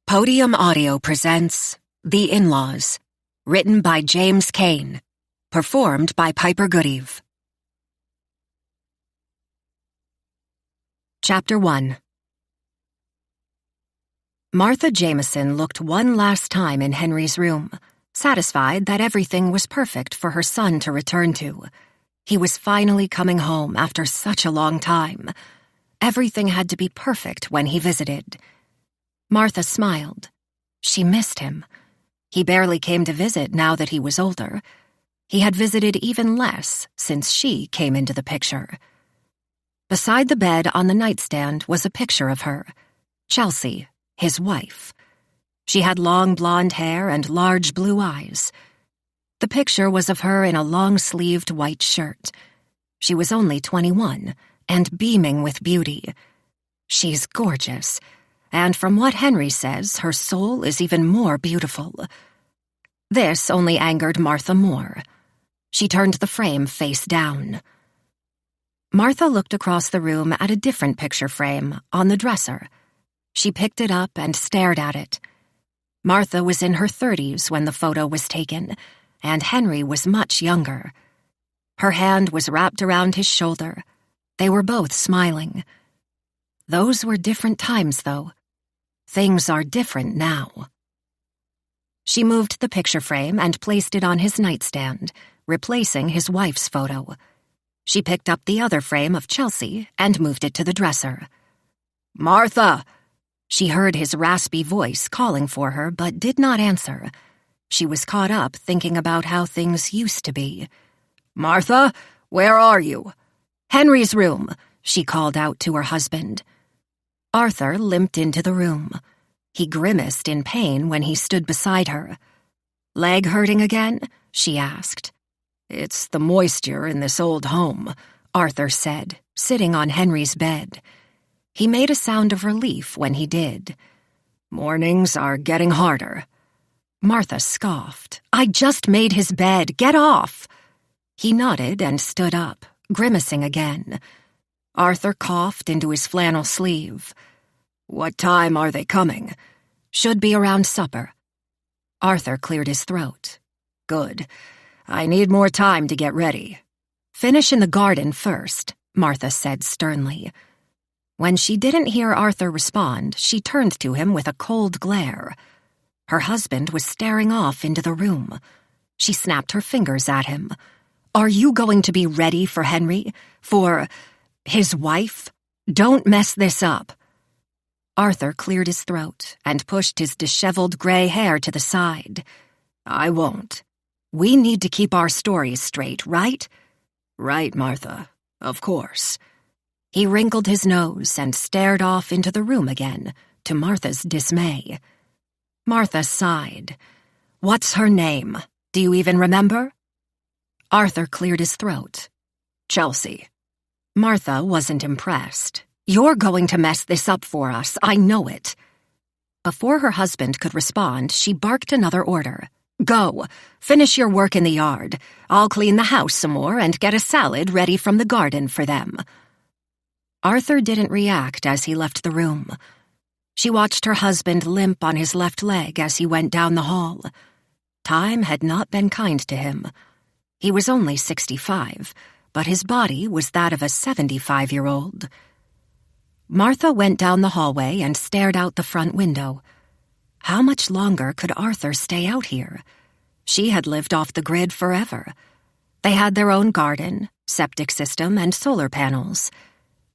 Podium Audio presents The In-Laws, written by James Caine, performed by Piper Goodeve. Chapter 1. Martha Jameson looked one last time in Henry's room, satisfied that everything was perfect for her son to return to. He was finally coming home after such a long time. Everything had to be perfect when he visited. Martha smiled. She missed him. He barely came to visit now that he was older. He had visited even less since she came into the picture. Beside the bed on the nightstand was a picture of her, Chelsea, his wife. She had long blonde hair and large blue eyes. The picture was of her in a long-sleeved white shirt. She was only 21 and beaming with beauty. She's gorgeous. And from what Henry says, her soul is even more beautiful. This only angered Martha more. She turned the frame face down. Martha looked across the room at a different picture frame on the dresser. She picked it up and stared at it. Martha was in her 30s when the photo was taken, and Henry was much younger. Her hand was wrapped around his shoulder. They were both smiling. Those were different times, though. Things are different now. She moved the picture frame and placed it on his nightstand, replacing his wife's photo. She picked up the other frame of Chelsea and moved it to the dresser. "Martha!" She heard his raspy voice calling for her, but did not answer. She was caught up thinking about how things used to be. "Martha, where are you?" "Henry's room," she called out to her husband. Arthur limped into the room. He grimaced in pain when he stood beside her. "Leg hurting again?" she asked. "It's the moisture in this old home," Arthur said, sitting on Henry's bed. He made a sound of relief when he did. "Mornings are getting harder." Martha scoffed. "I just made his bed. Get off!" He nodded and stood up, grimacing again. Arthur coughed into his flannel sleeve. "What time are they coming?" "Should be around supper." Arthur cleared his throat. "Good. I need more time to get ready." "Finish in the garden first," Martha said sternly. When she didn't hear Arthur respond, she turned to him with a cold glare. Her husband was staring off into the room. She snapped her fingers at him. "Are you going to be ready for Henry? For his wife? Don't mess this up." Arthur cleared his throat and pushed his disheveled gray hair to the side. "I won't. We need to keep our stories straight, right?" "Right, Martha. Of course." He wrinkled his nose and stared off into the room again, to Martha's dismay. Martha sighed. "What's her name? Do you even remember?" Arthur cleared his throat. "Chelsea." Martha wasn't impressed. "You're going to mess this up for us, I know it." Before her husband could respond, she barked another order. "Go. Finish your work in the yard. I'll clean the house some more and get a salad ready from the garden for them." Arthur didn't react as he left the room. She watched her husband limp on his left leg as he went down the hall. Time had not been kind to him. He was only 65, but his body was that of a 75-year-old. Martha went down the hallway and stared out the front window. How much longer could Arthur stay out here? She had lived off the grid forever. They had their own garden, septic system, and solar panels.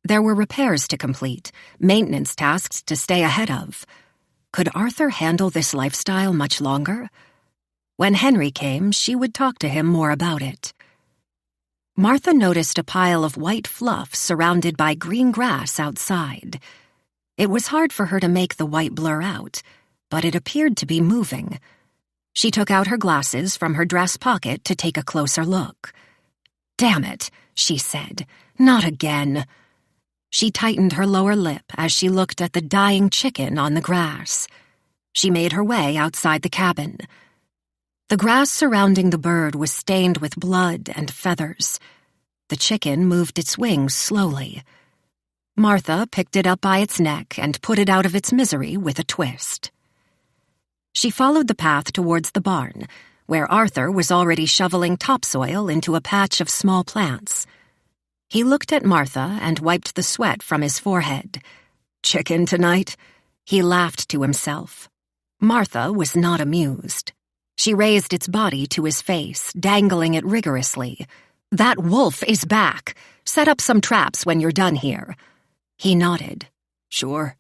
There were repairs to complete, maintenance tasks to stay ahead of. Could Arthur handle this lifestyle much longer? When Henry came, she would talk to him more about it. Martha noticed a pile of white fluff surrounded by green grass outside. It was hard for her to make the white blur out, but it appeared to be moving. She took out her glasses from her dress pocket to take a closer look. "Damn it," she said. "Not again." She tightened her lower lip as she looked at the dying chicken on the grass. She made her way outside the cabin. The grass surrounding the bird was stained with blood and feathers. The chicken moved its wings slowly. Martha picked it up by its neck and put it out of its misery with a twist. She followed the path towards the barn, where Arthur was already shoveling topsoil into a patch of small plants. He looked at Martha and wiped the sweat from his forehead. "Chicken tonight?" He laughed to himself. Martha was not amused. She raised its body to his face, dangling it rigorously. "That wolf is back. Set up some traps when you're done here." He nodded. "Sure."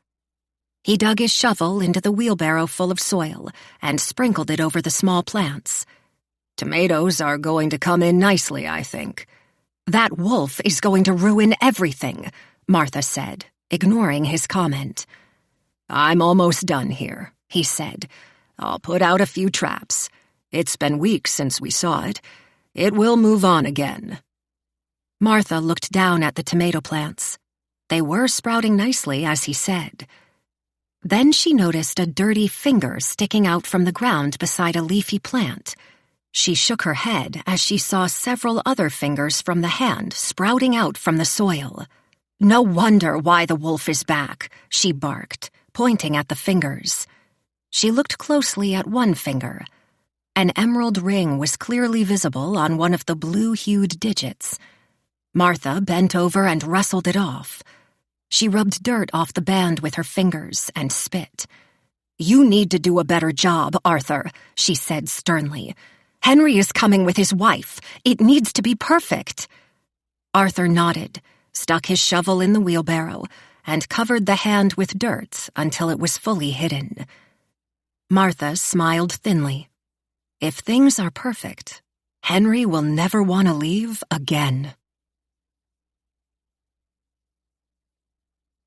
He dug his shovel into the wheelbarrow full of soil and sprinkled it over the small plants. "Tomatoes are going to come in nicely, I think." "That wolf is going to ruin everything," Martha said, ignoring his comment. "I'm almost done here," he said. "I'll put out a few traps. It's been weeks since we saw it. It will move on again." Martha looked down at the tomato plants. They were sprouting nicely, as he said. Then she noticed a dirty finger sticking out from the ground beside a leafy plant. She shook her head as she saw several other fingers from the hand sprouting out from the soil. "No wonder why the wolf is back," she barked, pointing at the fingers. She looked closely at one finger. An emerald ring was clearly visible on one of the blue-hued digits. Martha bent over and rustled it off. She rubbed dirt off the band with her fingers and spit. "You need to do a better job, Arthur," she said sternly. "Henry is coming with his wife. It needs to be perfect." Arthur nodded, stuck his shovel in the wheelbarrow, and covered the hand with dirt until it was fully hidden. Martha smiled thinly. If things are perfect, Henry will never want to leave again.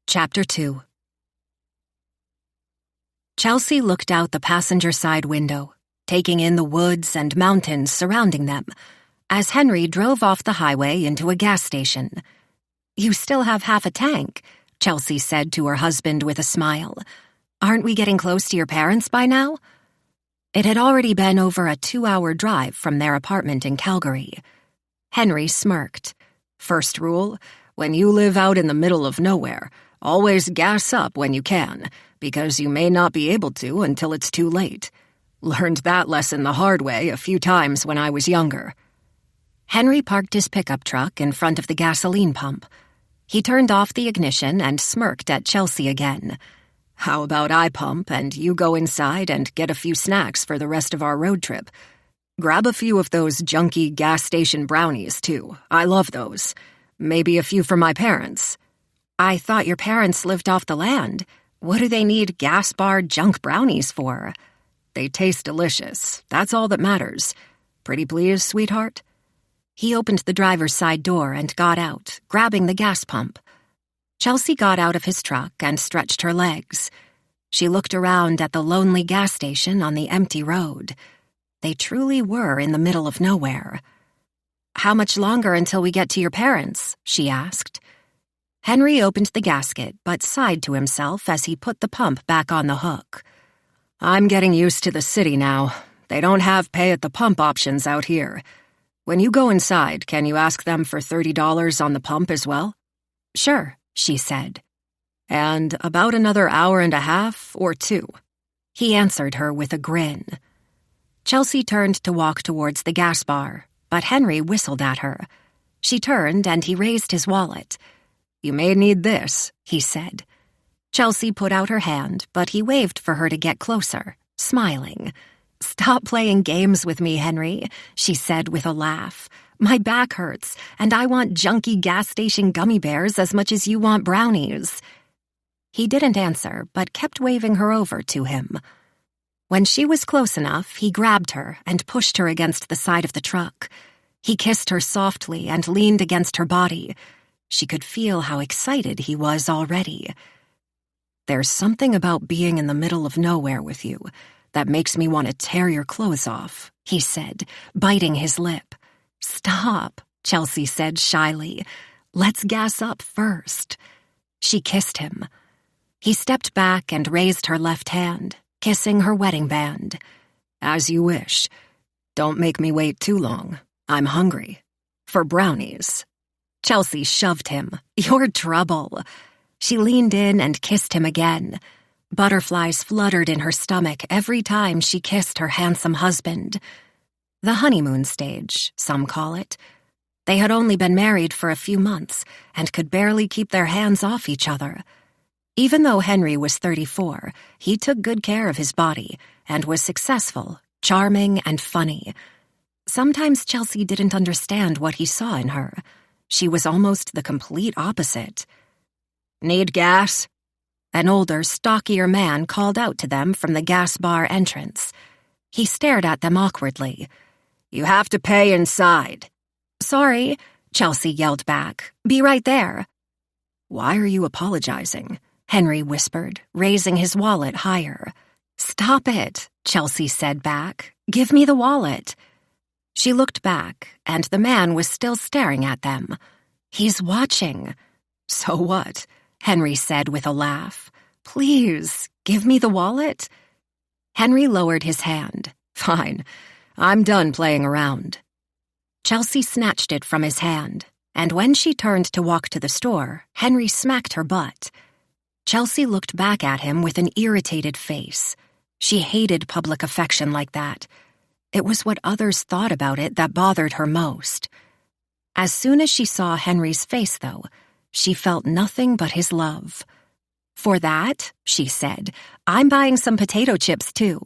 Chapter 2. Chelsea looked out the passenger side window, taking in the woods and mountains surrounding them, as Henry drove off the highway into a gas station. "You still have half a tank," Chelsea said to her husband with a smile. "Aren't we getting close to your parents by now?" It had already been over a 2-hour drive from their apartment in Calgary. Henry smirked. "First rule, when you live out in the middle of nowhere, always gas up when you can, because you may not be able to until it's too late. Learned that lesson the hard way a few times when I was younger." Henry parked his pickup truck in front of the gasoline pump. He turned off the ignition and smirked at Chelsea again. "How about I pump and you go inside and get a few snacks for the rest of our road trip? Grab a few of those junky gas station brownies, too. I love those. Maybe a few for my parents." "I thought your parents lived off the land. What do they need gas bar junk brownies for?" "They taste delicious. That's all that matters. Pretty please, sweetheart?" He opened the driver's side door and got out, grabbing the gas pump. Chelsea got out of his truck and stretched her legs. She looked around at the lonely gas station on the empty road. They truly were in the middle of nowhere. "How much longer until we get to your parents?" she asked. Henry opened the gasket but sighed to himself as he put the pump back on the hook. "I'm getting used to the city now. They don't have pay-at-the-pump options out here. When you go inside, can you ask them for $30 on the pump as well?" "Sure," she said. "And about another hour and a half or 2. He answered her with a grin. Chelsea turned to walk towards the gas bar, but Henry whistled at her. She turned and he raised his wallet. "You may need this," he said. Chelsea put out her hand, but he waved for her to get closer, smiling. "Stop playing games with me, Henry," she said with a laugh. "My back hurts, and I want junky gas station gummy bears as much as you want brownies." He didn't answer, but kept waving her over to him. When she was close enough, he grabbed her and pushed her against the side of the truck. He kissed her softly and leaned against her body. She could feel how excited he was already. "There's something about being in the middle of nowhere with you that makes me want to tear your clothes off," he said, biting his lip. "Stop," Chelsea said shyly. "Let's gas up first." She kissed him. He stepped back and raised her left hand, kissing her wedding band. "As you wish. Don't make me wait too long. I'm hungry. For brownies." Chelsea shoved him. "You're trouble." She leaned in and kissed him again. Butterflies fluttered in her stomach every time she kissed her handsome husband. The honeymoon stage, some call it. They had only been married for a few months and could barely keep their hands off each other. Even though Henry was 34, he took good care of his body and was successful, charming, and funny. Sometimes Chelsea didn't understand what he saw in her. She was almost the complete opposite. "Need gas?" An older, stockier man called out to them from the gas bar entrance. He stared at them awkwardly. "You have to pay inside." "Sorry," Chelsea yelled back. "Be right there." "Why are you apologizing?" Henry whispered, raising his wallet higher. "Stop it," Chelsea said back. "Give me the wallet." She looked back, and the man was still staring at them. "He's watching." "So what?" Henry said with a laugh. "Please, give me the wallet." Henry lowered his hand. "Fine. I'm done playing around." Chelsea snatched it from his hand, and when she turned to walk to the store, Henry smacked her butt. Chelsea looked back at him with an irritated face. She hated public affection like that. It was what others thought about it that bothered her most. As soon as she saw Henry's face, though, she felt nothing but his love. "For that," she said, "I'm buying some potato chips, too."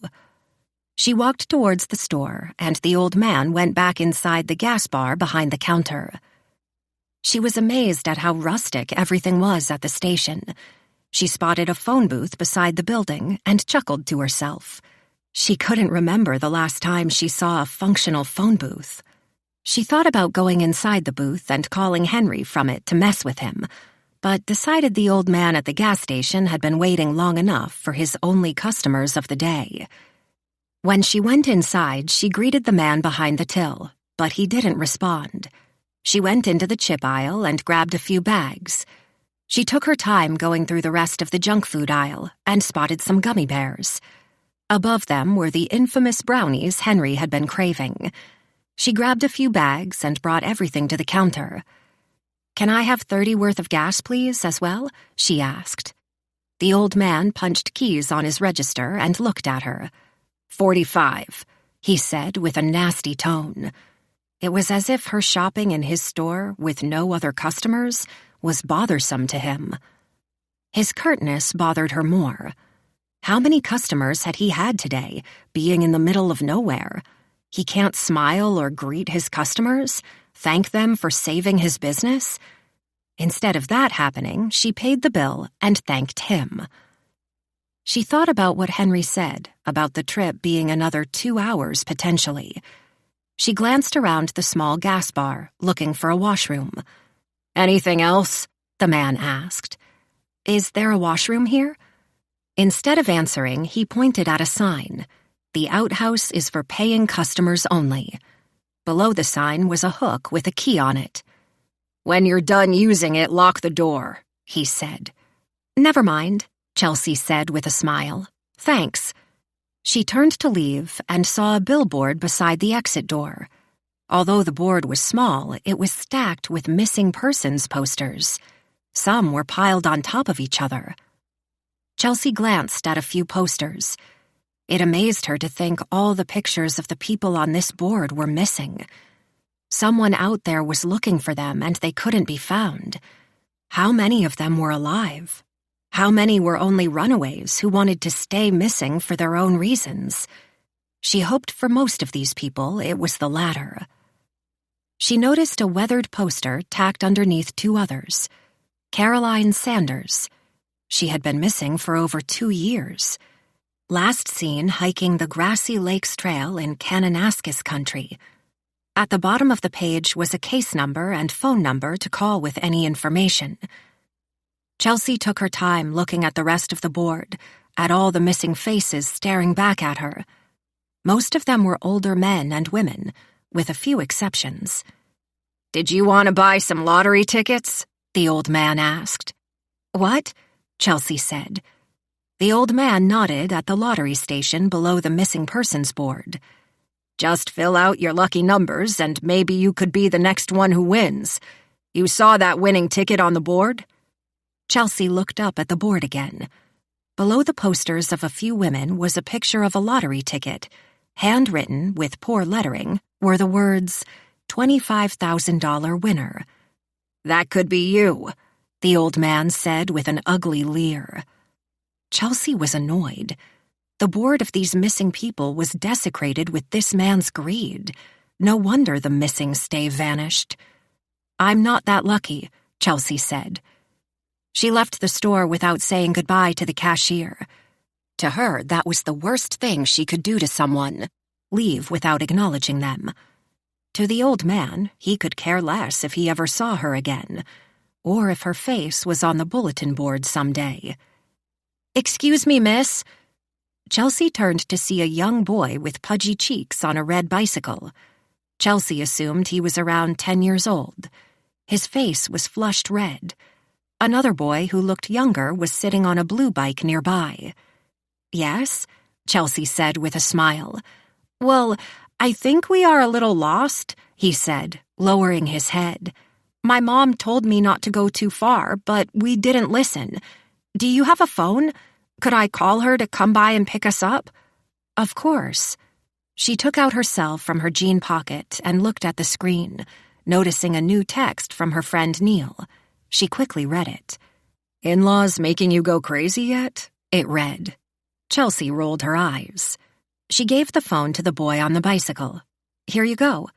She walked towards the store, and the old man went back inside the gas bar behind the counter. She was amazed at how rustic everything was at the station. She spotted a phone booth beside the building and chuckled to herself. She couldn't remember the last time she saw a functional phone booth. She thought about going inside the booth and calling Henry from it to mess with him, but decided the old man at the gas station had been waiting long enough for his only customers of the day. When she went inside, she greeted the man behind the till, but he didn't respond. She went into the chip aisle and grabbed a few bags. She took her time going through the rest of the junk food aisle and spotted some gummy bears. Above them were the infamous brownies Henry had been craving. She grabbed a few bags and brought everything to the counter. "Can I have 30 worth of gas, please, as well?" she asked. The old man punched keys on his register and looked at her. 45, he said with a nasty tone. It was as if her shopping in his store, with no other customers, was bothersome to him. His curtness bothered her more. How many customers had he had today, being in the middle of nowhere? He can't smile or greet his customers, thank them for saving his business? Instead of that happening, she paid the bill and thanked him. She thought about what Henry said about the trip being another 2 hours potentially. She glanced around the small gas bar, looking for a washroom. "Anything else?" the man asked. "Is there a washroom here?" Instead of answering, he pointed at a sign. "The outhouse is for paying customers only." Below the sign was a hook with a key on it. "When you're done using it, lock the door," he said. "Never mind," Chelsea said with a smile. "Thanks." She turned to leave and saw a billboard beside the exit door. Although the board was small, it was stacked with missing persons posters. Some were piled on top of each other. Chelsea glanced at a few posters. It amazed her to think all the pictures of the people on this board were missing. Someone out there was looking for them and they couldn't be found. How many of them were alive? How many were only runaways who wanted to stay missing for their own reasons? She hoped for most of these people it was the latter. She noticed a weathered poster tacked underneath 2 others. Caroline Sanders. She had been missing for over 2 years. Last seen hiking the Grassy Lakes Trail in Kananaskis country. At the bottom of the page was a case number and phone number to call with any information. Chelsea took her time looking at the rest of the board, at all the missing faces staring back at her. Most of them were older men and women, with a few exceptions. "Did you want to buy some lottery tickets?" the old man asked. "What?" Chelsea said. The old man nodded at the lottery station below the missing persons board. "Just fill out your lucky numbers and maybe you could be the next one who wins. You saw that winning ticket on the board?" Chelsea looked up at the board again. Below the posters of a few women was a picture of a lottery ticket. Handwritten, with poor lettering, were the words, $25,000 winner. "That could be you," the old man said with an ugly leer. Chelsea was annoyed. The board of these missing people was desecrated with this man's greed. No wonder the missing stave vanished. "I'm not that lucky," Chelsea said. She left the store without saying goodbye to the cashier. To her, that was the worst thing she could do to someone, leave without acknowledging them. To the old man, he could care less if he ever saw her again, or if her face was on the bulletin board someday. "Excuse me, miss." Chelsea turned to see a young boy with pudgy cheeks on a red bicycle. Chelsea assumed he was around 10 years old. His face was flushed red. Another boy who looked younger was sitting on a blue bike nearby. "Yes?" Chelsea said with a smile. "Well, I think we are a little lost," he said, lowering his head. "My mom told me not to go too far, but we didn't listen. Do you have a phone? Could I call her to come by and pick us up?" "Of course." She took out her cell from her jean pocket and looked at the screen, noticing a new text from her friend Neil. She quickly read it. "In-laws making you go crazy yet?" it read. Chelsea rolled her eyes. She gave the phone to the boy on the bicycle. "Here you go."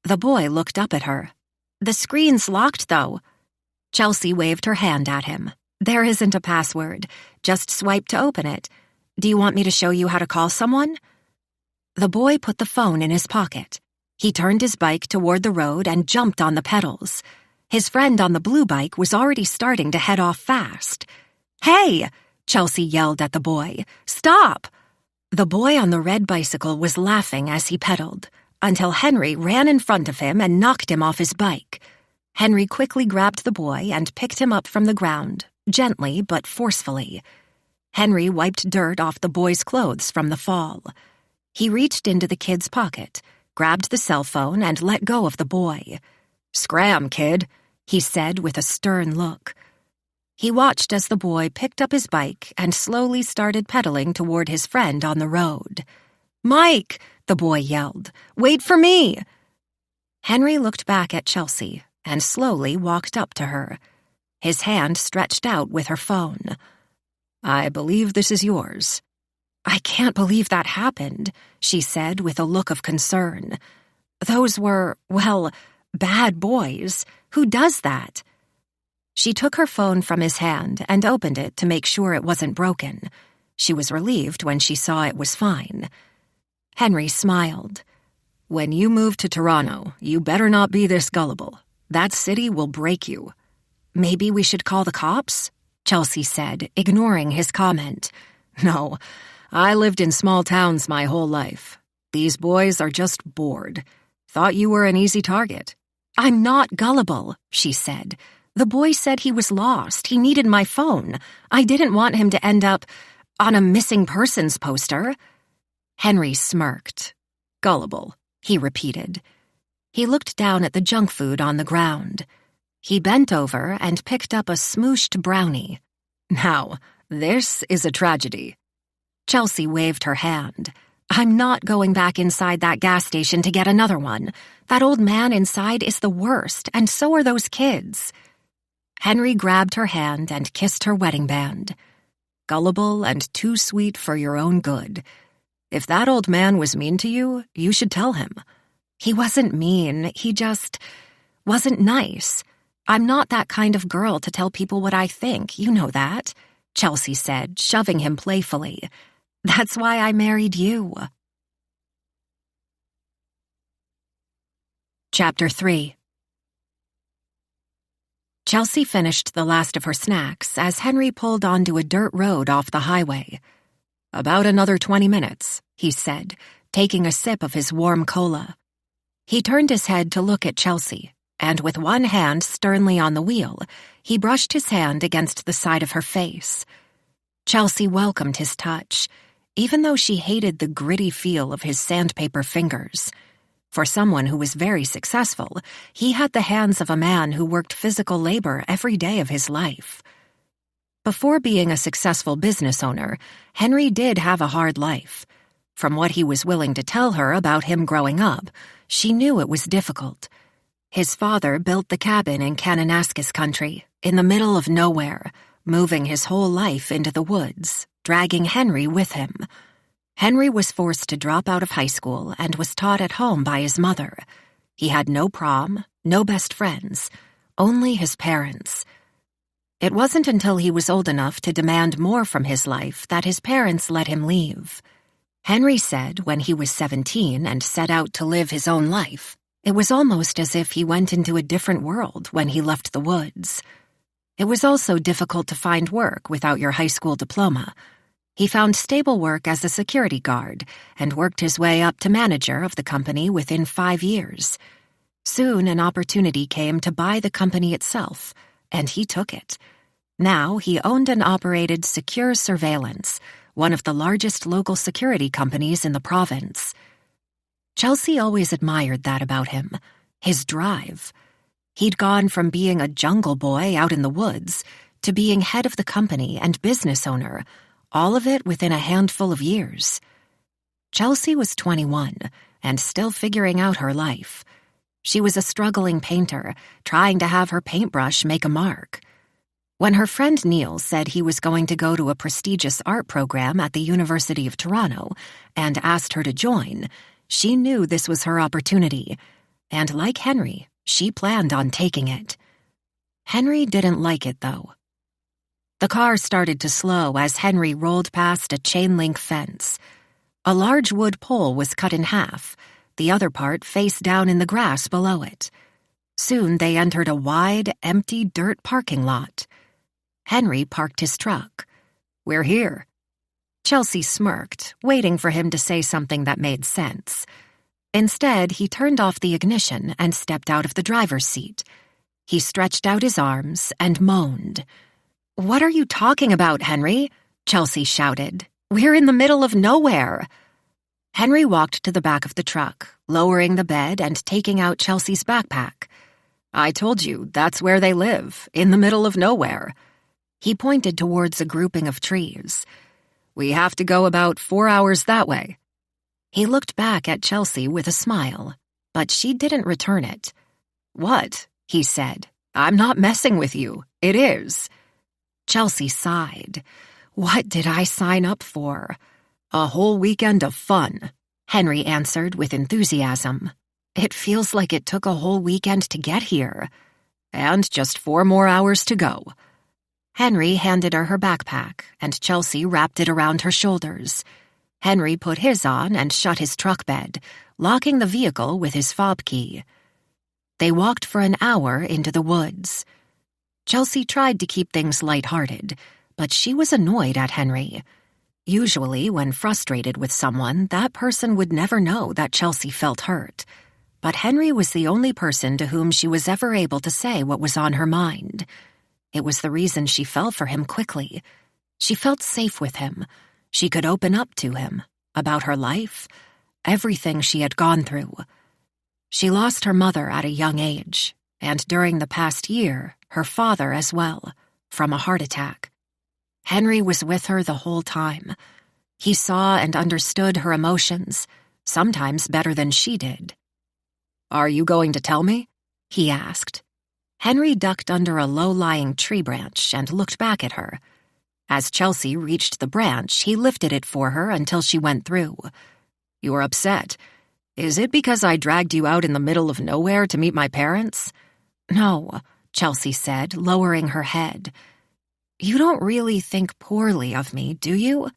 The boy looked up at her. "The screen's locked, though." Chelsea waved her hand at him. "There isn't a password. Just swipe to open it. Do you want me to show you how to call someone?" The boy put the phone in his pocket. He turned his bike toward the road and jumped on the pedals. His friend on the blue bike was already starting to head off fast. "Hey!" Chelsea yelled at the boy. "Stop!" The boy on the red bicycle was laughing as he pedaled, until Henry ran in front of him and knocked him off his bike. Henry quickly grabbed the boy and picked him up from the ground, gently but forcefully. Henry wiped dirt off the boy's clothes from the fall. He reached into the kid's pocket, grabbed the cell phone, and let go of the boy. "Scram, kid," he said with a stern look. He watched as the boy picked up his bike and slowly started pedaling toward his friend on the road. "Mike!" the boy yelled. "Wait for me!" Henry looked back at Chelsea and slowly walked up to her. His hand stretched out with her phone. "I believe this is yours." "I can't believe that happened," she said with a look of concern. "Those were, well, bad boys. Who does that?" She took her phone from his hand and opened it to make sure it wasn't broken. She was relieved when she saw it was fine. Henry smiled. "When you move to Toronto, you better not be this gullible. That city will break you." "Maybe we should call the cops?" Chelsea said, ignoring his comment. "No, I lived in small towns my whole life. These boys are just bored. Thought you were an easy target." "I'm not gullible," she said. "The boy said he was lost. He needed my phone. I didn't want him to end up on a missing persons poster." Henry smirked. "Gullible," he repeated. He looked down at the junk food on the ground. He bent over and picked up a smooshed brownie. "Now, this is a tragedy." Chelsea waved her hand. "I'm not going back inside that gas station to get another one. That old man inside is the worst, and so are those kids." Henry grabbed her hand and kissed her wedding band. "Gullible and too sweet for your own good. If that old man was mean to you, you should tell him." "He wasn't mean. He just wasn't nice. I'm not that kind of girl to tell people what I think, you know that," Chelsea said, shoving him playfully. "That's why I married you." Chapter 3. Chelsea finished the last of her snacks as Henry pulled onto a dirt road off the highway. "About another 20 minutes, he said, taking a sip of his warm cola. He turned his head to look at Chelsea, and with one hand sternly on the wheel, he brushed his hand against the side of her face. Chelsea welcomed his touch, even though she hated the gritty feel of his sandpaper fingers. For someone who was very successful, he had the hands of a man who worked physical labor every day of his life. Before being a successful business owner, Henry did have a hard life. From what he was willing to tell her about him growing up, she knew it was difficult. His father built the cabin in Kananaskis country, in the middle of nowhere, moving his whole life into the woods, dragging Henry with him. Henry was forced to drop out of high school and was taught at home by his mother. He had no prom, no best friends, only his parents. It wasn't until he was old enough to demand more from his life that his parents let him leave. Henry said when he was 17 and set out to live his own life, it was almost as if he went into a different world when he left the woods. It was also difficult to find work without your high school diploma. He found stable work as a security guard and worked his way up to manager of the company within 5 years. Soon an opportunity came to buy the company itself, and he took it. Now he owned and operated Secure Surveillance, one of the largest local security companies in the province. Chelsea always admired that about him, his drive. He'd gone from being a jungle boy out in the woods to being head of the company and business owner, all of it within a handful of years. Chelsea was 21 and still figuring out her life. She was a struggling painter, trying to have her paintbrush make a mark. When her friend Neil said he was going to go to a prestigious art program at the University of Toronto and asked her to join, she knew this was her opportunity, and like Henry, she planned on taking it. Henry didn't like it, though. The car started to slow as Henry rolled past a chain-link fence. A large wood pole was cut in half, the other part face down in the grass below it. Soon they entered a wide, empty dirt parking lot. Henry parked his truck. "We're here." Chelsea smirked, waiting for him to say something that made sense. Instead, he turned off the ignition and stepped out of the driver's seat. He stretched out his arms and moaned. "What are you talking about, Henry?" Chelsea shouted. "We're in the middle of nowhere." Henry walked to the back of the truck, lowering the bed and taking out Chelsea's backpack. "I told you, that's where they live, in the middle of nowhere." He pointed towards a grouping of trees. "We have to go about 4 hours that way." He looked back at Chelsea with a smile, but she didn't return it. "What?" he said. "I'm not messing with you. It is." Chelsea sighed. "What did I sign up for?" "A whole weekend of fun," Henry answered with enthusiasm. "It feels like it took a whole weekend to get here." "And just 4 more hours to go." Henry handed her backpack, and Chelsea wrapped it around her shoulders. Henry put his on and shut his truck bed, locking the vehicle with his fob key. They walked for an hour into the woods. Chelsea tried to keep things lighthearted, but she was annoyed at Henry. Usually, when frustrated with someone, that person would never know that Chelsea felt hurt. But Henry was the only person to whom she was ever able to say what was on her mind. It was the reason she fell for him quickly. She felt safe with him. She could open up to him, about her life, everything she had gone through. She lost her mother at a young age, and during the past year, her father as well, from a heart attack. Henry was with her the whole time. He saw and understood her emotions, sometimes better than she did. "Are you going to tell me?" he asked. Henry ducked under a low-lying tree branch and looked back at her. As Chelsea reached the branch, he lifted it for her until she went through. "You're upset. Is it because I dragged you out in the middle of nowhere to meet my parents?" "No," Chelsea said, lowering her head. "You don't really think poorly of me, do you?"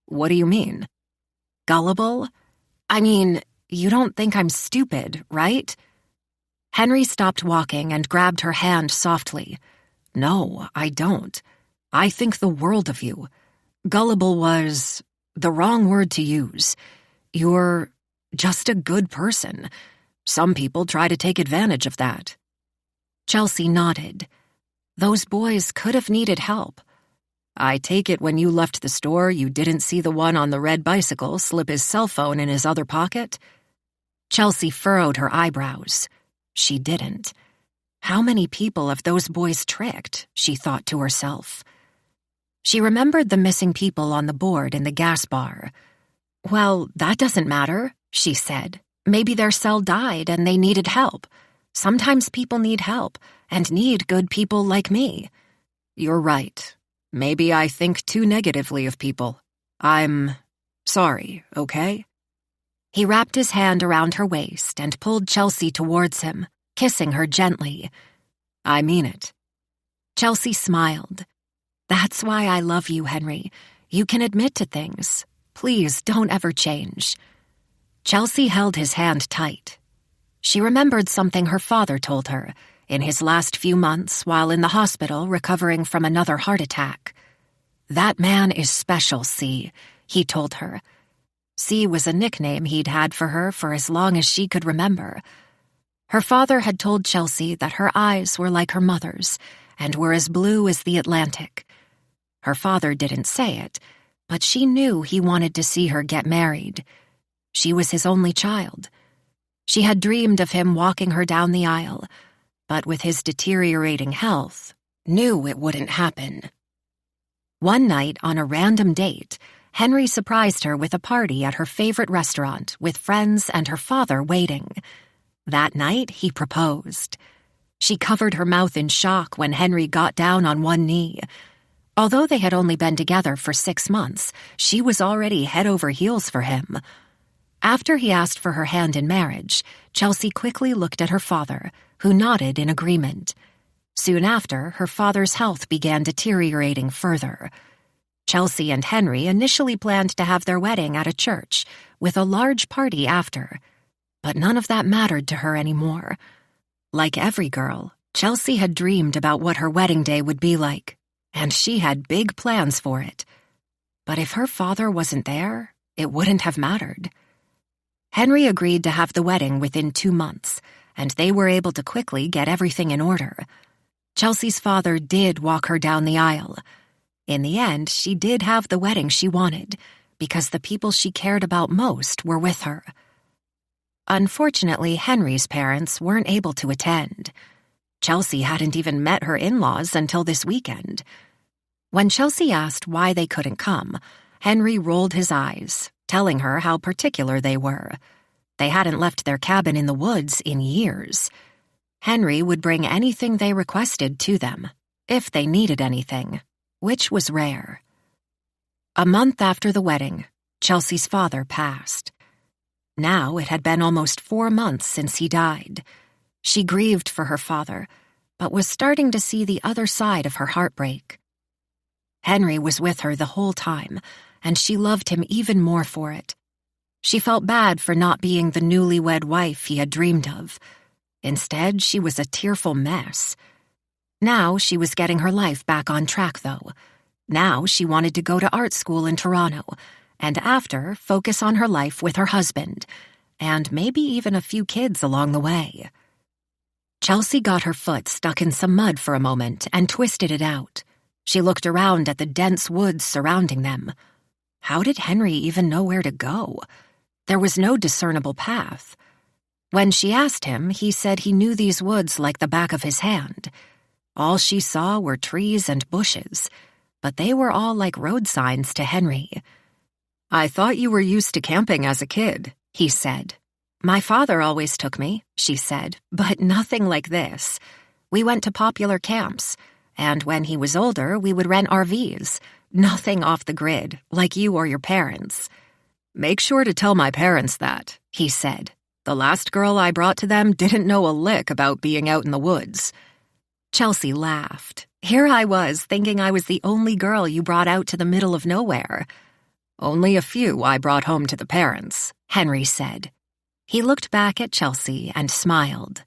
"What do you mean?" "Gullible? I mean, you don't think I'm stupid, right?" Henry stopped walking and grabbed her hand softly. "No, I don't. I think the world of you. Gullible was the wrong word to use. You're just a good person. Some people try to take advantage of that." Chelsea nodded. "Those boys could have needed help. I take it when you left the store you didn't see the one on the red bicycle slip his cell phone in his other pocket?" Chelsea furrowed her eyebrows. She didn't. How many people have those boys tricked, she thought to herself. She remembered the missing people on the board in the gas bar. "Well, that doesn't matter," she said. "Maybe their cell died and they needed help. Sometimes people need help and need good people like me." "You're right. Maybe I think too negatively of people. I'm sorry, okay?" He wrapped his hand around her waist and pulled Chelsea towards him, kissing her gently. "I mean it." Chelsea smiled. "That's why I love you, Henry. You can admit to things. Please don't ever change." Chelsea held his hand tight. She remembered something her father told her in his last few months while in the hospital recovering from another heart attack. "That man is special, C," he told her. C was a nickname he'd had for her for as long as she could remember. Her father had told Chelsea that her eyes were like her mother's and were as blue as the Atlantic. Her father didn't say it, but she knew he wanted to see her get married. She was his only child. She had dreamed of him walking her down the aisle, but with his deteriorating health, knew it wouldn't happen. One night on a random date, Henry surprised her with a party at her favorite restaurant with friends and her father waiting. That night, he proposed. She covered her mouth in shock when Henry got down on one knee. Although they had only been together for 6 months, she was already head over heels for him. After he asked for her hand in marriage, Chelsea quickly looked at her father, who nodded in agreement. Soon after, her father's health began deteriorating further. Chelsea and Henry initially planned to have their wedding at a church, with a large party after. But none of that mattered to her anymore. Like every girl, Chelsea had dreamed about what her wedding day would be like, and she had big plans for it. But if her father wasn't there, it wouldn't have mattered. Henry agreed to have the wedding within 2 months, and they were able to quickly get everything in order. Chelsea's father did walk her down the aisle. In the end, she did have the wedding she wanted, because the people she cared about most were with her. Unfortunately, Henry's parents weren't able to attend. Chelsea hadn't even met her in-laws until this weekend. When Chelsea asked why they couldn't come, Henry rolled his eyes, telling her how particular they were. They hadn't left their cabin in the woods in years. Henry would bring anything they requested to them, if they needed anything, which was rare. A month after the wedding, Chelsea's father passed. Now it had been almost 4 months since he died. She grieved for her father, but was starting to see the other side of her heartbreak. Henry was with her the whole time, and she loved him even more for it. She felt bad for not being the newlywed wife he had dreamed of. Instead, she was a tearful mess. Now she was getting her life back on track, though. Now she wanted to go to art school in Toronto, and after, focus on her life with her husband, and maybe even a few kids along the way. Chelsea got her foot stuck in some mud for a moment and twisted it out. She looked around at the dense woods surrounding them. How did Henry even know where to go? There was no discernible path. When she asked him, he said he knew these woods like the back of his hand. All she saw were trees and bushes, but they were all like road signs to Henry. "I thought you were used to camping as a kid," he said. "My father always took me," she said, "but nothing like this. We went to popular camps, and when he was older, we would rent RVs. Nothing off the grid, like you or your parents." "Make sure to tell my parents that," he said. "The last girl I brought to them didn't know a lick about being out in the woods." Chelsea laughed. Here I was, thinking I was the only girl you brought out to the middle of nowhere. "Only a few I brought home to the parents," Henry said. He looked back at Chelsea and smiled.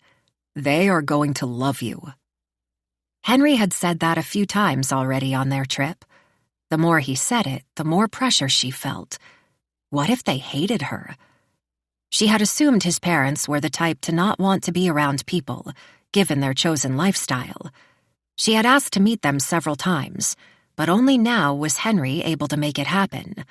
"They are going to love you." Henry had said that a few times already on their trip. The more he said it, the more pressure she felt. What if they hated her? She had assumed his parents were the type to not want to be around people, given their chosen lifestyle. She had asked to meet them several times, but only now was Henry able to make it happen.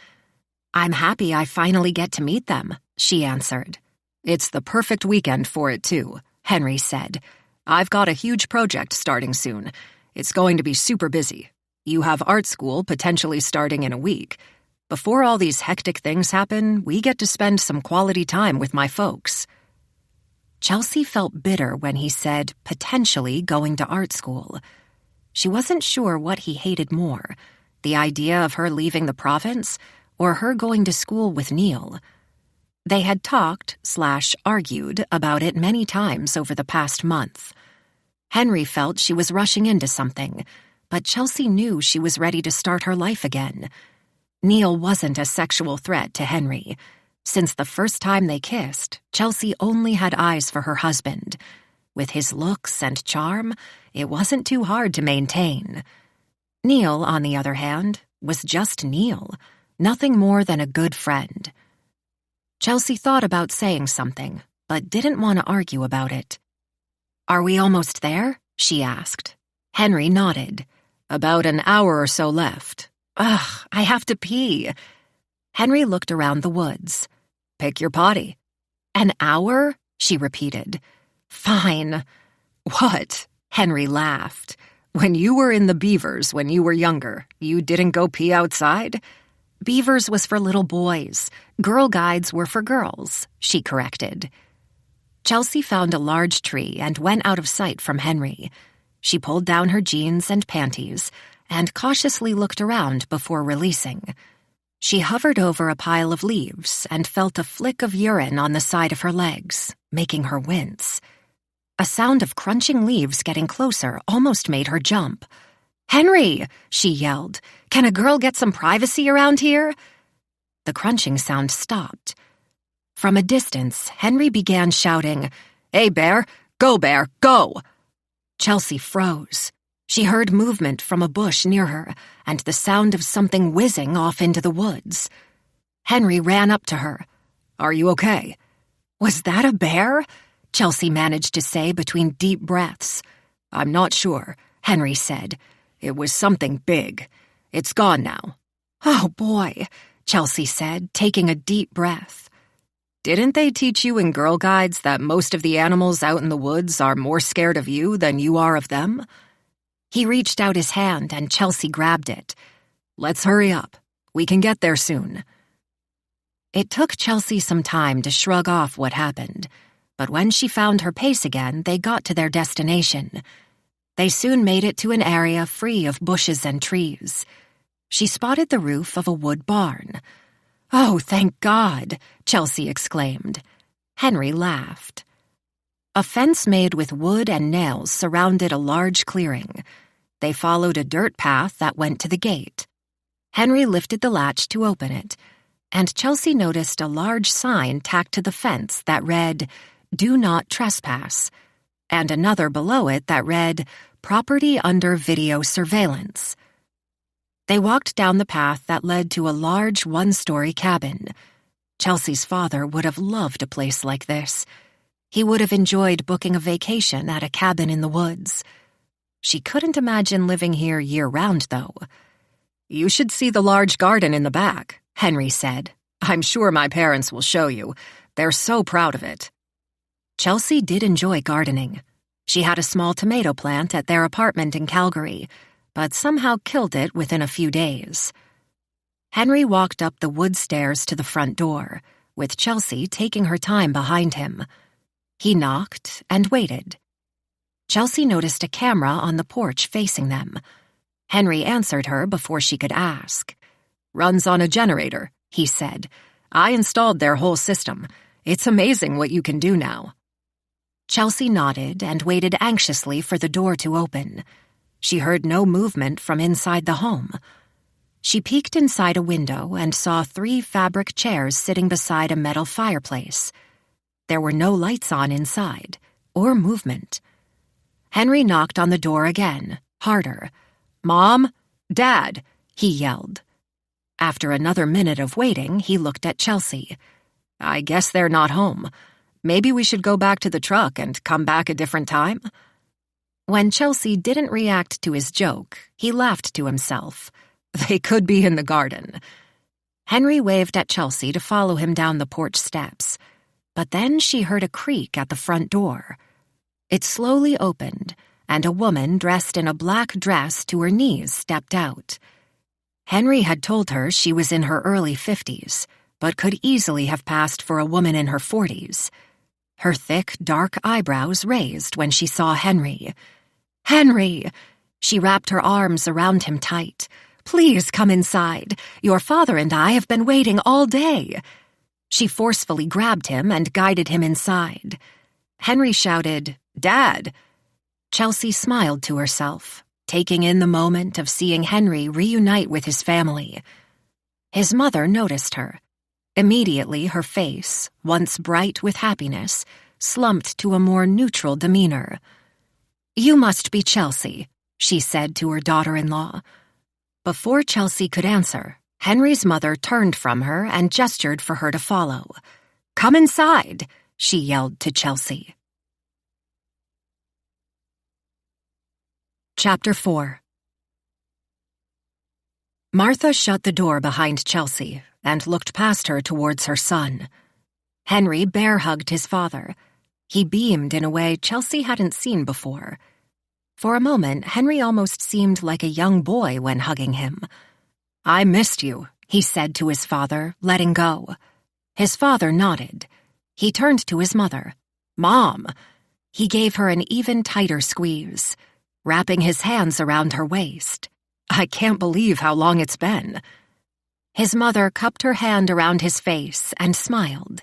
"I'm happy I finally get to meet them," she answered. "It's the perfect weekend for it, too," Henry said. "I've got a huge project starting soon. It's going to be super busy. You have art school potentially starting in a week. Before all these hectic things happen, we get to spend some quality time with my folks." Chelsea felt bitter when he said potentially going to art school. She wasn't sure what he hated more, the idea of her leaving the province or her going to school with Neil. They had talked/argued about it many times over the past month. Henry felt she was rushing into something, but Chelsea knew she was ready to start her life again. Neil wasn't a sexual threat to Henry. Since the first time they kissed, Chelsea only had eyes for her husband. With his looks and charm, it wasn't too hard to maintain. Neil, on the other hand, was just Neil, nothing more than a good friend. Chelsea thought about saying something, but didn't want to argue about it. "Are we almost there?" she asked. Henry nodded. "About an hour or so left." "Ugh, I have to pee." Henry looked around the woods. "Pick your potty." "An hour?" she repeated. "Fine." "What?" Henry laughed. "When you were in the Beavers when you were younger, you didn't go pee outside?" "Beavers was for little boys. Girl Guides were for girls," she corrected. Chelsea found a large tree and went out of sight from Henry. She pulled down her jeans and panties and cautiously looked around before releasing. She hovered over a pile of leaves and felt a flick of urine on the side of her legs, making her wince. A sound of crunching leaves getting closer almost made her jump. "Henry!" she yelled. "Can a girl get some privacy around here?" The crunching sound stopped. From a distance, Henry began shouting, "Hey, Bear! Go!" Chelsea froze. She heard movement from a bush near her and the sound of something whizzing off into the woods. Henry ran up to her. "Are you okay?" "Was that a bear?" Chelsea managed to say between deep breaths. "I'm not sure," Henry said. "It was something big. It's gone now." "Oh, boy," Chelsea said, taking a deep breath. "Didn't they teach you in Girl Guides that most of the animals out in the woods are more scared of you than you are of them?" He reached out his hand and Chelsea grabbed it. "Let's hurry up. We can get there soon." It took Chelsea some time to shrug off what happened, but when she found her pace again, they got to their destination. They soon made it to an area free of bushes and trees. She spotted the roof of a wood barn. "Oh, thank God!" Chelsea exclaimed. Henry laughed. A fence made with wood and nails surrounded a large clearing. They followed a dirt path that went to the gate. Henry lifted the latch to open it, and Chelsea noticed a large sign tacked to the fence that read, "Do not trespass," and another below it that read, "Property under video surveillance." They walked down the path that led to a large one-story cabin. Chelsea's father would have loved a place like this. He would have enjoyed booking a vacation at a cabin in the woods. She couldn't imagine living here year-round, though. "You should see the large garden in the back," Henry said. "I'm sure my parents will show you. They're so proud of it." Chelsea did enjoy gardening. She had a small tomato plant at their apartment in Calgary, but somehow killed it within a few days. Henry walked up the wood stairs to the front door, with Chelsea taking her time behind him. He knocked and waited. Chelsea noticed a camera on the porch facing them. Henry answered her before she could ask. "Runs on a generator," he said. "I installed their whole system. It's amazing what you can do now." Chelsea nodded and waited anxiously for the door to open. She heard no movement from inside the home. She peeked inside a window and saw 3 fabric chairs sitting beside a metal fireplace. There were no lights on inside, or movement. Henry knocked on the door again, harder. "Mom? Dad?" he yelled. After another minute of waiting, he looked at Chelsea. "I guess they're not home. Maybe we should go back to the truck and come back a different time?" When Chelsea didn't react to his joke, he laughed to himself. They could be in the garden. Henry waved at Chelsea to follow him down the porch steps, but then she heard a creak at the front door. It slowly opened, and a woman dressed in a black dress to her knees stepped out. Henry had told her she was in her early 50s, but could easily have passed for a woman in her 40s. Her thick, dark eyebrows raised when she saw Henry. "Henry!" She wrapped her arms around him tight. "Please come inside. Your father and I have been waiting all day." She forcefully grabbed him and guided him inside. Henry shouted, "Dad!" Chelsea smiled to herself, taking in the moment of seeing Henry reunite with his family. His mother noticed her. Immediately, her face, once bright with happiness, slumped to a more neutral demeanor. "You must be Chelsea," she said to her daughter-in-law. Before Chelsea could answer, Henry's mother turned from her and gestured for her to follow. "Come inside," she yelled to Chelsea. Chapter 4. Martha shut the door behind Chelsea and looked past her towards her son. Henry bear-hugged his father. He beamed in a way Chelsea hadn't seen before. For a moment, Henry almost seemed like a young boy when hugging him. "I missed you," he said to his father, letting go. His father nodded. He turned to his mother. "Mom!" He gave her an even tighter squeeze, wrapping his hands around her waist. "I can't believe how long it's been." His mother cupped her hand around his face and smiled.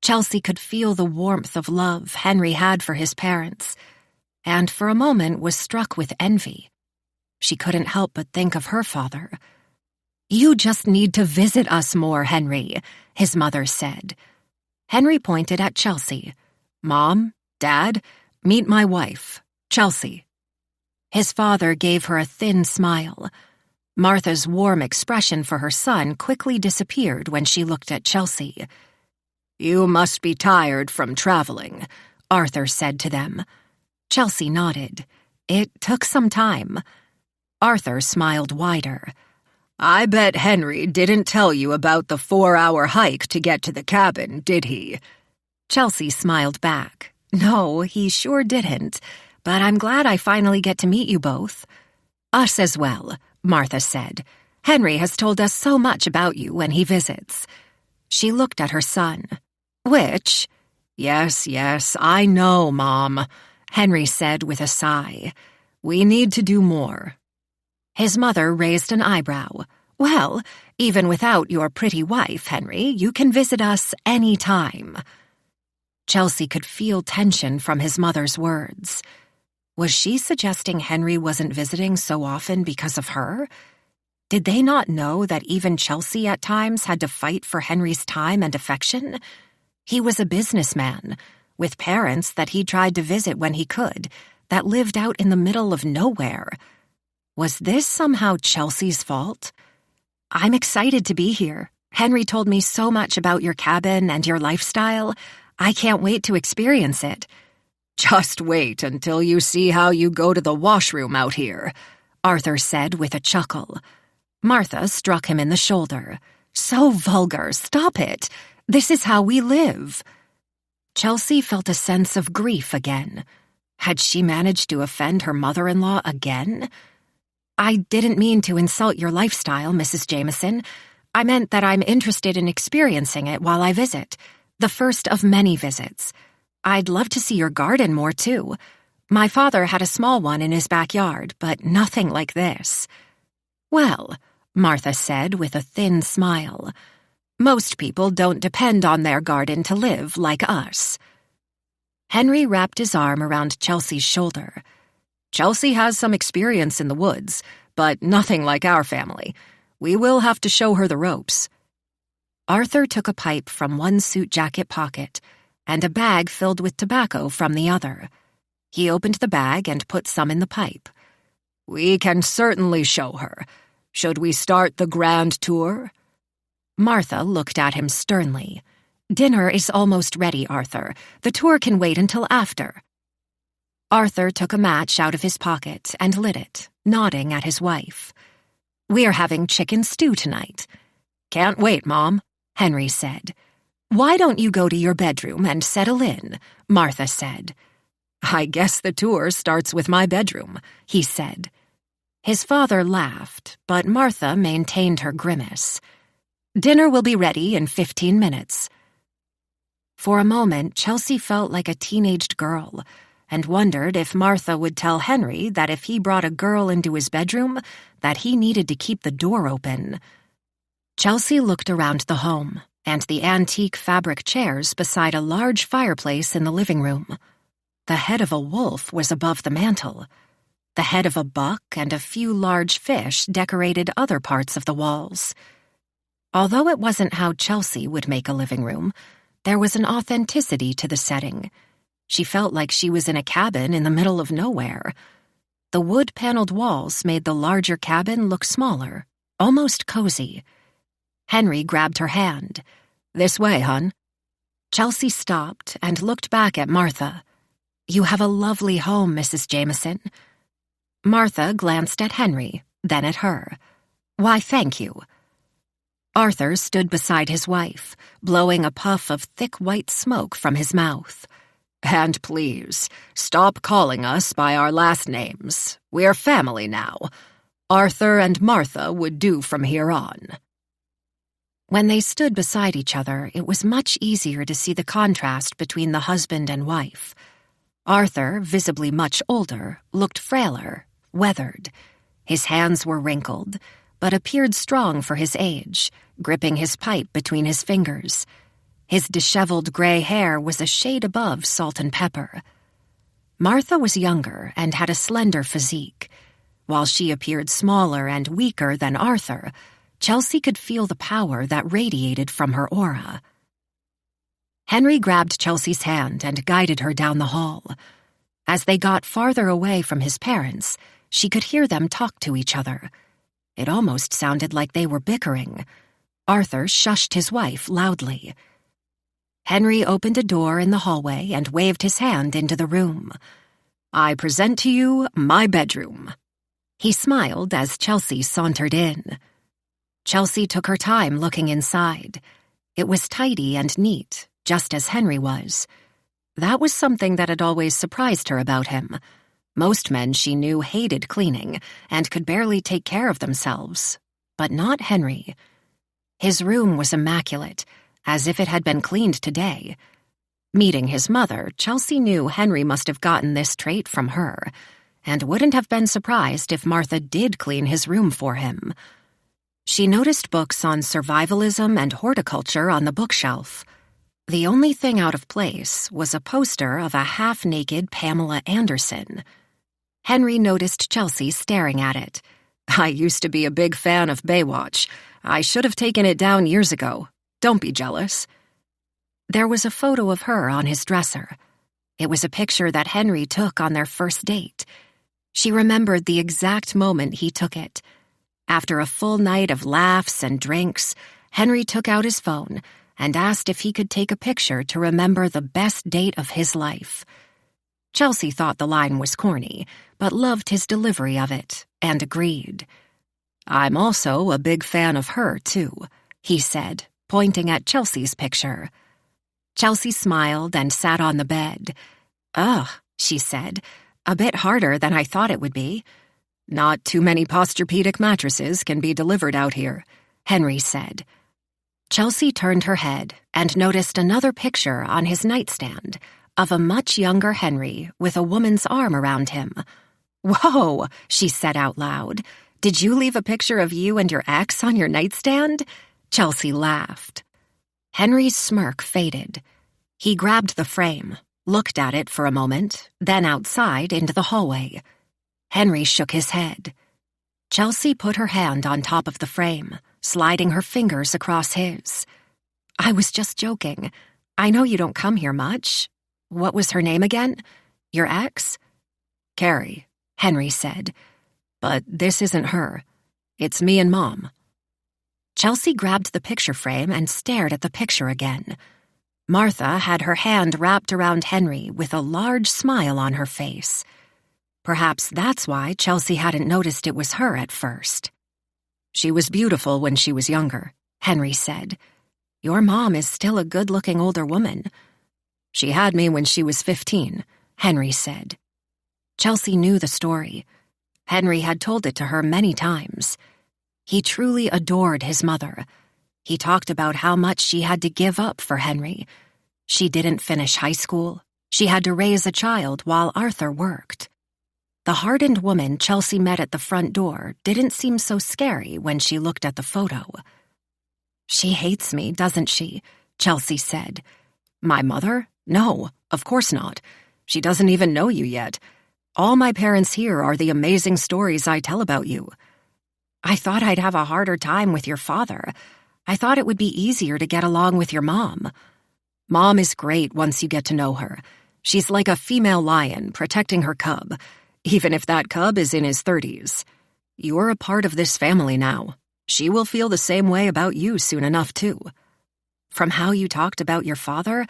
Chelsea could feel the warmth of love Henry had for his parents, and for a moment was struck with envy. She couldn't help but think of her father. "You just need to visit us more, Henry," his mother said. Henry pointed at Chelsea. "Mom, Dad, meet my wife, Chelsea." His father gave her a thin smile. Martha's warm expression for her son quickly disappeared when she looked at Chelsea. "You must be tired from traveling," Arthur said to them. Chelsea nodded. "It took some time." Arthur smiled wider. "I bet Henry didn't tell you about the 4-hour hike to get to the cabin, did he?" Chelsea smiled back. "No, he sure didn't, but I'm glad I finally get to meet you both." "Us as well," Martha said. "Henry has told us so much about you when he visits." She looked at her son. "Which?" Yes, I know, Mom," Henry said with a sigh. "We need to do more." His mother raised an eyebrow. "Well, even without your pretty wife, Henry, you can visit us any time." Chelsea could feel tension from his mother's words. Was she suggesting Henry wasn't visiting so often because of her? Did they not know that even Chelsea at times had to fight for Henry's time and affection? He was a businessman, with parents that he tried to visit when he could, that lived out in the middle of nowhere. Was this somehow Chelsea's fault? "I'm excited to be here. Henry told me so much about your cabin and your lifestyle. I can't wait to experience it." "Just wait until you see how you go to the washroom out here," Arthur said with a chuckle. Martha struck him in the shoulder. "So vulgar, stop it. This is how we live." Chelsea felt a sense of grief again. Had she managed to offend her mother-in-law again? "I didn't mean to insult your lifestyle, Mrs. Jameson. I meant that I'm interested in experiencing it while I visit. The first of many visits. I'd love to see your garden more, too. My father had a small one in his backyard, but nothing like this." "Well," Martha said with a thin smile, "most people don't depend on their garden to live like us." Henry wrapped his arm around Chelsea's shoulder. "Chelsea has some experience in the woods, but nothing like our family. We will have to show her the ropes." Arthur took a pipe from one suit jacket pocket and a bag filled with tobacco from the other. He opened the bag and put some in the pipe. "We can certainly show her. Should we start the grand tour?" Martha looked at him sternly. "Dinner is almost ready, Arthur. The tour can wait until after." Arthur took a match out of his pocket and lit it, nodding at his wife. "We're having chicken stew tonight." "Can't wait, Mom," Henry said. "Why don't you go to your bedroom and settle in?" Martha said. "I guess the tour starts with my bedroom," he said. His father laughed, but Martha maintained her grimace. "Dinner will be ready in 15 minutes. For a moment, Chelsea felt like a teenaged girl and wondered if Martha would tell Henry that if he brought a girl into his bedroom, that he needed to keep the door open. Chelsea looked around the home and the antique fabric chairs beside a large fireplace in the living room. The head of a wolf was above the mantel. The head of a buck and a few large fish decorated other parts of the walls. Although it wasn't how Chelsea would make a living room, there was an authenticity to the setting. She felt like she was in a cabin in the middle of nowhere. The wood-paneled walls made the larger cabin look smaller, almost cozy. Henry grabbed her hand. "This way, hon." Chelsea stopped and looked back at Martha. "You have a lovely home, Mrs. Jameson." Martha glanced at Henry, then at her. "Why, thank you." Arthur stood beside his wife, blowing a puff of thick white smoke from his mouth. "And please, stop calling us by our last names. We're family now. Arthur and Martha would do from here on." When they stood beside each other, it was much easier to see the contrast between the husband and wife. Arthur, visibly much older, looked frailer, weathered. His hands were wrinkled, but appeared strong for his age, gripping his pipe between his fingers. His disheveled gray hair was a shade above salt and pepper. Martha was younger and had a slender physique. While she appeared smaller and weaker than Arthur, Chelsea could feel the power that radiated from her aura. Henry grabbed Chelsea's hand and guided her down the hall. As they got farther away from his parents, she could hear them talk to each other. It almost sounded like they were bickering. Arthur shushed his wife loudly. Henry opened a door in the hallway and waved his hand into the room. "I present to you my bedroom." He smiled as Chelsea sauntered in. Chelsea took her time looking inside. It was tidy and neat, just as Henry was. That was something that had always surprised her about him. Most men she knew hated cleaning and could barely take care of themselves, but not Henry. His room was immaculate, as if it had been cleaned today. Meeting his mother, Chelsea knew Henry must have gotten this trait from her, and wouldn't have been surprised if Martha did clean his room for him. She noticed books on survivalism and horticulture on the bookshelf. The only thing out of place was a poster of a half-naked Pamela Anderson. Henry noticed Chelsea staring at it. "I used to be a big fan of Baywatch. I should have taken it down years ago. Don't be jealous." There was a photo of her on his dresser. It was a picture that Henry took on their first date. She remembered the exact moment he took it. After a full night of laughs and drinks, Henry took out his phone and asked if he could take a picture to remember the best date of his life. Chelsea thought the line was corny, but loved his delivery of it, and agreed. "I'm also a big fan of her, too," he said, pointing at Chelsea's picture. Chelsea smiled and sat on the bed. "Ugh," she said, "a bit harder than I thought it would be." "Not too many Posturepedic mattresses can be delivered out here," Henry said. Chelsea turned her head and noticed another picture on his nightstand of a much younger Henry with a woman's arm around him. "Whoa," she said out loud. "Did you leave a picture of you and your ex on your nightstand?" Chelsea laughed. Henry's smirk faded. He grabbed the frame, looked at it for a moment, then outside into the hallway. Henry shook his head. Chelsea put her hand on top of the frame, sliding her fingers across his. "I was just joking. I know you don't come here much. What was her name again? Your ex?" "Carrie," Henry said. "But this isn't her. It's me and Mom." Chelsea grabbed the picture frame and stared at the picture again. Martha had her hand wrapped around Henry with a large smile on her face. Perhaps that's why Chelsea hadn't noticed it was her at first. "She was beautiful when she was younger," Henry said. "Your mom is still a good-looking older woman." "She had me when she was 15, Henry said. Chelsea knew the story. Henry had told it to her many times. He truly adored his mother. He talked about how much she had to give up for Henry. She didn't finish high school. She had to raise a child while Arthur worked. The hardened woman Chelsea met at the front door didn't seem so scary when she looked at the photo. "She hates me, doesn't she?" Chelsea said. "My mother? No, of course not. She doesn't even know you yet. All my parents hear are the amazing stories I tell about you." "I thought I'd have a harder time with your father. I thought it would be easier to get along with your mom." "Mom is great once you get to know her. She's like a female lion protecting her cub, even if that cub is in his 30s. You're a part of this family now. She will feel the same way about you soon enough, too. From how you talked about your father,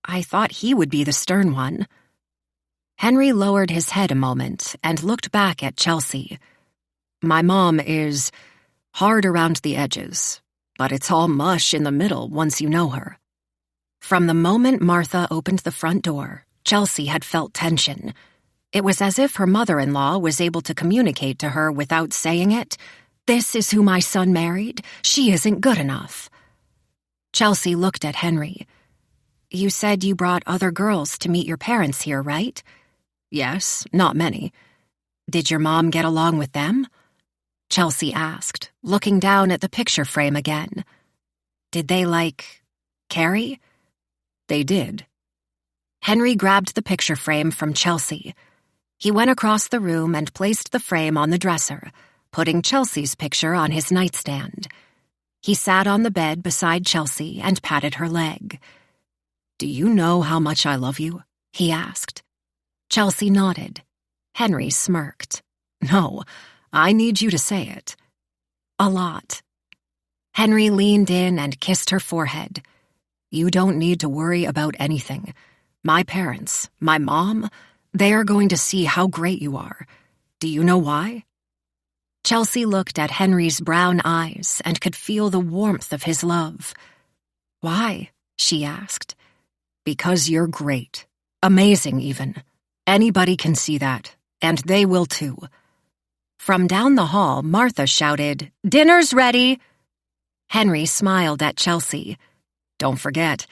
I thought he would be the stern one." Henry lowered his head a moment and looked back at Chelsea. "My mom is hard around the edges, but it's all mush in the middle once you know her." From the moment Martha opened the front door, Chelsea had felt tension. It was as if her mother-in-law was able to communicate to her without saying it. "This is who my son married. She isn't good enough." Chelsea looked at Henry. "You said you brought other girls to meet your parents here, right?" "Yes, not many." "Did your mom get along with them?" Chelsea asked, looking down at the picture frame again. "Did they, Carrie?" "They did." Henry grabbed the picture frame from Chelsea. He went across the room and placed the frame on the dresser, putting Chelsea's picture on his nightstand. He sat on the bed beside Chelsea and patted her leg. "Do you know how much I love you?" he asked. Chelsea nodded. Henry smirked. "No, I need you to say it." "A lot." Henry leaned in and kissed her forehead. "You don't need to worry about anything. My parents, my mom, they are going to see how great you are. Do you know why?" Chelsea looked at Henry's brown eyes and could feel the warmth of his love. "Why?" she asked. "Because you're great. Amazing, even. Anybody can see that, and they will too." From down the hall, Martha shouted, "Dinner's ready!" Henry smiled at Chelsea. "Don't forget,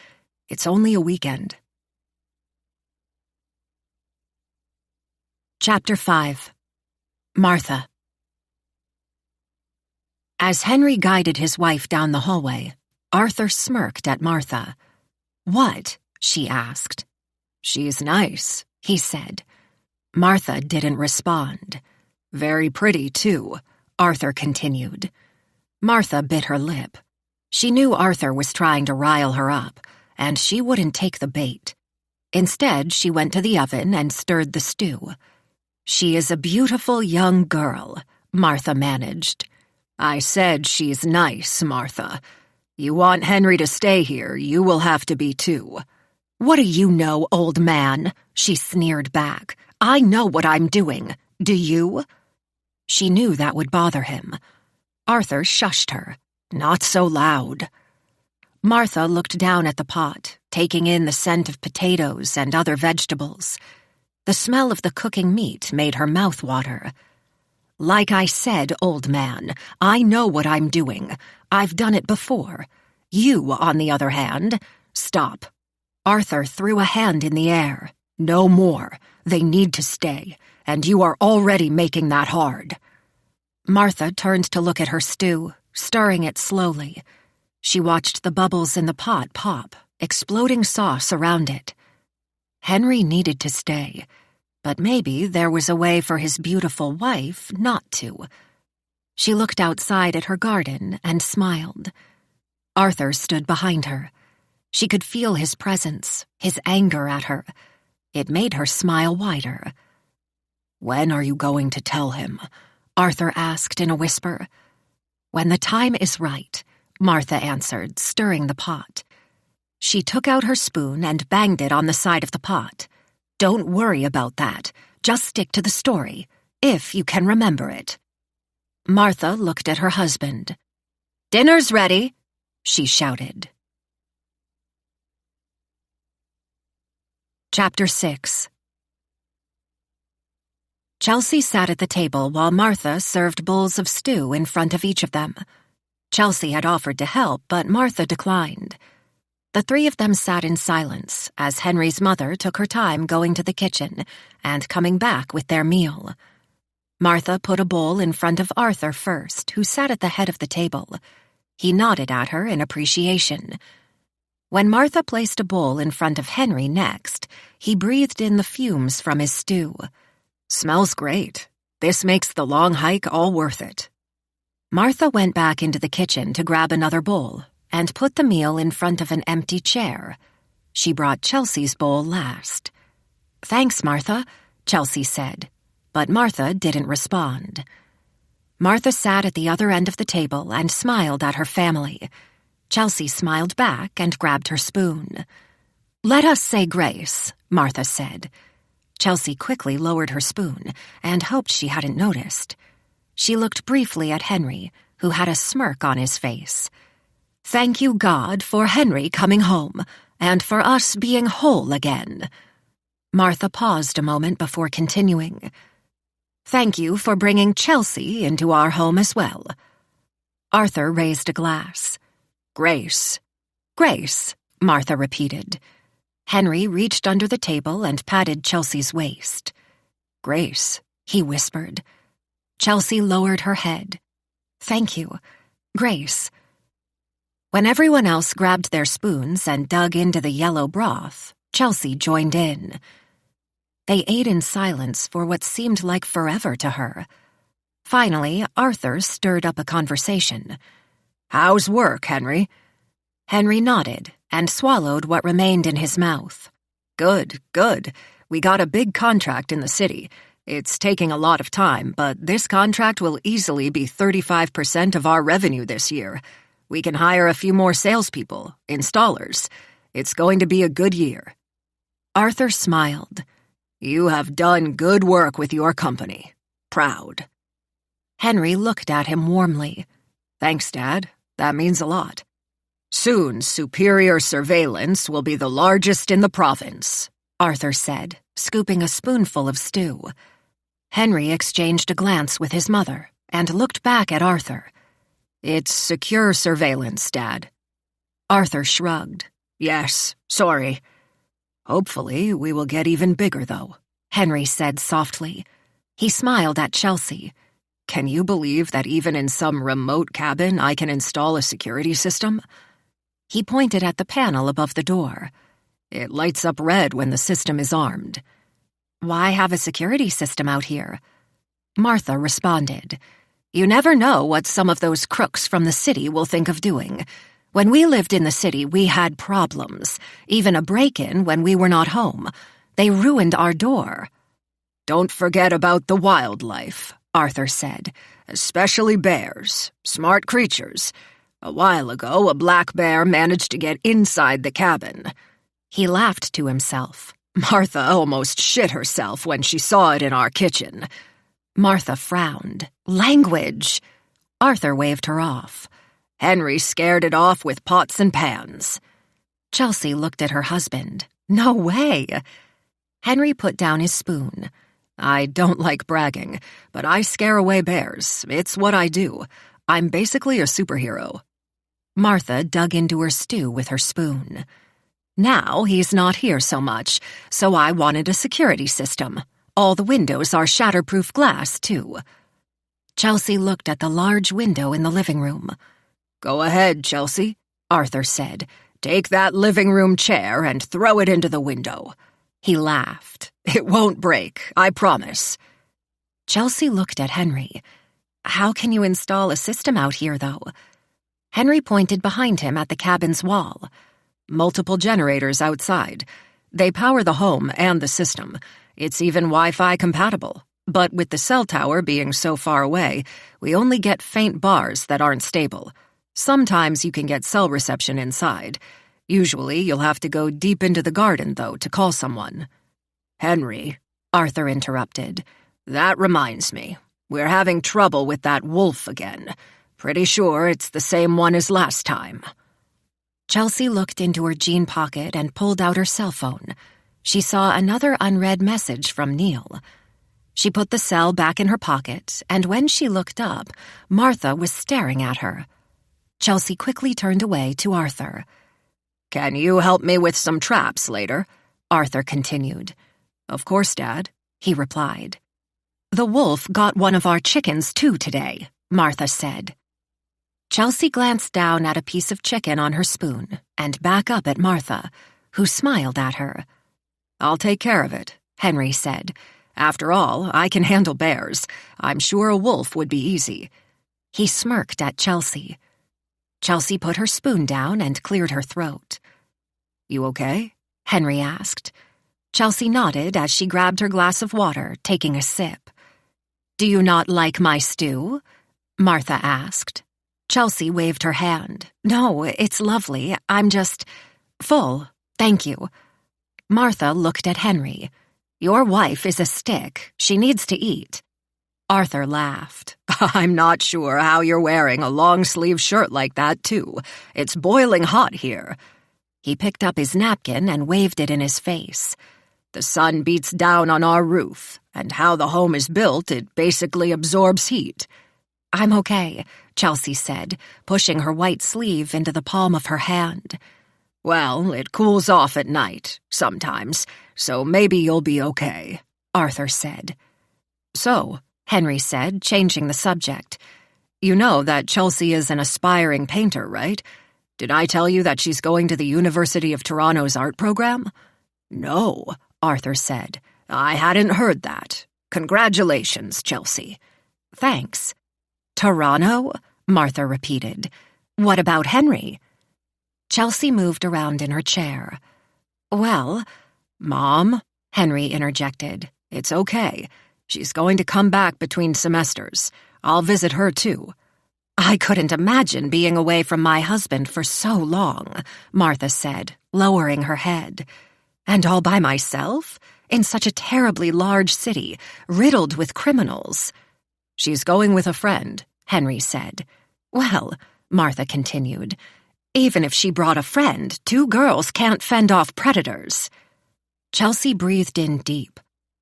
it's only a weekend." Chapter 5. Martha. As Henry guided his wife down the hallway, Arthur smirked at Martha. "What?" she asked. "She's nice," he said. Martha didn't respond. "Very pretty, too," Arthur continued. Martha bit her lip. She knew Arthur was trying to rile her up, and she wouldn't take the bait. Instead, she went to the oven and stirred the stew. "She is a beautiful young girl," Martha managed. "I said she's nice, Martha. You want Henry to stay here, you will have to be too." "What do you know, old man?" she sneered back. "I know what I'm doing. Do you?" She knew that would bother him. Arthur shushed her. "Not so loud." Martha looked down at the pot, taking in the scent of potatoes and other vegetables. The smell of the cooking meat made her mouth water. "Like I said, old man, I know what I'm doing. I've done it before. You, on the other hand, stop." Arthur threw a hand in the air. "No more. They need to stay, and you are already making that hard." Martha turned to look at her stew, stirring it slowly. She watched the bubbles in the pot pop, exploding sauce around it. Henry needed to stay, but maybe there was a way for his beautiful wife not to. She looked outside at her garden and smiled. Arthur stood behind her. She could feel his presence, his anger at her. It made her smile wider. "When are you going to tell him?" Arthur asked in a whisper. "When the time is right," Martha answered, stirring the pot. She took out her spoon and banged it on the side of the pot. "Don't worry about that. Just stick to the story, if you can remember it." Martha looked at her husband. "Dinner's ready," she shouted. Chapter 6. Chelsea sat at the table while Martha served bowls of stew in front of each of them. Chelsea had offered to help, but Martha declined. The three of them sat in silence as Henry's mother took her time going to the kitchen and coming back with their meal. Martha put a bowl in front of Arthur first, who sat at the head of the table. He nodded at her in appreciation. When Martha placed a bowl in front of Henry next, he breathed in the fumes from his stew. "Smells great. This makes the long hike all worth it." Martha went back into the kitchen to grab another bowl and put the meal in front of an empty chair. She brought Chelsea's bowl last. "Thanks, Martha," Chelsea said, but Martha didn't respond. Martha sat at the other end of the table and smiled at her family. Chelsea smiled back and grabbed her spoon. "Let us say grace," Martha said. Chelsea quickly lowered her spoon and hoped she hadn't noticed. She looked briefly at Henry, who had a smirk on his face. "Thank you, God, for Henry coming home, and for us being whole again." Martha paused a moment before continuing. "Thank you for bringing Chelsea into our home as well." Arthur raised a glass. "Grace." "Grace," Martha repeated. Henry reached under the table and patted Chelsea's waist. "Grace," he whispered. Chelsea lowered her head. "Thank you, Grace." When everyone else grabbed their spoons and dug into the yellow broth, Chelsea joined in. They ate in silence for what seemed like forever to her. Finally, Arthur stirred up a conversation. "How's work, Henry?" Henry nodded and swallowed what remained in his mouth. "Good, good. We got a big contract in the city. It's taking a lot of time, but this contract will easily be 35% of our revenue this year. We can hire a few more salespeople, installers. It's going to be a good year." Arthur smiled. "You have done good work with your company. Proud." Henry looked at him warmly. "Thanks, Dad. That means a lot. Soon, Superior Surveillance will be the largest in the province," Arthur said, scooping a spoonful of stew. Henry exchanged a glance with his mother and looked back at Arthur. "It's secure surveillance, Dad." Arthur shrugged. "Yes, sorry." "Hopefully, we will get even bigger, though," Henry said softly. He smiled at Chelsea. "Can you believe that even in some remote cabin I can install a security system?" He pointed at the panel above the door. "It lights up red when the system is armed." "Why have a security system out here?" Martha responded. "You never know what some of those crooks from the city will think of doing. When we lived in the city, we had problems, even a break-in when we were not home. They ruined our door." "Don't forget about the wildlife," Arthur said. "Especially bears. Smart creatures. A while ago, a black bear managed to get inside the cabin." He laughed to himself. "Martha almost shit herself when she saw it in our kitchen." Martha frowned. "Language!" Arthur waved her off. "Henry scared it off with pots and pans." Chelsea looked at her husband. "No way!" Henry put down his spoon. "I don't like bragging, but I scare away bears. It's what I do. I'm basically a superhero." Martha dug into her stew with her spoon. "Now he's not here so much, so I wanted a security system. All the windows are shatterproof glass, too." Chelsea looked at the large window in the living room. "Go ahead, Chelsea," Arthur said. "Take that living room chair and throw it into the window." He laughed. "It won't break, I promise." Chelsea looked at Henry. "How can you install a system out here, though?" Henry pointed behind him at the cabin's wall. "Multiple generators outside. They power the home and the system. It's even Wi-Fi compatible. But with the cell tower being so far away, we only get faint bars that aren't stable. Sometimes you can get cell reception inside. Usually you'll have to go deep into the garden, though, to call someone." "Henry," Arthur interrupted, "that reminds me. We're having trouble with that wolf again. Pretty sure it's the same one as last time." Chelsea looked into her jean pocket and pulled out her cell phone. She saw another unread message from Neil. She put the cell back in her pocket, and when she looked up, Martha was staring at her. Chelsea quickly turned away to Arthur. "Can you help me with some traps later?" Arthur continued. "Of course, Dad," he replied. "The wolf got one of our chickens too today," Martha said. Chelsea glanced down at a piece of chicken on her spoon and back up at Martha, who smiled at her. "I'll take care of it," Henry said. "After all, I can handle bears. I'm sure a wolf would be easy." He smirked at Chelsea. Chelsea put her spoon down and cleared her throat. "You okay?" Henry asked. Chelsea nodded as she grabbed her glass of water, taking a sip. "Do you not like my stew?" Martha asked. Chelsea waved her hand. "No, it's lovely. I'm just full, thank you." Martha looked at Henry. "Your wife is a stick. She needs to eat." Arthur laughed. "I'm not sure how you're wearing a long-sleeve shirt like that, too. It's boiling hot here." He picked up his napkin and waved it in his face. "The sun beats down on our roof, and how the home is built, it basically absorbs heat." "I'm okay," Chelsea said, pushing her white sleeve into the palm of her hand. "Well, it cools off at night, sometimes, so maybe you'll be okay," Arthur said. "So," Henry said, changing the subject, "you know that Chelsea is an aspiring painter, right? Did I tell you that she's going to the University of Toronto's art program?" "No," Arthur said. "I hadn't heard that. Congratulations, Chelsea." "Thanks." "Toronto?" Martha repeated. "What about Henry?" Chelsea moved around in her chair. "Well, Mom," Henry interjected, "it's okay. She's going to come back between semesters. I'll visit her too." "I couldn't imagine being away from my husband for so long," Martha said, lowering her head. "And all by myself? In such a terribly large city, riddled with criminals." "She's going with a friend," Henry said. "Well," Martha continued, "even if she brought a friend, 2 girls can't fend off predators." Chelsea breathed in deep.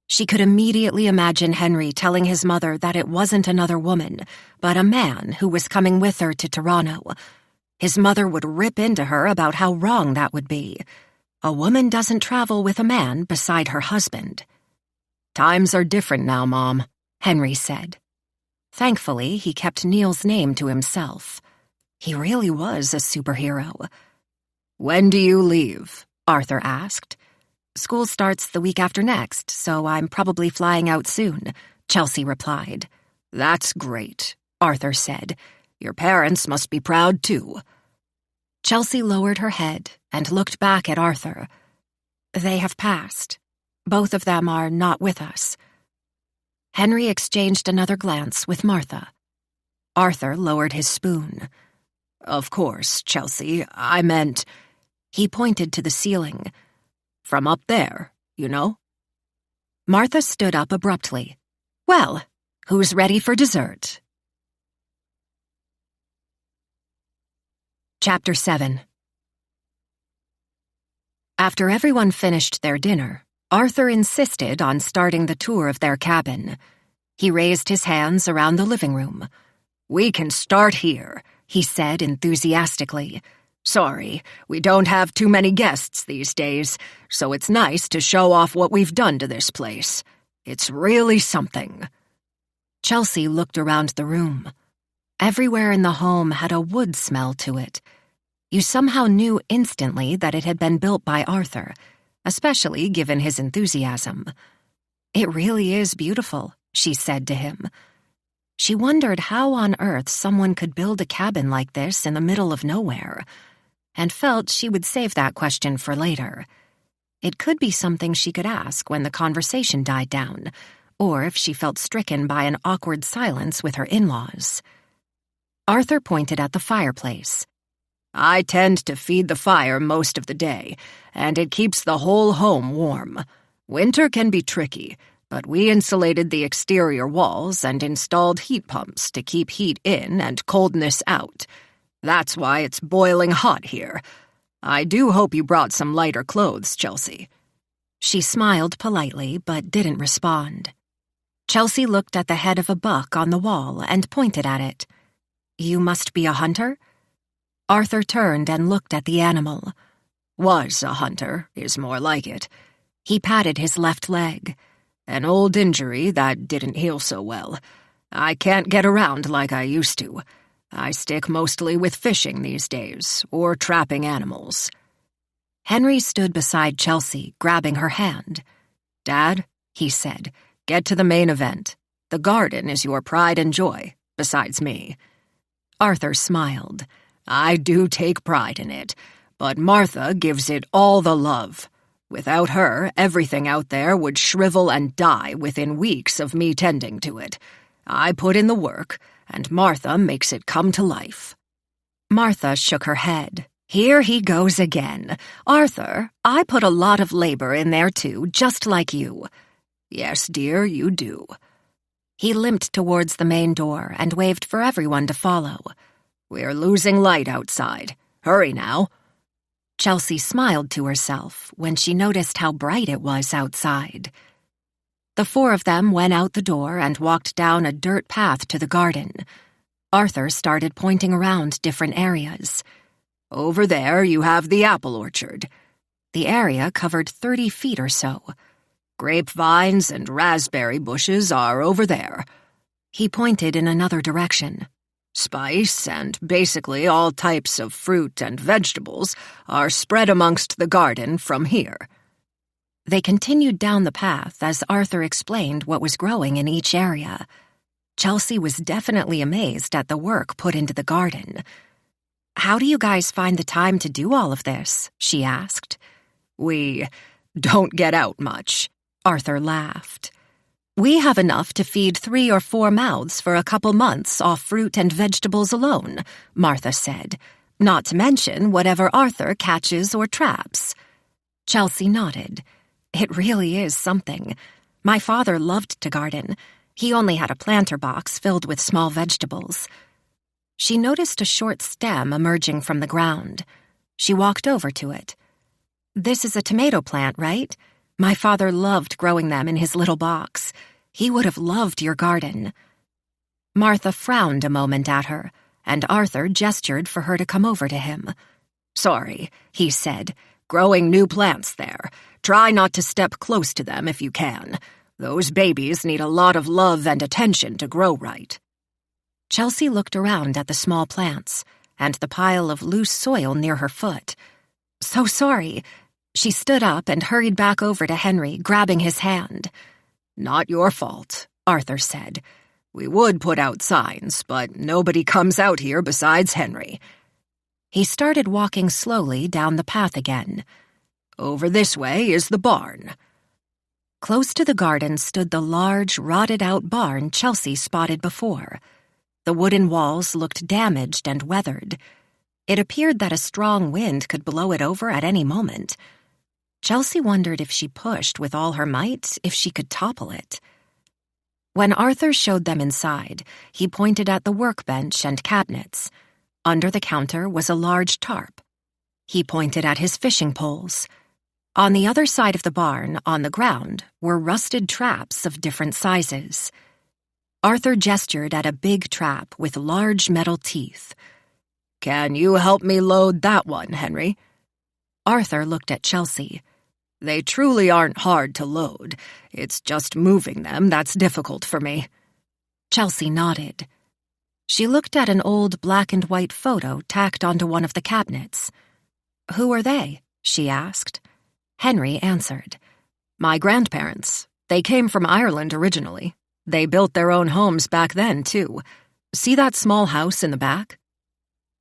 She could immediately imagine Henry telling his mother that it wasn't another woman, but a man who was coming with her to Toronto. His mother would rip into her about how wrong that would be. A woman doesn't travel with a man beside her husband. "Times are different now, Mom," Henry said. Thankfully, he kept Neil's name to himself. He really was a superhero. "When do you leave?" Arthur asked. "School starts the week after next, so I'm probably flying out soon," Chelsea replied. "That's great," Arthur said. "Your parents must be proud, too." Chelsea lowered her head and looked back at Arthur. "They have passed. Both of them are not with us." Henry exchanged another glance with Martha. Arthur lowered his spoon. "Of course, Chelsea, I meant—" He pointed to the ceiling. "From up there, you know?" Martha stood up abruptly. "Well, who's ready for dessert?" Chapter 7. After everyone finished their dinner, Arthur insisted on starting the tour of their cabin. He raised his hands around the living room. "We can start here," he said enthusiastically. "Sorry, we don't have too many guests these days, so it's nice to show off what we've done to this place. It's really something." Chelsea looked around the room. Everywhere in the home had a wood smell to it. You somehow knew instantly that it had been built by Arthur, especially given his enthusiasm. "It really is beautiful," she said to him. She wondered how on earth someone could build a cabin like this in the middle of nowhere, and felt she would save that question for later. It could be something she could ask when the conversation died down, or if she felt stricken by an awkward silence with her in-laws. Arthur pointed at the fireplace. "I tend to feed the fire most of the day, and it keeps the whole home warm. Winter can be tricky, but we insulated the exterior walls and installed heat pumps to keep heat in and coldness out. That's why it's boiling hot here. I do hope you brought some lighter clothes, Chelsea." She smiled politely, but didn't respond. Chelsea looked at the head of a buck on the wall and pointed at it. "You must be a hunter?" Arthur turned and looked at the animal. "Was a hunter, is more like it." He patted his left leg. "An old injury that didn't heal so well. I can't get around like I used to. I stick mostly with fishing these days, or trapping animals." Henry stood beside Chelsea, grabbing her hand. "Dad," he said, "get to the main event. The garden is your pride and joy, besides me." Arthur smiled. "I do take pride in it, but Martha gives it all the love. Without her, everything out there would shrivel and die within weeks of me tending to it. I put in the work, and Martha makes it come to life." Martha shook her head. "Here he goes again. Arthur, I put a lot of labor in there too, just like you." "Yes, dear, you do." He limped towards the main door and waved for everyone to follow. "We're losing light outside. Hurry now." Chelsea smiled to herself when she noticed how bright it was outside. The four of them went out the door and walked down a dirt path to the garden. Arthur started pointing around different areas. "Over there you have the apple orchard." The area covered 30 feet or so. "Grapevines and raspberry bushes are over there." He pointed in another direction. "Spice and basically all types of fruit and vegetables are spread amongst the garden from here." They continued down the path as Arthur explained what was growing in each area. Chelsea was definitely amazed at the work put into the garden. "How do you guys find the time to do all of this?" she asked. "We don't get out much," Arthur laughed. "We have enough to feed 3 or 4 mouths for a couple months off fruit and vegetables alone," Martha said, "not to mention whatever Arthur catches or traps." Chelsea nodded. "It really is something. My father loved to garden. He only had a planter box filled with small vegetables." She noticed a short stem emerging from the ground. She walked over to it. "This is a tomato plant, right? My father loved growing them in his little box. He would have loved your garden." Martha frowned a moment at her, and Arthur gestured for her to come over to him. "Sorry," he said, "growing new plants there. Try not to step close to them if you can. Those babies need a lot of love and attention to grow right." Chelsea looked around at the small plants and the pile of loose soil near her foot. "So sorry." She stood up and hurried back over to Henry, grabbing his hand. "Not your fault," Arthur said. "We would put out signs, but nobody comes out here besides Henry." He started walking slowly down the path again. "Over this way is the barn." Close to the garden stood the large, rotted-out barn Chelsea spotted before. The wooden walls looked damaged and weathered. It appeared that a strong wind could blow it over at any moment. Chelsea wondered if she pushed with all her might, if she could topple it. When Arthur showed them inside, he pointed at the workbench and cabinets. Under the counter was a large tarp. He pointed at his fishing poles. On the other side of the barn, on the ground, were rusted traps of different sizes. Arthur gestured at a big trap with large metal teeth. "Can you help me load that one, Henry?" Arthur looked at Chelsea. "They truly aren't hard to load. It's just moving them that's difficult for me." Chelsea nodded. She looked at an old black and white photo tacked onto one of the cabinets. "Who are they?" she asked. Henry answered. "My grandparents. They came from Ireland originally. They built their own homes back then, too. See that small house in the back?"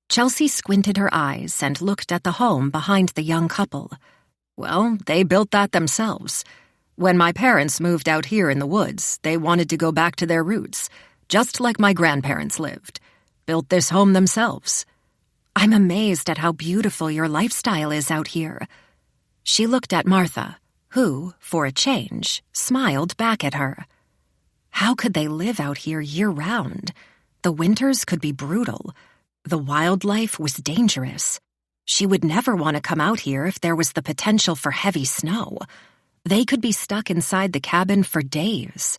Chelsea squinted her eyes and looked at the home behind the young couple. "Well, they built that themselves. When my parents moved out here in the woods, they wanted to go back to their roots, just like my grandparents lived. Built this home themselves. I'm amazed at how beautiful your lifestyle is out here." She looked at Martha, who, for a change, smiled back at her. How could they live out here year-round? The winters could be brutal. The wildlife was dangerous. She would never want to come out here if there was the potential for heavy snow. They could be stuck inside the cabin for days.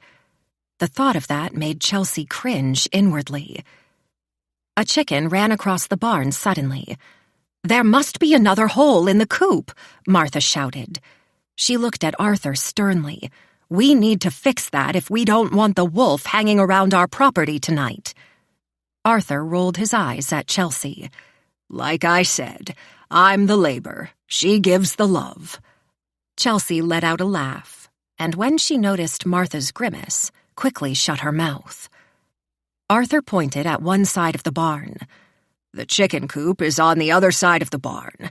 The thought of that made Chelsea cringe inwardly. A chicken ran across the barn suddenly. "There must be another hole in the coop," Martha shouted. She looked at Arthur sternly. "We need to fix that if we don't want the wolf hanging around our property tonight." Arthur rolled his eyes at Chelsea. "Like I said, I'm the labor. She gives the love." Chelsea let out a laugh, and when she noticed Martha's grimace, quickly shut her mouth. Arthur pointed at one side of the barn. "The chicken coop is on the other side of the barn.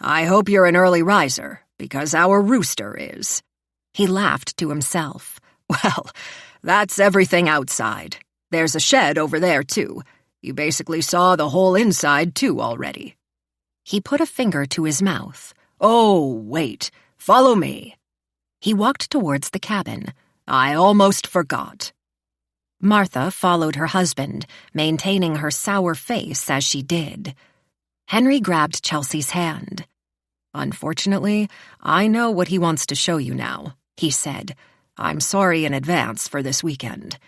I hope you're an early riser, because our rooster is." He laughed to himself. "Well, that's everything outside. There's a shed over there, too. You basically saw the whole inside, too, already." He put a finger to his mouth. "Oh, wait. Follow me." He walked towards the cabin. "I almost forgot." Martha followed her husband, maintaining her sour face as she did. Henry grabbed Chelsea's hand. "Unfortunately, I know what he wants to show you now," he said. "I'm sorry in advance for this weekend."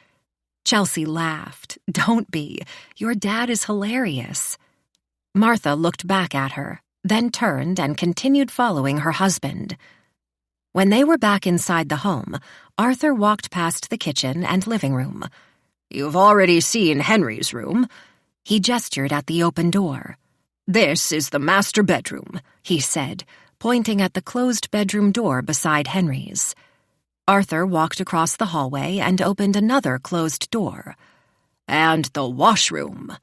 Chelsea laughed. "Don't be. Your dad is hilarious." Martha looked back at her, then turned and continued following her husband. When they were back inside the home, Arthur walked past the kitchen and living room. "You've already seen Henry's room." He gestured at the open door. "This is the master bedroom," he said, pointing at the closed bedroom door beside Henry's. Arthur walked across the hallway and opened another closed door. "And the washroom."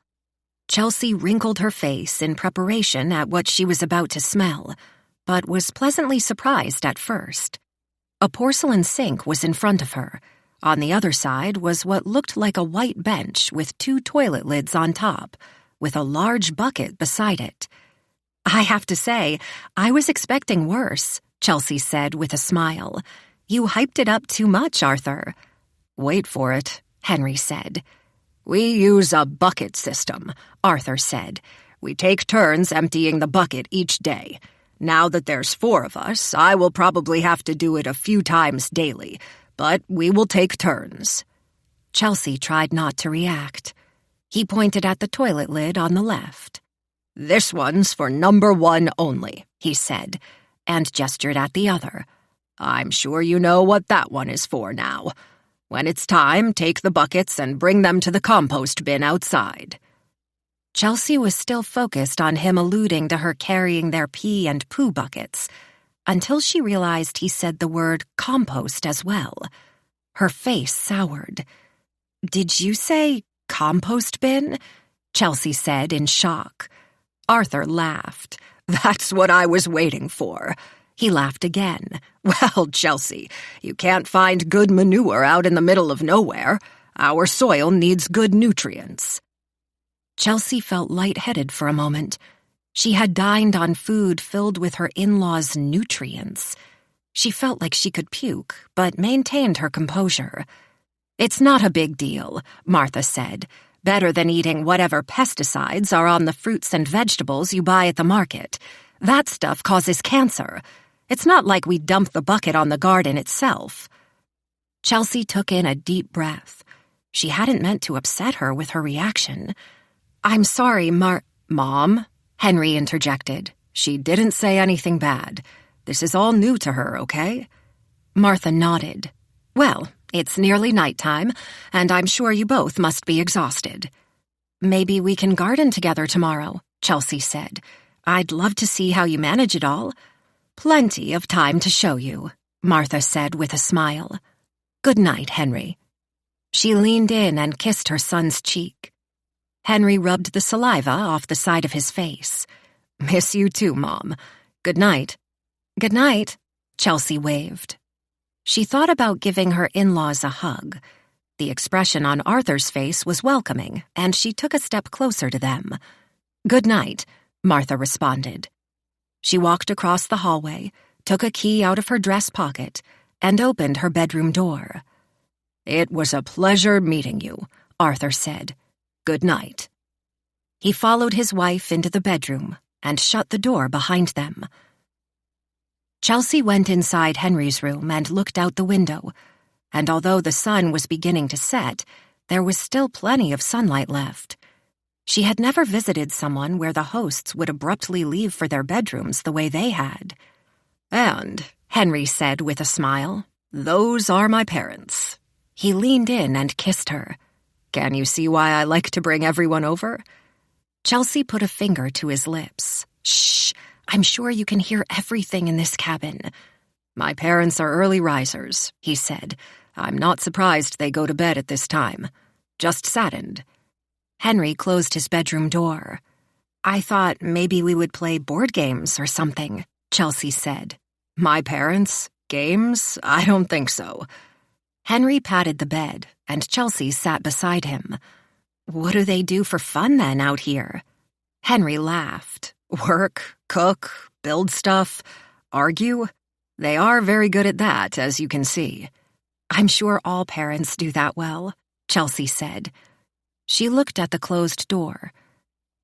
Chelsea wrinkled her face in preparation at what she was about to smell, but was pleasantly surprised at first. A porcelain sink was in front of her. On the other side was what looked like a white bench with 2 toilet lids on top, with a large bucket beside it. "I have to say, I was expecting worse," Chelsea said with a smile. "You hyped it up too much, Arthur." "Wait for it," Henry said. "We use a bucket system," Arthur said. "We take turns emptying the bucket each day. Now that there's 4 of us, I will probably have to do it a few times daily, but we will take turns." Chelsea tried not to react. He pointed at the toilet lid on the left. "This one's for number 1 only," he said, and gestured at the other. "I'm sure you know what that one is for now. When it's time, take the buckets and bring them to the compost bin outside." Chelsea was still focused on him alluding to her carrying their pee and poo buckets, until she realized he said the word compost as well. Her face soured. "Did you say compost bin?" Chelsea said in shock. Arthur laughed. "That's what I was waiting for." He laughed again. "Well, Chelsea, you can't find good manure out in the middle of nowhere. Our soil needs good nutrients." Chelsea felt lightheaded for a moment. She had dined on food filled with her in-laws' nutrients. She felt like she could puke, but maintained her composure. "It's not a big deal," Martha said. "Better than eating whatever pesticides are on the fruits and vegetables you buy at the market. That stuff causes cancer. It's not like we dump the bucket on the garden itself." Chelsea took in a deep breath. She hadn't meant to upset her with her reaction. "I'm sorry, Mom," Henry interjected. "She didn't say anything bad. This is all new to her, okay?" Martha nodded. "Well, it's nearly nighttime, and I'm sure you both must be exhausted." "Maybe we can garden together tomorrow," Chelsea said. "I'd love to see how you manage it all." "Plenty of time to show you," Martha said with a smile. "Good night, Henry." She leaned in and kissed her son's cheek. Henry rubbed the saliva off the side of his face. "Miss you too, Mom. Good night." "Good night," Chelsea waved. She thought about giving her in-laws a hug. The expression on Arthur's face was welcoming, and she took a step closer to them. "Good night," Martha responded. She walked across the hallway, took a key out of her dress pocket, and opened her bedroom door. "It was a pleasure meeting you," Arthur said. "Good night." He followed his wife into the bedroom and shut the door behind them. Chelsea went inside Henry's room and looked out the window. and although the sun was beginning to set, there was still plenty of sunlight left. She had never visited someone where the hosts would abruptly leave for their bedrooms the way they had. "And," Henry said with a smile, "those are my parents." He leaned in and kissed her. "Can you see why I like to bring everyone over?" Chelsea put a finger to his lips. "Shh, I'm sure you can hear everything in this cabin." "My parents are early risers," he said. "I'm not surprised they go to bed at this time. Just saddened." Henry closed his bedroom door. "I thought maybe we would play board games or something," Chelsea said. "My parents? Games? I don't think so." Henry patted the bed, and Chelsea sat beside him. "What do they do for fun then out here?" Henry laughed. "Work, cook, build stuff, argue. They are very good at that, as you can see." "I'm sure all parents do that well," Chelsea said. She looked at the closed door.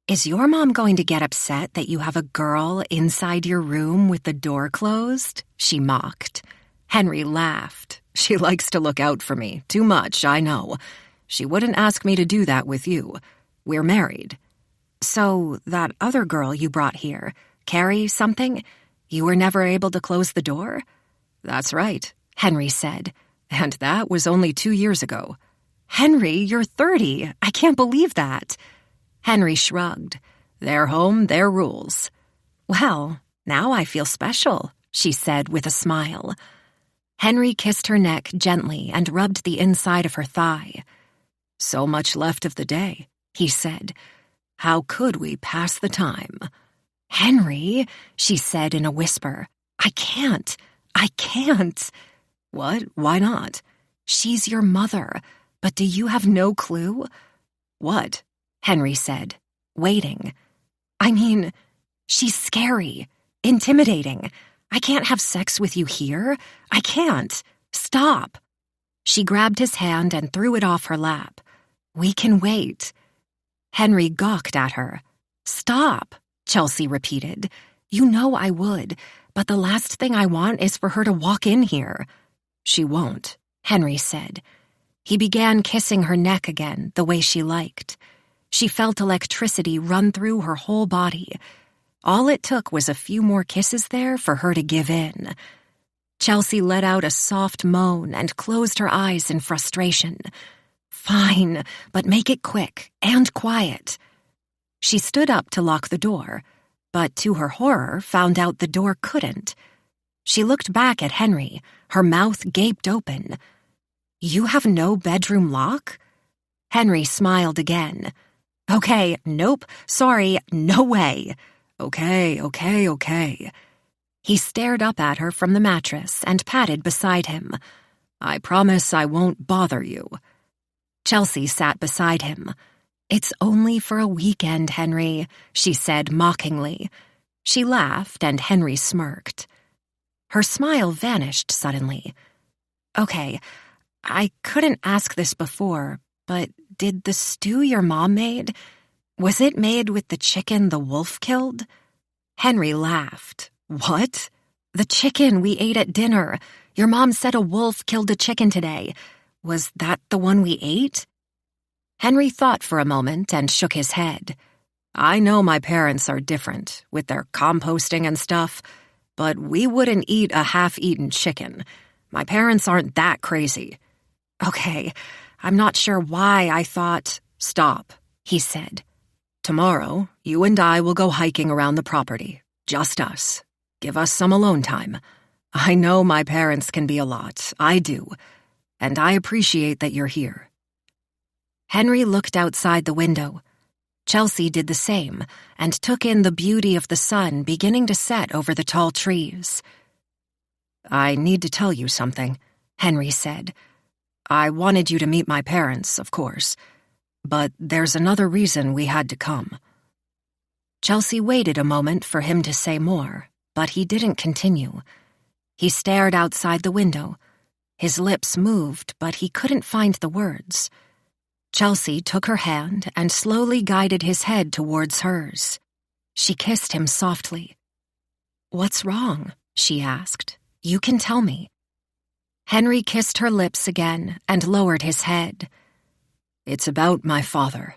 "Is your mom going to get upset that you have a girl inside your room with the door closed?" she mocked. Henry laughed. "She likes to look out for me. Too much, I know. She wouldn't ask me to do that with you. We're married." "So, that other girl you brought here, Carrie something, you were never able to close the door?" "That's right," Henry said. "And that was only 2 years ago." "Henry, you're 30. I can't believe that." Henry shrugged. "Their home, their rules." "Well, now I feel special," she said with a smile. Henry kissed her neck gently and rubbed the inside of her thigh. "So much left of the day," he said. "How could we pass the time?" "Henry," she said in a whisper, I can't. "What? Why not?" "She's your mother, but do you have no clue?" "What?" Henry said, waiting. "I mean, she's scary, intimidating. I can't have sex with you here. I can't. Stop." She grabbed his hand and threw it off her lap. "We can wait." Henry gawked at her. "Stop," Chelsea repeated. "You know I would, but the last thing I want is for her to walk in here." "She won't," Henry said. He began kissing her neck again, the way she liked. She felt electricity run through her whole body. All it took was a few more kisses there for her to give in. Chelsea let out a soft moan and closed her eyes in frustration. "Fine, but make it quick and quiet." She stood up to lock the door, but to her horror found out the door couldn't. She looked back at Henry, her mouth gaped open. "You have no bedroom lock?" Henry smiled again. "Okay, nope, sorry, no way." Okay. He stared up at her from the mattress and patted beside him. "I promise I won't bother you." Chelsea sat beside him. "It's only for a weekend, Henry," she said mockingly. She laughed and Henry smirked. Her smile vanished suddenly. "Okay, I couldn't ask this before, but did the stew your mom made, was it made with the chicken the wolf killed?" Henry laughed. "What?" "The chicken we ate at dinner. Your mom said a wolf killed a chicken today. Was that the one we ate?" Henry thought for a moment and shook his head. "I know my parents are different, with their composting and stuff, but we wouldn't eat a half-eaten chicken. My parents aren't that crazy." "Okay, I'm not sure why I thought—" "Stop," he said. "Tomorrow, you and I will go hiking around the property. Just us. Give us some alone time. I know my parents can be a lot. I do. And I appreciate that you're here." Henry looked outside the window. Chelsea did the same and took in the beauty of the sun beginning to set over the tall trees. "I need to tell you something," Henry said. "I wanted you to meet my parents, of course, but there's another reason we had to come." Chelsea waited a moment for him to say more, but he didn't continue. He stared outside the window. His lips moved, but he couldn't find the words. Chelsea took her hand and slowly guided his head towards hers. She kissed him softly. "What's wrong?" she asked. "You can tell me." Henry kissed her lips again and lowered his head. "It's about my father."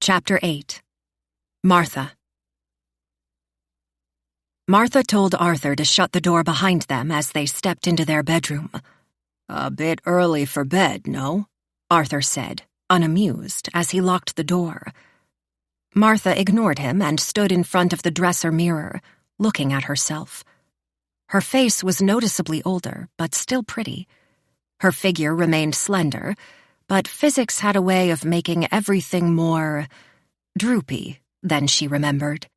Chapter 8. Martha. Martha told Arthur to shut the door behind them as they stepped into their bedroom. "A bit early for bed, no?" Arthur said, unamused, as he locked the door. Martha ignored him and stood in front of the dresser mirror, looking at herself. Her face was noticeably older, but still pretty. Her figure remained slender, but physics had a way of making everything more droopy than she remembered.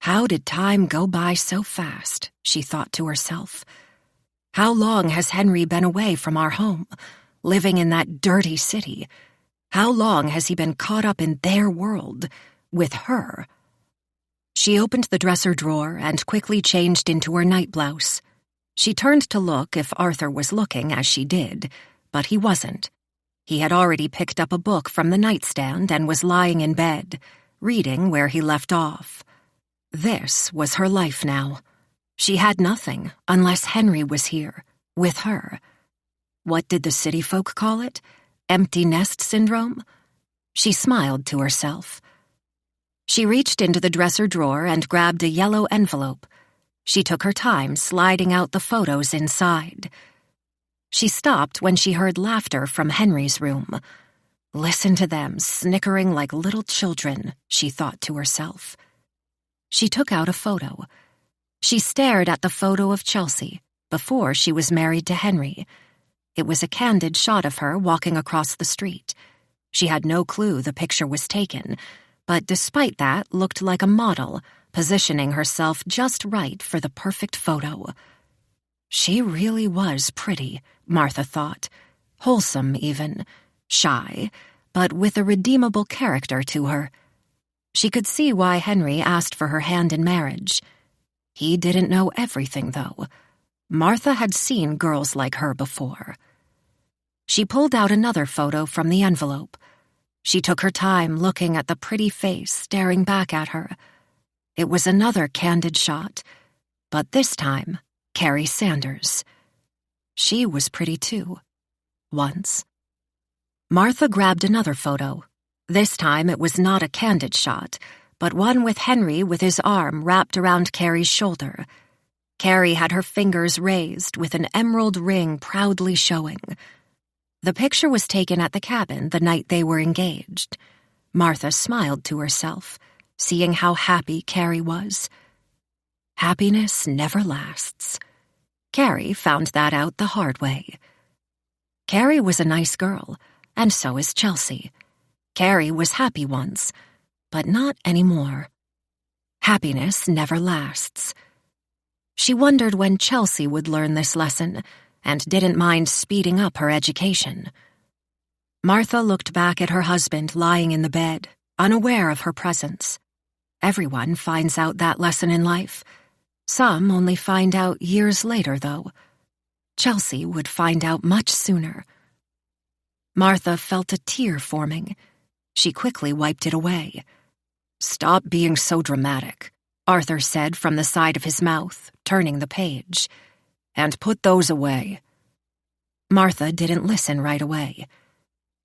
How did time go by so fast, she thought to herself. How long has Henry been away from our home, living in that dirty city? How long has he been caught up in their world, with her? She opened the dresser drawer and quickly changed into her night blouse. She turned to look if Arthur was looking as she did, but he wasn't. He had already picked up a book from the nightstand and was lying in bed, reading where he left off. This was her life now. She had nothing unless Henry was here, with her. What did the city folk call it? Empty nest syndrome? She smiled to herself. She reached into the dresser drawer and grabbed a yellow envelope. She took her time sliding out the photos inside. She stopped when she heard laughter from Henry's room. Listen to them snickering like little children, she thought to herself. She took out a photo. She stared at the photo of Chelsea before she was married to Henry. It was a candid shot of her walking across the street. She had no clue the picture was taken, but despite that looked like a model, positioning herself just right for the perfect photo. She really was pretty, Martha thought. Wholesome, even. Shy, but with a redeemable character to her. She could see why Henry asked for her hand in marriage. He didn't know everything, though. Martha had seen girls like her before. She pulled out another photo from the envelope. She took her time looking at the pretty face staring back at her. It was another candid shot, but this time, Carrie Sanders. She was pretty too. Once. Martha grabbed another photo. This time it was not a candid shot, but one with Henry with his arm wrapped around Carrie's shoulder. Carrie had her fingers raised with an emerald ring proudly showing. The picture was taken at the cabin the night they were engaged. Martha smiled to herself, seeing how happy Carrie was. Happiness never lasts. Carrie found that out the hard way. Carrie was a nice girl, and so is Chelsea. Carrie was happy once, but not anymore. Happiness never lasts. She wondered when Chelsea would learn this lesson, and didn't mind speeding up her education. Martha looked back at her husband lying in the bed, unaware of her presence. Everyone finds out that lesson in life. Some only find out years later, though. Chelsea would find out much sooner. Martha felt a tear forming. She quickly wiped it away. "Stop being so dramatic," Arthur said from the side of his mouth, turning the page. "And put those away." Martha didn't listen right away.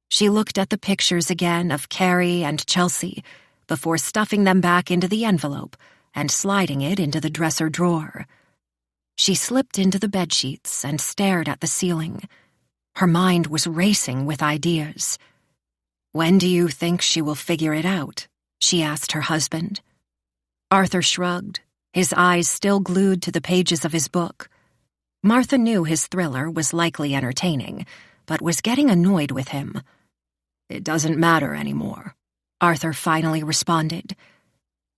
She looked at the pictures again of Carrie and Chelsea before stuffing them back into the envelope and sliding it into the dresser drawer. She slipped into the bedsheets and stared at the ceiling. Her mind was racing with ideas. "When do you think she will figure it out?" she asked her husband. Arthur shrugged, his eyes still glued to the pages of his book. Martha knew his thriller was likely entertaining, but was getting annoyed with him. "It doesn't matter anymore," Arthur finally responded.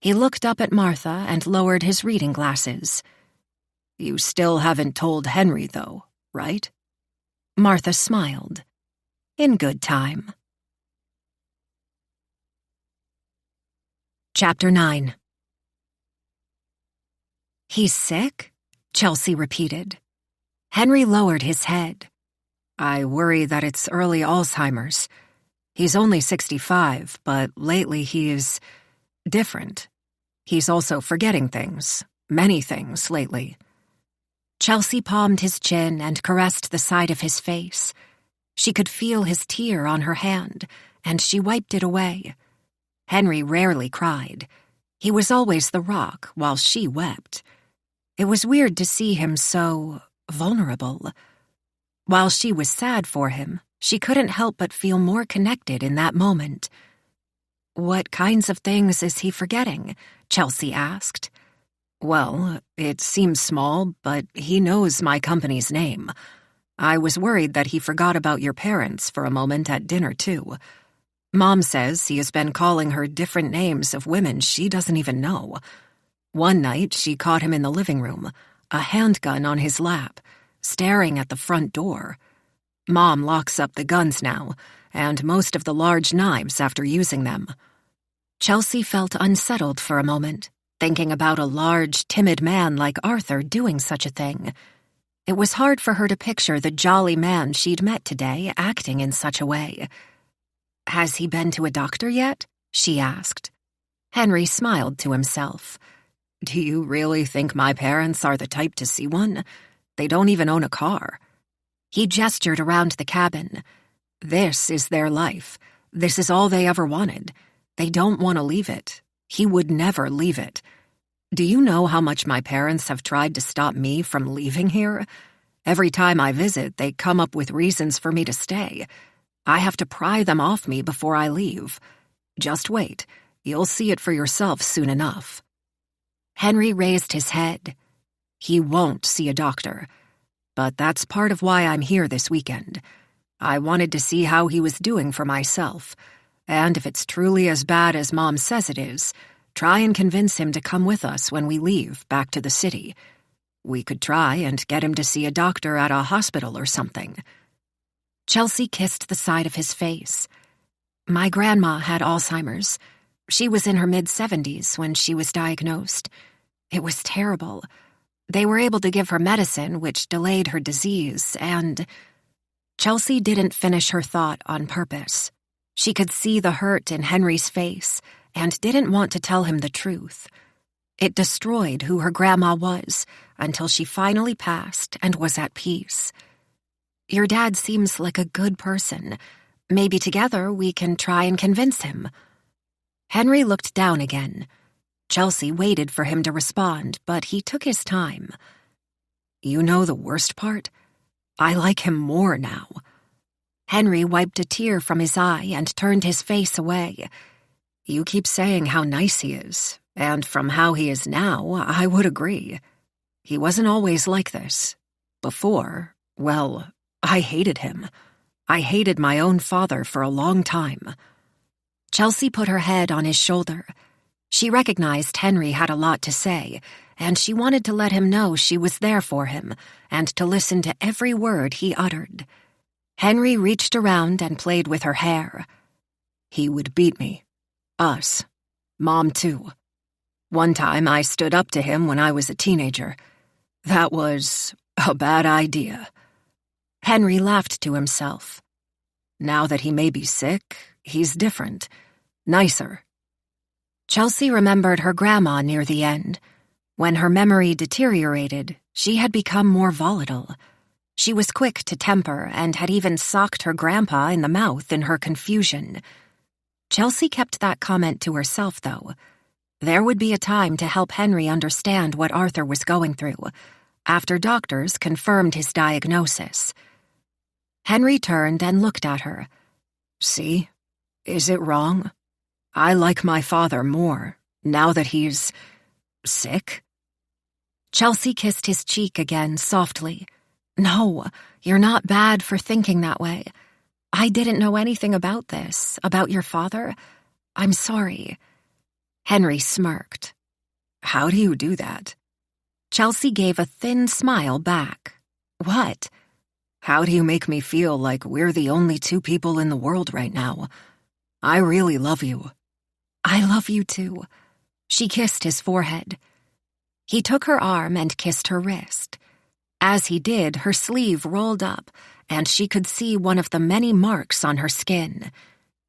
He looked up at Martha and lowered his reading glasses. "You still haven't told Henry, though, right?" Martha smiled. "In good time." Chapter 9. "He's sick?" Chelsea repeated. Henry lowered his head. "I worry that it's early Alzheimer's. He's only 65, but lately he is different. He's also forgetting things, Many things lately." Chelsea palmed his chin and caressed the side of his face. She could feel his tear on her hand, and she wiped it away. Henry rarely cried. He was always the rock while she wept. It was weird to see him so vulnerable. While she was sad for him, she couldn't help but feel more connected in that moment. "What kinds of things is he forgetting?" Chelsea asked. "Well, it seems small, but he knows my company's name. I was worried that he forgot about your parents for a moment at dinner, too. Mom says he has been calling her different names of women she doesn't even know. One night, she caught him in the living room, a handgun on his lap, staring at the front door. Mom locks up the guns now, and most of the large knives after using them." Chelsea felt unsettled for a moment, thinking about a large, timid man like Arthur doing such a thing. It was hard for her to picture the jolly man she'd met today acting in such a way. "Has he been to a doctor yet?" she asked. Henry smiled to himself. "Do you really think my parents are the type to see one? They don't even own a car." He gestured around the cabin. "This is their life. This is all they ever wanted. They don't want to leave it. He would never leave it. Do you know how much my parents have tried to stop me from leaving here? Every time I visit, they come up with reasons for me to stay. I have to pry them off me before I leave. Just wait. You'll see it for yourself soon enough." Henry raised his head. "He won't see a doctor. But that's part of why I'm here this weekend. I wanted to see how he was doing for myself. And if it's truly as bad as Mom says it is, try and convince him to come with us when we leave back to the city. We could try and get him to see a doctor at a hospital or something." Chelsea kissed the side of his face. "My grandma had Alzheimer's. She was in her mid-70s when she was diagnosed. It was terrible. They were able to give her medicine which delayed her disease, and—" Chelsea didn't finish her thought on purpose. She could see the hurt in Henry's face and didn't want to tell him the truth. It destroyed who her grandma was until she finally passed and was at peace. "Your dad seems like a good person. Maybe together we can try and convince him." Henry looked down again. Chelsea waited for him to respond, but he took his time. "You know the worst part? I like him more now." Henry wiped a tear from his eye and turned his face away. "You keep saying how nice he is, and from how he is now, I would agree. He wasn't always like this. Before, well, I hated him. I hated my own father for a long time." Chelsea put her head on his shoulder. She recognized Henry had a lot to say, and she wanted to let him know she was there for him and to listen to every word he uttered. Henry reached around and played with her hair. "He would beat me. Us. Mom, too. One time I stood up to him when I was a teenager. That was a bad idea." Henry laughed to himself. "Now that he may be sick, he's different. Nicer." Chelsea remembered her grandma near the end. When her memory deteriorated, she had become more volatile. She was quick to temper and had even socked her grandpa in the mouth in her confusion. Chelsea kept that comment to herself, though. There would be a time to help Henry understand what Arthur was going through, after doctors confirmed his diagnosis. Henry turned and looked at her. "See? Is it wrong? I like my father more, now that he's sick." Chelsea kissed his cheek again softly. "No, you're not bad for thinking that way. I didn't know anything about this, about your father. I'm sorry." Henry smirked. "How do you do that?" Chelsea gave a thin smile back. "What?" "How do you make me feel like we're the only two people in the world right now? I really love you." "I love you too." She kissed his forehead. He took her arm and kissed her wrist. As he did, her sleeve rolled up, and she could see one of the many marks on her skin.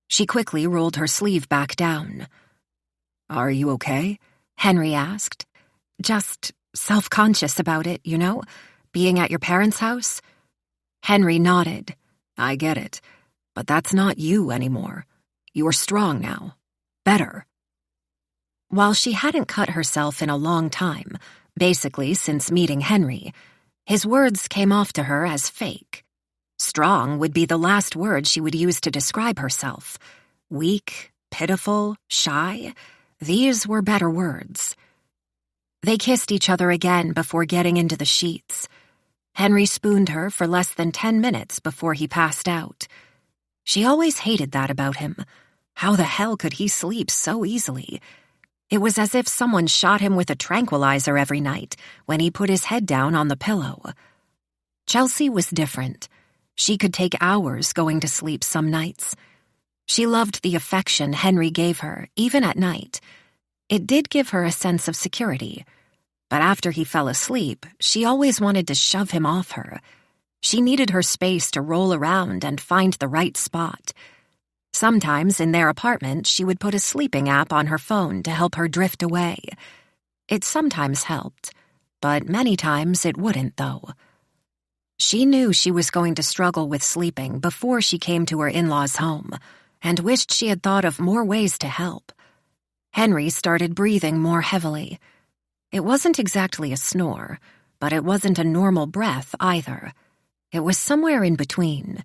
She quickly rolled her sleeve back down. "Are you okay?" Henry asked. Just self-conscious about it, being at your parents' house? Henry nodded. I get it, but that's not you anymore. You're strong now. Better. While she hadn't cut herself in a long time, basically since meeting Henry, his words came off to her as fake. Strong would be the last word she would use to describe herself. Weak, pitiful, shy, these were better words. They kissed each other again before getting into the sheets. Henry spooned her for less than 10 minutes before he passed out. She always hated that about him. How the hell could he sleep so easily? It was as if someone shot him with a tranquilizer every night when he put his head down on the pillow. Chelsea was different. She could take hours going to sleep some nights. She loved the affection Henry gave her, even at night. It did give her a sense of security. But after he fell asleep, she always wanted to shove him off her. She needed her space to roll around and find the right spot. Sometimes in their apartment, she would put a sleeping app on her phone to help her drift away. It sometimes helped, but many times it wouldn't, though. She knew she was going to struggle with sleeping before she came to her in-laws' home, and wished she had thought of more ways to help. Henry started breathing more heavily. It wasn't exactly a snore, but it wasn't a normal breath either. It was somewhere in between.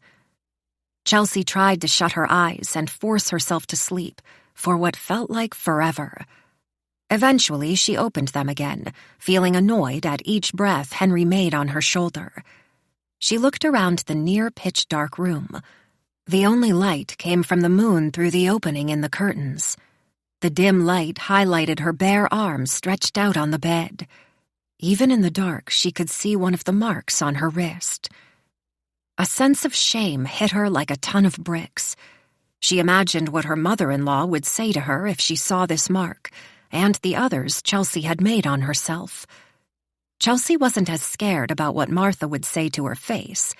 Chelsea tried to shut her eyes and force herself to sleep for what felt like forever. Eventually, she opened them again, feeling annoyed at each breath Henry made on her shoulder. She looked around the near-pitch-dark room. The only light came from the moon through the opening in the curtains. The dim light highlighted her bare arms stretched out on the bed. Even in the dark, she could see one of the marks on her wrist. A sense of shame hit her like a ton of bricks. She imagined what her mother-in-law would say to her if she saw this mark, and the others Chelsea had made on herself. Chelsea wasn't as scared about what Martha would say to her face,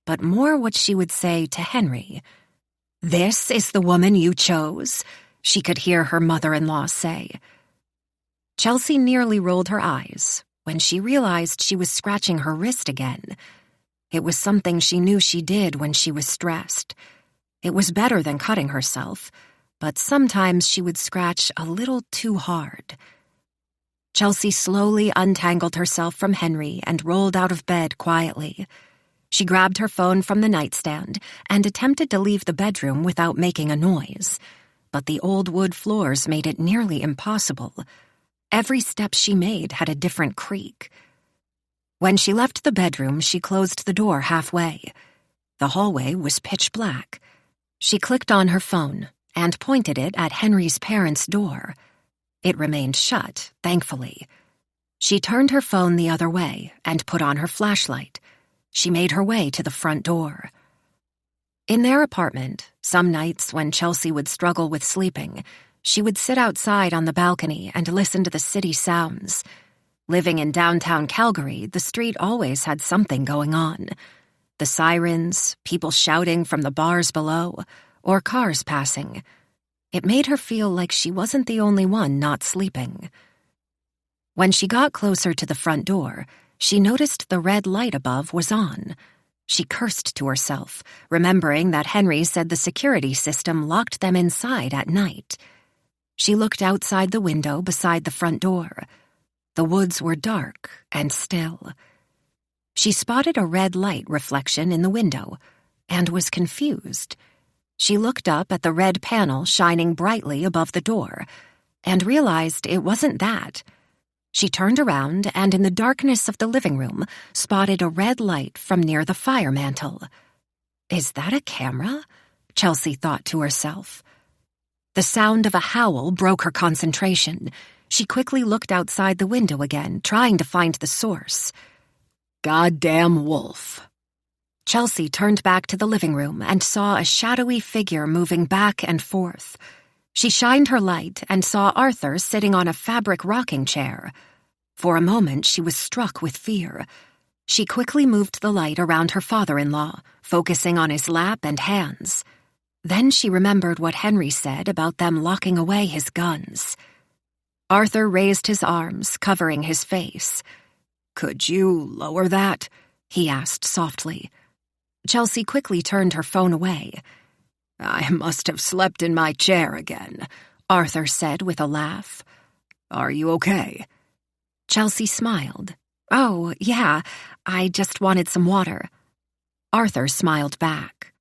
but more what she would say to Henry. "This is the woman you chose?" she could hear her mother-in-law say. Chelsea nearly rolled her eyes when she realized she was scratching her wrist again. It was something she knew she did when she was stressed. It was better than cutting herself, but sometimes she would scratch a little too hard. Chelsea slowly untangled herself from Henry and rolled out of bed quietly. She grabbed her phone from the nightstand and attempted to leave the bedroom without making a noise. But the old wood floors made it nearly impossible. Every step she made had a different creak. When she left the bedroom, she closed the door halfway. The hallway was pitch black. She clicked on her phone and pointed it at Henry's parents' door. It remained shut, thankfully. She turned her phone the other way and put on her flashlight. She made her way to the front door. In their apartment, some nights when Chelsea would struggle with sleeping, she would sit outside on the balcony and listen to the city sounds. Living in downtown Calgary, the street always had something going on. The sirens, people shouting from the bars below, or cars passing. It made her feel like she wasn't the only one not sleeping. When she got closer to the front door, she noticed the red light above was on. She cursed to herself, remembering that Henry said the security system locked them inside at night. She looked outside the window beside the front door. The woods were dark and still. She spotted a red light reflection in the window and was confused. She looked up at the red panel shining brightly above the door and realized it wasn't that. She turned around and in the darkness of the living room spotted a red light from near the fire mantel. Is that a camera? Chelsea thought to herself. The sound of a howl broke her concentration. She quickly looked outside the window again, trying to find the source. Goddamn wolf. Chelsea turned back to the living room and saw a shadowy figure moving back and forth. She shined her light and saw Arthur sitting on a fabric rocking chair. For a moment, she was struck with fear. She quickly moved the light around her father-in-law, focusing on his lap and hands. Then she remembered what Henry said about them locking away his guns. Arthur raised his arms, covering his face. "Could you lower that?" he asked softly. Chelsea quickly turned her phone away. "I must have slept in my chair again," Arthur said with a laugh. "Are you okay?" Chelsea smiled. "Oh, yeah, I just wanted some water." Arthur smiled back.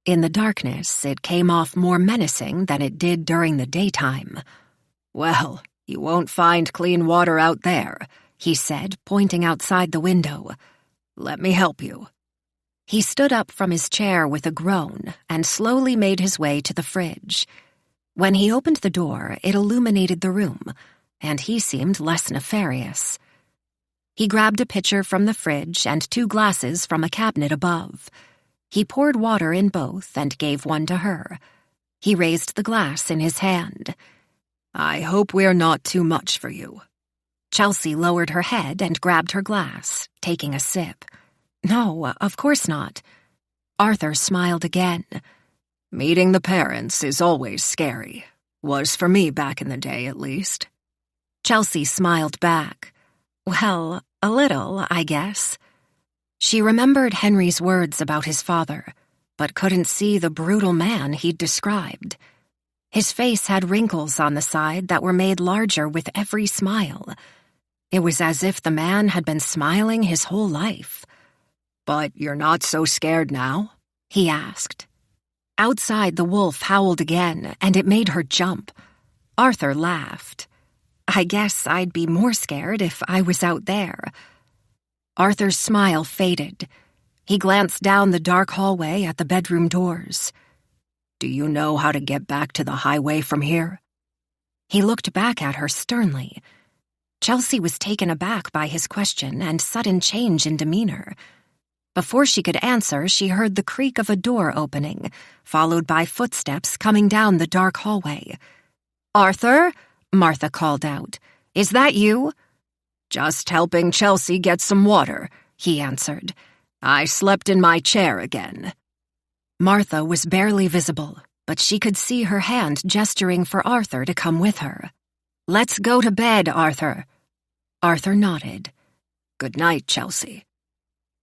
In the darkness, it came off more menacing than it did during the daytime. "Well, you won't find clean water out there," he said, pointing outside the window. "Let me help you." He stood up from his chair with a groan and slowly made his way to the fridge. When he opened the door, it illuminated the room, and he seemed less nefarious. He grabbed a pitcher from the fridge and 2 glasses from a cabinet above. He poured water in both and gave one to her. He raised the glass in his hand. "I hope we're not too much for you." Chelsea lowered her head and grabbed her glass, taking a sip. "No, of course not." Arthur smiled again. "Meeting the parents is always scary. Was for me back in the day, at least." Chelsea smiled back. "Well, a little, I guess." She remembered Henry's words about his father, but couldn't see the brutal man he'd described. His face had wrinkles on the side that were made larger with every smile. It was as if the man had been smiling his whole life. "But you're not so scared now?" he asked. Outside, the wolf howled again, and it made her jump. Arthur laughed. "I guess I'd be more scared if I was out there." Arthur's smile faded. He glanced down the dark hallway at the bedroom doors. "Do you know how to get back to the highway from here?" He looked back at her sternly. Chelsea was taken aback by his question and sudden change in demeanor. Before she could answer, she heard the creak of a door opening, followed by footsteps coming down the dark hallway. "Arthur?" Martha called out. "Is that you?" "Just helping Chelsea get some water," he answered. "I slept in my chair again." Martha was barely visible, but she could see her hand gesturing for Arthur to come with her. "Let's go to bed, Arthur." Arthur nodded. "Good night, Chelsea."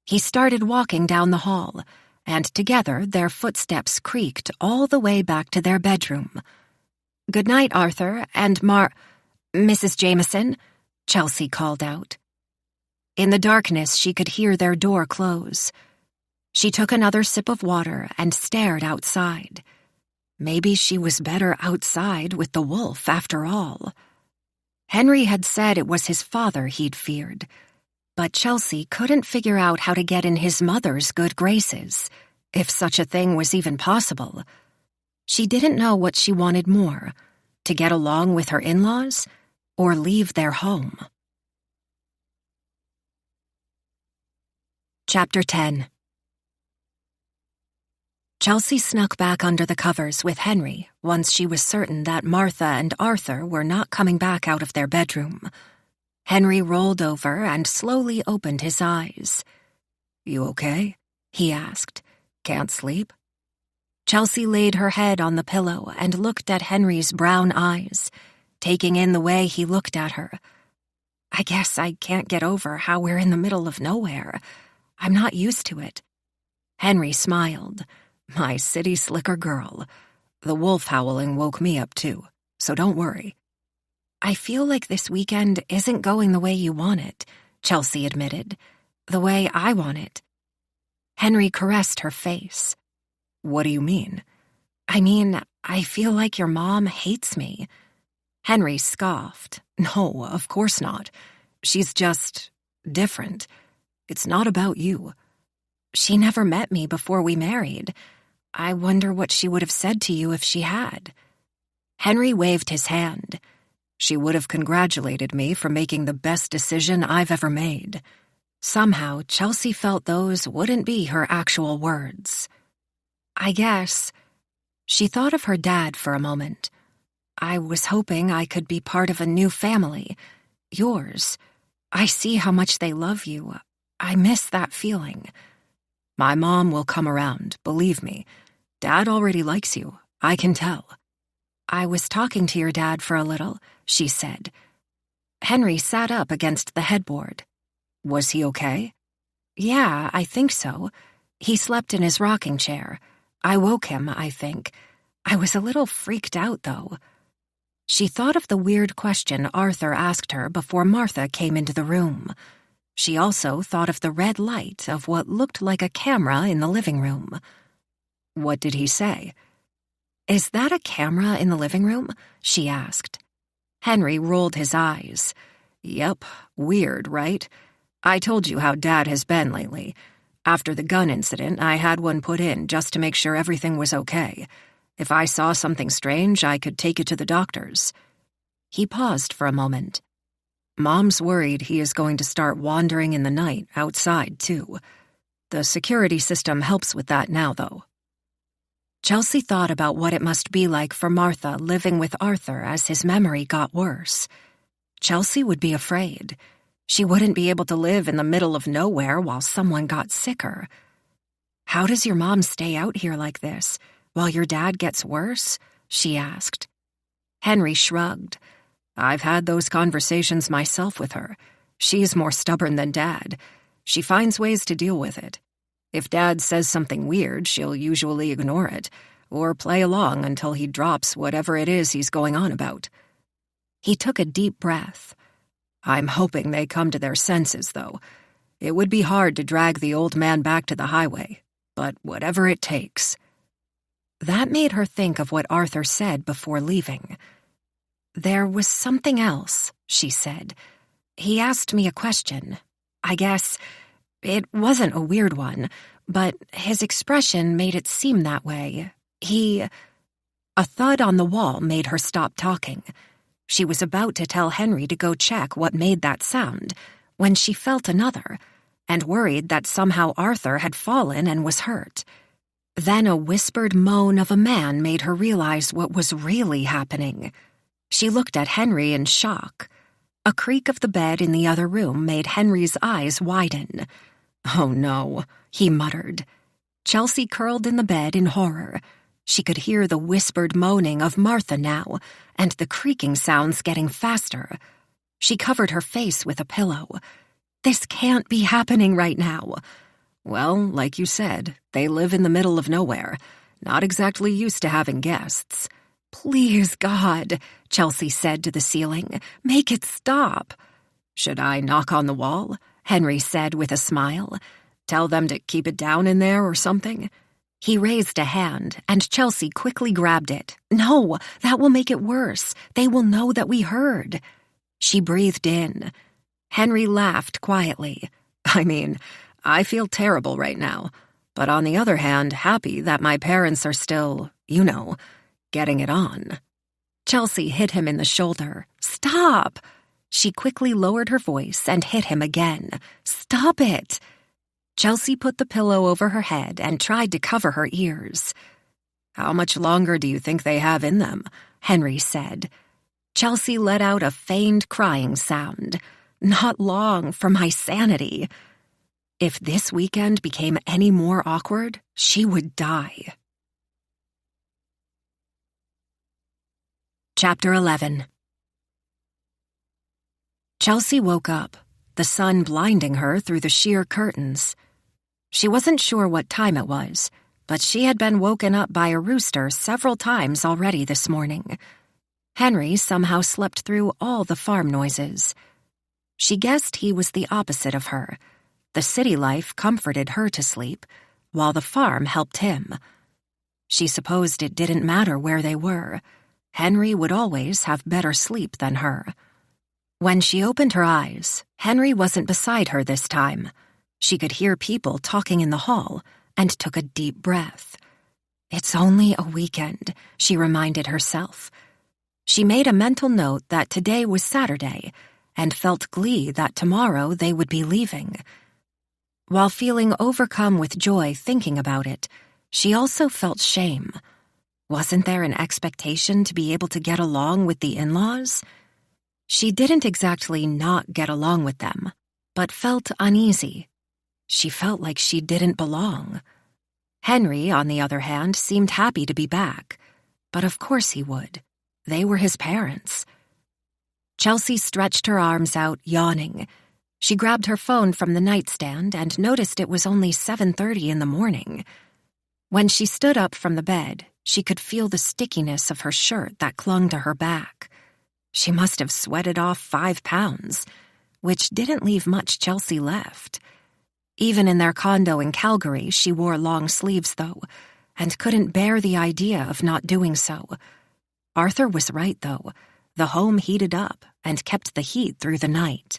He started walking down the hall, and together their footsteps creaked all the way back to their bedroom. "Good night, Arthur, and Mrs. Jameson," Chelsea called out. In the darkness, she could hear their door close. She took another sip of water and stared outside. Maybe she was better outside with the wolf after all. Henry had said it was his father he'd feared, but Chelsea couldn't figure out how to get in his mother's good graces, if such a thing was even possible. She didn't know what she wanted more, to get along with her in-laws or leave their home. Chapter 10. Chelsea snuck back under the covers with Henry once she was certain that Martha and Arthur were not coming back out of their bedroom. Henry rolled over and slowly opened his eyes. "You okay?" he asked. "Can't sleep?" Chelsea laid her head on the pillow and looked at Henry's brown eyes, taking in the way he looked at her. "I guess I can't get over how we're in the middle of nowhere. I'm not used to it." Henry smiled. "My city slicker girl. The wolf howling woke me up too, so don't worry." "I feel like this weekend isn't going the way you want it," Chelsea admitted. "The way I want it." Henry caressed her face. "What do you mean?" "I mean, I feel like your mom hates me." Henry scoffed. "No, of course not. She's just different. It's not about you." "She never met me before we married. I wonder what she would have said to you if she had." Henry waved his hand. "She would have congratulated me for making the best decision I've ever made." Somehow, Chelsea felt those wouldn't be her actual words. "I guess." She thought of her dad for a moment. "I was hoping I could be part of a new family. Yours. I see how much they love you. I miss that feeling." "My mom will come around, believe me. Dad already likes you. I can tell." "I was talking to your dad for a little," she said. Henry sat up against the headboard. Was he okay? Yeah, I think so. He slept in his rocking chair. I woke him, I think. I was a little freaked out, though. She thought of the weird question Arthur asked her before Martha came into the room. She also thought of the red light of what looked like a camera in the living room. What did he say? Is that a camera in the living room? She asked. Henry rolled his eyes. Yep, weird, right? I told you how Dad has been lately. After the gun incident, I had one put in just to make sure everything was okay. If I saw something strange, I could take it to the doctors. He paused for a moment. Mom's worried he is going to start wandering in the night outside, too. The security system helps with that now, though. Chelsea thought about what it must be like for Martha living with Arthur as his memory got worse. Chelsea would be afraid. She wouldn't be able to live in the middle of nowhere while someone got sicker. How does your mom stay out here like this, while your dad gets worse? She asked. Henry shrugged. I've had those conversations myself with her. She's more stubborn than Dad. She finds ways to deal with it. If Dad says something weird, she'll usually ignore it, or play along until he drops whatever it is he's going on about. He took a deep breath. I'm hoping they come to their senses, though. It would be hard to drag the old man back to the highway, but whatever it takes. That made her think of what Arthur said before leaving. There was something else, she said. He asked me a question. I guess it wasn't a weird one, but his expression made it seem that way. A thud on the wall made her stop talking. She was about to tell Henry to go check what made that sound when she felt another, and worried that somehow Arthur had fallen and was hurt. Then a whispered moan of a man made her realize what was really happening. She looked at Henry in shock. A creak of the bed in the other room made Henry's eyes widen. Oh no, he muttered. Chelsea curled in the bed in horror. She could hear the whispered moaning of Martha now, and the creaking sounds getting faster. She covered her face with a pillow. This can't be happening right now. Well, like you said, they live in the middle of nowhere, not exactly used to having guests. Please, God, Chelsea said to the ceiling, make it stop. Should I knock on the wall? Henry said with a smile. Tell them to keep it down in there or something? He raised a hand, and Chelsea quickly grabbed it. No, that will make it worse. They will know that we heard. She breathed in. Henry laughed quietly. I mean, I feel terrible right now, but on the other hand, happy that my parents are still, getting it on. Chelsea hit him in the shoulder. Stop! She quickly lowered her voice and hit him again. Stop it! Chelsea put the pillow over her head and tried to cover her ears. How much longer do you think they have in them? Henry said. Chelsea let out a feigned crying sound. Not long, for my sanity. If this weekend became any more awkward, she would die. Chapter 11. Chelsea woke up, the sun blinding her through the sheer curtains. She wasn't sure what time it was, but she had been woken up by a rooster several times already this morning. Henry somehow slept through all the farm noises. She guessed he was the opposite of her. The city life comforted her to sleep, while the farm helped him. She supposed it didn't matter where they were. Henry would always have better sleep than her. When she opened her eyes, Henry wasn't beside her this time. She could hear people talking in the hall and took a deep breath. It's only a weekend, she reminded herself. She made a mental note that today was Saturday and felt glee that tomorrow they would be leaving. While feeling overcome with joy thinking about it, she also felt shame. Wasn't there an expectation to be able to get along with the in-laws? She didn't exactly not get along with them, but felt uneasy. She felt like she didn't belong. Henry, on the other hand, seemed happy to be back. But of course he would. They were his parents. Chelsea stretched her arms out, yawning. She grabbed her phone from the nightstand and noticed it was only 7:30 in the morning. When she stood up from the bed, she could feel the stickiness of her shirt that clung to her back. She must have sweated off 5 pounds, which didn't leave much Chelsea left. Even in their condo in Calgary, she wore long sleeves, though, and couldn't bear the idea of not doing so. Arthur was right, though. The home heated up and kept the heat through the night.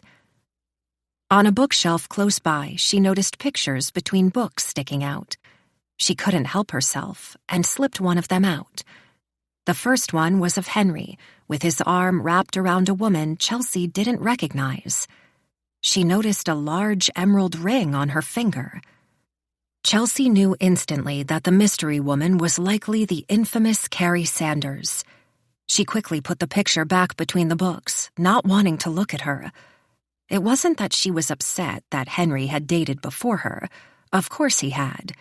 On a bookshelf close by, she noticed pictures between books sticking out. She couldn't help herself and slipped one of them out. The first one was of Henry, with his arm wrapped around a woman Chelsea didn't recognize. She noticed a large emerald ring on her finger. Chelsea knew instantly that the mystery woman was likely the infamous Carrie Sanders. She quickly put the picture back between the books, not wanting to look at her. It wasn't that she was upset that Henry had dated before her. Of course he had.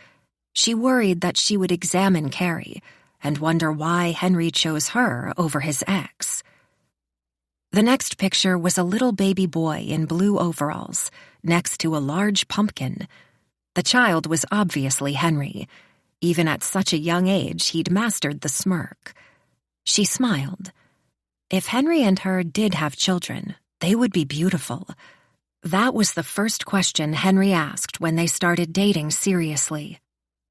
She worried that she would examine Carrie and wonder why Henry chose her over his ex. The next picture was a little baby boy in blue overalls next to a large pumpkin. The child was obviously Henry. Even at such a young age, he'd mastered the smirk. She smiled. If Henry and her did have children, they would be beautiful. That was the first question Henry asked when they started dating seriously.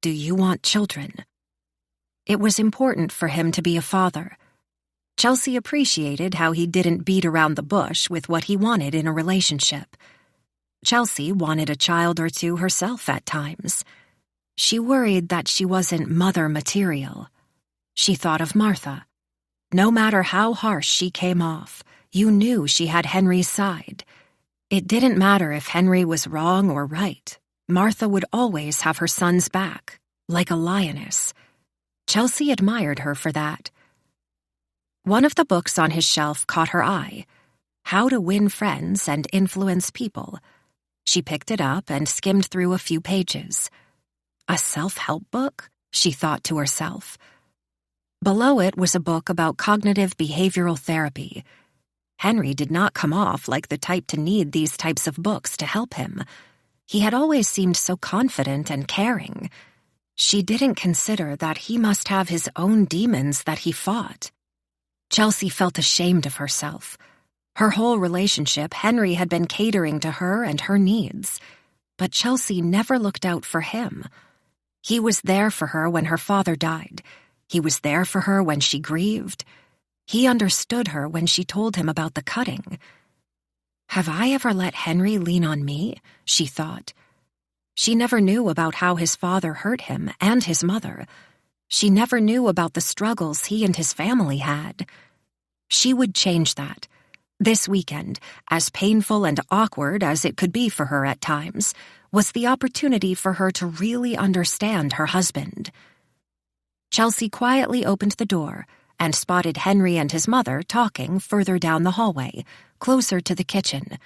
Do you want children? It was important for him to be a father. Chelsea appreciated how he didn't beat around the bush with what he wanted in a relationship. Chelsea wanted a child or two herself at times. She worried that she wasn't mother material. She thought of Martha. No matter how harsh she came off, you knew she had Henry's side. It didn't matter if Henry was wrong or right. Martha would always have her son's back, like a lioness. Chelsea admired her for that. One of the books on his shelf caught her eye, How to Win Friends and Influence People. She picked it up and skimmed through a few pages. A self-help book? She thought to herself. Below it was a book about cognitive behavioral therapy. Henry did not come off like the type to need these types of books to help him. He had always seemed so confident and caring. She didn't consider that he must have his own demons that he fought. Chelsea felt ashamed of herself. Her whole relationship, Henry had been catering to her and her needs. But Chelsea never looked out for him. He was there for her when her father died. He was there for her when she grieved. He understood her when she told him about the cutting. Have I ever let Henry lean on me? She thought. She never knew about how his father hurt him and his mother. She never knew about the struggles he and his family had. She would change that. This weekend, as painful and awkward as it could be for her at times, was the opportunity for her to really understand her husband. Chelsea quietly opened the door and spotted Henry and his mother talking further down the hallway, closer to the kitchen.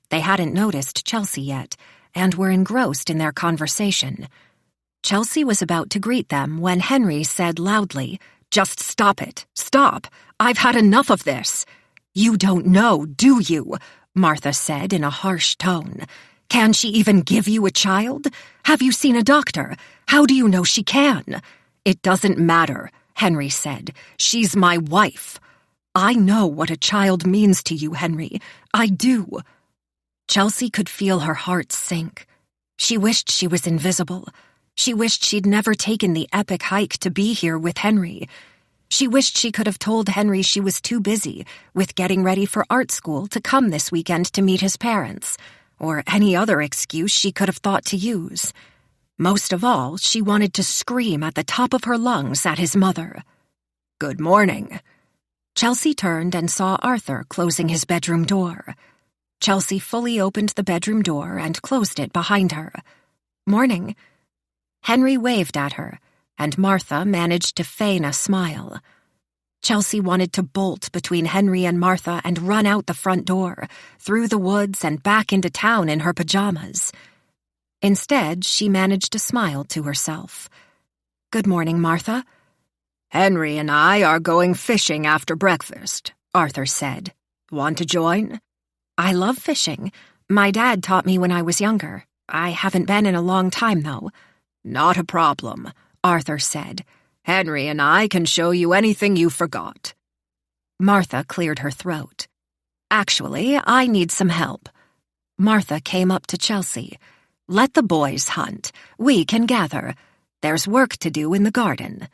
They hadn't noticed Chelsea yet and were engrossed in their conversation. Chelsea was about to greet them when Henry said loudly, "Just stop it. Stop. I've had enough of this." "You don't know, do you?" Martha said in a harsh tone. "Can she even give you a child? Have you seen a doctor? How do you know she can?" "It doesn't matter," Henry said. "She's my wife." "I know what a child means to you, Henry. I do." Chelsea could feel her heart sink. She wished she was invisible. She wished she'd never taken the epic hike to be here with Henry. She wished she could have told Henry she was too busy with getting ready for art school to come this weekend to meet his parents, or any other excuse she could have thought to use. Most of all, she wanted to scream at the top of her lungs at his mother. "Good morning." Chelsea turned and saw Arthur closing his bedroom door. Chelsea fully opened the bedroom door and closed it behind her. "Morning." Henry waved at her, and Martha managed to feign a smile. Chelsea wanted to bolt between Henry and Martha and run out the front door, through the woods and back into town in her pajamas. Instead, she managed to smile to herself. "Good morning, Martha." "Henry and I are going fishing after breakfast," Arthur said. Want to join? I love fishing. My dad taught me when I was younger. I haven't been in a long time, though. Not a problem, Arthur said. Henry and I can show you anything you forgot. Martha cleared her throat. Actually, I need some help. Martha came up to Chelsea. Let the boys hunt. We can gather. There's work to do in the garden.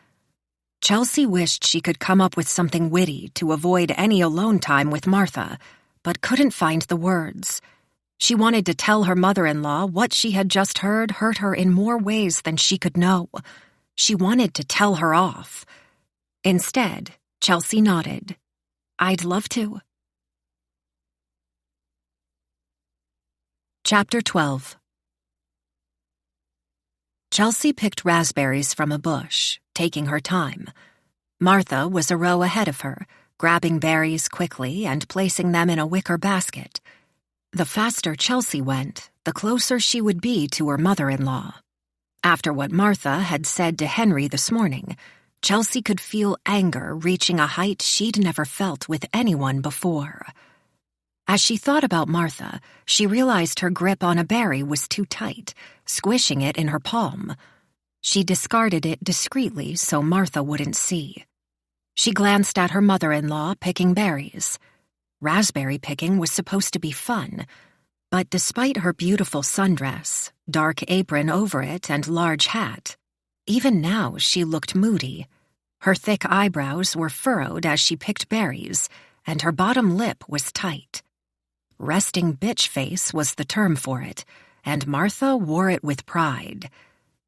Chelsea wished she could come up with something witty to avoid any alone time with Martha, but couldn't find the words. She wanted to tell her mother-in-law what she had just heard hurt her in more ways than she could know. She wanted to tell her off. Instead, Chelsea nodded. I'd love to. Chapter 12. Chelsea picked raspberries from a bush, taking her time. Martha was a row ahead of her, grabbing berries quickly and placing them in a wicker basket. The faster Chelsea went, the closer she would be to her mother-in-law. After what Martha had said to Henry this morning, Chelsea could feel anger reaching a height she'd never felt with anyone before. As she thought about Martha, she realized her grip on a berry was too tight, squishing it in her palm. She discarded it discreetly so Martha wouldn't see. She glanced at her mother-in-law picking berries. Raspberry picking was supposed to be fun, but despite her beautiful sundress, dark apron over it, and large hat, even now she looked moody. Her thick eyebrows were furrowed as she picked berries, and her bottom lip was tight. Resting bitch face was the term for it, and Martha wore it with pride.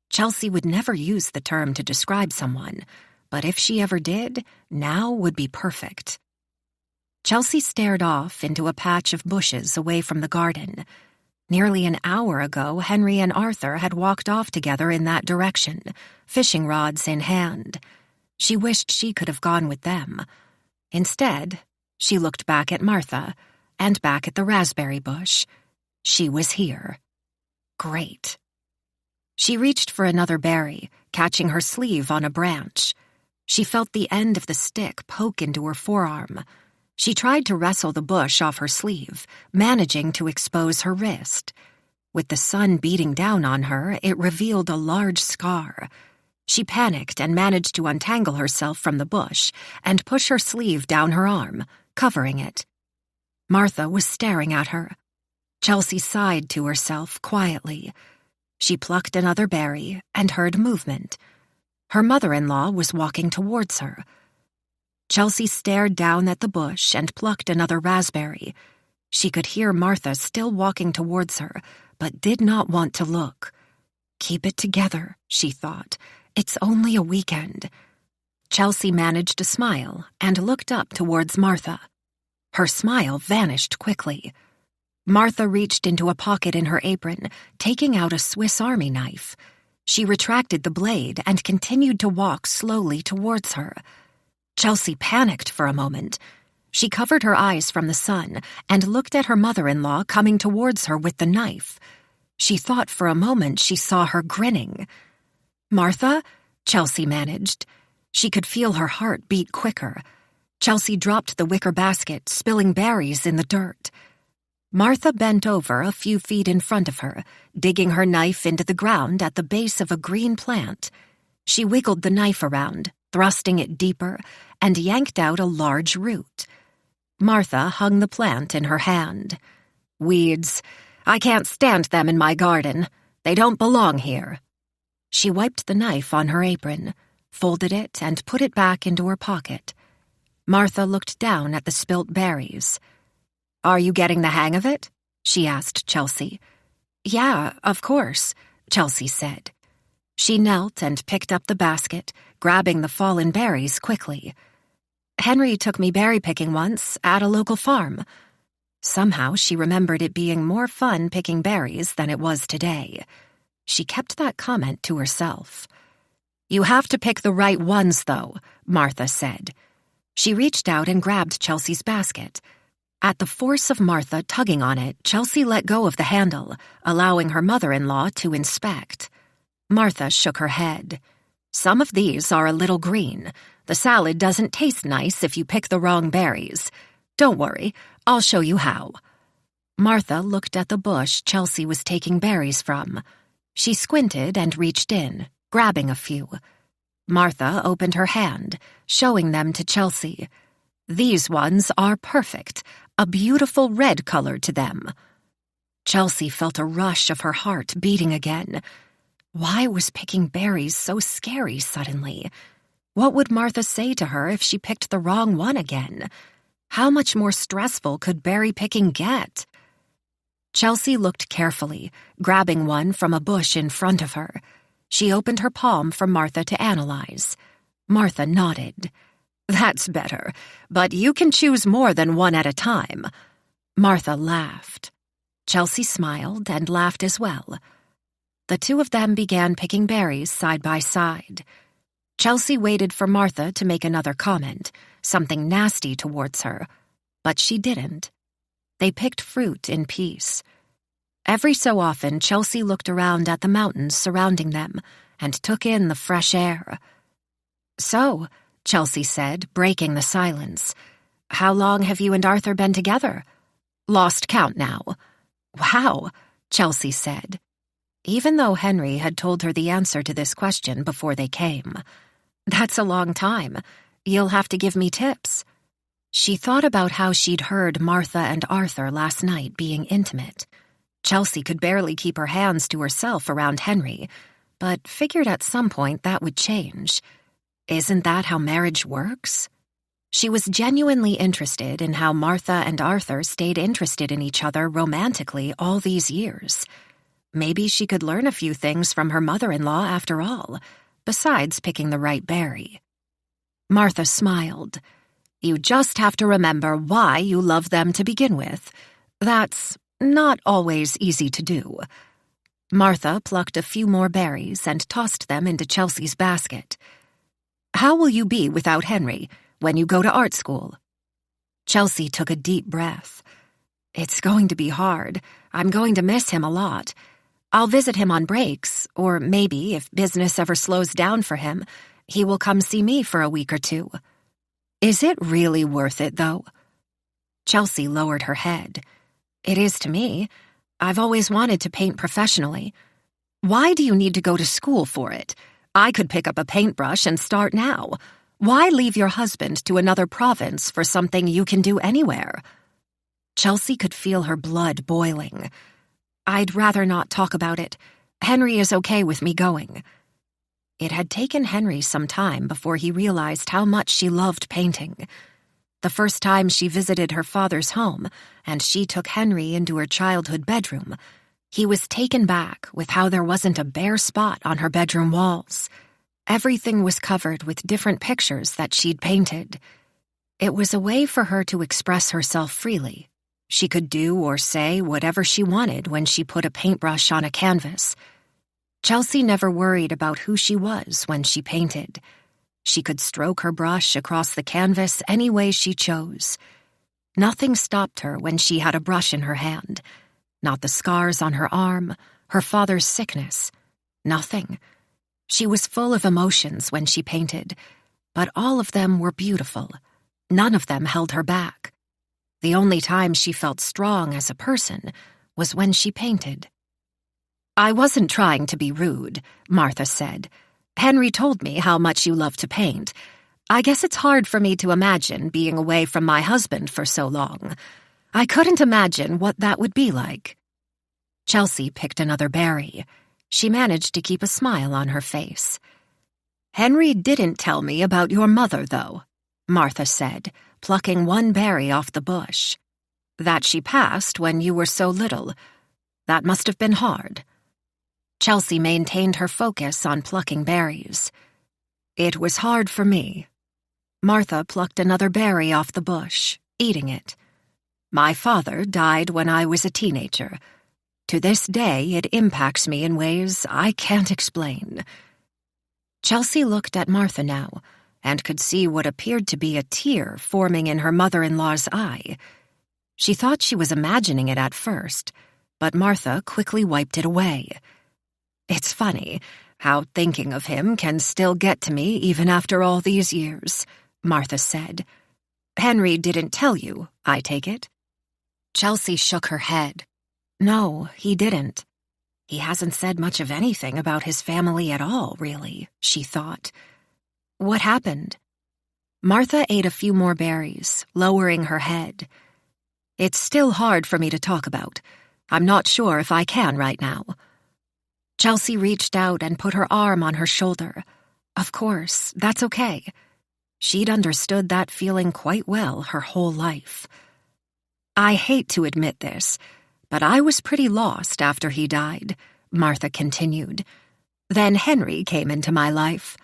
Chelsea would never use the term to describe someone, but if she ever did, now would be perfect. Chelsea stared off into a patch of bushes away from the garden. Nearly an hour ago, Henry and Arthur had walked off together in that direction, fishing rods in hand. She wished she could have gone with them. Instead, she looked back at Martha, and back at the raspberry bush. She was here. Great. She reached for another berry, catching her sleeve on a branch. She felt the end of the stick poke into her forearm. She tried to wrestle the bush off her sleeve, managing to expose her wrist. With the sun beating down on her, it revealed a large scar. She panicked and managed to untangle herself from the bush and push her sleeve down her arm, covering it. Martha was staring at her. Chelsea sighed to herself quietly. She plucked another berry and heard movement. Her mother-in-law was walking towards her. Chelsea stared down at the bush and plucked another raspberry. She could hear Martha still walking towards her, but did not want to look. Keep it together, she thought. It's only a weekend. Chelsea managed a smile and looked up towards Martha. Her smile vanished quickly. Martha reached into a pocket in her apron, taking out a Swiss Army knife. She retracted the blade and continued to walk slowly towards her. Chelsea panicked for a moment. She covered her eyes from the sun and looked at her mother-in-law coming towards her with the knife. She thought for a moment she saw her grinning. "Martha?" Chelsea managed. She could feel her heart beat quicker. Chelsea dropped the wicker basket, spilling berries in the dirt. Martha bent over a few feet in front of her, digging her knife into the ground at the base of a green plant. She wiggled the knife around, thrusting it deeper, and yanked out a large root. Martha hung the plant in her hand. "Weeds. I can't stand them in my garden. They don't belong here." She wiped the knife on her apron, folded it, and put it back into her pocket. Martha looked down at the spilt berries. "Are you getting the hang of it?" she asked Chelsea. "Yeah, of course," Chelsea said. She knelt and picked up the basket, grabbing the fallen berries quickly. "Henry took me berry picking once at a local farm." Somehow she remembered it being more fun picking berries than it was today. She kept that comment to herself. "You have to pick the right ones, though," Martha said. She reached out and grabbed Chelsea's basket. At the force of Martha tugging on it, Chelsea let go of the handle, allowing her mother-in-law to inspect. Martha shook her head. "Some of these are a little green. The salad doesn't taste nice if you pick the wrong berries. Don't worry, I'll show you how." Martha looked at the bush Chelsea was taking berries from. She squinted and reached in, grabbing a few. Martha opened her hand, showing them to Chelsea. "These ones are perfect, a beautiful red color to them." Chelsea felt a rush of her heart beating again. Why was picking berries so scary suddenly? What would Martha say to her if she picked the wrong one again? How much more stressful could berry picking get? Chelsea looked carefully, grabbing one from a bush in front of her. She opened her palm for Martha to analyze. Martha nodded. "That's better, but you can choose more than one at a time." Martha laughed. Chelsea smiled and laughed as well. The two of them began picking berries side by side. Chelsea waited for Martha to make another comment, something nasty towards her, but she didn't. They picked fruit in peace. Every so often, Chelsea looked around at the mountains surrounding them and took in the fresh air. "So," Chelsea said, breaking the silence, "how long have you and Arthur been together?" "Lost count now." "Wow," Chelsea said, even though Henry had told her the answer to this question before they came. "That's a long time. You'll have to give me tips." She thought about how she'd heard Martha and Arthur last night being intimate. Chelsea could barely keep her hands to herself around Henry, but figured at some point that would change. Isn't that how marriage works? She was genuinely interested in how Martha and Arthur stayed interested in each other romantically all these years. Maybe she could learn a few things from her mother-in-law after all, besides picking the right berry. Martha smiled. "You just have to remember why you love them to begin with. That's not always easy to do." Martha plucked a few more berries and tossed them into Chelsea's basket. "How will you be without Henry when you go to art school?" Chelsea took a deep breath. "It's going to be hard. I'm going to miss him a lot. I'll visit him on breaks, or maybe, if business ever slows down for him, he will come see me for a week or two." "Is it really worth it, though?" Chelsea lowered her head. "It is to me. I've always wanted to paint professionally. Why do you need to go to school for it? I could pick up a paintbrush and start now. Why leave your husband to another province for something you can do anywhere?" Chelsea could feel her blood boiling. "I'd rather not talk about it. Henry is okay with me going." It had taken Henry some time before he realized how much she loved painting. The first time she visited her father's home, and she took Henry into her childhood bedroom, he was taken back with how there wasn't a bare spot on her bedroom walls. Everything was covered with different pictures that she'd painted. It was a way for her to express herself freely. She could do or say whatever she wanted when she put a paintbrush on a canvas. Chelsea never worried about who she was when she painted. She could stroke her brush across the canvas any way she chose. Nothing stopped her when she had a brush in her hand. Not the scars on her arm, her father's sickness. Nothing. She was full of emotions when she painted, but all of them were beautiful. None of them held her back. The only time she felt strong as a person was when she painted. "I wasn't trying to be rude," Martha said. "Henry told me how much you love to paint. I guess it's hard for me to imagine being away from my husband for so long. I couldn't imagine what that would be like." Chelsea picked another berry. She managed to keep a smile on her face. "Henry didn't tell me about your mother, though," Martha said, plucking one berry off the bush. "That she passed when you were so little. That must have been hard." Chelsea maintained her focus on plucking berries. "It was hard for me." Martha plucked another berry off the bush, eating it. "My father died when I was a teenager. To this day, it impacts me in ways I can't explain." Chelsea looked at Martha now, and could see what appeared to be a tear forming in her mother-in-law's eye. She thought she was imagining it at first, but Martha quickly wiped it away. "It's funny how thinking of him can still get to me even after all these years," Martha said. Henry didn't tell you, I take it?" Chelsea shook her head. "No, he didn't. He hasn't said much of anything about his family at all, really," she thought. "What happened?" Martha ate a few more berries, lowering her head. "It's still hard for me to talk about. I'm not sure if I can right now." Chelsea reached out and put her arm on her shoulder. Of course, that's okay. She'd understood that feeling quite well her whole life. "I hate to admit this, but I was pretty lost after he died," Martha continued. "Then Henry came into my life."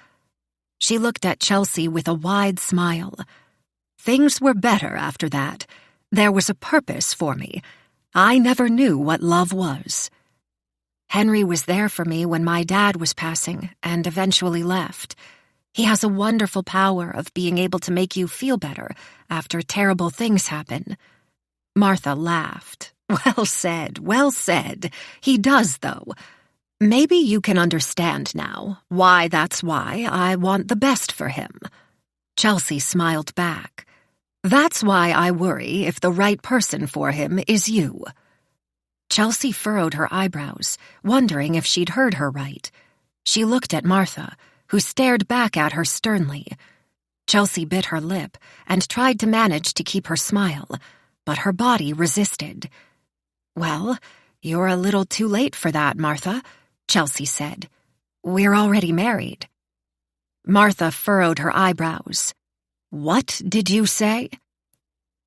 She looked at Chelsea with a wide smile. "Things were better after that. There was a purpose for me. I never knew what love was. Henry was there for me when my dad was passing and eventually left. He has a wonderful power of being able to make you feel better after terrible things happen." Martha laughed. Well said, well said. He does, though. Maybe you can understand now why that's why I want the best for him." Chelsea smiled back. "That's why I worry if the right person for him is you." Chelsea furrowed her eyebrows, wondering if she'd heard her right. She looked at Martha, who stared back at her sternly. Chelsea bit her lip and tried to manage to keep her smile, but her body resisted. "Well, you're a little too late for that, Martha," Chelsea said. "We're already married." Martha furrowed her eyebrows. "What did you say?"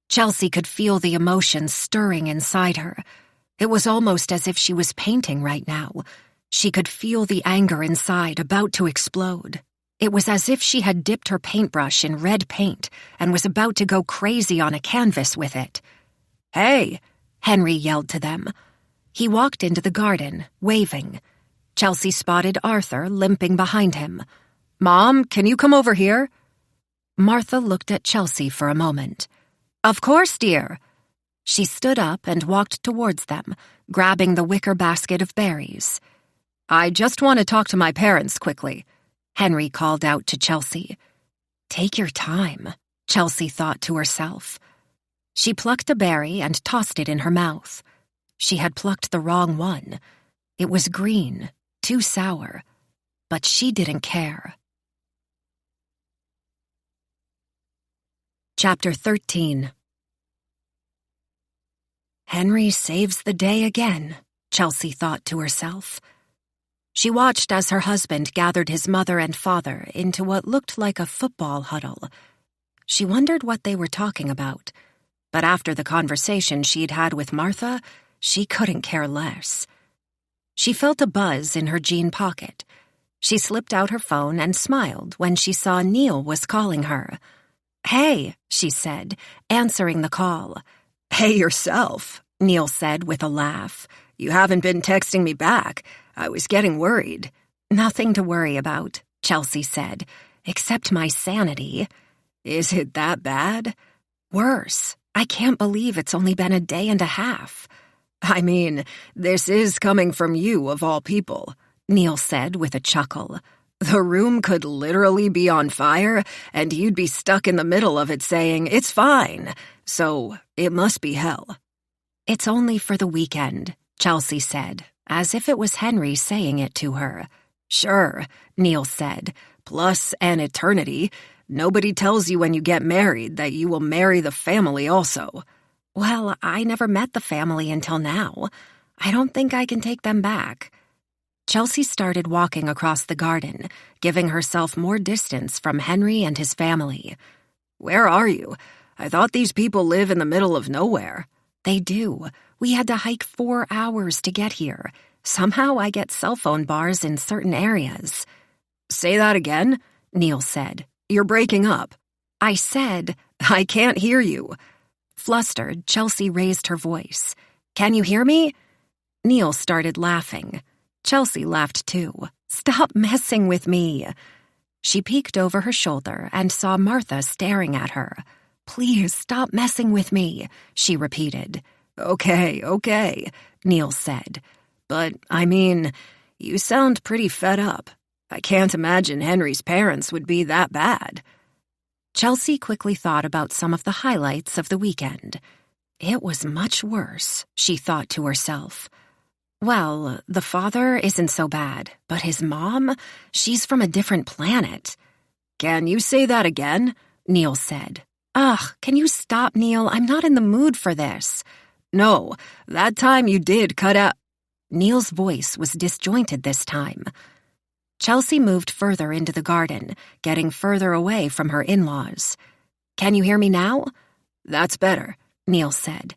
Chelsea could feel the emotion stirring inside her. It was almost as if she was painting right now. She could feel the anger inside about to explode. It was as if she had dipped her paintbrush in red paint and was about to go crazy on a canvas with it. "Hey!" Henry yelled to them. He walked into the garden, waving. Chelsea spotted Arthur limping behind him. "Mom, can you come over here?" Martha looked at Chelsea for a moment. "Of course, dear." She stood up and walked towards them, grabbing the wicker basket of berries. "I just want to talk to my parents quickly," Henry called out to Chelsea. "Take your time," Chelsea thought to herself. She plucked a berry and tossed it in her mouth. She had plucked the wrong one. It was green, too sour, but she didn't care. Chapter 13. Henry saves the day again, Chelsea thought to herself. She watched as her husband gathered his mother and father into what looked like a football huddle. She wondered what they were talking about, but after the conversation she'd had with Martha, she couldn't care less. She felt a buzz in her jean pocket. She slipped out her phone and smiled when she saw Neil was calling her. "Hey," she said, answering the call. "Hey yourself," Neil said with a laugh. "You haven't been texting me back. I was getting worried." "Nothing to worry about," Chelsea said, "except my sanity." "Is it that bad?" "Worse. I can't believe it's only been a day and a half." "I mean, this is coming from you of all people," Neil said with a chuckle. "The room could literally be on fire, and you'd be stuck in the middle of it saying, 'It's fine.' So it must be hell." "It's only for the weekend," Chelsea said, as if it was Henry saying it to her. "Sure," Neil said, "plus an eternity. Nobody tells you when you get married that you will marry the family also." "Well, I never met the family until now. I don't think I can take them back." Chelsea started walking across the garden, giving herself more distance from Henry and his family. "Where are you? I thought these people live in the middle of nowhere." "They do. We had to hike 4 hours to get here. Somehow I get cell phone bars in certain areas." "Say that again," Neil said. "You're breaking up." "I said, I can't hear you." Flustered, Chelsea raised her voice. "Can you hear me?" Neil started laughing. Chelsea laughed too. "Stop messing with me." She peeked over her shoulder and saw Martha staring at her. "Please stop messing with me," she repeated. Okay, Neil said. "But, I mean, you sound pretty fed up. I can't imagine Henry's parents would be that bad." Chelsea quickly thought about some of the highlights of the weekend. It was much worse, she thought to herself. Well, the father isn't so bad, but his mom, she's from a different planet. "Can you say that again?" Neil said. "Ugh, can you stop, Neil? I'm not in the mood for this." "No, that time you did cut out." Neil's voice was disjointed this time. Chelsea moved further into the garden, getting further away from her in-laws. "Can you hear me now?" "That's better," Neil said.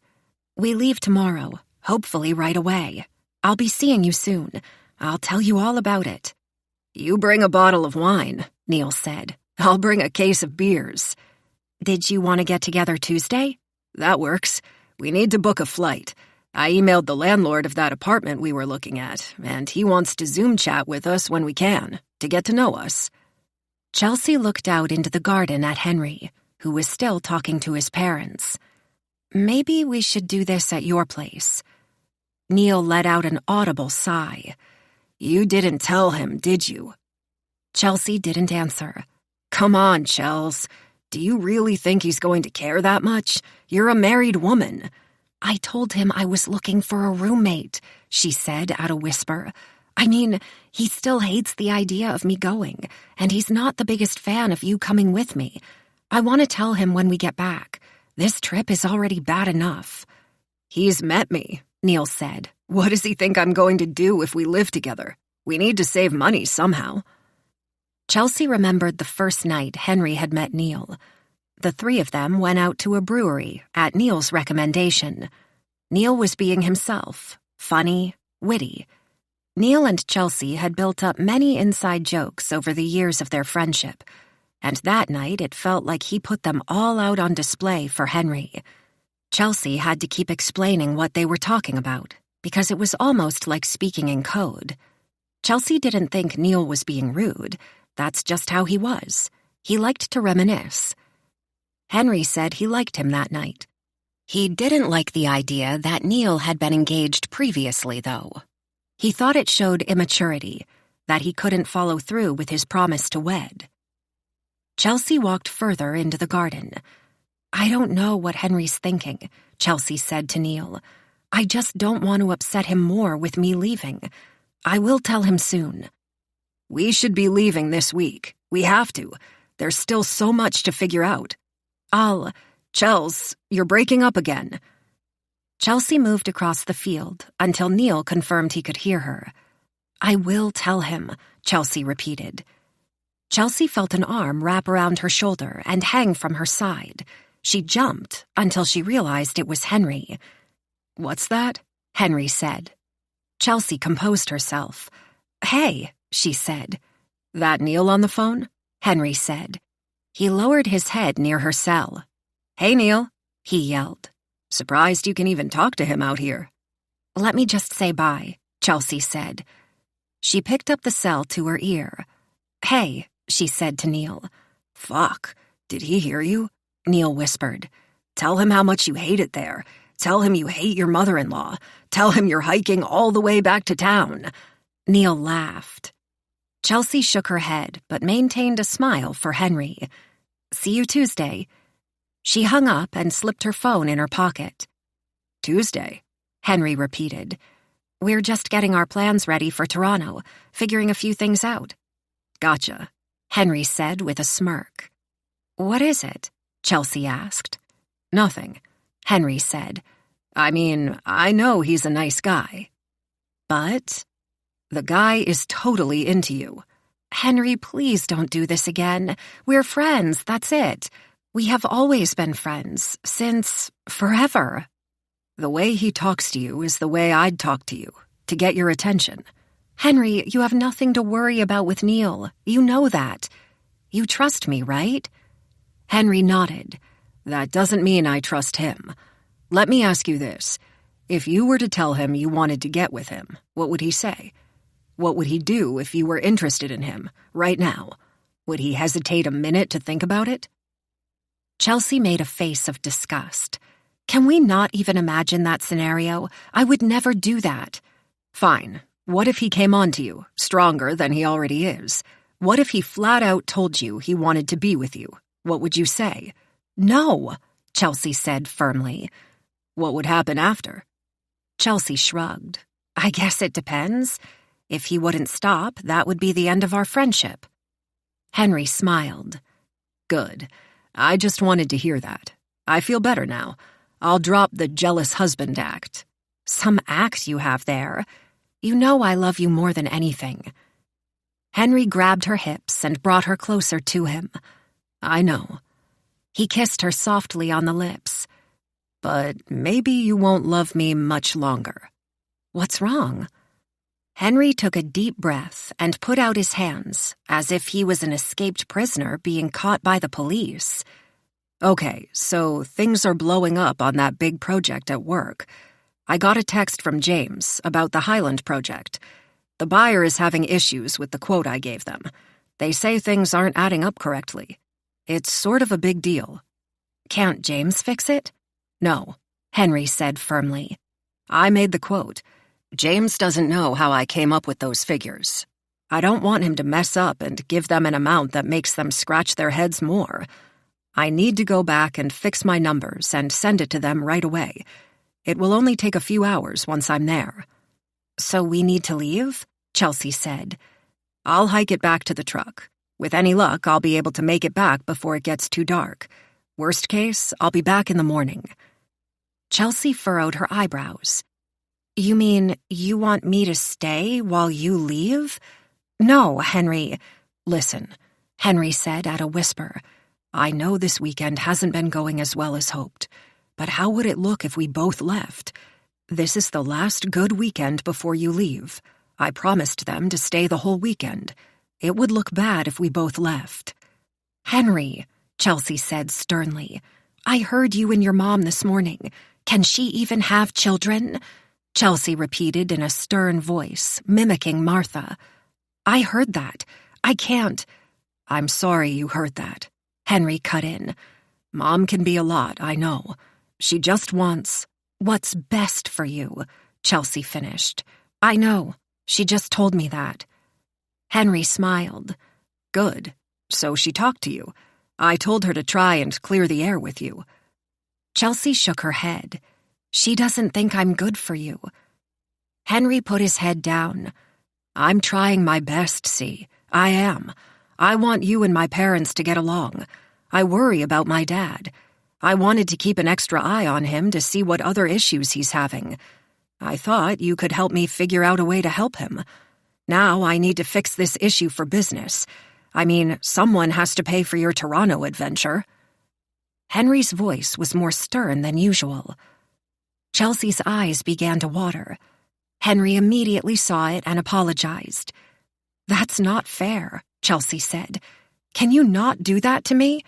"We leave tomorrow, hopefully right away. I'll be seeing you soon. I'll tell you all about it." "You bring a bottle of wine," Neil said. "I'll bring a case of beers." "Did you want to get together Tuesday?" "That works. We need to book a flight. I emailed the landlord of that apartment we were looking at, and he wants to Zoom chat with us when we can, to get to know us." Chelsea looked out into the garden at Henry, who was still talking to his parents. "Maybe we should do this at your place." Neil let out an audible sigh. "You didn't tell him, did you?" Chelsea didn't answer. "Come on, Chels. Do you really think he's going to care that much? You're a married woman." "I told him I was looking for a roommate," she said at a whisper. "I mean, he still hates the idea of me going, and he's not the biggest fan of you coming with me. I want to tell him when we get back. This trip is already bad enough." "He's met me," Neil said. "What does he think I'm going to do if we live together? We need to save money somehow." Chelsea remembered the first night Henry had met Neil. The three of them went out to a brewery at Neil's recommendation. Neil was being himself, funny, witty. Neil and Chelsea had built up many inside jokes over the years of their friendship, and that night it felt like he put them all out on display for Henry. Chelsea had to keep explaining what they were talking about, because it was almost like speaking in code. Chelsea didn't think Neil was being rude. That's just how he was. He liked to reminisce. Henry said he liked him that night. He didn't like the idea that Neil had been engaged previously, though. He thought it showed immaturity, that he couldn't follow through with his promise to wed. Chelsea walked further into the garden. "I don't know what Henry's thinking," Chelsea said to Neil. "I just don't want to upset him more with me leaving. I will tell him soon." "We should be leaving this week. We have to. There's still so much to figure out." Chels, you're breaking up again." Chelsea moved across the field until Neil confirmed he could hear her. "I will tell him," Chelsea repeated. Chelsea felt an arm wrap around her shoulder and hang from her side. She jumped until she realized it was Henry. "What's that?" Henry said. Chelsea composed herself. "Hey," she said. "That Neil on the phone?" Henry said. He lowered his head near her cell. "Hey, Neil," he yelled. "Surprised you can even talk to him out here." "Let me just say bye," Chelsea said. She picked up the cell to her ear. "Hey," she said to Neil. "Fuck, did he hear you?" Neil whispered. "Tell him how much you hate it there. Tell him you hate your mother-in-law. Tell him you're hiking all the way back to town." Neil laughed. Chelsea shook her head, but maintained a smile for Henry. "See you Tuesday." She hung up and slipped her phone in her pocket. "Tuesday," Henry repeated. "We're just getting our plans ready for Toronto, figuring a few things out." "Gotcha," Henry said with a smirk. "What is it?" Chelsea asked. "Nothing," Henry said. "I mean, I know he's a nice guy." "But?" "The guy is totally into you." "Henry, please don't do this again. We're friends, that's it. We have always been friends, since forever." "The way he talks to you is the way I'd talk to you, to get your attention." "Henry, you have nothing to worry about with Neil. You know that. You trust me, right?" Henry nodded. "That doesn't mean I trust him. Let me ask you this. If you were to tell him you wanted to get with him, what would he say? What would he do if you were interested in him, right now? Would he hesitate a minute to think about it?" Chelsea made a face of disgust. "Can we not even imagine that scenario? I would never do that." "Fine. What if he came on to you, stronger than he already is? What if he flat out told you he wanted to be with you? What would you say? No, Chelsea said firmly. What would happen after? Chelsea shrugged. I guess it depends. If he wouldn't stop, that would be the end of our friendship. Henry smiled. Good. I just wanted to hear that. I feel better now. I'll drop the jealous husband act. Some act you have there. You know I love you more than anything. Henry grabbed her hips and brought her closer to him. I know. He kissed her softly on the lips. But maybe you won't love me much longer. What's wrong? Henry took a deep breath and put out his hands, as if he was an escaped prisoner being caught by the police. Okay, so things are blowing up on that big project at work. I got a text from James about the Highland project. The buyer is having issues with the quote I gave them. They say things aren't adding up correctly. It's sort of a big deal. Can't James fix it? No, Henry said firmly. I made the quote. James doesn't know how I came up with those figures. I don't want him to mess up and give them an amount that makes them scratch their heads more. I need to go back and fix my numbers and send it to them right away. It will only take a few hours once I'm there. So we need to leave? Chelsea said. I'll hike it back to the truck. With any luck, I'll be able to make it back before it gets too dark. Worst case, I'll be back in the morning. Chelsea furrowed her eyebrows. You mean you want me to stay while you leave? No, Henry. Listen, Henry said at a whisper. I know this weekend hasn't been going as well as hoped, but how would it look if we both left? This is the last good weekend before you leave. I promised them to stay the whole weekend. It would look bad if we both left. Henry, Chelsea said sternly, I heard you and your mom this morning. Can she even have children? Chelsea repeated in a stern voice, mimicking Martha. I heard that. I can't. I'm sorry you heard that. Henry cut in. Mom can be a lot, I know. She just wants what's best for you, Chelsea finished. I know. She just told me that. Henry smiled. Good. So she talked to you. I told her to try and clear the air with you. Chelsea shook her head. She doesn't think I'm good for you. Henry put his head down. I'm trying my best, see. I am. I want you and my parents to get along. I worry about my dad. I wanted to keep an extra eye on him to see what other issues he's having. I thought you could help me figure out a way to help him. Now I need to fix this issue for business. I mean, someone has to pay for your Toronto adventure. Henry's voice was more stern than usual. Chelsea's eyes began to water. Henry immediately saw it and apologized. That's not fair, Chelsea said. Can you not do that to me?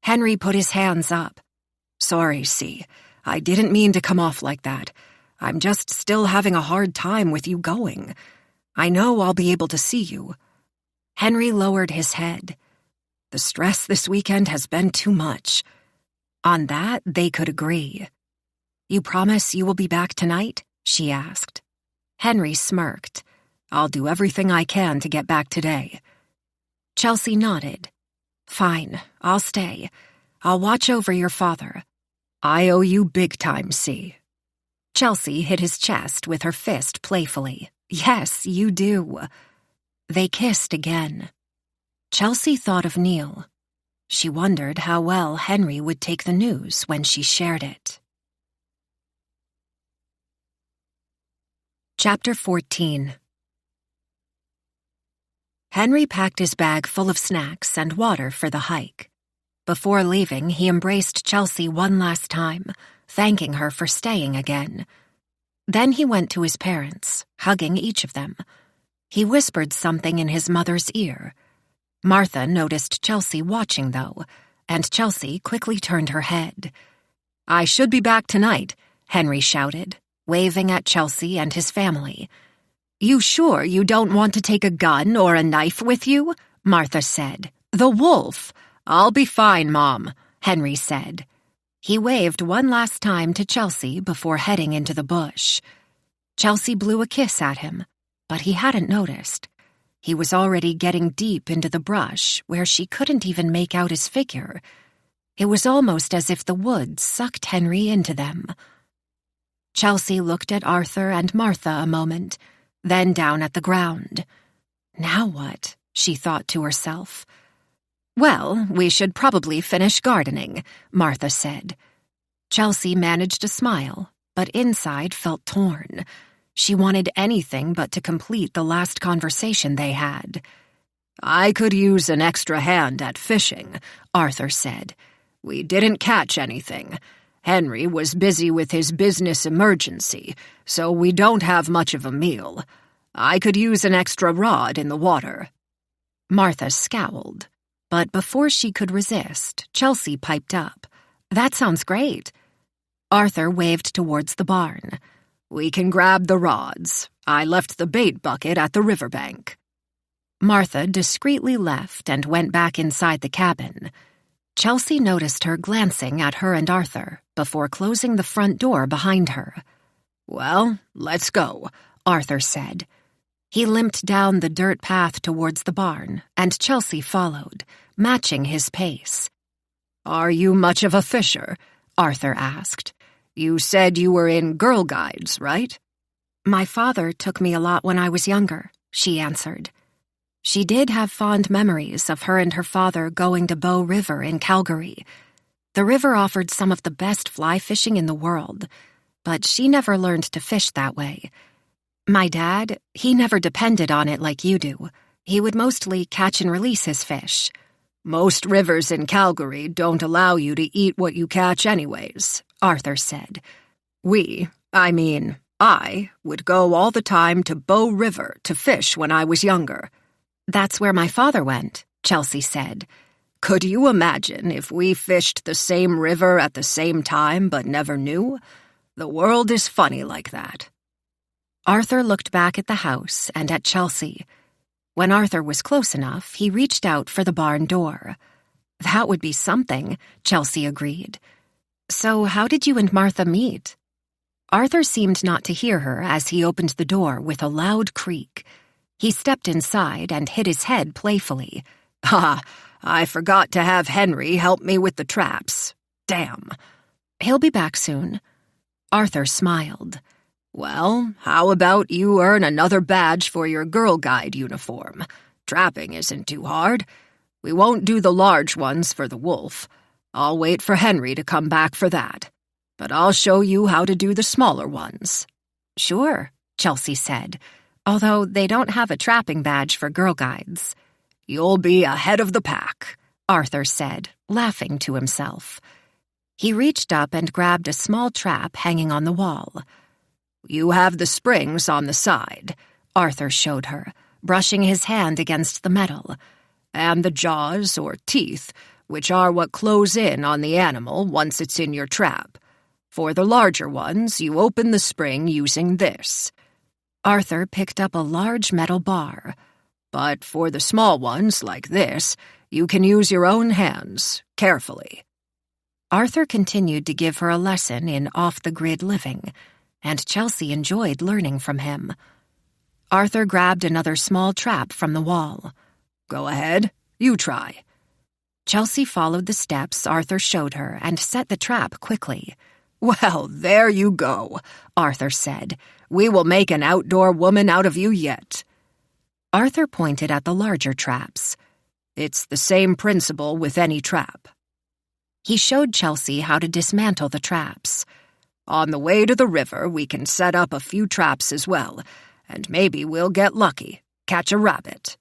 Henry put his hands up. Sorry, C. I didn't mean to come off like that. I'm just still having a hard time with you going. I know I'll be able to see you. Henry lowered his head. The stress this weekend has been too much. On that, they could agree. You promise you will be back tonight? She asked. Henry smirked. I'll do everything I can to get back today. Chelsea nodded. Fine, I'll stay. I'll watch over your father. I owe you big time, C. Chelsea hit his chest with her fist playfully. Yes, you do. They kissed again. Chelsea thought of Neil. She wondered how well Henry would take the news when she shared it. Chapter 14. Henry packed his bag full of snacks and water for the hike. Before leaving, he embraced Chelsea one last time, thanking her for staying again. Then he went to his parents, hugging each of them. He whispered something in his mother's ear. Martha noticed Chelsea watching, though, and Chelsea quickly turned her head. I should be back tonight, Henry shouted, waving at Chelsea and his family. You sure you don't want to take a gun or a knife with you? Martha said. The wolf. I'll be fine, Mom, Henry said. He waved one last time to Chelsea before heading into the bush. Chelsea blew a kiss at him, but he hadn't noticed. He was already getting deep into the brush where she couldn't even make out his figure. It was almost as if the woods sucked Henry into them. Chelsea looked at Arthur and Martha a moment, then down at the ground. Now what? She thought to herself. Well, we should probably finish gardening, Martha said. Chelsea managed a smile, but inside felt torn. She wanted anything but to complete the last conversation they had. I could use an extra hand at fishing, Arthur said. We didn't catch anything. Henry was busy with his business emergency, so we don't have much of a meal. I could use an extra rod in the water. Martha scowled, but before she could resist, Chelsea piped up. That sounds great. Arthur waved towards the barn. We can grab the rods. I left the bait bucket at the riverbank. Martha discreetly left and went back inside the cabin. Chelsea noticed her glancing at her and Arthur before closing the front door behind her. Well, let's go, Arthur said. He limped down the dirt path towards the barn, and Chelsea followed, matching his pace. Are you much of a fisher? Arthur asked. You said you were in Girl Guides, right? My father took me a lot when I was younger, she answered. She did have fond memories of her and her father going to Bow River in Calgary. The river offered some of the best fly fishing in the world, but she never learned to fish that way. My dad, he never depended on it like you do. He would mostly catch and release his fish. Most rivers in Calgary don't allow you to eat what you catch anyways, Arthur said. I would go all the time to Bow River to fish when I was younger. That's where my father went, Chelsea said. Could you imagine if we fished the same river at the same time but never knew? The world is funny like that. Arthur looked back at the house and at Chelsea. When Arthur was close enough, he reached out for the barn door. That would be something, Chelsea agreed. So how did you and Martha meet? Arthur seemed not to hear her as he opened the door with a loud creak. He stepped inside and hit his head playfully. I forgot to have Henry help me with the traps. Damn. He'll be back soon. Arthur smiled. Well, how about you earn another badge for your Girl Guide uniform? Trapping isn't too hard. We won't do the large ones for the wolf. I'll wait for Henry to come back for that. But I'll show you how to do the smaller ones. Sure, Chelsea said, although they don't have a trapping badge for Girl Guides. You'll be ahead of the pack, Arthur said, laughing to himself. He reached up and grabbed a small trap hanging on the wall. You have the springs on the side, Arthur showed her, brushing his hand against the metal, and the jaws or teeth, which are what close in on the animal once it's in your trap. For the larger ones, you open the spring using this. Arthur picked up a large metal bar. But for the small ones, like this, you can use your own hands, carefully. Arthur continued to give her a lesson in off-the-grid living, and Chelsea enjoyed learning from him. Arthur grabbed another small trap from the wall. Go ahead, you try. Chelsea followed the steps Arthur showed her and set the trap quickly. Well, there you go, Arthur said. We will make an outdoor woman out of you yet. Arthur pointed at the larger traps. It's the same principle with any trap. He showed Chelsea how to dismantle the traps. On the way to the river, we can set up a few traps as well, and maybe we'll get lucky, catch a rabbit.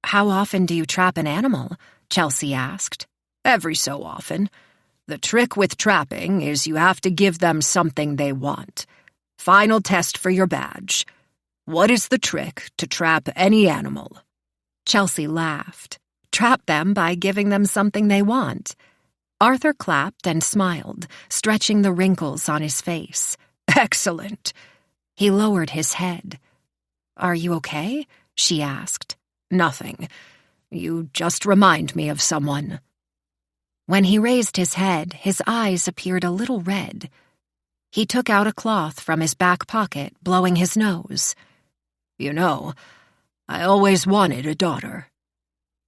How often do you trap an animal? Chelsea asked. Every so often. The trick with trapping is you have to give them something they want. Final test for your badge. What is the trick to trap any animal? Chelsea laughed. Trap them by giving them something they want. Arthur clapped and smiled, stretching the wrinkles on his face. Excellent. He lowered his head. Are you okay? She asked. Nothing. You just remind me of someone. When he raised his head, his eyes appeared a little red. He took out a cloth from his back pocket, blowing his nose. You know, I always wanted a daughter."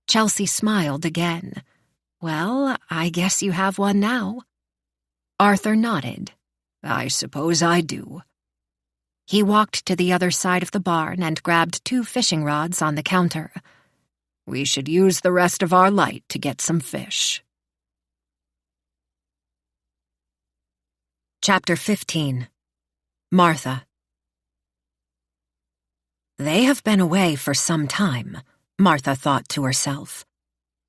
Chelsea smiled again. "Well, I guess you have one now." Arthur nodded. "I suppose I do." He walked to the other side of the barn and grabbed 2 fishing rods on the counter. "We should use the rest of our light to get some fish." Chapter 15. Martha. They have been away for some time, Martha thought to herself.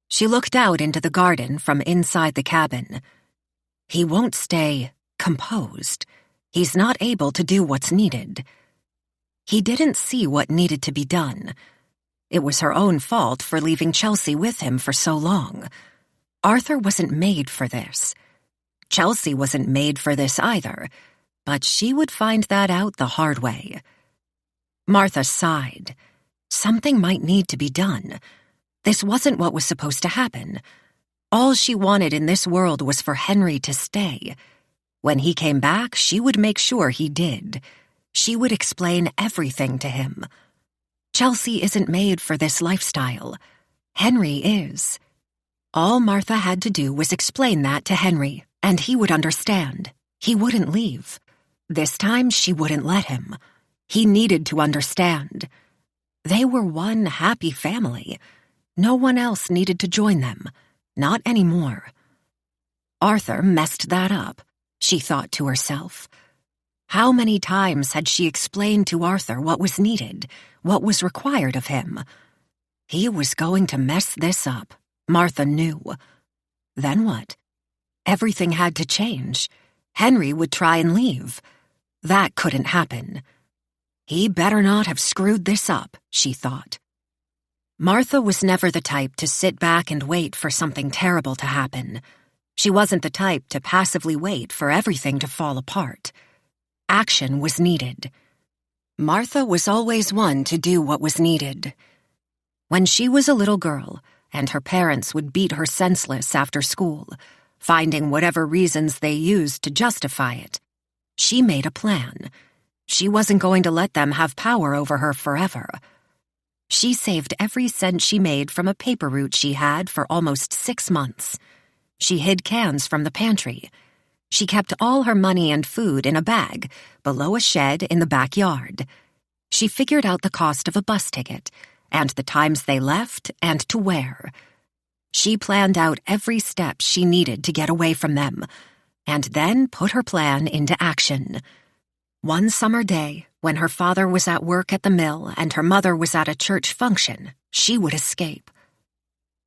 She looked out into the garden from inside the cabin. He won't stay composed. He's not able to do what's needed. He didn't see what needed to be done. It was her own fault for leaving Chelsea with him for so long. Arthur wasn't made for this. Chelsea wasn't made for this either, but she would find that out the hard way. Martha sighed. Something might need to be done. This wasn't what was supposed to happen. All she wanted in this world was for Henry to stay. When he came back, she would make sure he did. She would explain everything to him. Chelsea isn't made for this lifestyle. Henry is. All Martha had to do was explain that to Henry, and he would understand. He wouldn't leave. This time, she wouldn't let him. He needed to understand. They were one happy family. No one else needed to join them. Not anymore. Arthur messed that up, she thought to herself. How many times had she explained to Arthur what was needed, what was required of him? He was going to mess this up, Martha knew. Then what? Everything had to change. Henry would try and leave. That couldn't happen. He better not have screwed this up, she thought. Martha was never the type to sit back and wait for something terrible to happen. She wasn't the type to passively wait for everything to fall apart. Action was needed. Martha was always one to do what was needed. When she was a little girl, and her parents would beat her senseless after school, finding whatever reasons they used to justify it, she made a plan. She wasn't going to let them have power over her forever. She saved every cent she made from a paper route she had for almost 6 months. She hid cans from the pantry. She kept all her money and food in a bag below a shed in the backyard. She figured out the cost of a bus ticket and the times they left and to where. She planned out every step she needed to get away from them, and then put her plan into action. One summer day, when her father was at work at the mill and her mother was at a church function, she would escape.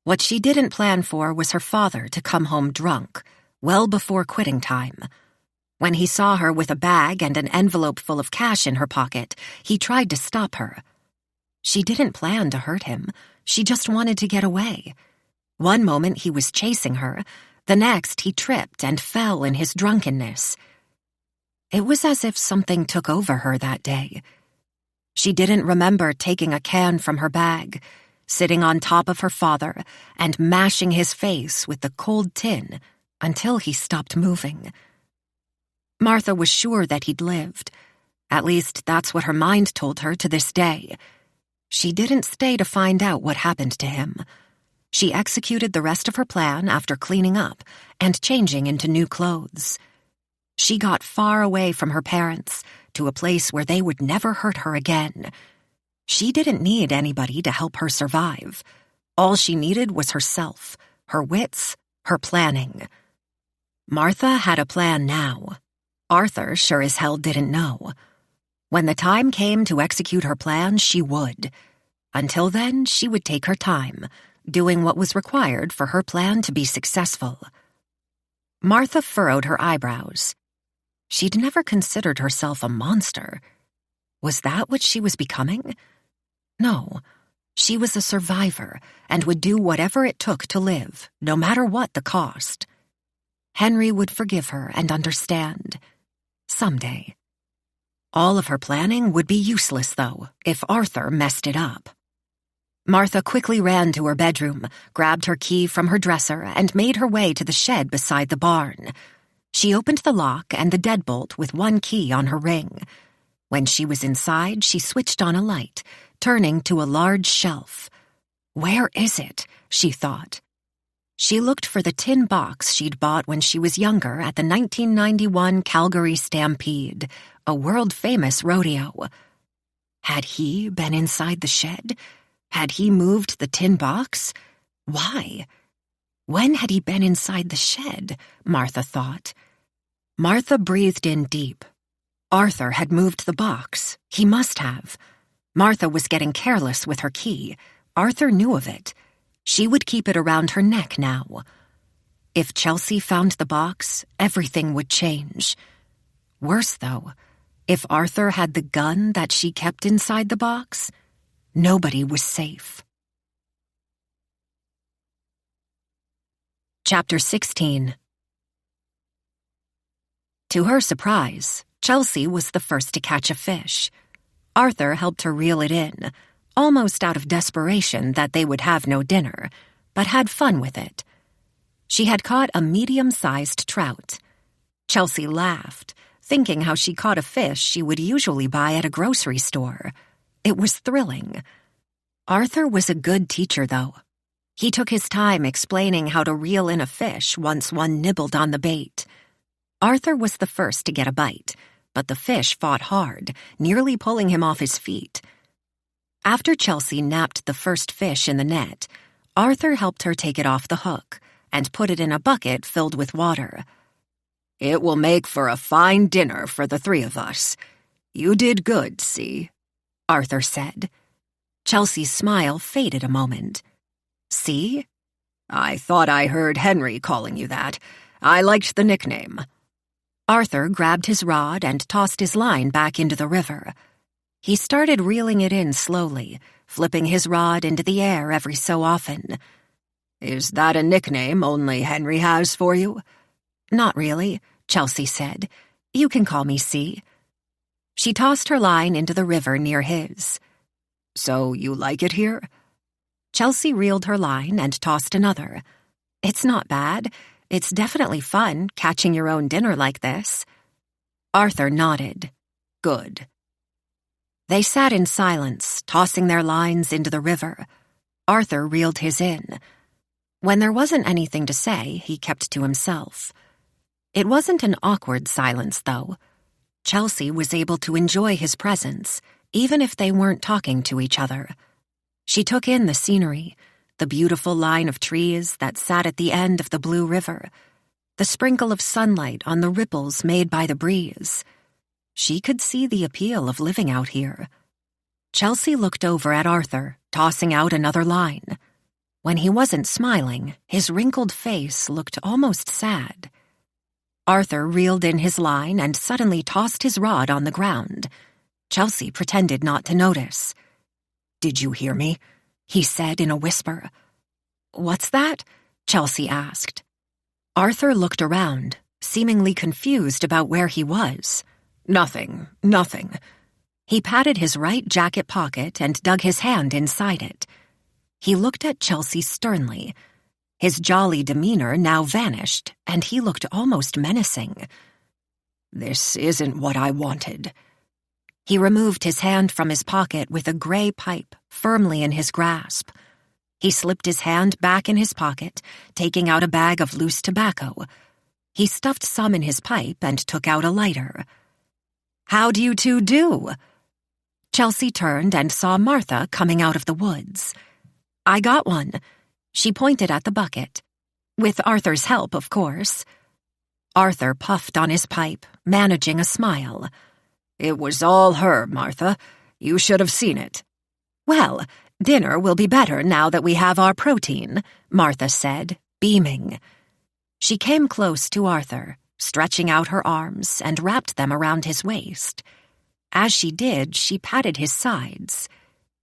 What she didn't plan for was her father to come home drunk, well before quitting time. When he saw her with a bag and an envelope full of cash in her pocket, he tried to stop her. She didn't plan to hurt him. She just wanted to get away. One moment he was chasing her, the next he tripped and fell in his drunkenness. It was as if something took over her that day. She didn't remember taking a can from her bag, sitting on top of her father, and mashing his face with the cold tin until he stopped moving. Martha was sure that he'd lived. At least that's what her mind told her to this day. She didn't stay to find out what happened to him. She executed the rest of her plan after cleaning up and changing into new clothes. She got far away from her parents, to a place where they would never hurt her again. She didn't need anybody to help her survive. All she needed was herself, her wits, her planning. Martha had a plan now. Arthur sure as hell didn't know. When the time came to execute her plan, she would. Until then, she would take her time, doing what was required for her plan to be successful. Martha furrowed her eyebrows. She'd never considered herself a monster. Was that what she was becoming? No. She was a survivor and would do whatever it took to live, no matter what the cost. Henry would forgive her and understand. Someday. All of her planning would be useless, though, if Arthur messed it up. Martha quickly ran to her bedroom, grabbed her key from her dresser, and made her way to the shed beside the barn. She opened the lock and the deadbolt with one key on her ring. When she was inside, she switched on a light, turning to a large shelf. Where is it? She thought. She looked for the tin box she'd bought when she was younger at the 1991 Calgary Stampede, a world-famous rodeo. Had he been inside the shed? Had he moved the tin box? Why? When had he been inside the shed? Martha thought. Martha breathed in deep. Arthur had moved the box. He must have. Martha was getting careless with her key. Arthur knew of it. She would keep it around her neck now. If Chelsea found the box, everything would change. Worse, though, if Arthur had the gun that she kept inside the box, nobody was safe. Chapter 16. To her surprise, Chelsea was the first to catch a fish. Arthur helped her reel it in, almost out of desperation that they would have no dinner, but had fun with it. She had caught a medium-sized trout. Chelsea laughed, thinking how she caught a fish she would usually buy at a grocery store. It was thrilling. Arthur was a good teacher, though. He took his time explaining how to reel in a fish once one nibbled on the bait. Arthur was the first to get a bite, but the fish fought hard, nearly pulling him off his feet. After Chelsea napped the first fish in the net, Arthur helped her take it off the hook and put it in a bucket filled with water. "It will make for a fine dinner for the three of us. You did good, see?" Arthur said. Chelsea's smile faded a moment. "See? I thought I heard Henry calling you that. I liked the nickname." Arthur grabbed his rod and tossed his line back into the river. He started reeling it in slowly, flipping his rod into the air every so often. "Is that a nickname only Henry has for you?" "Not really," Chelsea said. "You can call me C." She tossed her line into the river near his. "So you like it here?" Chelsea reeled her line and tossed another. "It's not bad. It's definitely fun, catching your own dinner like this." Arthur nodded. "Good." They sat in silence, tossing their lines into the river. Arthur reeled his in. When there wasn't anything to say, he kept to himself. It wasn't an awkward silence, though. Chelsea was able to enjoy his presence, even if they weren't talking to each other. She took in the scenery, the beautiful line of trees that sat at the end of the blue river, the sprinkle of sunlight on the ripples made by the breeze. She could see the appeal of living out here. Chelsea looked over at Arthur, tossing out another line. When he wasn't smiling, his wrinkled face looked almost sad. Arthur reeled in his line and suddenly tossed his rod on the ground. Chelsea pretended not to notice. "Did you hear me?" he said in a whisper. "What's that?" Chelsea asked. Arthur looked around, seemingly confused about where he was. Nothing. He patted his right jacket pocket and dug his hand inside it. He looked at Chelsea sternly. His jolly demeanor now vanished, and he looked almost menacing. "This isn't what I wanted." He removed his hand from his pocket with a gray pipe firmly in his grasp. He slipped his hand back in his pocket, taking out a bag of loose tobacco. He stuffed some in his pipe and took out a lighter. "How do you two do?" Chelsea turned and saw Martha coming out of the woods. "I got one." She pointed at the bucket. "With Arthur's help, of course." Arthur puffed on his pipe, managing a smile. "It was all her, Martha. You should have seen it." "Well, dinner will be better now that we have our protein," Martha said, beaming. She came close to Arthur, stretching out her arms and wrapped them around his waist. As she did, she patted his sides.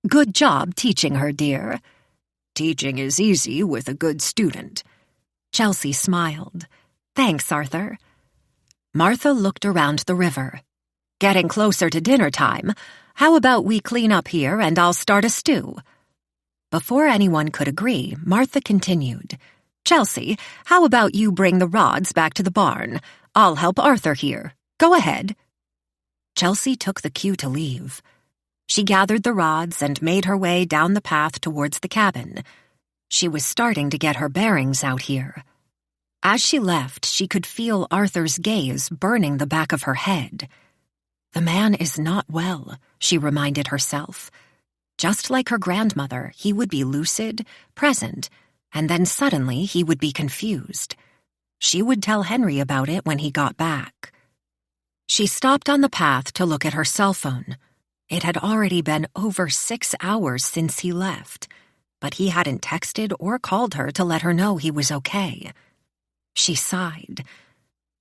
"Good job teaching her, dear." "Teaching is easy with a good student." Chelsea smiled. "Thanks, Arthur." Martha looked around the river. "Getting closer to dinner time. How about we clean up here and I'll start a stew?" Before anyone could agree, Martha continued. "Chelsea, how about you bring the rods back to the barn? I'll help Arthur here. Go ahead." Chelsea took the cue to leave. She gathered the rods and made her way down the path towards the cabin. She was starting to get her bearings out here. As she left, she could feel Arthur's gaze burning the back of her head. The man is not well, she reminded herself. Just like her grandmother, he would be lucid, present, and then suddenly he would be confused. She would tell Henry about it when he got back. She stopped on the path to look at her cell phone. It had already been over 6 hours since he left, but he hadn't texted or called her to let her know he was okay. She sighed.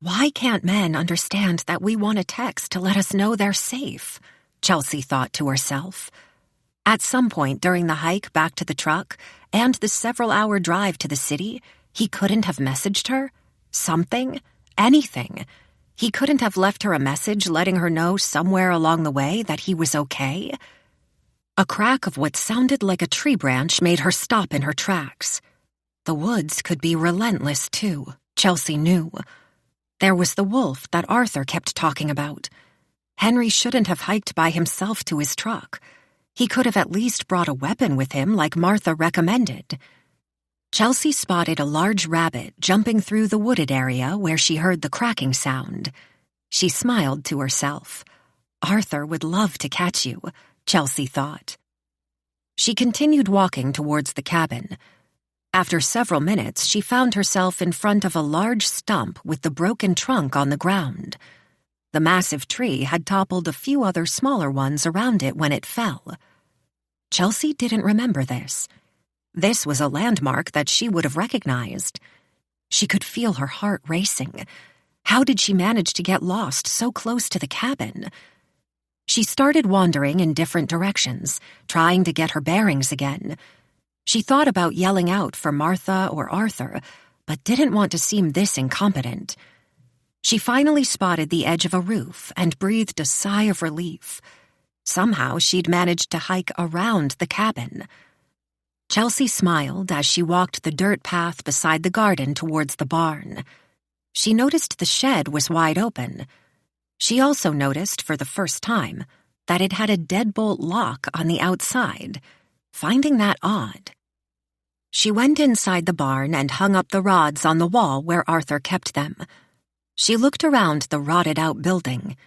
Why can't men understand that we want a text to let us know they're safe? Chelsea thought to herself. At some point during the hike back to the truck and the several-hour drive to the city, he couldn't have messaged her? Something? Anything? He couldn't have left her a message letting her know somewhere along the way that he was okay? A crack of what sounded like a tree branch made her stop in her tracks. The woods could be relentless, too, Chelsea knew. There was the wolf that Arthur kept talking about. Henry shouldn't have hiked by himself to his truck. He could have at least brought a weapon with him like Martha recommended. Chelsea spotted a large rabbit jumping through the wooded area where she heard the cracking sound. She smiled to herself. Arthur would love to catch you, Chelsea thought. She continued walking towards the cabin. After several minutes, she found herself in front of a large stump with the broken trunk on the ground. The massive tree had toppled a few other smaller ones around it when it fell. Chelsea didn't remember this. This was a landmark that she would have recognized. She could feel her heart racing. How did she manage to get lost so close to the cabin? She started wandering in different directions, trying to get her bearings again. She thought about yelling out for Martha or Arthur, but didn't want to seem this incompetent. She finally spotted the edge of a roof and breathed a sigh of relief. Somehow she'd managed to hike around the cabin. Chelsea smiled as she walked the dirt path beside the garden towards the barn. She noticed the shed was wide open. She also noticed, for the first time, that it had a deadbolt lock on the outside, finding that odd. She went inside the barn and hung up the rods on the wall where Arthur kept them. She looked around the rotted-out building.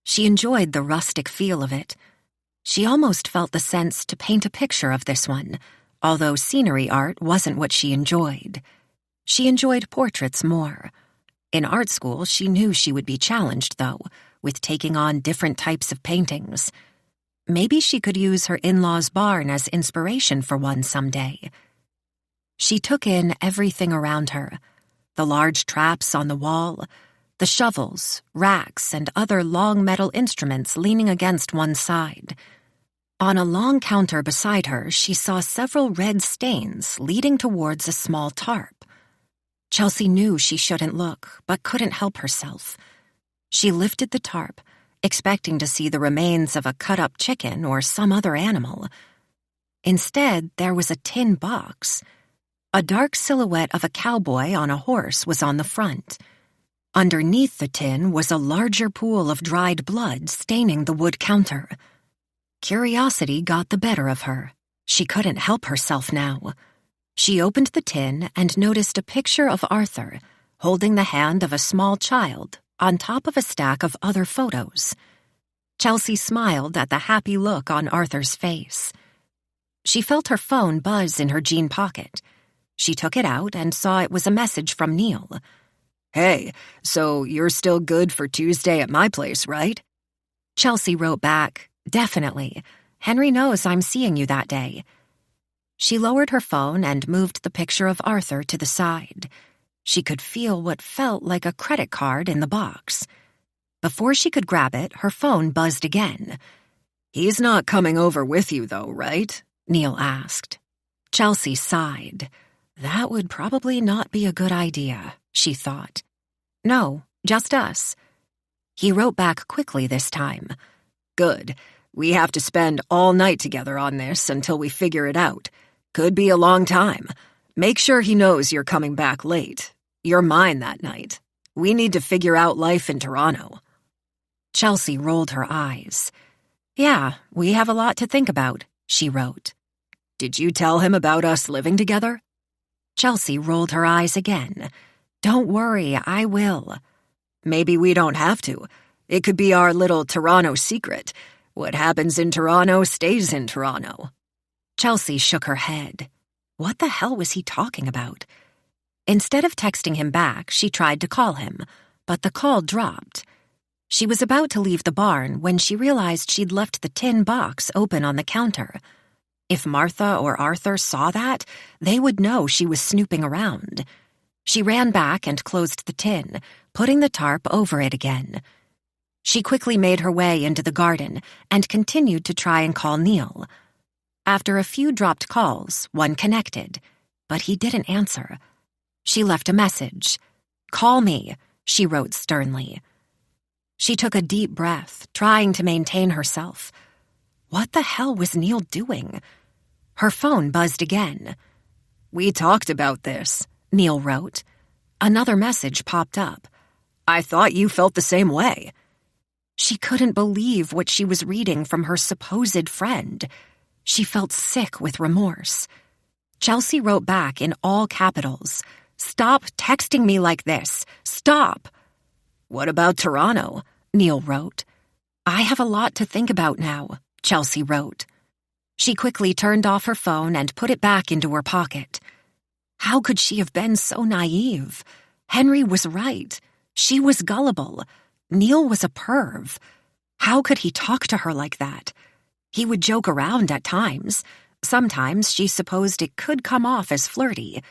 She enjoyed the rustic feel of it. She almost felt the sense to paint a picture of this one, although scenery art wasn't what she enjoyed. She enjoyed portraits more. In art school, she knew she would be challenged, though, with taking on different types of paintings. Maybe she could use her in-laws' barn as inspiration for one someday. She took in everything around her, the large traps on the wall, the shovels, racks, and other long metal instruments leaning against one side. On a long counter beside her, she saw several red stains leading towards a small tarp. Chelsea knew she shouldn't look, but couldn't help herself. She lifted the tarp, expecting to see the remains of a cut-up chicken or some other animal. Instead, there was a tin box. A dark silhouette of a cowboy on a horse was on the front. Underneath the tin was a larger pool of dried blood staining the wood counter. Curiosity got the better of her. She couldn't help herself now. She opened the tin and noticed a picture of Arthur, holding the hand of a small child on top of a stack of other photos. Chelsea smiled at the happy look on Arthur's face. She felt her phone buzz in her jean pocket. She took it out and saw it was a message from Neil. "Hey, so you're still good for Tuesday at my place, right?" Chelsea wrote back, "Definitely. Henry knows I'm seeing you that day." She lowered her phone and moved the picture of Arthur to the side. She could feel what felt like a credit card in the box. Before she could grab it, her phone buzzed again. "He's not coming over with you, though, right?" Neil asked. Chelsea sighed. That would probably not be a good idea, she thought. "No, just us." He wrote back quickly this time. "Good. We have to spend all night together on this until we figure it out. Could be a long time. Make sure he knows you're coming back late. You're mine that night. We need to figure out life in Toronto." Chelsea rolled her eyes. "Yeah, we have a lot to think about," she wrote. "Did you tell him about us living together?" Chelsea rolled her eyes again. "Don't worry, I will." "Maybe we don't have to. It could be our little Toronto secret. What happens in Toronto stays in Toronto." Chelsea shook her head. What the hell was he talking about? Instead of texting him back, she tried to call him, but the call dropped. She was about to leave the barn when she realized she'd left the tin box open on the counter. If Martha or Arthur saw that, they would know she was snooping around. She ran back and closed the tin, putting the tarp over it again. She quickly made her way into the garden and continued to try and call Neil. After a few dropped calls, one connected, but he didn't answer. She left a message. "Call me," she wrote sternly. She took a deep breath, trying to maintain herself. What the hell was Neil doing? Her phone buzzed again. "We talked about this," Neil wrote. Another message popped up. "I thought you felt the same way." She couldn't believe what she was reading from her supposed friend. She felt sick with remorse. Chelsea wrote back in all capitals, "Stop texting me like this. Stop." "What about Toronto?" Neil wrote. "I have a lot to think about now," Chelsea wrote. She quickly turned off her phone and put it back into her pocket. How could she have been so naive? Henry was right. She was gullible. Neil was a perv. How could he talk to her like that? He would joke around at times. Sometimes she supposed it could come off as flirty,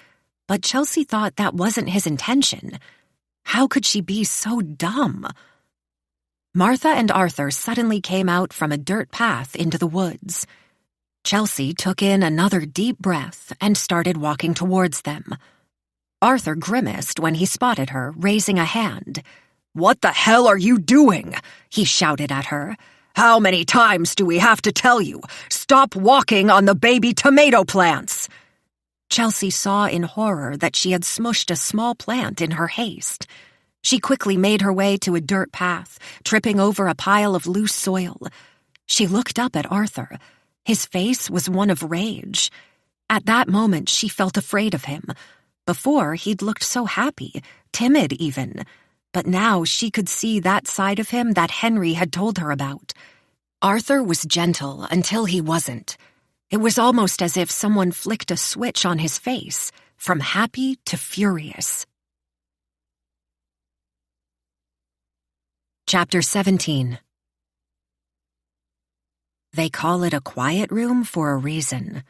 but Chelsea thought that wasn't his intention. How could she be so dumb? Martha and Arthur suddenly came out from a dirt path into the woods. Chelsea took in another deep breath and started walking towards them. Arthur grimaced when he spotted her, raising a hand. "What the hell are you doing?" he shouted at her. "How many times do we have to tell you? Stop walking on the baby tomato plants!" Chelsea saw in horror that she had smushed a small plant in her haste. She quickly made her way to a dirt path, tripping over a pile of loose soil. She looked up at Arthur. His face was one of rage. At that moment, she felt afraid of him. Before, he'd looked so happy, timid even. But now she could see that side of him that Henry had told her about. Arthur was gentle until he wasn't. It was almost as if someone flicked a switch on his face, from happy to furious. Chapter 17. They call it a quiet room for a reason.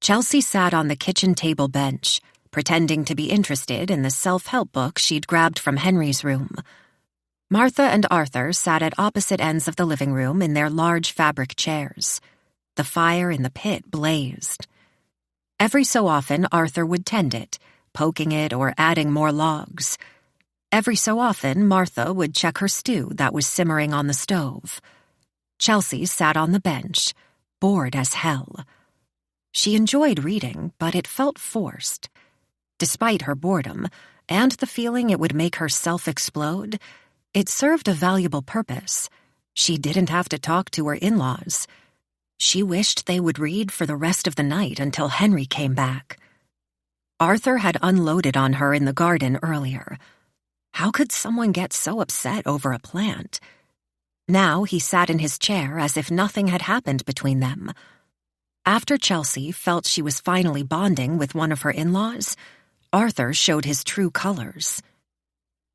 Chelsea sat on the kitchen table bench, pretending to be interested in the self-help book she'd grabbed from Henry's room. Martha and Arthur sat at opposite ends of the living room in their large fabric chairs. The fire in the pit blazed. Every so often, Arthur would tend it, poking it or adding more logs. Every so often, Martha would check her stew that was simmering on the stove. Chelsea sat on the bench, bored as hell. She enjoyed reading, but it felt forced. Despite her boredom, and the feeling it would make her self-explode, it served a valuable purpose. She didn't have to talk to her in-laws. She wished they would read for the rest of the night until Henry came back. Arthur had unloaded on her in the garden earlier. How could someone get so upset over a plant? Now he sat in his chair as if nothing had happened between them. After Chelsea felt she was finally bonding with one of her in-laws, Arthur showed his true colors.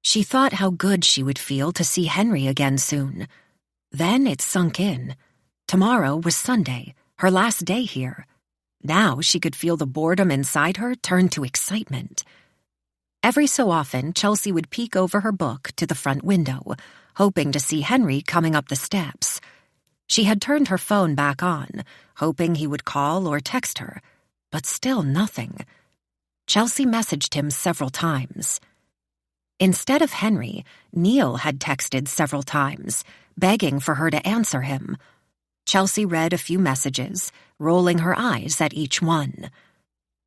She thought how good she would feel to see Henry again soon. Then it sunk in. Tomorrow was Sunday, her last day here. Now she could feel the boredom inside her turn to excitement. Every so often, Chelsea would peek over her book to the front window, hoping to see Henry coming up the steps. She had turned her phone back on, hoping he would call or text her, but still nothing. Chelsea messaged him several times. Instead of Henry, Neil had texted several times, begging for her to answer him. Chelsea read a few messages, rolling her eyes at each one.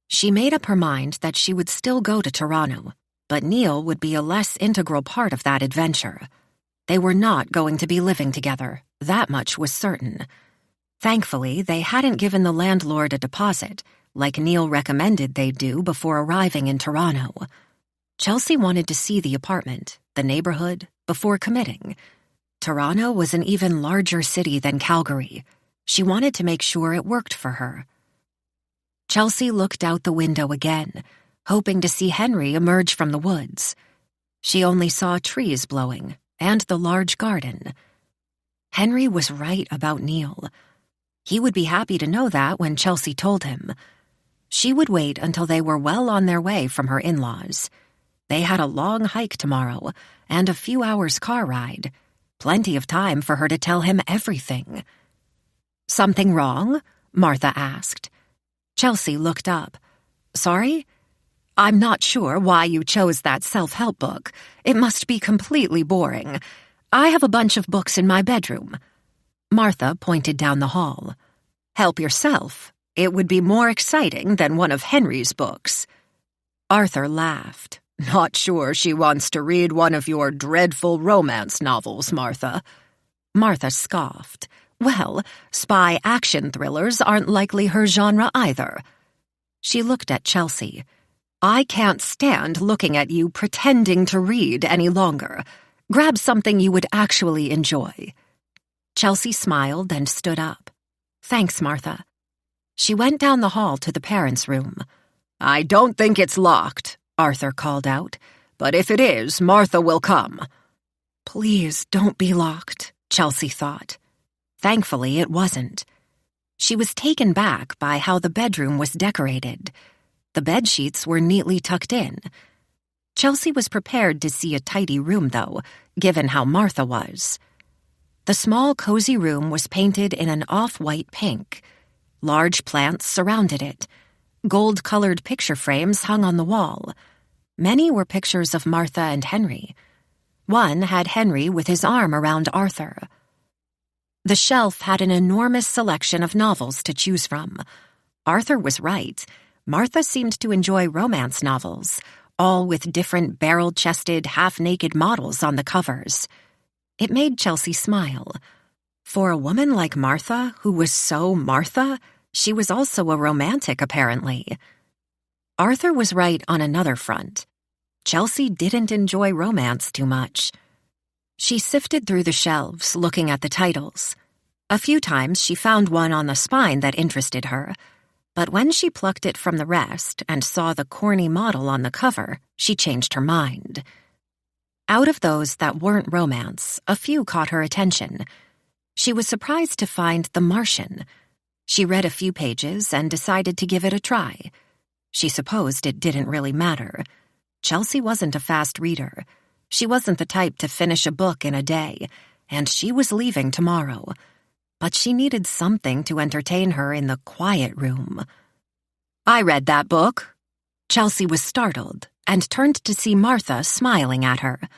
She made up her mind that she would still go to Toronto, but Neil would be a less integral part of that adventure. They were not going to be living together, that much was certain. Thankfully, they hadn't given the landlord a deposit, like Neil recommended they do before arriving in Toronto. Chelsea wanted to see the apartment, the neighborhood, before committing. Toronto was an even larger city than Calgary. She wanted to make sure it worked for her. Chelsea looked out the window again, hoping to see Henry emerge from the woods. She only saw trees blowing and the large garden. Henry was right about Neil. He would be happy to know that when Chelsea told him. She would wait until they were well on their way from her in-laws. They had a long hike tomorrow and a few hours car ride. Plenty of time for her to tell him everything. "Something wrong?" Martha asked. Chelsea looked up. "Sorry? I'm not sure why you chose that self-help book. It must be completely boring. I have a bunch of books in my bedroom." Martha pointed down the hall. "Help yourself. It would be more exciting than one of Henry's books." Arthur laughed. "Not sure she wants to read one of your dreadful romance novels, Martha." Martha scoffed. "Well, spy action thrillers aren't likely her genre either." She looked at Chelsea. "I can't stand looking at you pretending to read any longer. Grab something you would actually enjoy." Chelsea smiled and stood up. "Thanks, Martha." She went down the hall to the parents' room. "I don't think it's locked," Arthur called out. "But if it is, Martha will come." Please don't be locked, Chelsea thought. Thankfully, it wasn't. She was taken back by how the bedroom was decorated. The bedsheets were neatly tucked in. Chelsea was prepared to see a tidy room, though, given how Martha was. The small, cozy room was painted in an off-white pink. Large plants surrounded it. Gold-colored picture frames hung on the wall. Many were pictures of Martha and Henry. One had Henry with his arm around Arthur. The shelf had an enormous selection of novels to choose from. Arthur was right. Martha seemed to enjoy romance novels, all with different barrel-chested, half-naked models on the covers. It made Chelsea smile. For a woman like Martha, who was so Martha, she was also a romantic, apparently. Arthur was right on another front. Chelsea didn't enjoy romance too much. She sifted through the shelves, looking at the titles. A few times she found one on the spine that interested her, but when she plucked it from the rest and saw the corny model on the cover, she changed her mind. Out of those that weren't romance, a few caught her attention. She was surprised to find The Martian. She read a few pages and decided to give it a try. She supposed it didn't really matter. Chelsea wasn't a fast reader. She wasn't the type to finish a book in a day, and she was leaving tomorrow. But she needed something to entertain her in the quiet room. "I read that book." Chelsea was startled and turned to see Martha smiling at her.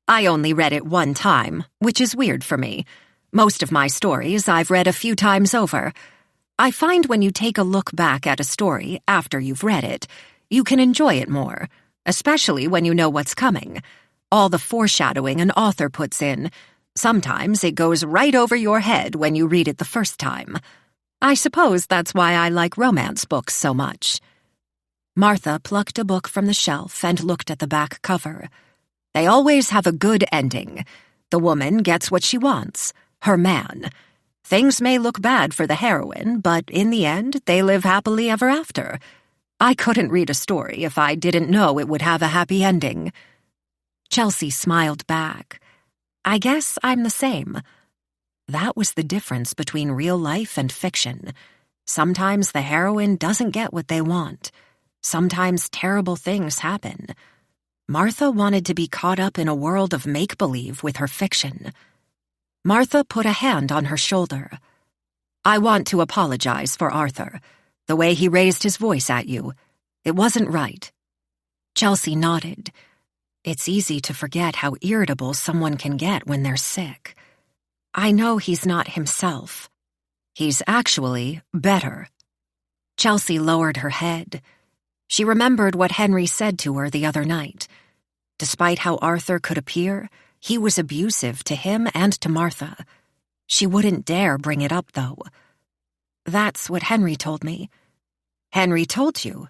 "I only read it one time, which is weird for me. Most of my stories I've read a few times over. I find when you take a look back at a story after you've read it, you can enjoy it more, especially when you know what's coming. All the foreshadowing an author puts in. Sometimes it goes right over your head when you read it the first time. I suppose that's why I like romance books so much." Martha plucked a book from the shelf and looked at the back cover. "They always have a good ending. The woman gets what she wants, her man. Things may look bad for the heroine, but in the end, they live happily ever after. I couldn't read a story if I didn't know it would have a happy ending." Chelsea smiled back. "I guess I'm the same." That was the difference between real life and fiction. Sometimes the heroine doesn't get what they want. Sometimes terrible things happen. Martha wanted to be caught up in a world of make-believe with her fiction. Martha put a hand on her shoulder. "I want to apologize for Arthur. The way he raised his voice at you. It wasn't right." Chelsea nodded. It's easy to forget how irritable someone can get when they're sick. "I know he's not himself. He's actually better." Chelsea lowered her head. She remembered what Henry said to her the other night. Despite how Arthur could appear, He was abusive to him and to Martha. She wouldn't dare bring it up, though. That's what Henry told me. Henry told you?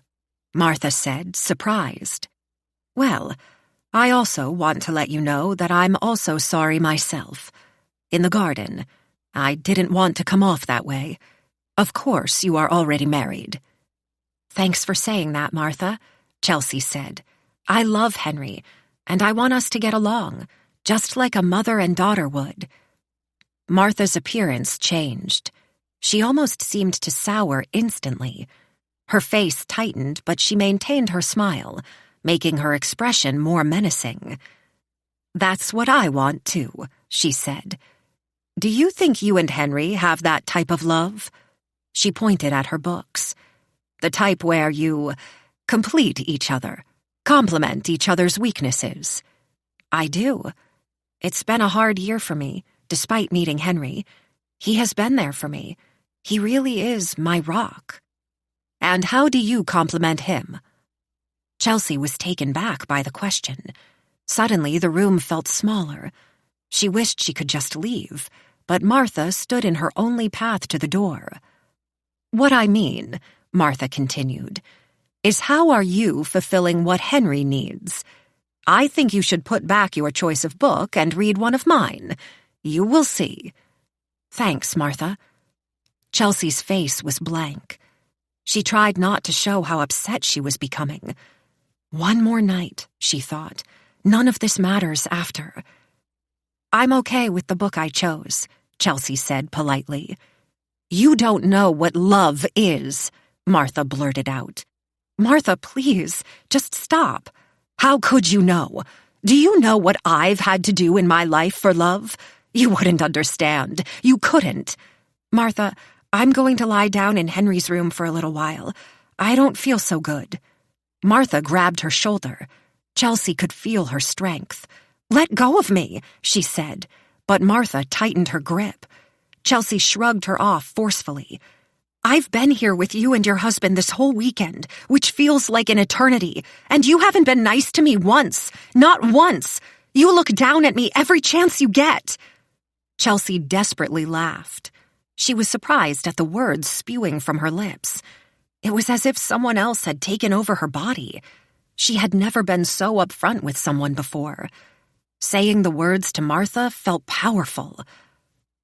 Martha said, surprised. Well, I also want to let you know that I'm also sorry myself. In the garden, I didn't want to come off that way. Of course, you are already married. Thanks for saying that, Martha, Chelsea said. I love Henry, and I want us to get along, just like a mother and daughter would. Martha's appearance changed. She almost seemed to sour instantly. Her face tightened, but she maintained her smile, making her expression more menacing. That's what I want, too, she said. Do you think you and Henry have that type of love? She pointed at her books. The type where you complete each other, complement each other's weaknesses. I do. It's been a hard year for me, despite meeting Henry. He has been there for me. He really is my rock. And how do you compliment him? Chelsea was taken back by the question. Suddenly, the room felt smaller. She wished she could just leave, but Martha stood in her only path to the door. What I mean, Martha continued, is how are you fulfilling what Henry needs? I think you should put back your choice of book and read one of mine. You will see. Thanks, Martha. Chelsea's face was blank. She tried not to show how upset she was becoming. One more night, she thought. None of this matters after. I'm okay with the book I chose, Chelsea said politely. You don't know what love is, Martha blurted out. Martha, please, just stop. How could you know? Do you know what I've had to do in my life for love? You wouldn't understand. You couldn't. Martha, I'm going to lie down in Henry's room for a little while. I don't feel so good. Martha grabbed her shoulder. Chelsea could feel her strength. Let go of me, she said, but Martha tightened her grip. Chelsea shrugged her off forcefully. I've been here with you and your husband this whole weekend, which feels like an eternity, and you haven't been nice to me once. Not once. You look down at me every chance you get. Chelsea desperately laughed. She was surprised at the words spewing from her lips. It was as if someone else had taken over her body. She had never been so upfront with someone before. Saying the words to Martha felt powerful.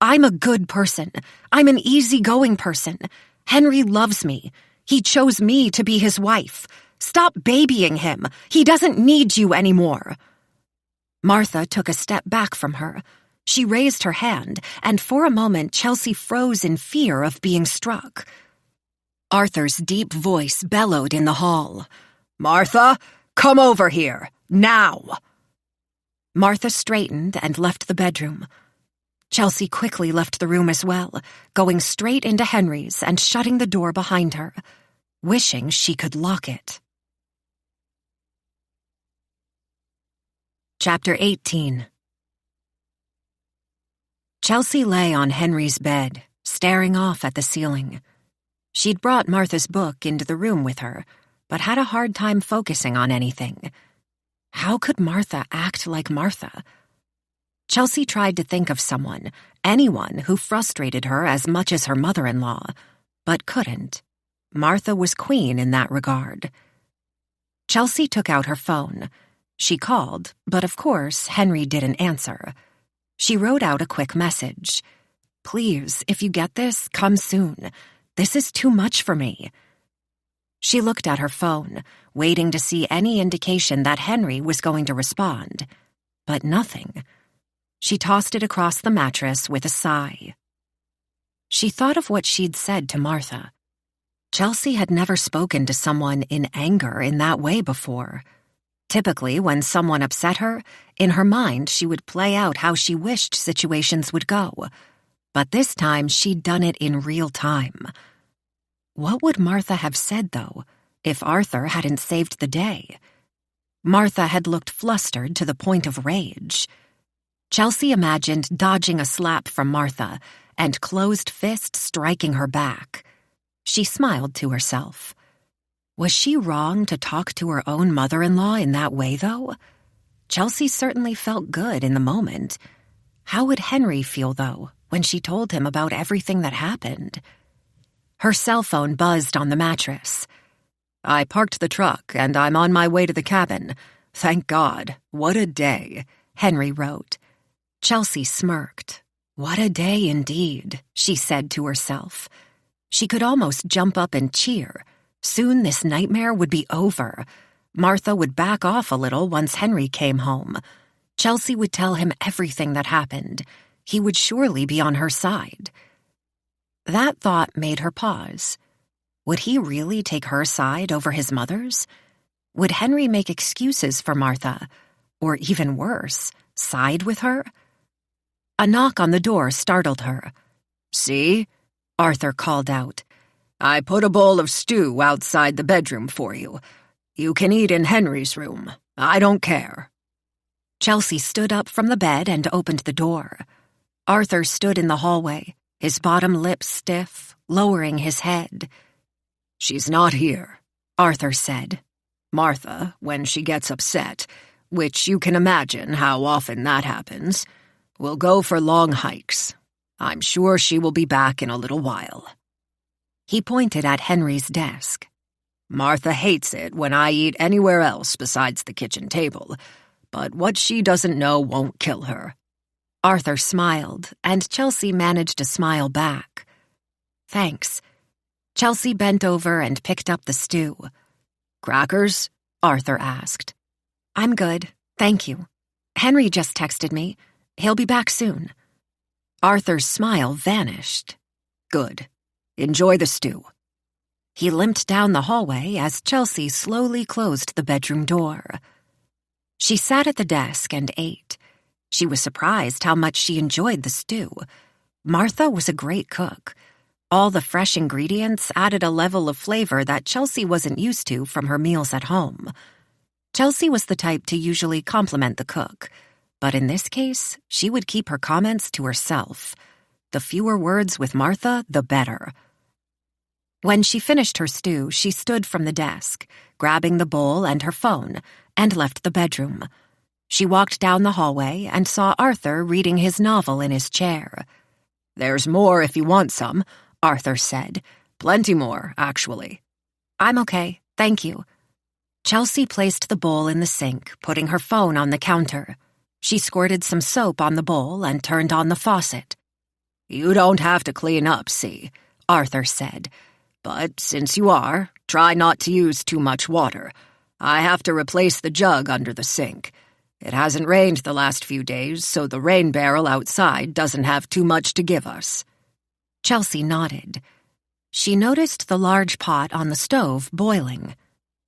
I'm a good person. I'm an easygoing person. Henry loves me. He chose me to be his wife. Stop babying him. He doesn't need you anymore. Martha took a step back from her. She raised her hand, and for a moment Chelsea froze in fear of being struck. Arthur's deep voice bellowed in the hall. Martha, come over here, now! Martha straightened and left the bedroom. Chelsea quickly left the room as well, going straight into Henry's and shutting the door behind her, wishing she could lock it. Chapter 18. Chelsea lay on Henry's bed, staring off at the ceiling. She'd brought Martha's book into the room with her, but had a hard time focusing on anything. How could Martha act like Martha? Chelsea tried to think of someone, anyone who frustrated her as much as her mother-in-law, but couldn't. Martha was queen in that regard. Chelsea took out her phone. She called, but of course Henry didn't answer. She wrote out a quick message. Please, if you get this, come soon. This is too much for me. She looked at her phone, waiting to see any indication that Henry was going to respond. But nothing. She tossed it across the mattress with a sigh. She thought of what she'd said to Martha. Chelsea had never spoken to someone in anger in that way before. Typically, when someone upset her, in her mind she would play out how she wished situations would go. But this time she'd done it in real time. What would Martha have said, though, if Arthur hadn't saved the day? Martha had looked flustered to the point of rage. Chelsea imagined dodging a slap from Martha and closed fists striking her back. She smiled to herself. Was she wrong to talk to her own mother-in-law in that way, though? Chelsea certainly felt good in the moment. How would Henry feel, though, when she told him about everything that happened? Her cell phone buzzed on the mattress. "I parked the truck, and I'm on my way to the cabin. Thank God. What a day," Henry wrote. Chelsea smirked. What a day indeed, she said to herself. She could almost jump up and cheer. Soon this nightmare would be over. Martha would back off a little once Henry came home. Chelsea would tell him everything that happened. He would surely be on her side. That thought made her pause. Would he really take her side over his mother's? Would Henry make excuses for Martha? Or even worse, side with her? A knock on the door startled her. "See?" Arthur called out. "I put a bowl of stew outside the bedroom for you. You can eat in Henry's room. I don't care." Chelsea stood up from the bed and opened the door. Arthur stood in the hallway, his bottom lip stiff, lowering his head. "She's not here," Arthur said. "Martha, when she gets upset, which you can imagine how often that happens, will go for long hikes. I'm sure she will be back in a little while." He pointed at Henry's desk. "Martha hates it when I eat anywhere else besides the kitchen table, but what she doesn't know won't kill her." Arthur smiled, and Chelsea managed to smile back. "Thanks." Chelsea bent over and picked up the stew. "Crackers?" Arthur asked. "I'm good, thank you. Henry just texted me. He'll be back soon." Arthur's smile vanished. "Good. Enjoy the stew." He limped down the hallway as Chelsea slowly closed the bedroom door. She sat at the desk and ate. She was surprised how much she enjoyed the stew. Martha was a great cook. All the fresh ingredients added a level of flavor that Chelsea wasn't used to from her meals at home. Chelsea was the type to usually compliment the cook, but in this case, she would keep her comments to herself. The fewer words with Martha, the better. When she finished her stew, she stood from the desk, grabbing the bowl and her phone, and left the bedroom. She walked down the hallway and saw Arthur reading his novel in his chair. "There's more if you want some," Arthur said. "Plenty more, actually." "I'm okay, thank you." Chelsea placed the bowl in the sink, putting her phone on the counter. She squirted some soap on the bowl and turned on the faucet. "You don't have to clean up, see," Arthur said. "But since you are, try not to use too much water. I have to replace the jug under the sink. It hasn't rained the last few days, so the rain barrel outside doesn't have too much to give us." Chelsea nodded. She noticed the large pot on the stove boiling.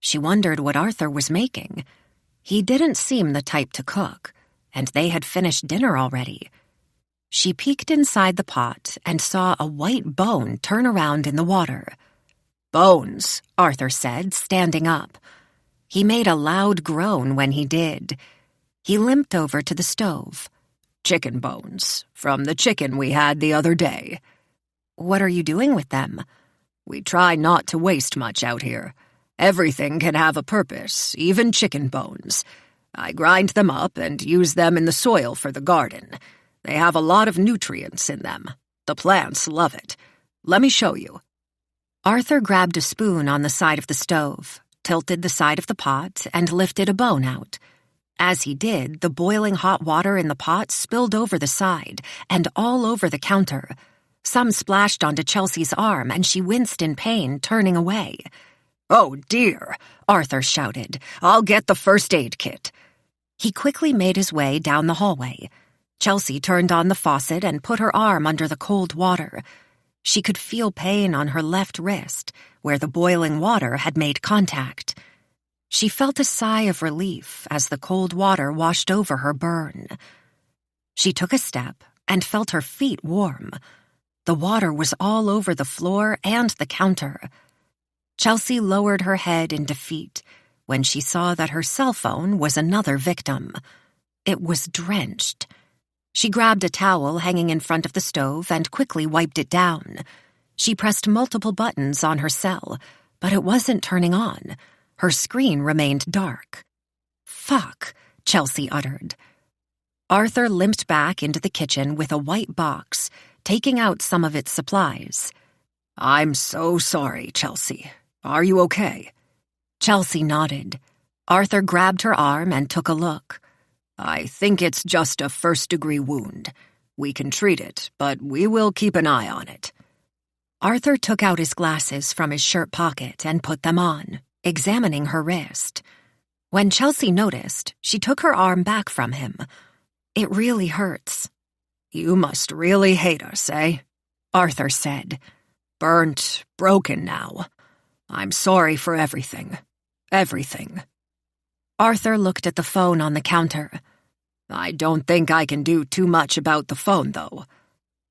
She wondered what Arthur was making. He didn't seem the type to cook, and they had finished dinner already. She peeked inside the pot and saw a white bone turn around in the water. "Bones," Arthur said, standing up. He made a loud groan when he did. He limped over to the stove. "Chicken bones, from the chicken we had the other day." "What are you doing with them?" "We try not to waste much out here. Everything can have a purpose, even chicken bones. I grind them up and use them in the soil for the garden. They have a lot of nutrients in them. The plants love it. Let me show you." Arthur grabbed a spoon on the side of the stove, tilted the side of the pot, and lifted a bone out. As he did, the boiling hot water in the pot spilled over the side and all over the counter. Some splashed onto Chelsea's arm, and she winced in pain, turning away. "Oh, dear," Arthur shouted. "I'll get the first aid kit." He quickly made his way down the hallway. Chelsea turned on the faucet and put her arm under the cold water. She could feel pain on her left wrist, where the boiling water had made contact. She felt a sigh of relief as the cold water washed over her burn. She took a step and felt her feet warm. The water was all over the floor and the counter. Chelsea lowered her head in defeat when she saw that her cell phone was another victim. It was drenched. She grabbed a towel hanging in front of the stove and quickly wiped it down. She pressed multiple buttons on her cell, but it wasn't turning on. Her screen remained dark. "Fuck," Chelsea uttered. Arthur limped back into the kitchen with a white box, taking out some of its supplies. "I'm so sorry, Chelsea. Are you okay?" Chelsea nodded. Arthur grabbed her arm and took a look. "I think it's just a first-degree wound. We can treat it, but we will keep an eye on it." Arthur took out his glasses from his shirt pocket and put them on, examining her wrist. When Chelsea noticed, she took her arm back from him. "It really hurts." "You must really hate us, eh?" Arthur said. "Burnt, broken now. I'm sorry for everything. Everything." Arthur looked at the phone on the counter. "I don't think I can do too much about the phone, though."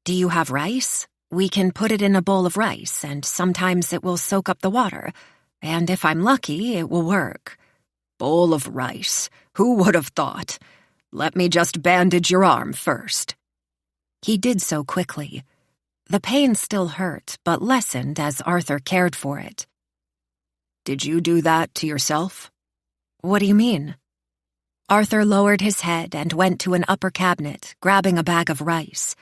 "Do you have rice? We can put it in a bowl of rice, and sometimes it will soak up the water. And if I'm lucky, it will work." "Bowl of rice. Who would have thought? Let me just bandage your arm first." He did so quickly. The pain still hurt, but lessened as Arthur cared for it. "Did you do that to yourself?" "What do you mean?" Arthur lowered his head and went to an upper cabinet, grabbing a bag of rice.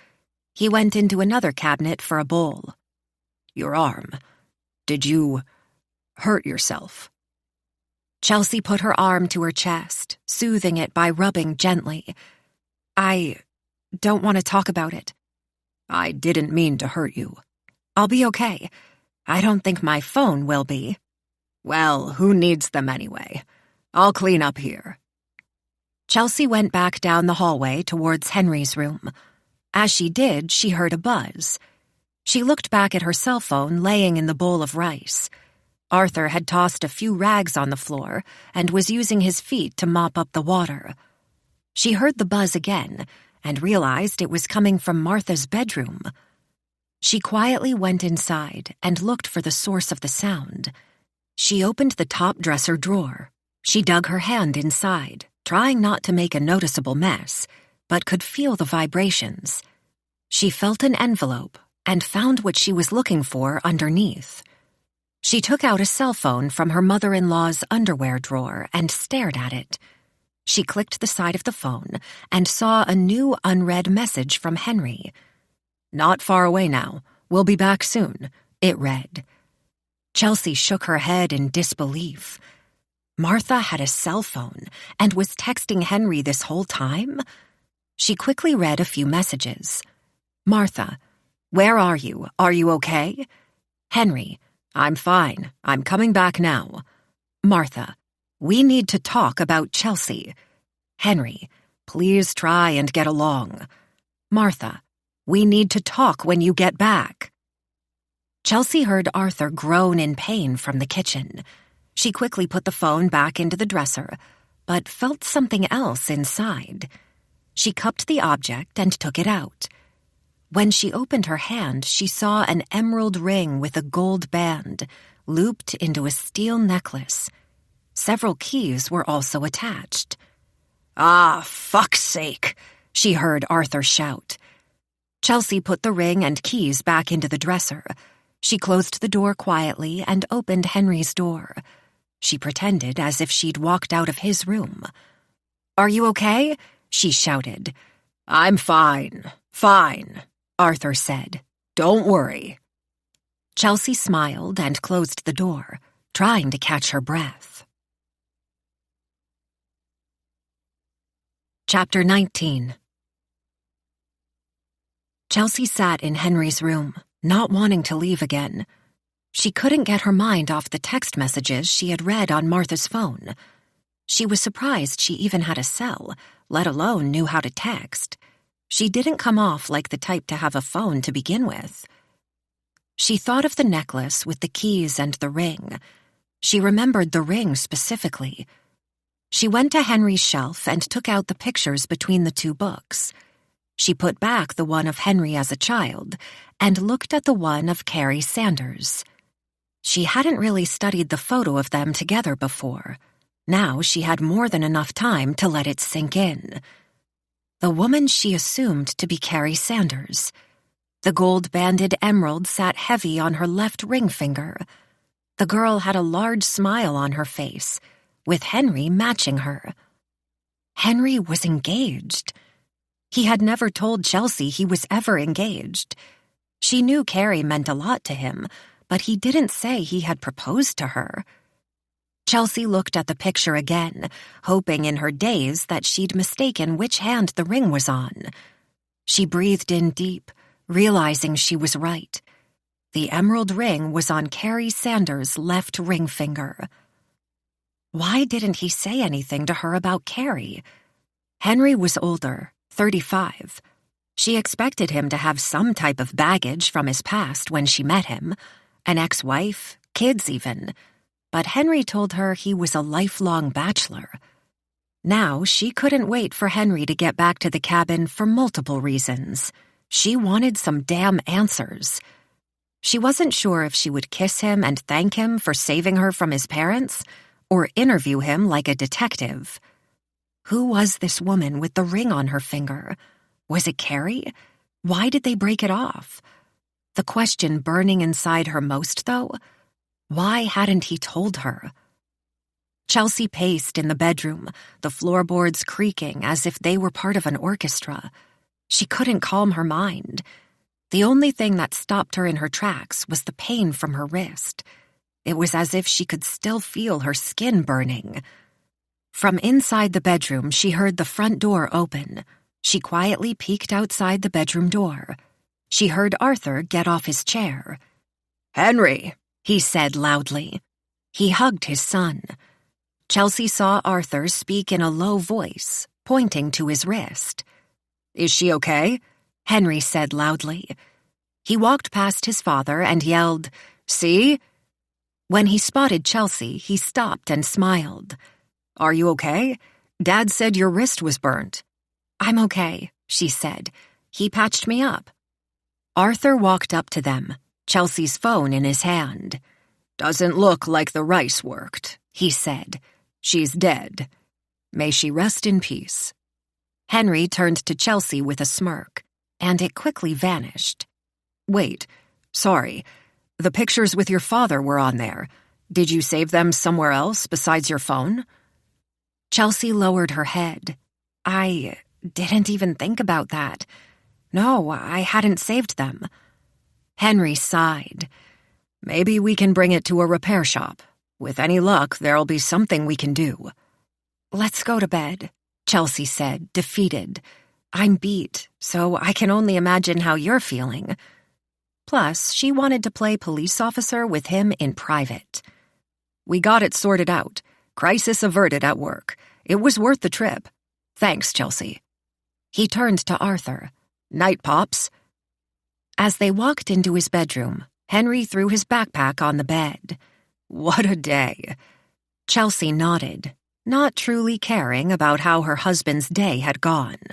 He went into another cabinet for a bowl. "Your arm. Did you hurt yourself?" Chelsea put her arm to her chest, soothing it by rubbing gently. "I don't want to talk about it." "I didn't mean to hurt you." "I'll be okay. I don't think my phone will be." "Well, who needs them anyway? I'll clean up here." Chelsea went back down the hallway towards Henry's room. As she did, she heard a buzz. She looked back at her cell phone laying in the bowl of rice. Arthur had tossed a few rags on the floor and was using his feet to mop up the water. She heard the buzz again and realized it was coming from Martha's bedroom. She quietly went inside and looked for the source of the sound. She opened the top dresser drawer. She dug her hand inside, trying not to make a noticeable mess, but could feel the vibrations. She felt an envelope and found what she was looking for underneath. She took out a cell phone from her mother-in-law's underwear drawer and stared at it. She clicked the side of the phone and saw a new unread message from Henry. "Not far away now. We'll be back soon," it read. Chelsea shook her head in disbelief. Martha had a cell phone and was texting Henry this whole time? She quickly read a few messages. "Martha, where are you? Are you okay?" Henry, "I'm fine. I'm coming back now." Martha, "We need to talk about Chelsea." Henry, "Please try and get along." Martha, "We need to talk when you get back." Chelsea heard Arthur groan in pain from the kitchen. She quickly put the phone back into the dresser, but felt something else inside. She cupped the object and took it out. When she opened her hand, she saw an emerald ring with a gold band, looped into a steel necklace. Several keys were also attached. "Ah, fuck's sake," she heard Arthur shout. Chelsea put the ring and keys back into the dresser. She closed the door quietly and opened Henry's door. She pretended as if she'd walked out of his room. "Are you okay?" she shouted. "I'm fine, fine," Arthur said. "Don't worry." Chelsea smiled and closed the door, trying to catch her breath. Chapter 19. Chelsea sat in Henry's room, not wanting to leave again. She couldn't get her mind off the text messages she had read on Martha's phone. She was surprised she even had a cell, let alone knew how to text. She didn't come off like the type to have a phone to begin with. She thought of the necklace with the keys and the ring. She remembered the ring specifically. She went to Henry's shelf and took out the pictures between the two books. She put back the one of Henry as a child and looked at the one of Carrie Sanders. She hadn't really studied the photo of them together before. Now she had more than enough time to let it sink in. The woman she assumed to be Carrie Sanders. The gold-banded emerald sat heavy on her left ring finger. The girl had a large smile on her face, with Henry matching her. Henry was engaged. He had never told Chelsea he was ever engaged. She knew Carrie meant a lot to him, but he didn't say he had proposed to her. Chelsea looked at the picture again, hoping in her daze that she'd mistaken which hand the ring was on. She breathed in deep, realizing she was right. The emerald ring was on Carrie Sanders' left ring finger. Why didn't he say anything to her about Carrie? Henry was older, 35. She expected him to have some type of baggage from his past when she met him, an ex-wife, kids even. But Henry told her he was a lifelong bachelor. Now she couldn't wait for Henry to get back to the cabin for multiple reasons. She wanted some damn answers. She wasn't sure if she would kiss him and thank him for saving her from his parents, or interview him like a detective. Who was this woman with the ring on her finger? Was it Carrie? Why did they break it off? The question burning inside her most, though, why hadn't he told her? Chelsea paced in the bedroom, the floorboards creaking as if they were part of an orchestra. She couldn't calm her mind. The only thing that stopped her in her tracks was the pain from her wrist. It was as if she could still feel her skin burning. From inside the bedroom, she heard the front door open. She quietly peeked outside the bedroom door. She heard Arthur get off his chair. "Henry," he said loudly. He hugged his son. Chelsea saw Arthur speak in a low voice, pointing to his wrist. "Is she okay?" Henry said loudly. He walked past his father and yelled, "See?" When he spotted Chelsea, he stopped and smiled. "Are you okay? Dad said your wrist was burnt." "I'm okay," she said. "He patched me up." Arthur walked up to them, Chelsea's phone in his hand. "Doesn't look like the rice worked," he said. "She's dead. May she rest in peace." Henry turned to Chelsea with a smirk, and it quickly vanished. "Wait, sorry. The pictures with your father were on there. Did you save them somewhere else besides your phone?" Chelsea lowered her head. "I didn't even think about that. No, I hadn't saved them." Henry sighed. "Maybe we can bring it to a repair shop. With any luck, there'll be something we can do." "Let's go to bed," Chelsea said, defeated. "I'm beat, so I can only imagine how you're feeling." Plus, she wanted to play police officer with him in private. "We got it sorted out. Crisis averted at work. It was worth the trip. Thanks, Chelsea." He turned to Arthur. "Night, Pops." As they walked into his bedroom, Henry threw his backpack on the bed. "What a day." Chelsea nodded, not truly caring about how her husband's day had gone.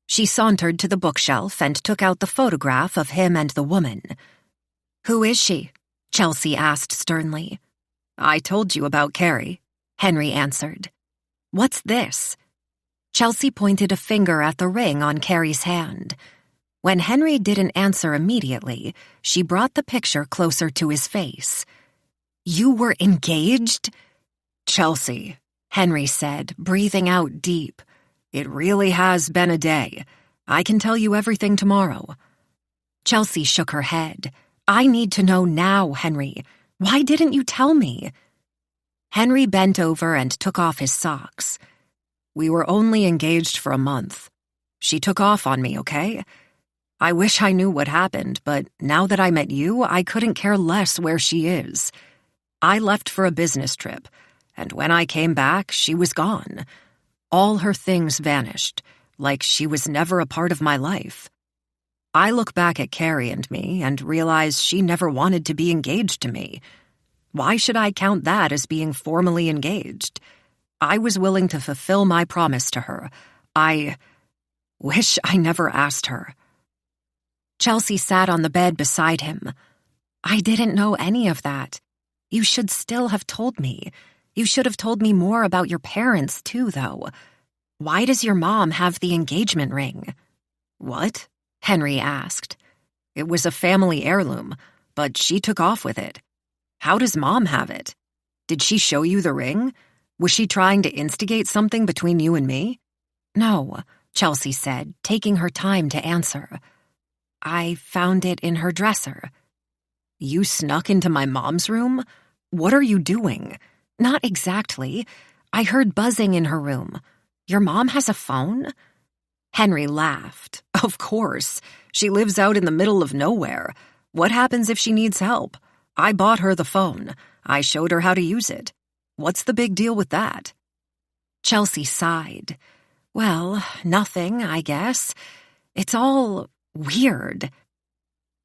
She sauntered to the bookshelf and took out the photograph of him and the woman. "Who is she?" Chelsea asked sternly. "I told you about Carrie," Henry answered. "What's this?" Chelsea pointed a finger at the ring on Carrie's hand. When Henry didn't answer immediately, she brought the picture closer to his face. "You were engaged?" "Chelsea," Henry said, breathing out deep. "It really has been a day. I can tell you everything tomorrow." Chelsea shook her head. "I need to know now, Henry. Why didn't you tell me?" Henry bent over and took off his socks. "We were only engaged for a month. She took off on me, okay? I wish I knew what happened, but now that I met you, I couldn't care less where she is. I left for a business trip, and when I came back, she was gone. All her things vanished, like she was never a part of my life. I look back at Carrie and me and realize she never wanted to be engaged to me. Why should I count that as being formally engaged? I was willing to fulfill my promise to her. I wish I never asked her." Chelsea sat on the bed beside him. "I didn't know any of that. You should still have told me. You should have told me more about your parents, too, though. Why does your mom have the engagement ring?" "What?" Henry asked. "It was a family heirloom, but she took off with it. How does Mom have it? Did she show you the ring? Was she trying to instigate something between you and me?" No, Chelsea said, taking her time to answer. I found it in her dresser. You snuck into my mom's room? What are you doing? Not exactly. I heard buzzing in her room. Your mom has a phone? Henry laughed. Of course. She lives out in the middle of nowhere. What happens if she needs help? I bought her the phone. I showed her how to use it. What's the big deal with that? Chelsea sighed. Well, nothing, I guess. It's all weird.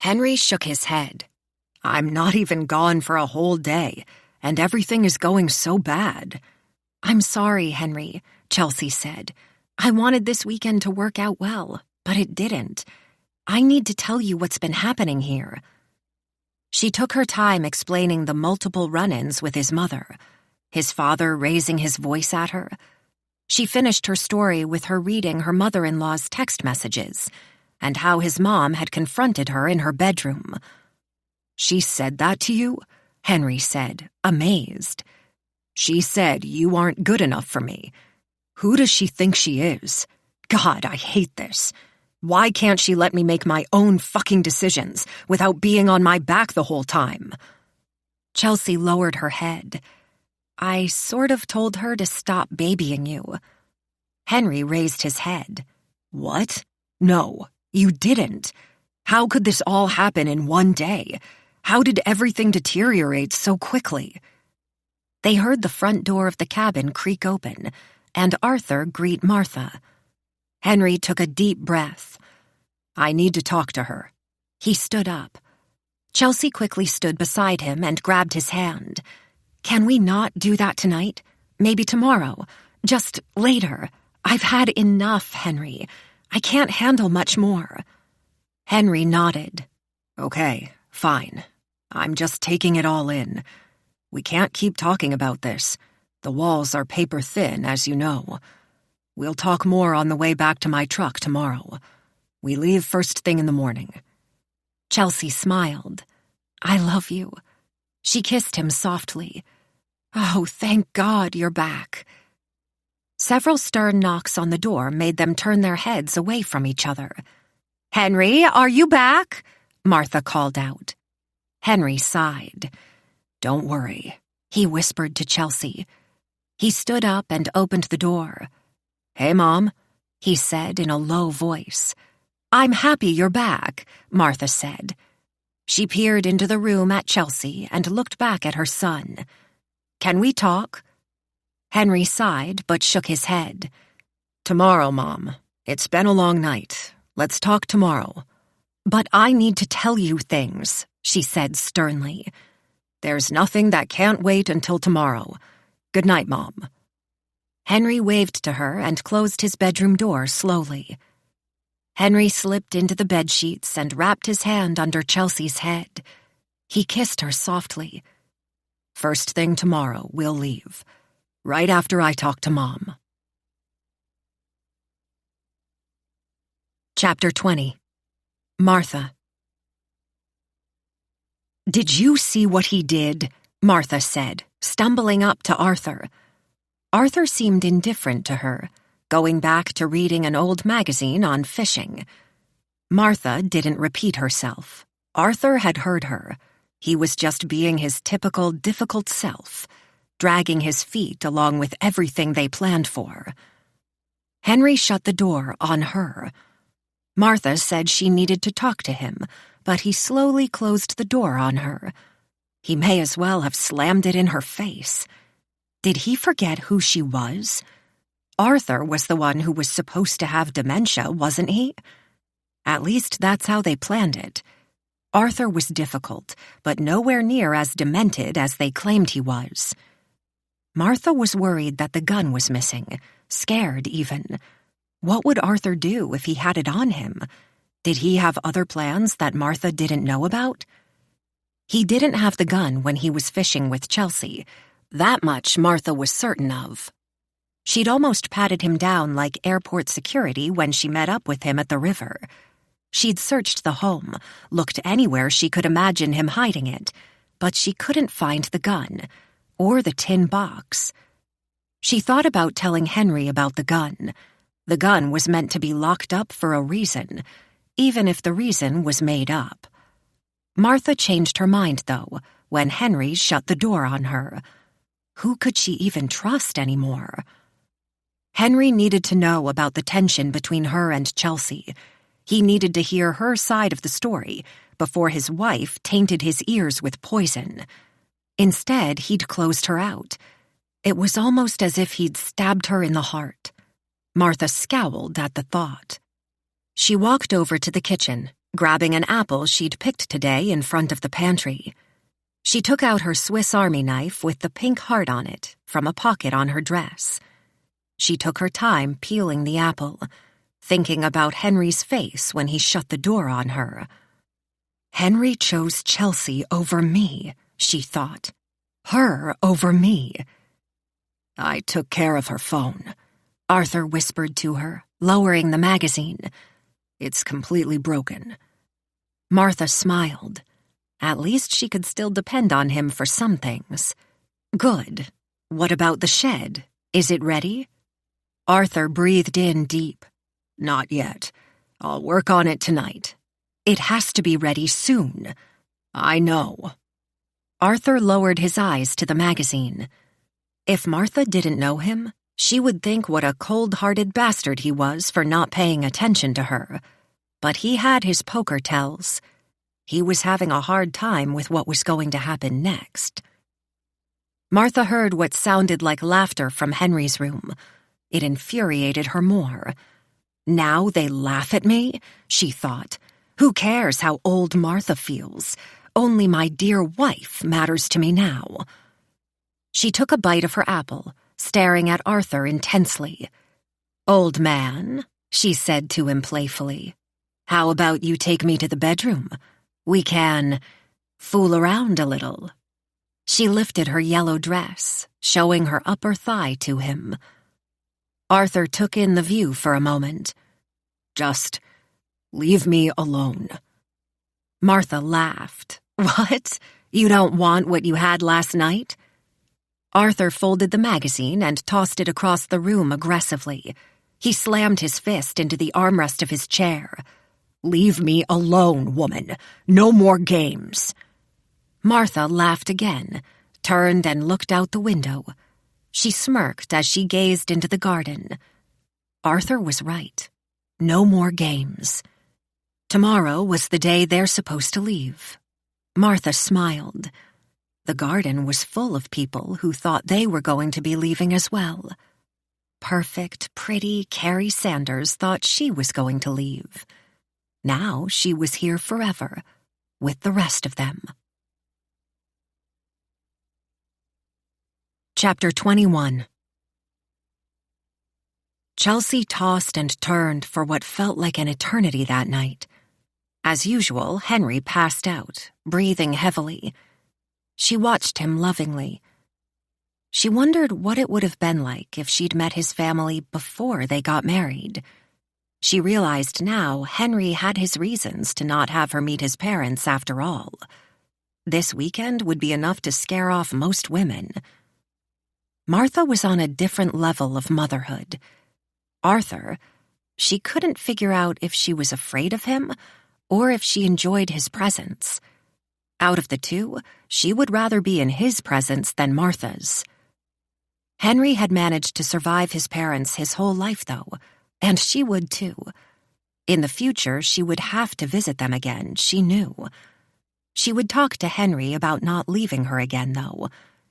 Henry shook his head. I'm not even gone for a whole day, and everything is going so bad. I'm sorry, Henry, Chelsea said. I wanted this weekend to work out well, but it didn't. I need to tell you what's been happening here. She took her time explaining the multiple run-ins with his mother, his father raising his voice at her. She finished her story with her reading her mother-in-law's text messages and how his mom had confronted her in her bedroom. She said that to you? Henry said, amazed. She said you aren't good enough for me. Who does she think she is? God, I hate this. Why can't she let me make my own fucking decisions without being on my back the whole time? Chelsea lowered her head. I sort of told her to stop babying you. Henry raised his head. What? No, you didn't. How could this all happen in one day? How did everything deteriorate so quickly? They heard the front door of the cabin creak open, and Arthur greet Martha. Henry took a deep breath. I need to talk to her. He stood up. Chelsea quickly stood beside him and grabbed his hand. Can we not do that tonight? Maybe tomorrow. Just later. I've had enough, Henry. I can't handle much more. Henry nodded. Okay, fine. I'm just taking it all in. We can't keep talking about this. The walls are paper thin, as you know. We'll talk more on the way back to my truck tomorrow. We leave first thing in the morning. Chelsea smiled. I love you. She kissed him softly. Oh, thank God you're back. Several stern knocks on the door made them turn their heads away from each other. Henry, are you back? Martha called out. Henry sighed. Don't worry, he whispered to Chelsea. He stood up and opened the door. Hey, Mom, he said in a low voice. I'm happy you're back, Martha said. She peered into the room at Chelsea and looked back at her son. Can we talk? Henry sighed but shook his head. Tomorrow, Mom. It's been a long night. Let's talk tomorrow. But I need to tell you things, she said sternly. There's nothing that can't wait until tomorrow. Good night, Mom. Henry waved to her and closed his bedroom door slowly. Henry slipped into the bedsheets and wrapped his hand under Chelsea's head. He kissed her softly. First thing tomorrow, we'll leave. Right after I talk to Mom. Chapter 20. Martha. Did you see what he did? Martha said, stumbling up to Arthur. Arthur seemed indifferent to her, going back to reading an old magazine on fishing. Martha didn't repeat herself. Arthur had heard her. He was just being his typical difficult self, dragging his feet along with everything they planned for. Henry shut the door on her. Martha said she needed to talk to him, but he slowly closed the door on her. He may as well have slammed it in her face. Did he forget who she was? Arthur was the one who was supposed to have dementia, wasn't he? At least that's how they planned it. Arthur was difficult, but nowhere near as demented as they claimed he was. Martha was worried that the gun was missing, scared even. What would Arthur do if he had it on him? Did he have other plans that Martha didn't know about? He didn't have the gun when he was fishing with Chelsea. That much Martha was certain of. She'd almost patted him down like airport security when she met up with him at the river. She'd searched the home, looked anywhere she could imagine him hiding it, but she couldn't find the gun, or the tin box. She thought about telling Henry about the gun, The gun was meant to be locked up for a reason, even if the reason was made up. Martha changed her mind, though, when Henry shut the door on her. Who could she even trust anymore? Henry needed to know about the tension between her and Chelsea. He needed to hear her side of the story before his wife tainted his ears with poison. Instead, he'd closed her out. It was almost as if he'd stabbed her in the heart. Martha scowled at the thought. She walked over to the kitchen, grabbing an apple she'd picked today in front of the pantry. She took out her Swiss Army knife with the pink heart on it from a pocket on her dress. She took her time peeling the apple, thinking about Henry's face when he shut the door on her. Henry chose Chelsea over me, she thought. Her over me. I took care of her phone, Arthur whispered to her, lowering the magazine. It's completely broken. Martha smiled. At least she could still depend on him for some things. Good. What about the shed? Is it ready? Arthur breathed in deep. Not yet. I'll work on it tonight. It has to be ready soon. I know. Arthur lowered his eyes to the magazine. If Martha didn't know him, she would think what a cold-hearted bastard he was for not paying attention to her. But he had his poker tells. He was having a hard time with what was going to happen next. Martha heard what sounded like laughter from Henry's room. It infuriated her more. Now they laugh at me, she thought. Who cares how old Martha feels? Only my dear wife matters to me now. She took a bite of her apple, staring at Arthur intensely. Old man, she said to him playfully, how about you take me to the bedroom? We can fool around a little. She lifted her yellow dress, showing her upper thigh to him. Arthur took in the view for a moment. Just leave me alone. Martha laughed. What? You don't want what you had last night? Arthur folded the magazine and tossed it across the room aggressively. He slammed his fist into the armrest of his chair. Leave me alone, woman. No more games. Martha laughed again, turned and looked out the window. She smirked as she gazed into the garden. Arthur was right. No more games. Tomorrow was the day they're supposed to leave. Martha smiled. The garden was full of people who thought they were going to be leaving as well. Perfect, pretty Carrie Sanders thought she was going to leave. Now she was here forever, with the rest of them. Chapter 21. Chelsea tossed and turned for what felt like an eternity that night. As usual, Henry passed out, breathing heavily. She watched him lovingly. She wondered what it would have been like if she'd met his family before they got married. She realized now Henry had his reasons to not have her meet his parents after all. This weekend would be enough to scare off most women. Martha was on a different level of motherhood. Arthur, she couldn't figure out if she was afraid of him or if she enjoyed his presence. Out of the two, she would rather be in his presence than Martha's. Henry had managed to survive his parents his whole life, though, and she would too. In the future, she would have to visit them again, she knew. She would talk to Henry about not leaving her again, though.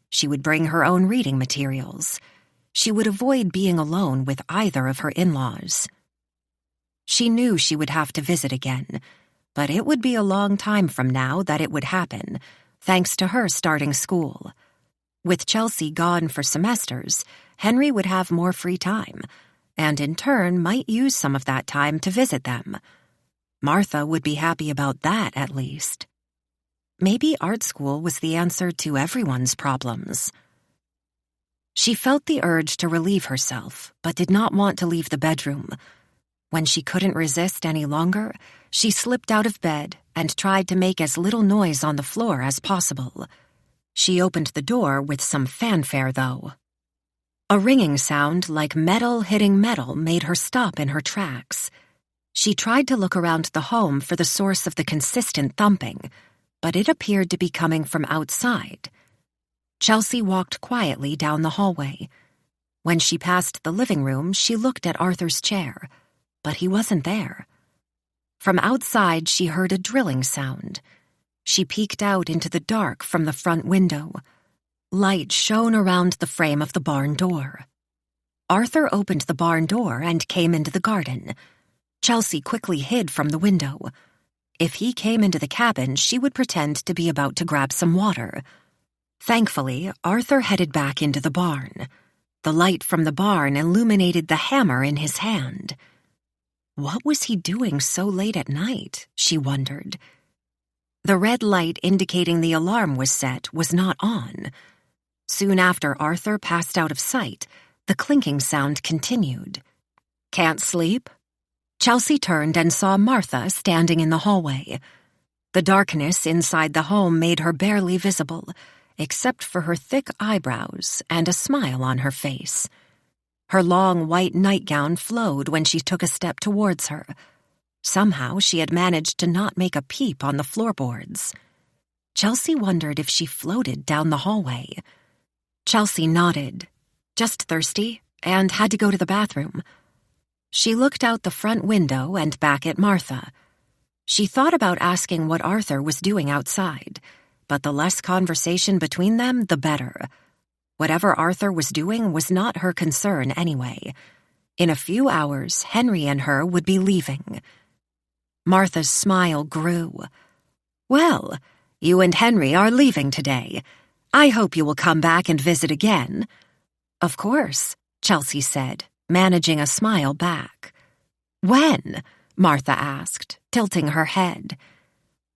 She would bring her own reading materials. She would avoid being alone with either of her in-laws. She knew she would have to visit again, but it would be a long time from now that it would happen, thanks to her starting school. With Chelsea gone for semesters, Henry would have more free time, and in turn might use some of that time to visit them. Martha would be happy about that, at least. Maybe art school was the answer to everyone's problems. She felt the urge to relieve herself, but did not want to leave the bedroom. When she couldn't resist any longer, she slipped out of bed and tried to make as little noise on the floor as possible. She opened the door with some fanfare, though. A ringing sound like metal hitting metal made her stop in her tracks. She tried to look around the home for the source of the consistent thumping, but it appeared to be coming from outside. Chelsea walked quietly down the hallway. When she passed the living room, she looked at Arthur's chair, but he wasn't there. From outside, she heard a drilling sound. She peeked out into the dark from the front window. Light shone around the frame of the barn door. Arthur opened the barn door and came into the garden. Chelsea quickly hid from the window. If he came into the cabin, she would pretend to be about to grab some water. Thankfully, Arthur headed back into the barn. The light from the barn illuminated the hammer in his hand. What was he doing so late at night, she wondered. The red light indicating the alarm was set was not on. Soon after Arthur passed out of sight, the clinking sound continued. "Can't sleep?" Chelsea turned and saw Martha standing in the hallway. The darkness inside the home made her barely visible, except for her thick eyebrows and a smile on her face. Her long white nightgown flowed when she took a step towards her. Somehow she had managed to not make a peep on the floorboards. Chelsea wondered if she floated down the hallway. Chelsea nodded. "Just thirsty, and had to go to the bathroom." She looked out the front window and back at Martha. She thought about asking what Arthur was doing outside, but the less conversation between them, the better. Whatever Arthur was doing was not her concern anyway. In a few hours, Henry and her would be leaving. Martha's smile grew. "Well, you and Henry are leaving today. I hope you will come back and visit again." "Of course," Chelsea said, managing a smile back. "When?" Martha asked, tilting her head.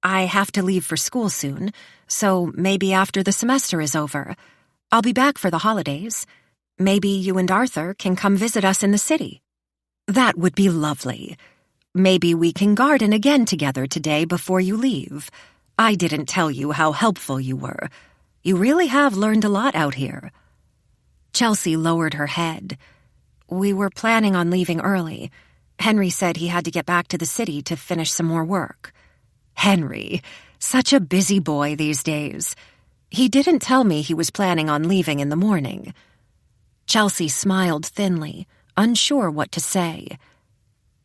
"I have to leave for school soon, so maybe after the semester is over. I'll be back for the holidays. Maybe you and Arthur can come visit us in the city." "That would be lovely. Maybe we can garden again together today before you leave. I didn't tell you how helpful you were. You really have learned a lot out here." Chelsea lowered her head. "We were planning on leaving early. Henry said he had to get back to the city to finish some more work." "Henry, such a busy boy these days. He didn't tell me he was planning on leaving in the morning." Chelsea smiled thinly, unsure what to say.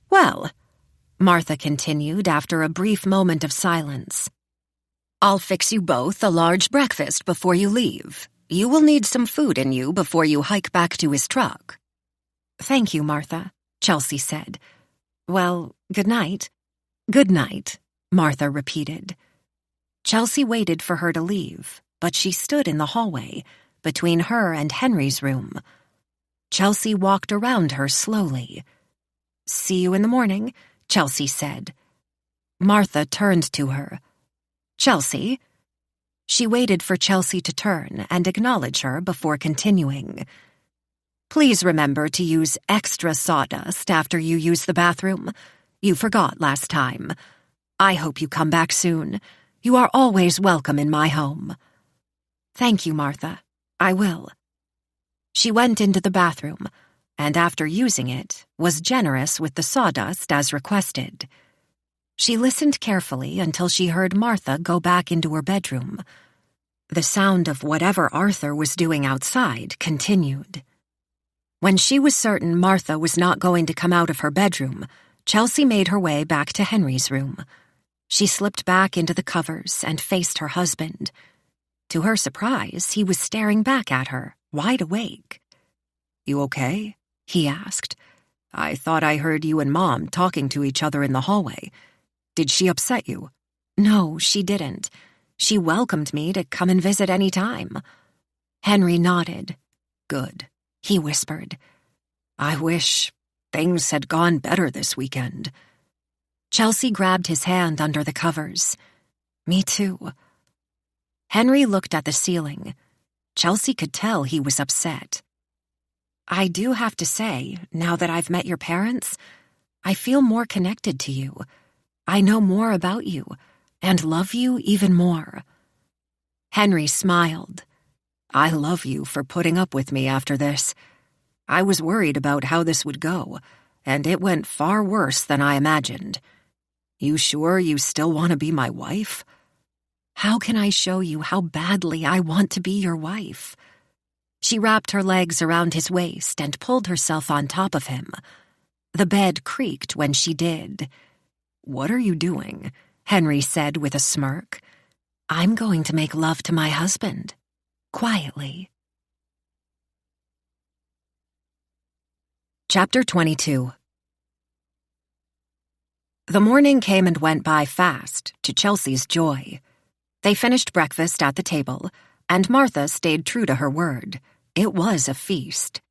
"Well," Martha continued after a brief moment of silence, "I'll fix you both a large breakfast before you leave. You will need some food in you before you hike back to his truck." "Thank you, Martha," Chelsea said. "Well, good night." "Good night," Martha repeated. Chelsea waited for her to leave, but she stood in the hallway, between her and Henry's room. Chelsea walked around her slowly. "See you in the morning," Chelsea said. Martha turned to her. "Chelsea?" She waited for Chelsea to turn and acknowledge her before continuing. "Please remember to use extra sawdust after you use the bathroom. You forgot last time. I hope you come back soon. You are always welcome in my home." "Thank you, Martha. I will." She went into the bathroom, and after using it, was generous with the sawdust as requested. She listened carefully until she heard Martha go back into her bedroom. The sound of whatever Arthur was doing outside continued. When she was certain Martha was not going to come out of her bedroom, Chelsea made her way back to Henry's room. She slipped back into the covers and faced her husband. To her surprise, he was staring back at her, wide awake. "You okay?" he asked. "I thought I heard you and Mom talking to each other in the hallway. Did she upset you?" "No, she didn't. She welcomed me to come and visit any time." Henry nodded. "Good," he whispered. "I wish things had gone better this weekend." Chelsea grabbed his hand under the covers. "Me too." Henry looked at the ceiling. Chelsea could tell he was upset. "I do have to say, now that I've met your parents, I feel more connected to you. I know more about you, and love you even more." Henry smiled. "I love you for putting up with me after this. I was worried about how this would go, and it went far worse than I imagined. You sure you still want to be my wife? How can I show you how badly I want to be your wife? She wrapped her legs around his waist and pulled herself on top of him. The bed creaked when she did. "What are you doing?" Henry said with a smirk. "I'm going to make love to my husband. Quietly." Chapter 22. The morning came and went by fast, to Chelsea's joy. They finished breakfast at the table, and Martha stayed true to her word. It was a feast.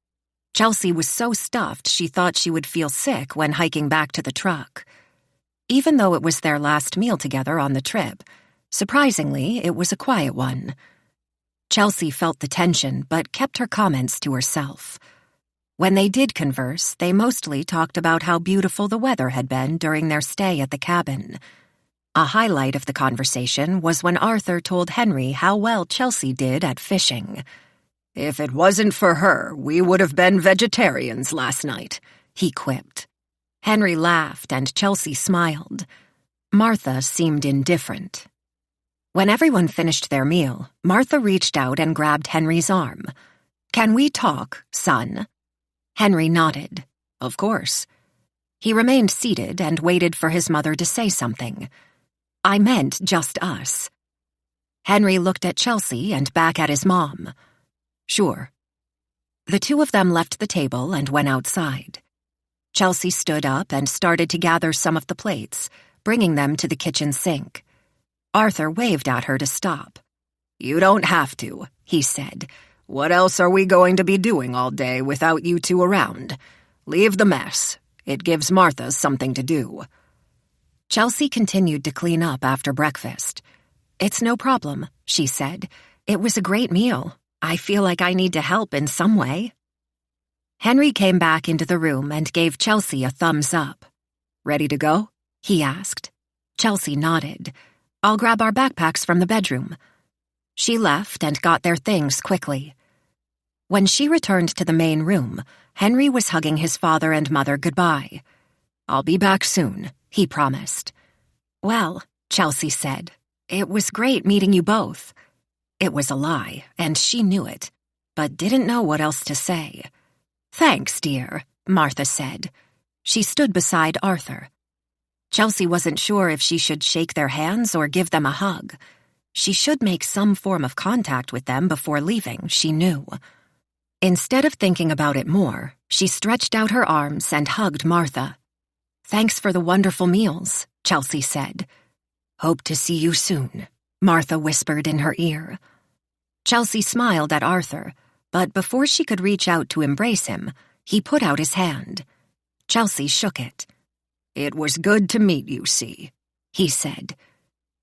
Chelsea was so stuffed she thought she would feel sick when hiking back to the truck. Even though it was their last meal together on the trip, surprisingly, it was a quiet one. Chelsea felt the tension but kept her comments to herself. When they did converse, they mostly talked about how beautiful the weather had been during their stay at the cabin. A highlight of the conversation was when Arthur told Henry how well Chelsea did at fishing. "If it wasn't for her, we would have been vegetarians last night," he quipped. Henry laughed and Chelsea smiled. Martha seemed indifferent. When everyone finished their meal, Martha reached out and grabbed Henry's arm. "Can we talk, son?" Henry nodded. "Of course." He remained seated and waited for his mother to say something. "I meant just us." Henry looked at Chelsea and back at his mom. "Sure." The two of them left the table and went outside. Chelsea stood up and started to gather some of the plates, bringing them to the kitchen sink. Arthur waved at her to stop. "You don't have to," he said. "What else are we going to be doing all day without you two around? Leave the mess. It gives Martha something to do." Chelsea continued to clean up after breakfast. "It's no problem," she said. "It was a great meal. I feel like I need to help in some way." Henry came back into the room and gave Chelsea a thumbs up. "Ready to go?" he asked. Chelsea nodded. "I'll grab our backpacks from the bedroom." She left and got their things quickly. When she returned to the main room, Henry was hugging his father and mother goodbye. "I'll be back soon," he promised. "Well," Chelsea said, "it was great meeting you both." It was a lie, and she knew it, but didn't know what else to say. "Thanks, dear," Martha said. She stood beside Arthur. Chelsea wasn't sure if she should shake their hands or give them a hug. She should make some form of contact with them before leaving, she knew. Instead of thinking about it more, she stretched out her arms and hugged Martha. "Thanks for the wonderful meals," Chelsea said. "Hope to see you soon," Martha whispered in her ear. Chelsea smiled at Arthur, but before she could reach out to embrace him, he put out his hand. Chelsea shook it. "It was good to meet you, see," he said.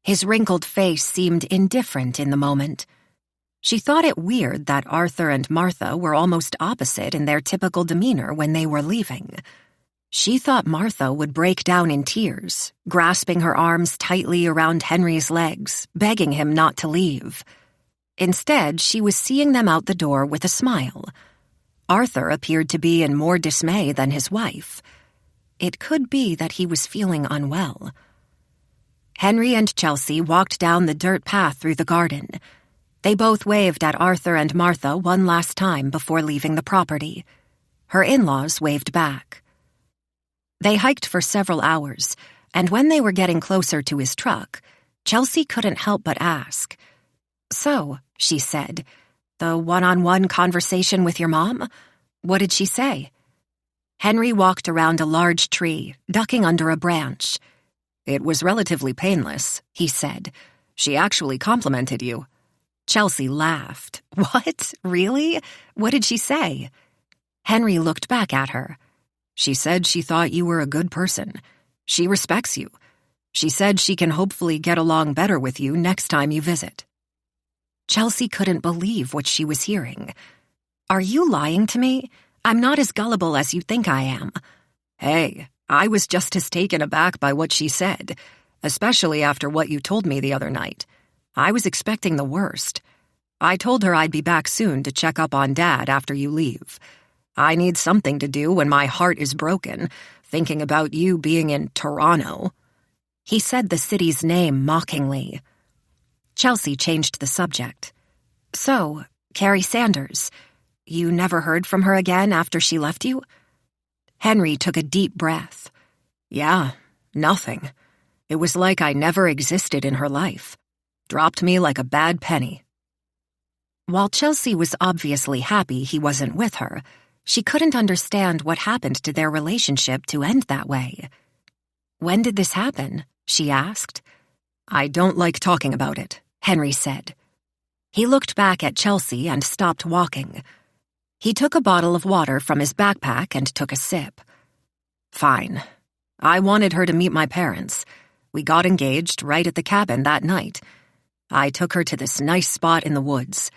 His wrinkled face seemed indifferent in the moment. She thought it weird that Arthur and Martha were almost opposite in their typical demeanor when they were leaving. She thought Martha would break down in tears, grasping her arms tightly around Henry's legs, begging him not to leave. Instead, she was seeing them out the door with a smile. Arthur appeared to be in more dismay than his wife. It could be that he was feeling unwell. Henry and Chelsea walked down the dirt path through the garden. They both waved at Arthur and Martha one last time before leaving the property. Her in-laws waved back. They hiked for several hours, and when they were getting closer to his truck, Chelsea couldn't help but ask. "So," she said, "the one-on-one conversation with your mom? What did she say?" Henry walked around a large tree, ducking under a branch. "It was relatively painless," he said. "She actually complimented you." Chelsea laughed. "What? Really? What did she say?" Henry looked back at her. "She said she thought you were a good person. She respects you. She said she can hopefully get along better with you next time you visit." Chelsea couldn't believe what she was hearing. "Are you lying to me? I'm not as gullible as you think I am." "Hey, I was just as taken aback by what she said, especially after what you told me the other night. I was expecting the worst. I told her I'd be back soon to check up on Dad after you leave. I need something to do when my heart is broken, thinking about you being in Toronto." He said the city's name mockingly. Chelsea changed the subject. "So, Carrie Sanders, you never heard from her again after she left you?" Henry took a deep breath. "Yeah, nothing. It was like I never existed in her life. Dropped me like a bad penny." While Chelsea was obviously happy he wasn't with her, she couldn't understand what happened to their relationship to end that way. "When did this happen?" she asked. "I don't like talking about it," Henry said. He looked back at Chelsea and stopped walking. He took a bottle of water from his backpack and took a sip. "Fine. I wanted her to meet my parents. We got engaged right at the cabin that night. I took her to this nice spot in the woods.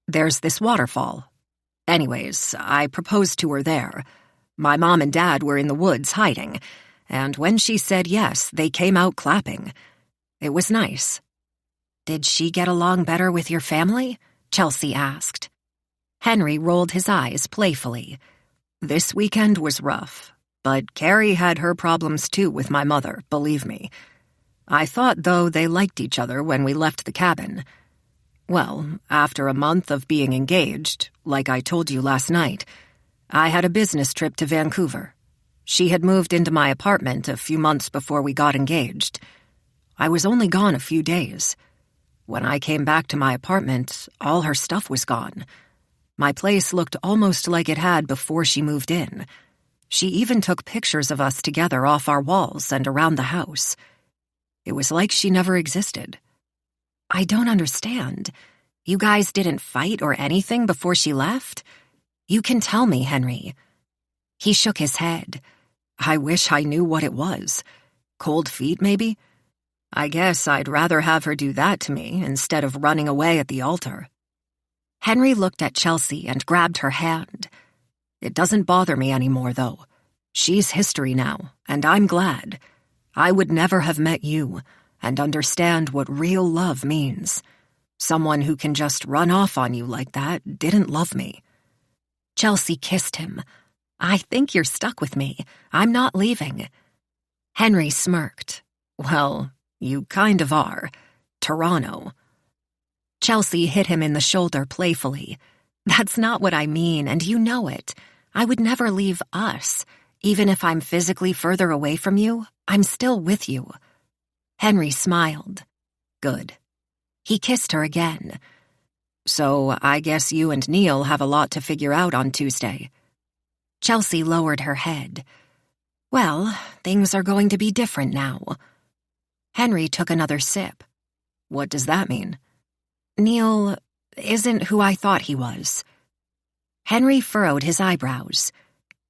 There's this waterfall. Anyways, I proposed to her there. My mom and dad were in the woods hiding, and when she said yes, they came out clapping. It was nice." "Did she get along better with your family?" Chelsea asked. Henry rolled his eyes playfully. "This weekend was rough, but Carrie had her problems too with my mother, believe me. I thought, though, they liked each other when we left the cabin. Well, after a month of being engaged, like I told you last night, I had a business trip to Vancouver. She had moved into my apartment a few months before we got engaged. I was only gone a few days. When I came back to my apartment, all her stuff was gone. My place looked almost like it had before she moved in. She even took pictures of us together off our walls and around the house. It was like she never existed." "I don't understand. You guys didn't fight or anything before she left? You can tell me, Henry." He shook his head. "I wish I knew what it was. Cold feet, maybe? I guess I'd rather have her do that to me instead of running away at the altar." Henry looked at Chelsea and grabbed her hand. "It doesn't bother me anymore, though. She's history now, and I'm glad. I would never have met you and understand what real love means. Someone who can just run off on you like that didn't love me." Chelsea kissed him. "I think you're stuck with me. I'm not leaving." Henry smirked. "Well, you kind of are. Toronto." Chelsea hit him in the shoulder playfully. "That's not what I mean, and you know it. I would never leave us. Even if I'm physically further away from you, I'm still with you." Henry smiled. "Good." He kissed her again. "So I guess you and Neil have a lot to figure out on Tuesday." Chelsea lowered her head. "Well, things are going to be different now." Henry took another sip. "What does that mean?" "Neil isn't who I thought he was." Henry furrowed his eyebrows.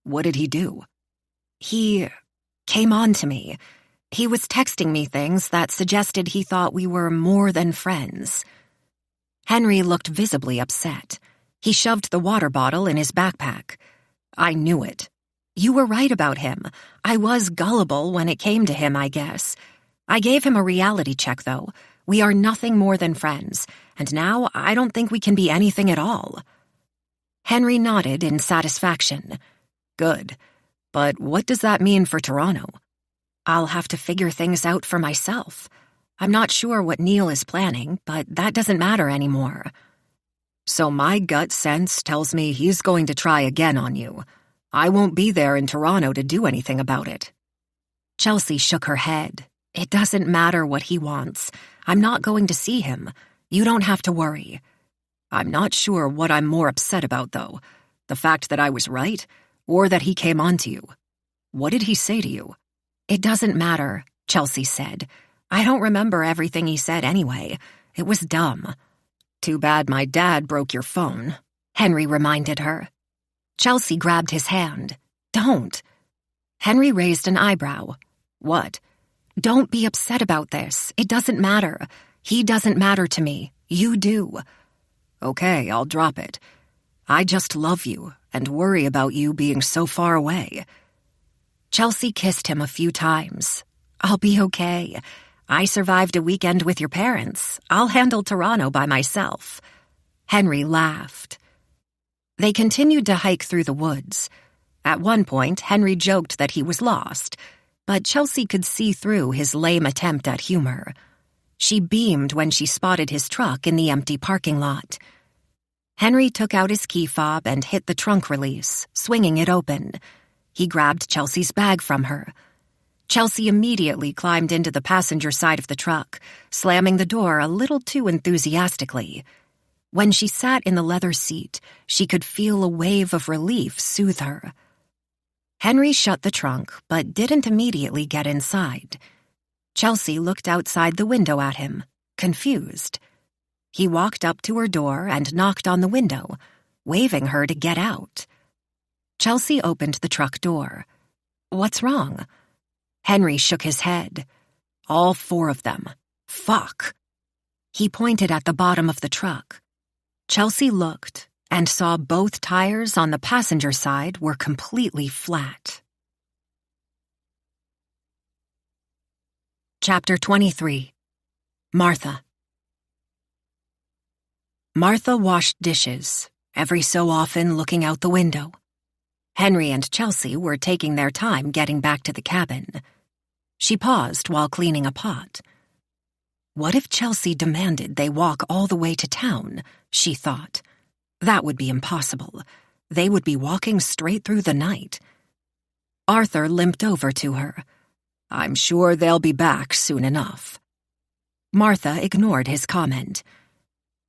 "What did he do?" "He came on to me. He was texting me things that suggested he thought we were more than friends." Henry looked visibly upset. He shoved the water bottle in his backpack. "I knew it. You were right about him. I was gullible when it came to him, I guess. I gave him a reality check, though. We are nothing more than friends, and now I don't think we can be anything at all." Henry nodded in satisfaction. "Good. But what does that mean for Toronto?" "I'll have to figure things out for myself. I'm not sure what Neil is planning, but that doesn't matter anymore." "So my gut sense tells me he's going to try again on you. I won't be there in Toronto to do anything about it." Chelsea shook her head. "It doesn't matter what he wants. I'm not going to see him. You don't have to worry." "I'm not sure what I'm more upset about, though. The fact that I was right, or that he came on to you. What did he say to you?" "It doesn't matter," Chelsea said. "I don't remember everything he said anyway. It was dumb." "Too bad my dad broke your phone," Henry reminded her. Chelsea grabbed his hand. "Don't." Henry raised an eyebrow. "What?" "Don't be upset about this. It doesn't matter. He doesn't matter to me. You do." "Okay, I'll drop it. I just love you and worry about you being so far away." Chelsea kissed him a few times. "I'll be okay. I survived a weekend with your parents. I'll handle Toronto by myself." Henry laughed. They continued to hike through the woods. At one point, Henry joked that he was lost, but Chelsea could see through his lame attempt at humor. She beamed when she spotted his truck in the empty parking lot. Henry took out his key fob and hit the trunk release, swinging it open. He grabbed Chelsea's bag from her. Chelsea immediately climbed into the passenger side of the truck, slamming the door a little too enthusiastically. When she sat in the leather seat, she could feel a wave of relief soothe her. Henry shut the trunk, but didn't immediately get inside. Chelsea looked outside the window at him, confused. He walked up to her door and knocked on the window, waving her to get out. Chelsea opened the truck door. "What's wrong?" Henry shook his head. "All 4 of them. Fuck." He pointed at the bottom of the truck. Chelsea looked and saw both tires on the passenger side were completely flat. Chapter 23. Martha. Martha washed dishes, every so often looking out the window. Henry and Chelsea were taking their time getting back to the cabin. She paused while cleaning a pot. What if Chelsea demanded they walk all the way to town, she thought. That would be impossible. They would be walking straight through the night. Arthur limped over to her. "I'm sure they'll be back soon enough." Martha ignored his comment.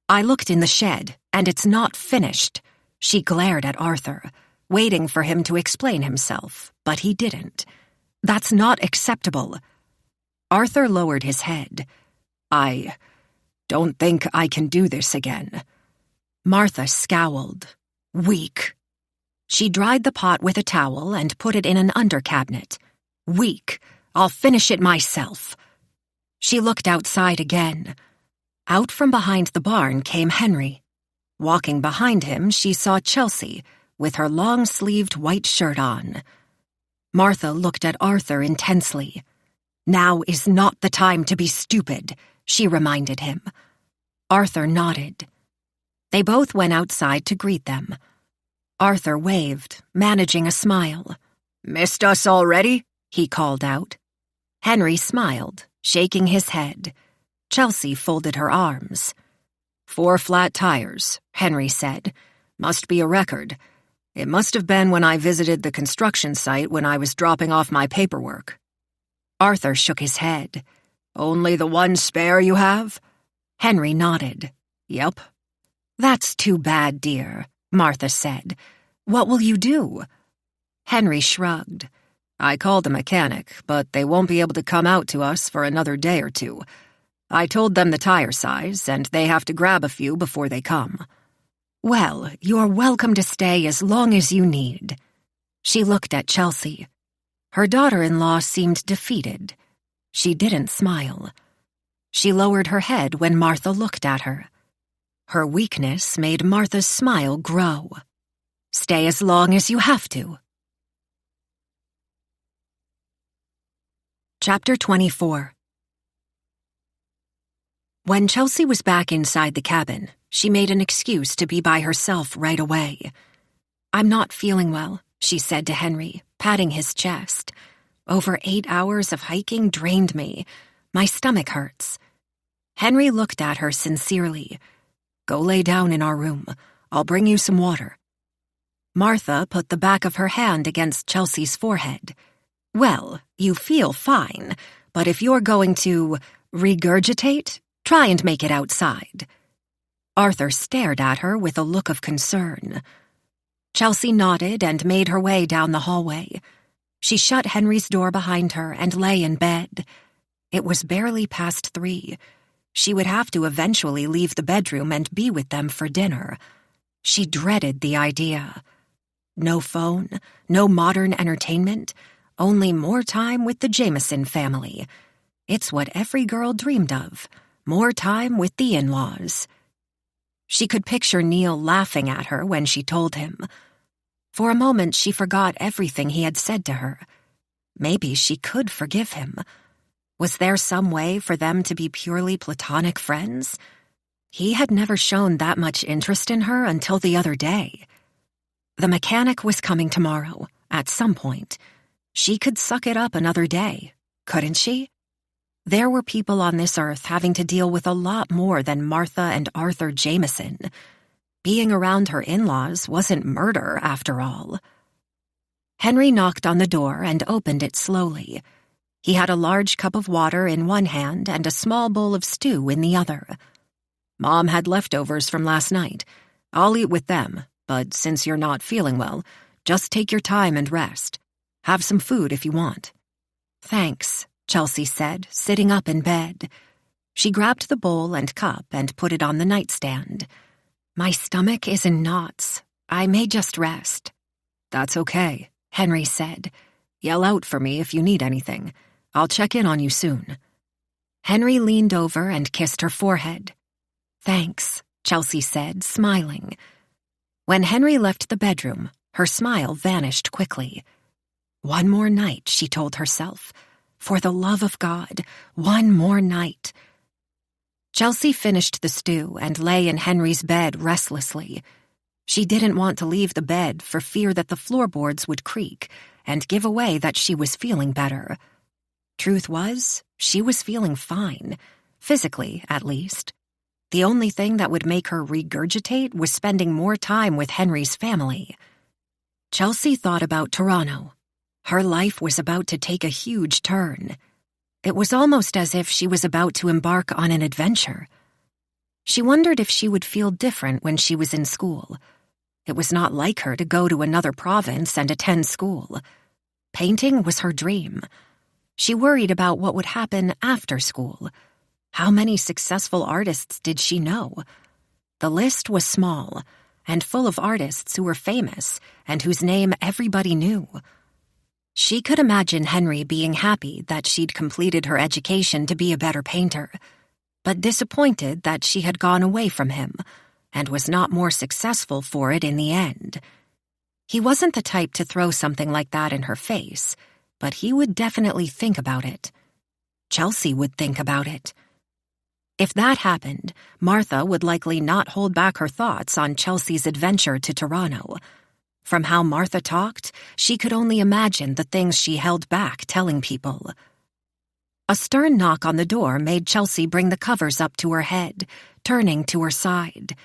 "I looked in the shed, and it's not finished." She glared at Arthur, waiting for him to explain himself, but he didn't. "That's not acceptable." Arthur lowered his head. "I don't think I can do this again." Martha scowled. "Weak." She dried the pot with a towel and put it in an undercabinet. "Weak. I'll finish it myself." She looked outside again. Out from behind the barn came Henry. Walking behind him, she saw Chelsea, with her long-sleeved white shirt on. Martha looked at Arthur intensely. "Now is not the time to be stupid," she reminded him. Arthur nodded. They both went outside to greet them. Arthur waved, managing a smile. "Missed us already?" he called out. Henry smiled, shaking his head. Chelsea folded her arms. 4 flat tires, Henry said. "Must be a record. It must have been when I visited the construction site when I was dropping off my paperwork." Arthur shook his head. "Only the 1 spare you have?" Henry nodded. "Yep." "That's too bad, dear," Martha said. "What will you do?" Henry shrugged. "I called the mechanic, but they won't be able to come out to us for another day or 2. I told them the tire size, and they have to grab a few before they come." "Well, you're welcome to stay as long as you need." She looked at Chelsea. Her daughter-in-law seemed defeated. She didn't smile. She lowered her head when Martha looked at her. Her weakness made Martha's smile grow. "Stay as long as you have to." Chapter 24. When Chelsea was back inside the cabin, she made an excuse to be by herself right away. "I'm not feeling well," she said to Henry, patting his chest. "Over 8 hours of hiking drained me. My stomach hurts." Henry looked at her sincerely. "Go lay down in our room. I'll bring you some water." Martha put the back of her hand against Chelsea's forehead. "Well, you feel fine, but if you're going to regurgitate, try and make it outside." Arthur stared at her with a look of concern. Chelsea nodded and made her way down the hallway. She shut Henry's door behind her and lay in bed. It was barely past 3. She would have to eventually leave the bedroom and be with them for dinner. She dreaded the idea. No phone, no modern entertainment, only more time with the Jameson family. It's what every girl dreamed of, more time with the in-laws. She could picture Neil laughing at her when she told him. For a moment, she forgot everything he had said to her. Maybe she could forgive him. Was there some way for them to be purely platonic friends? He had never shown that much interest in her until the other day. The mechanic was coming tomorrow, at some point. She could suck it up another day, couldn't she? There were people on this earth having to deal with a lot more than Martha and Arthur Jameson. Being around her in-laws wasn't murder, after all. Henry knocked on the door and opened it slowly. He had a large cup of water in one hand and a small bowl of stew in the other. Mom had leftovers from last night. I'll eat with them, but since you're not feeling well, just take your time and rest. Have some food if you want. Thanks, Chelsea said, sitting up in bed. She grabbed the bowl and cup and put it on the nightstand. My stomach is in knots. I may just rest. That's okay, Henry said. Yell out for me if you need anything. I'll check in on you soon. Henry leaned over and kissed her forehead. Thanks, Chelsea said, smiling. When Henry left the bedroom, her smile vanished quickly. One more night, she told herself. For the love of God, one more night. Chelsea finished the stew and lay in Henry's bed restlessly. She didn't want to leave the bed for fear that the floorboards would creak and give away that she was feeling better. Truth was, she was feeling fine, physically at least. The only thing that would make her regurgitate was spending more time with Henry's family. Chelsea thought about Toronto. Her life was about to take a huge turn. It was almost as if she was about to embark on an adventure. She wondered if she would feel different when she was in school. It was not like her to go to another province and attend school. Painting was her dream. She worried about what would happen after school. How many successful artists did she know? The list was small, and full of artists who were famous and whose name everybody knew. She could imagine Henry being happy that she'd completed her education to be a better painter, but disappointed that she had gone away from him and was not more successful for it in the end. He wasn't the type to throw something like that in her face, but he would definitely think about it. Chelsea would think about it. If that happened, Martha would likely not hold back her thoughts on Chelsea's adventure to Toronto. From how Martha talked, she could only imagine the things she held back telling people. A stern knock on the door made Chelsea bring the covers up to her head, turning to her side.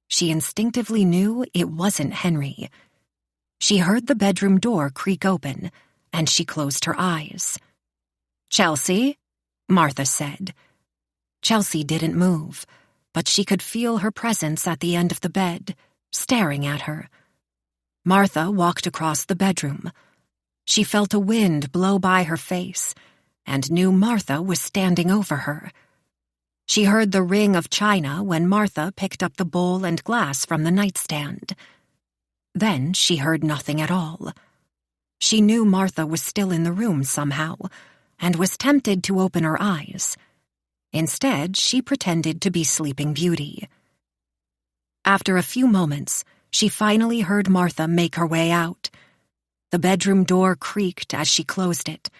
She instinctively knew it wasn't Henry. She heard the bedroom door creak open, and she closed her eyes. "Chelsea?" Martha said. Chelsea didn't move, but she could feel her presence at the end of the bed, staring at her. Martha walked across the bedroom. She felt a wind blow by her face and knew Martha was standing over her. She heard the ring of china when Martha picked up the bowl and glass from the nightstand. Then she heard nothing at all. She knew Martha was still in the room somehow and was tempted to open her eyes. Instead, she pretended to be Sleeping Beauty. After a few moments, she finally heard Martha make her way out. The bedroom door creaked as she closed it.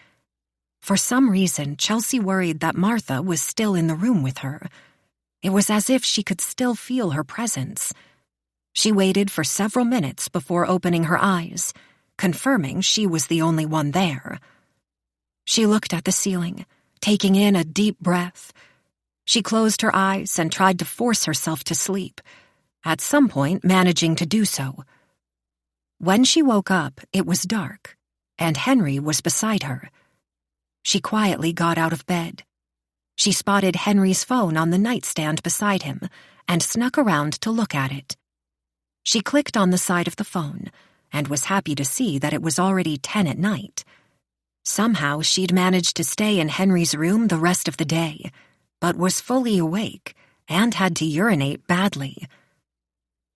For some reason, Chelsea worried that Martha was still in the room with her. It was as if she could still feel her presence. She waited for several minutes before opening her eyes, confirming she was the only one there. She looked at the ceiling, taking in a deep breath. She closed her eyes and tried to force herself to sleep, at some point managing to do so. When she woke up, it was dark, and Henry was beside her. She quietly got out of bed. She spotted Henry's phone on the nightstand beside him and snuck around to look at it. She clicked on the side of the phone and was happy to see that it was already 10 at night. Somehow she'd managed to stay in Henry's room the rest of the day, but was fully awake and had to urinate badly.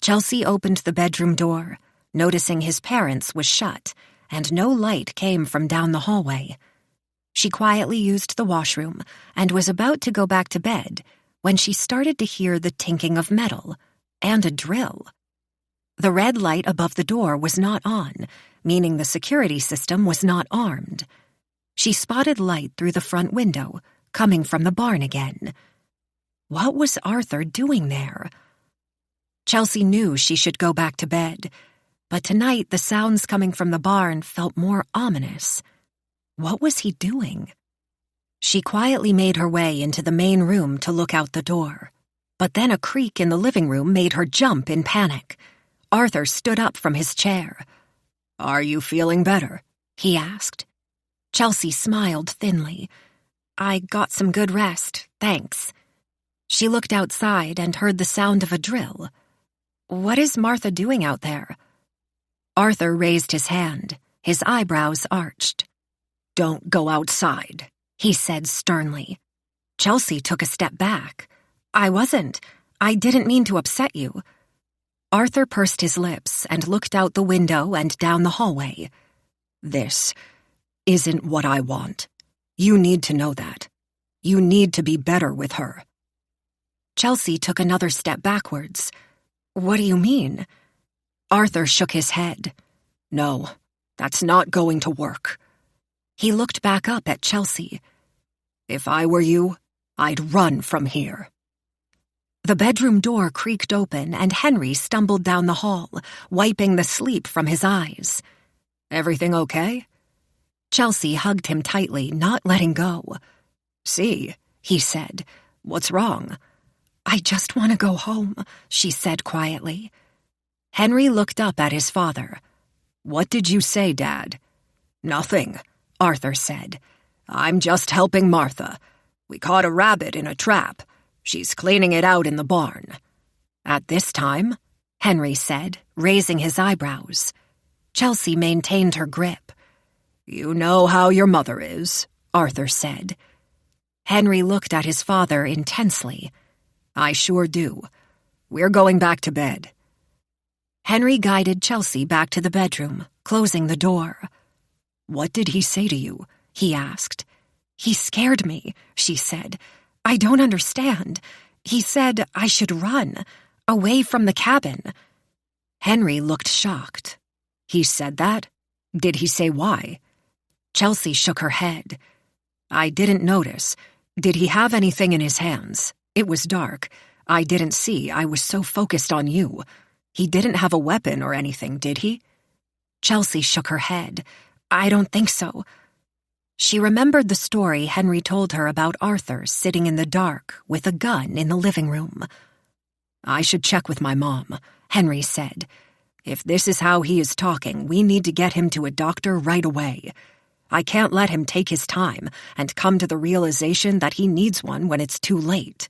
Chelsea opened the bedroom door, noticing his parents' was shut and no light came from down the hallway. She quietly used the washroom and was about to go back to bed when she started to hear the tinking of metal and a drill. The red light above the door was not on, meaning the security system was not armed. She spotted light through the front window, coming from the barn again. What was Arthur doing there? Chelsea knew she should go back to bed. but tonight the sounds coming from the barn felt more ominous. What was he doing? She quietly made her way into the main room to look out the door, but then a creak in the living room made her jump in panic. Arthur stood up from his chair. "Are you feeling better?" he asked. Chelsea smiled thinly. "I got some good rest, thanks." She looked outside and heard the sound of a drill. "What is Martha doing out there?" Arthur raised his hand, his eyebrows arched. "Don't go outside," he said sternly. Chelsea took a step back. "I wasn't. I didn't mean to upset you." Arthur pursed his lips and looked out the window and down the hallway. "This isn't what I want. You need to know that. You need to be better with her." Chelsea took another step backwards. "What do you mean?" Arthur shook his head. "No, that's not going to work." He looked back up at Chelsea. "If I were you, I'd run from here." The bedroom door creaked open and Henry stumbled down the hall, wiping the sleep from his eyes. "Everything okay?" Chelsea hugged him tightly, not letting go. "See," he said. "What's wrong?" "I just want to go home," she said quietly. Henry looked up at his father. "What did you say, Dad?" "Nothing," Arthur said. "I'm just helping Martha. We caught a rabbit in a trap. She's cleaning it out in the barn." "At this time?" Henry said, raising his eyebrows. Chelsea maintained her grip. "You know how your mother is," Arthur said. Henry looked at his father intensely. "I sure do. We're going back to bed." Henry guided Chelsea back to the bedroom, closing the door. "What did he say to you?" he asked. "He scared me," she said. "I don't understand. He said I should run, away from the cabin." Henry looked shocked. "He said that? Did he say why?" Chelsea shook her head. "I didn't notice. Did he have anything in his hands? It was dark. I didn't see. I was so focused on you. He didn't have a weapon or anything, did he?" Chelsea shook her head. "I don't think so." She remembered the story Henry told her about Arthur sitting in the dark with a gun in the living room. "I should check with my mom," Henry said. "If this is how he is talking, we need to get him to a doctor right away. I can't let him take his time and come to the realization that he needs one when it's too late."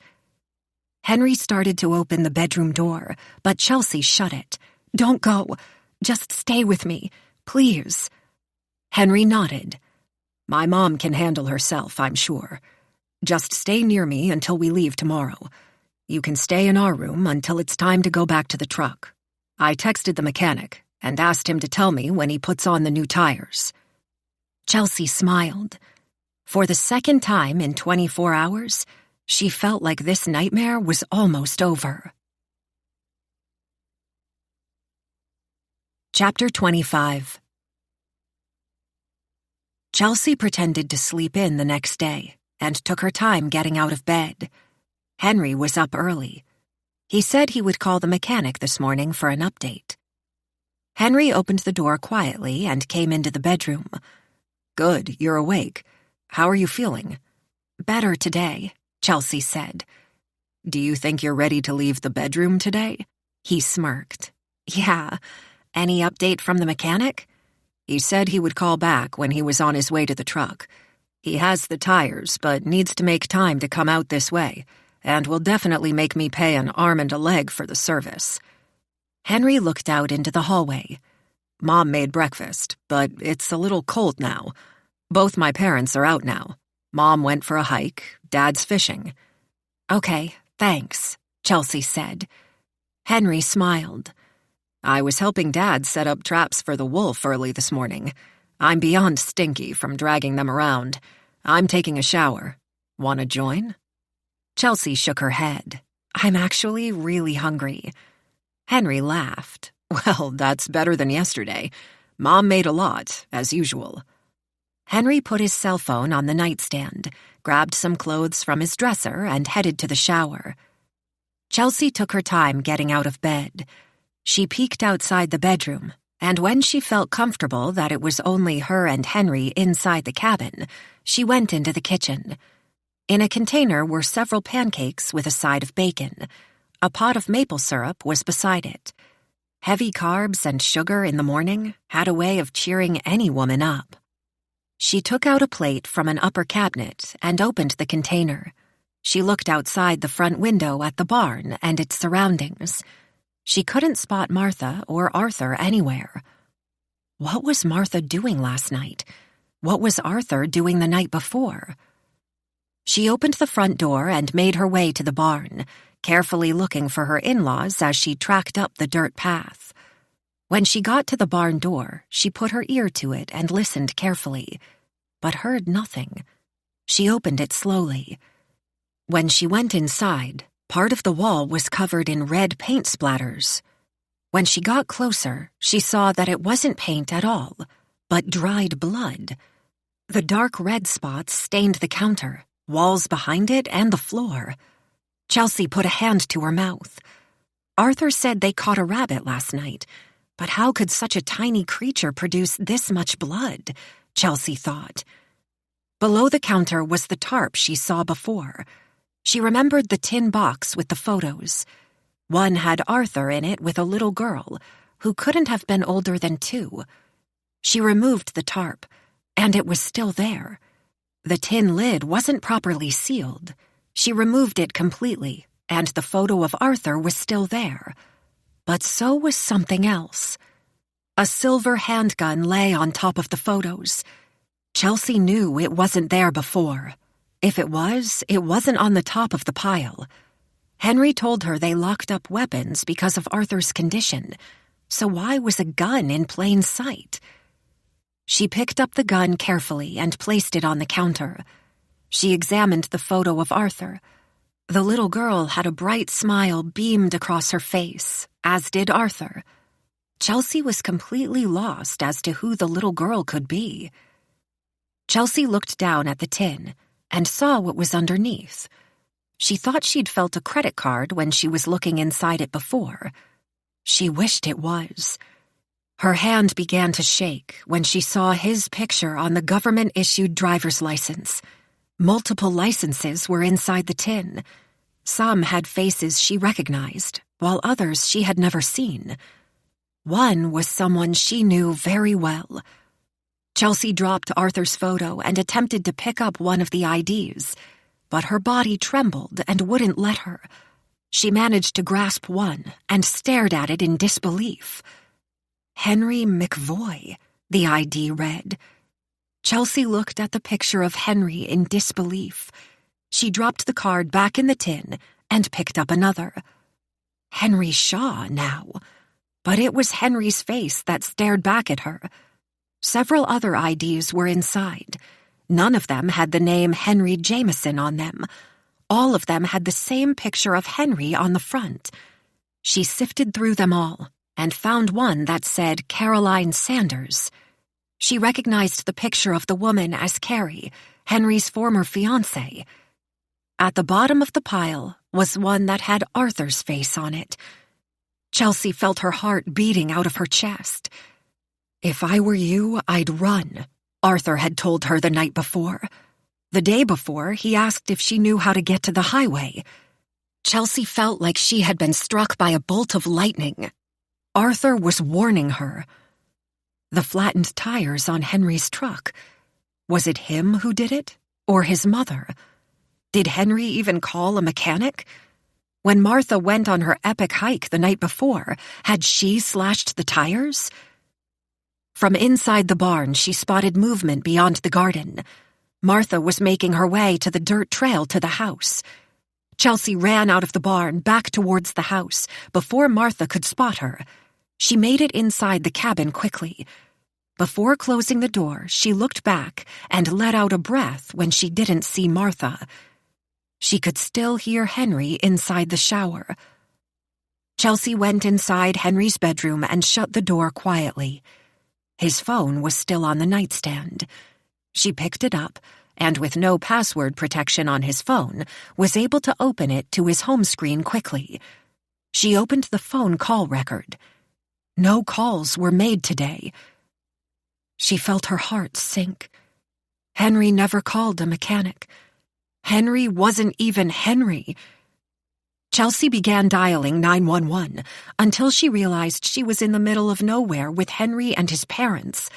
Henry started to open the bedroom door, but Chelsea shut it. "Don't go. Just stay with me, please." Henry nodded. "My mom can handle herself, I'm sure. Just stay near me until we leave tomorrow. You can stay in our room until it's time to go back to the truck. I texted the mechanic and asked him to tell me when he puts on the new tires." Chelsea smiled. For the second time in 24 hours, she felt like this nightmare was almost over. Chapter 25. Chelsea pretended to sleep in the next day and took her time getting out of bed. Henry was up early. He said he would call the mechanic this morning for an update. Henry opened the door quietly and came into the bedroom. "Good, you're awake. How are you feeling?" "Better today," Chelsea said. "Do you think you're ready to leave the bedroom today?" He smirked. "Yeah. Any update from the mechanic?" "He said he would call back when he was on his way to the truck. He has the tires, but needs to make time to come out this way, and will definitely make me pay an arm and a leg for the service." Henry looked out into the hallway. "Mom made breakfast, but it's a little cold now. Both my parents are out now. Mom went for a hike, Dad's fishing." "Okay, thanks," Chelsea said. Henry smiled. "I was helping Dad set up traps for the wolf early this morning. I'm beyond stinky from dragging them around. I'm taking a shower. Want to join?" Chelsea shook her head. "I'm actually really hungry." Henry laughed. "Well, that's better than yesterday. Mom made a lot, as usual." Henry put his cell phone on the nightstand, grabbed some clothes from his dresser, and headed to the shower. Chelsea took her time getting out of bed. She peeked outside the bedroom. and when she felt comfortable that it was only her and Henry inside the cabin, she went into the kitchen. In a container were several pancakes with a side of bacon. A pot of maple syrup was beside it. Heavy carbs and sugar in the morning had a way of cheering any woman up. She took out a plate from an upper cabinet and opened the container. She looked outside the front window at the barn and its surroundings. She couldn't spot Martha or Arthur anywhere. What was Martha doing last night? What was Arthur doing the night before? She opened the front door and made her way to the barn, carefully looking for her in-laws as she tracked up the dirt path. When she got to the barn door, she put her ear to it and listened carefully, but heard nothing. She opened it slowly. When she went inside, part of the wall was covered in red paint splatters. When she got closer, she saw that it wasn't paint at all, but dried blood. The dark red spots stained the counter, walls behind it, and the floor. Chelsea put a hand to her mouth. Arthur said they caught a rabbit last night, but how could such a tiny creature produce this much blood? Chelsea thought. Below the counter was the tarp she saw before. She remembered the tin box with the photos. One had Arthur in it with a little girl, who couldn't have been older than 2. She removed the tarp, and it was still there. The tin lid wasn't properly sealed. She removed it completely, and the photo of Arthur was still there. But so was something else. A silver handgun lay on top of the photos. Chelsea knew it wasn't there before. If it was, it wasn't on the top of the pile. Henry told her they locked up weapons because of Arthur's condition, so why was a gun in plain sight? She picked up the gun carefully and placed it on the counter. She examined the photo of Arthur. The little girl had a bright smile beamed across her face, as did Arthur. Chelsea was completely lost as to who the little girl could be. Chelsea looked down at the tin and saw what was underneath. She thought she'd felt a credit card when she was looking inside it before. She wished it was. Her hand began to shake when she saw his picture on the government-issued driver's license. Multiple licenses were inside the tin. Some had faces she recognized, while others she had never seen. One was someone she knew very well. Chelsea dropped Arthur's photo and attempted to pick up one of the IDs, but her body trembled and wouldn't let her. She managed to grasp one and stared at it in disbelief. Henry McVoy, the ID read. Chelsea looked at the picture of Henry in disbelief. She dropped the card back in the tin and picked up another. Henry Shaw now. But it was Henry's face that stared back at her. Several other IDs were inside. None of them had the name Henry Jameson on them. All of them had the same picture of Henry on the front. She sifted through them all and found one that said Caroline Sanders. She recognized the picture of the woman as Carrie, Henry's former fiancée. At the bottom of the pile was one that had Arthur's face on it. Chelsea felt her heart beating out of her chest. "If I were you, I'd run," Arthur had told her the night before. The day before, he asked if she knew how to get to the highway. Chelsea felt like she had been struck by a bolt of lightning. Arthur was warning her. The flattened tires on Henry's truck. Was it him who did it, or his mother? Did Henry even call a mechanic? When Martha went on her epic hike the night before, had she slashed the tires? From inside the barn, she spotted movement beyond the garden. Martha was making her way to the dirt trail to the house. Chelsea ran out of the barn back towards the house before Martha could spot her. She made it inside the cabin quickly. Before closing the door, she looked back and let out a breath when she didn't see Martha. She could still hear Henry inside the shower. Chelsea went inside Henry's bedroom and shut the door quietly. His phone was still on the nightstand. She picked it up, and with no password protection on his phone, was able to open it to his home screen quickly. She opened the phone call record. No calls were made today. She felt her heart sink. Henry never called a mechanic. Henry wasn't even Henry. Chelsea began dialing 911 until she realized she was in the middle of nowhere with Henry and his parents.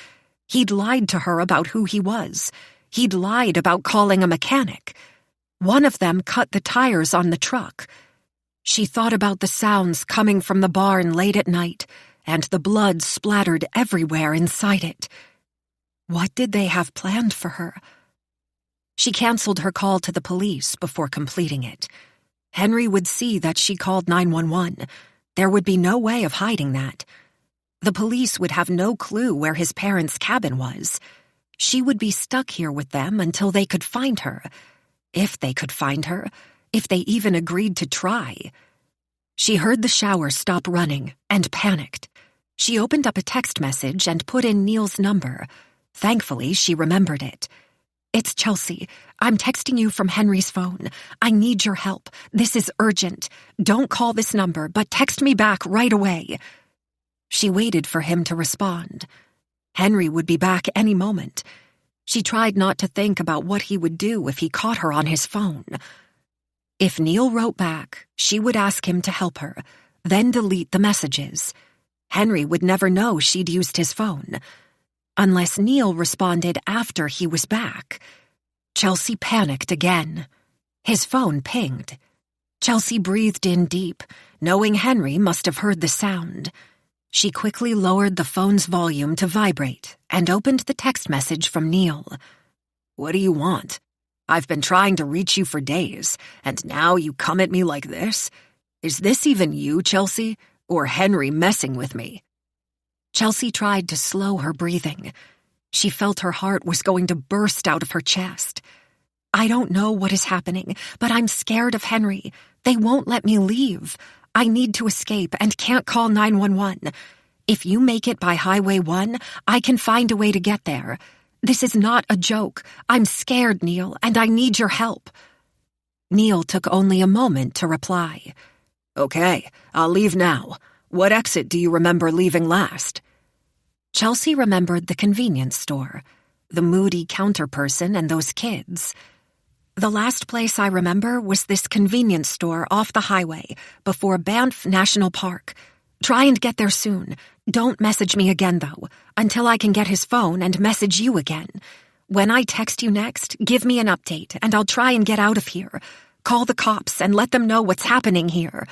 He'd lied to her about who he was. He'd lied about calling a mechanic. One of them cut the tires on the truck. She thought about the sounds coming from the barn late at night and the blood splattered everywhere inside it. What did they have planned for her? She canceled her call to the police before completing it. Henry would see that she called 911. There would be no way of hiding that. The police would have no clue where his parents' cabin was. She would be stuck here with them until they could find her. If they could find her, if they even agreed to try. She heard the shower stop running and panicked. She opened up a text message and put in Neil's number. Thankfully, she remembered it. "It's Chelsea. I'm texting you from Henry's phone. I need your help. This is urgent. Don't call this number, but text me back right away." She waited for him to respond. Henry would be back any moment. She tried not to think about what he would do if he caught her on his phone. If Neil wrote back, she would ask him to help her, then delete the messages. Henry would never know she'd used his phone. Unless Neil responded after he was back. Chelsea panicked again. His phone pinged. Chelsea breathed in deep, knowing Henry must have heard the sound. She quickly lowered the phone's volume to vibrate and opened the text message from Neil. "What do you want? I've been trying to reach you for days, and now you come at me like this? Is this even you, Chelsea, or Henry messing with me?" Chelsea tried to slow her breathing. She felt her heart was going to burst out of her chest. "I don't know what is happening, but I'm scared of Henry. They won't let me leave. I need to escape and can't call 911. If you make it by Highway 1, I can find a way to get there. This is not a joke. I'm scared, Neil, and I need your help." Neil took only a moment to reply. "Okay, I'll leave now. What exit do you remember leaving last?" Chelsea remembered the convenience store, the moody counter person and those kids. "The last place I remember was this convenience store off the highway before Banff National Park. Try and get there soon. Don't message me again, though, until I can get his phone and message you again. When I text you next, give me an update, and I'll try and get out of here. Call the cops and let them know what's happening here."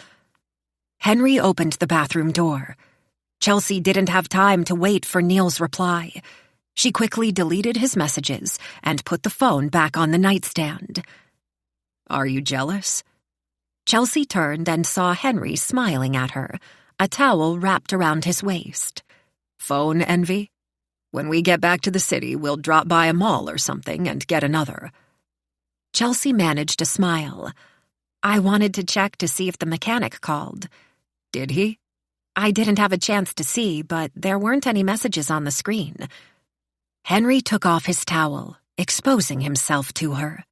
Henry opened the bathroom door. Chelsea didn't have time to wait for Neil's reply. She quickly deleted his messages and put the phone back on the nightstand. "Are you jealous?" Chelsea turned and saw Henry smiling at her, a towel wrapped around his waist. "Phone envy? When we get back to the city, we'll drop by a mall or something and get another." Chelsea managed a smile. "I wanted to check to see if the mechanic called." "Did he?" "I didn't have a chance to see, but there weren't any messages on the screen." Henry took off his towel, exposing himself to her.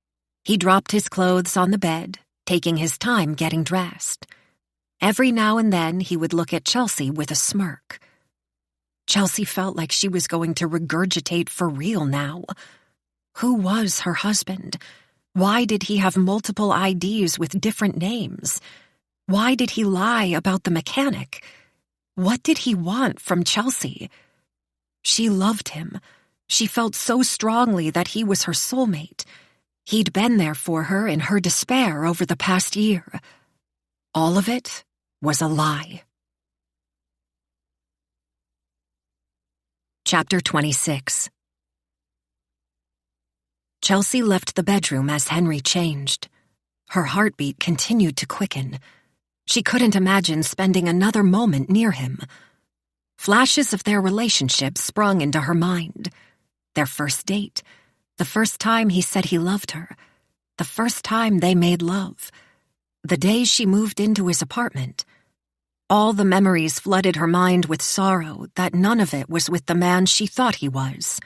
He dropped his clothes on the bed, taking his time getting dressed. Every now and then he would look at Chelsea with a smirk. Chelsea felt like she was going to regurgitate for real now. Who was her husband? Why did he have multiple IDs with different names? Why did he lie about the mechanic? What did he want from Chelsea? She loved him. She felt so strongly that he was her soulmate. He'd been there for her in her despair over the past year. All of it was a lie. Chapter 26. Chelsea left the bedroom as Henry changed. Her heartbeat continued to quicken. She couldn't imagine spending another moment near him. Flashes of their relationship sprung into her mind. Their first date, the first time he said he loved her, the first time they made love, the day she moved into his apartment. All the memories flooded her mind with sorrow that none of it was with the man she thought he was.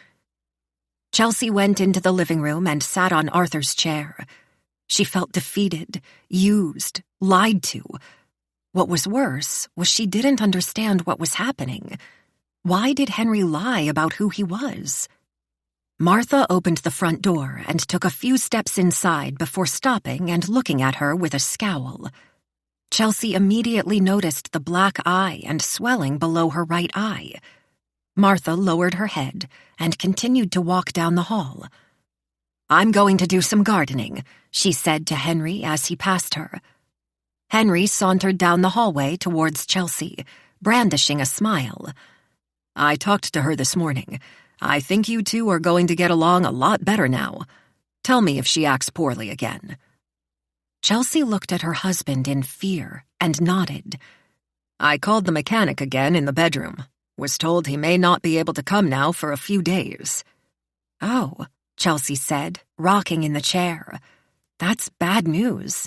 Chelsea went into the living room and sat on Arthur's chair. She felt defeated, used, lied to. What was worse was she didn't understand what was happening. Why did Henry lie about who he was? Martha opened the front door and took a few steps inside before stopping and looking at her with a scowl. Chelsea immediately noticed the black eye and swelling below her right eye. Martha lowered her head and continued to walk down the hall. "I'm going to do some gardening," she said to Henry as he passed her. Henry sauntered down the hallway towards Chelsea, brandishing a smile. "I talked to her this morning. I think you two are going to get along a lot better now. Tell me if she acts poorly again." Chelsea looked at her husband in fear and nodded. "I called the mechanic again in the bedroom. Was told he may not be able to come now for a few days." "Oh," Chelsea said, rocking in the chair. "That's bad news."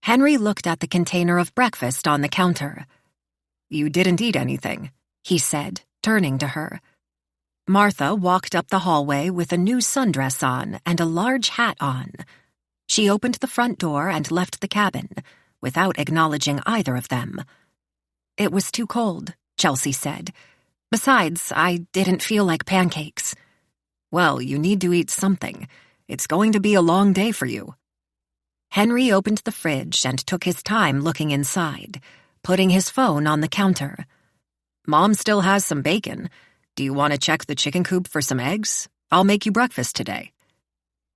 Henry looked at the container of breakfast on the counter. "You didn't eat anything," he said, turning to her. Martha walked up the hallway with a new sundress on and a large hat on. She opened the front door and left the cabin, without acknowledging either of them. "It was too cold," Chelsea said. "Besides, I didn't feel like pancakes." "Well, you need to eat something. It's going to be a long day for you." Henry opened the fridge and took his time looking inside, putting his phone on the counter. "Mom still has some bacon. Do you want to check the chicken coop for some eggs? I'll make you breakfast today."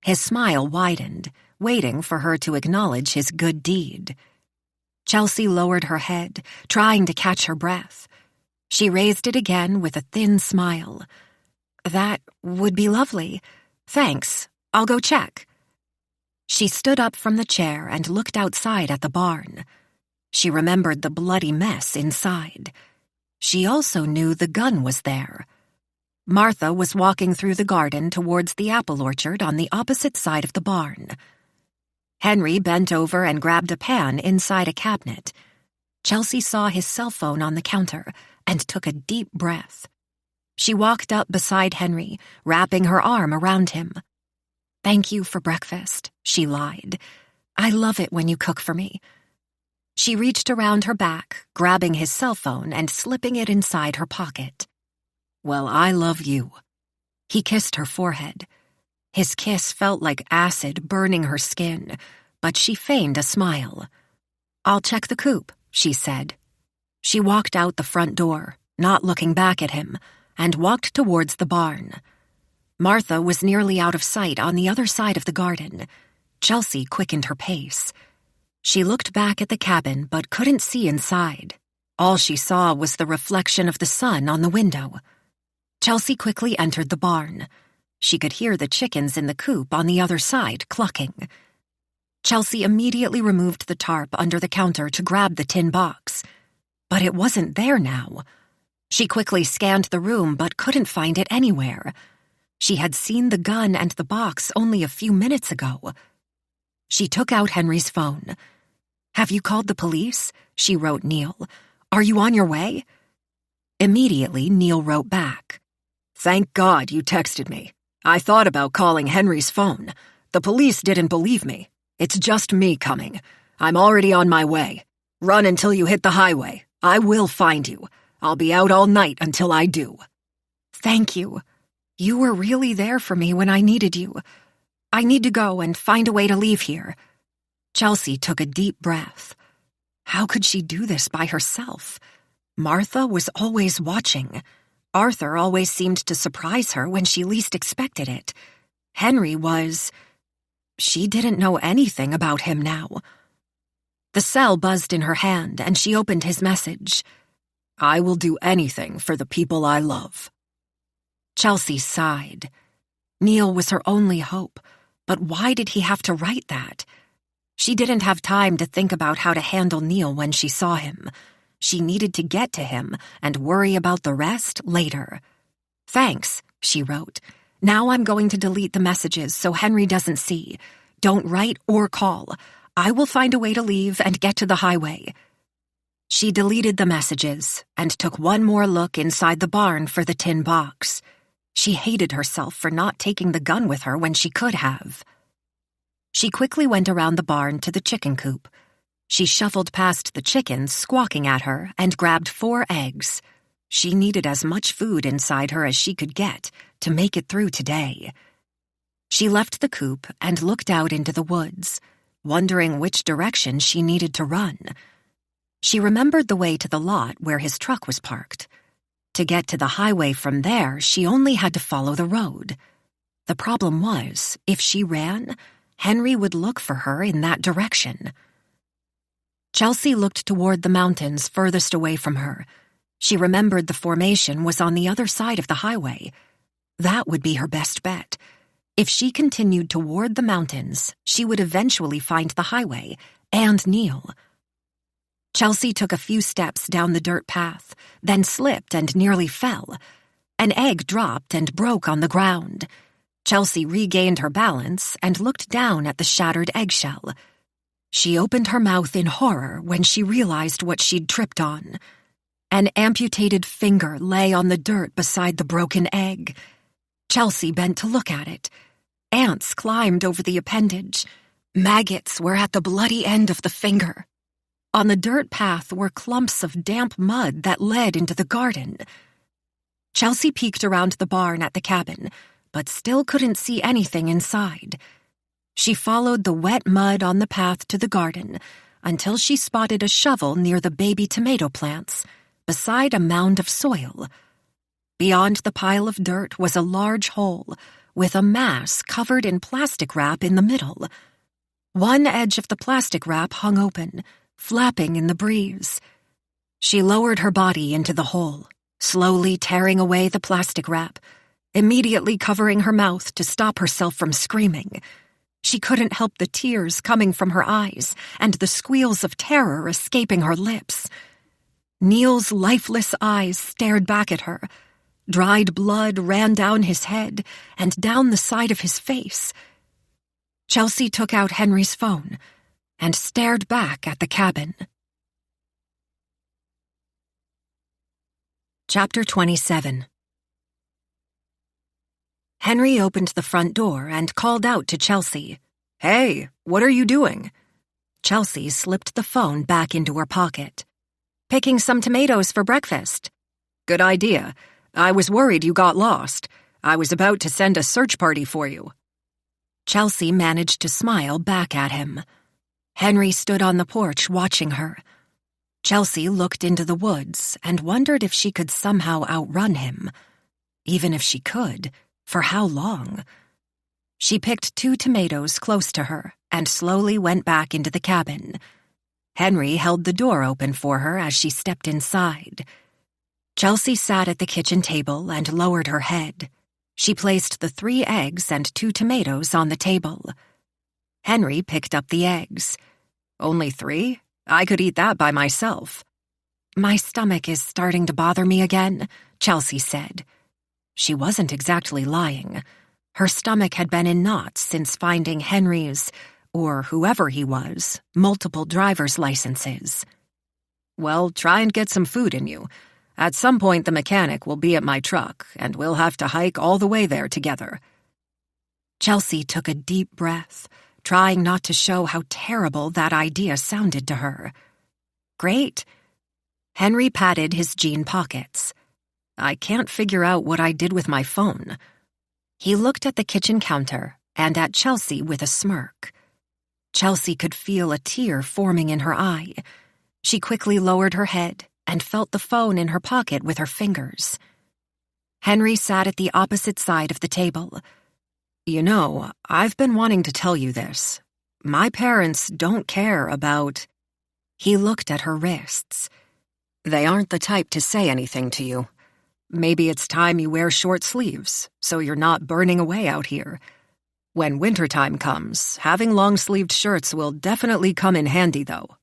His smile widened, waiting for her to acknowledge his good deed. Chelsea lowered her head, trying to catch her breath. She raised it again with a thin smile. "That would be lovely. Thanks. I'll go check." She stood up from the chair and looked outside at the barn. She remembered the bloody mess inside. She also knew the gun was there. Martha was walking through the garden towards the apple orchard on the opposite side of the barn. Henry bent over and grabbed a pan inside a cabinet. Chelsea saw his cell phone on the counter and took a deep breath. She walked up beside Henry, wrapping her arm around him. "Thank you for breakfast," she lied. "I love it when you cook for me." She reached around her back, grabbing his cell phone and slipping it inside her pocket. "Well, I love you." He kissed her forehead. His kiss felt like acid burning her skin, but she feigned a smile. "I'll check the coop," she said. She walked out the front door, not looking back at him, and walked towards the barn. Martha was nearly out of sight on the other side of the garden. Chelsea quickened her pace. She looked back at the cabin but couldn't see inside. All she saw was the reflection of the sun on the window. Chelsea quickly entered the barn. She could hear the chickens in the coop on the other side clucking. Chelsea immediately removed the tarp under the counter to grab the tin box. But it wasn't there now. She quickly scanned the room but couldn't find it anywhere. She had seen the gun and the box only a few minutes ago. She took out Henry's phone. "Have you called the police?" she wrote Neil. "Are you on your way?" Immediately, Neil wrote back. "Thank God you texted me. I thought about calling Henry's phone. The police didn't believe me. It's just me coming. I'm already on my way. Run until you hit the highway. I will find you. I'll be out all night until I do." "Thank you. You were really there for me when I needed you. I need to go and find a way to leave here." Chelsea took a deep breath. How could she do this by herself? Martha was always watching. Arthur always seemed to surprise her when she least expected it. Henry was... She didn't know anything about him now. The cell buzzed in her hand, and she opened his message. "I will do anything for the people I love." Chelsea sighed. Neil was her only hope, but why did he have to write that? She didn't have time to think about how to handle Neil when she saw him. She needed to get to him and worry about the rest later. "Thanks," she wrote. "Now I'm going to delete the messages so Henry doesn't see. Don't write or call. I will find a way to leave and get to the highway." She deleted the messages and took one more look inside the barn for the tin box. She hated herself for not taking the gun with her when she could have. She quickly went around the barn to the chicken coop. She shuffled past the chickens squawking at her and grabbed 4 eggs. She needed as much food inside her as she could get to make it through today. She left the coop and looked out into the woods, wondering which direction she needed to run. She remembered the way to the lot where his truck was parked. To get to the highway from there, she only had to follow the road. The problem was, if she ran, Henry would look for her in that direction. Chelsea looked toward the mountains furthest away from her. She remembered the formation was on the other side of the highway. That would be her best bet. If she continued toward the mountains, she would eventually find the highway and Neil. Chelsea took a few steps down the dirt path, then slipped and nearly fell. An egg dropped and broke on the ground. Chelsea regained her balance and looked down at the shattered eggshell. She opened her mouth in horror when she realized what she'd tripped on. An amputated finger lay on the dirt beside the broken egg. Chelsea bent to look at it. Ants climbed over the appendage. Maggots were at the bloody end of the finger. On the dirt path were clumps of damp mud that led into the garden. Chelsea peeked around the barn at the cabin, but still couldn't see anything inside. She followed the wet mud on the path to the garden until she spotted a shovel near the baby tomato plants, beside a mound of soil. Beyond the pile of dirt was a large hole, with a mass covered in plastic wrap in the middle. One edge of the plastic wrap hung open, flapping in the breeze. She lowered her body into the hole, slowly tearing away the plastic wrap, immediately covering her mouth to stop herself from screaming. She couldn't help the tears coming from her eyes and the squeals of terror escaping her lips. Neil's lifeless eyes stared back at her. Dried blood ran down his head and down the side of his face. Chelsea took out Henry's phone and stared back at the cabin. Chapter 27. Henry opened the front door and called out to Chelsea. "Hey, what are you doing?" Chelsea slipped the phone back into her pocket. "Picking some tomatoes for breakfast." "Good idea. I was worried you got lost. I was about to send a search party for you." Chelsea managed to smile back at him. Henry stood on the porch watching her. Chelsea looked into the woods and wondered if she could somehow outrun him. Even if she could, for how long? She picked 2 tomatoes close to her and slowly went back into the cabin. Henry held the door open for her as she stepped inside. Chelsea sat at the kitchen table and lowered her head. She placed the 3 eggs and 2 tomatoes on the table. Henry picked up the eggs. "Only 3? I could eat that by myself." "My stomach is starting to bother me again," Chelsea said. She wasn't exactly lying. Her stomach had been in knots since finding Henry's, or whoever he was, multiple driver's licenses. "Well, try and get some food in you. At some point the mechanic will be at my truck, and we'll have to hike all the way there together." Chelsea took a deep breath, trying not to show how terrible that idea sounded to her. "Great." Henry patted his jean pockets. "I can't figure out what I did with my phone." He looked at the kitchen counter and at Chelsea with a smirk. Chelsea could feel a tear forming in her eye. She quickly lowered her head and felt the phone in her pocket with her fingers. Henry sat at the opposite side of the table. "You know, I've been wanting to tell you this. My parents don't care about—" He looked at her wrists. "They aren't the type to say anything to you. Maybe it's time you wear short sleeves, so you're not burning away out here. When wintertime comes, having long-sleeved shirts will definitely come in handy, though."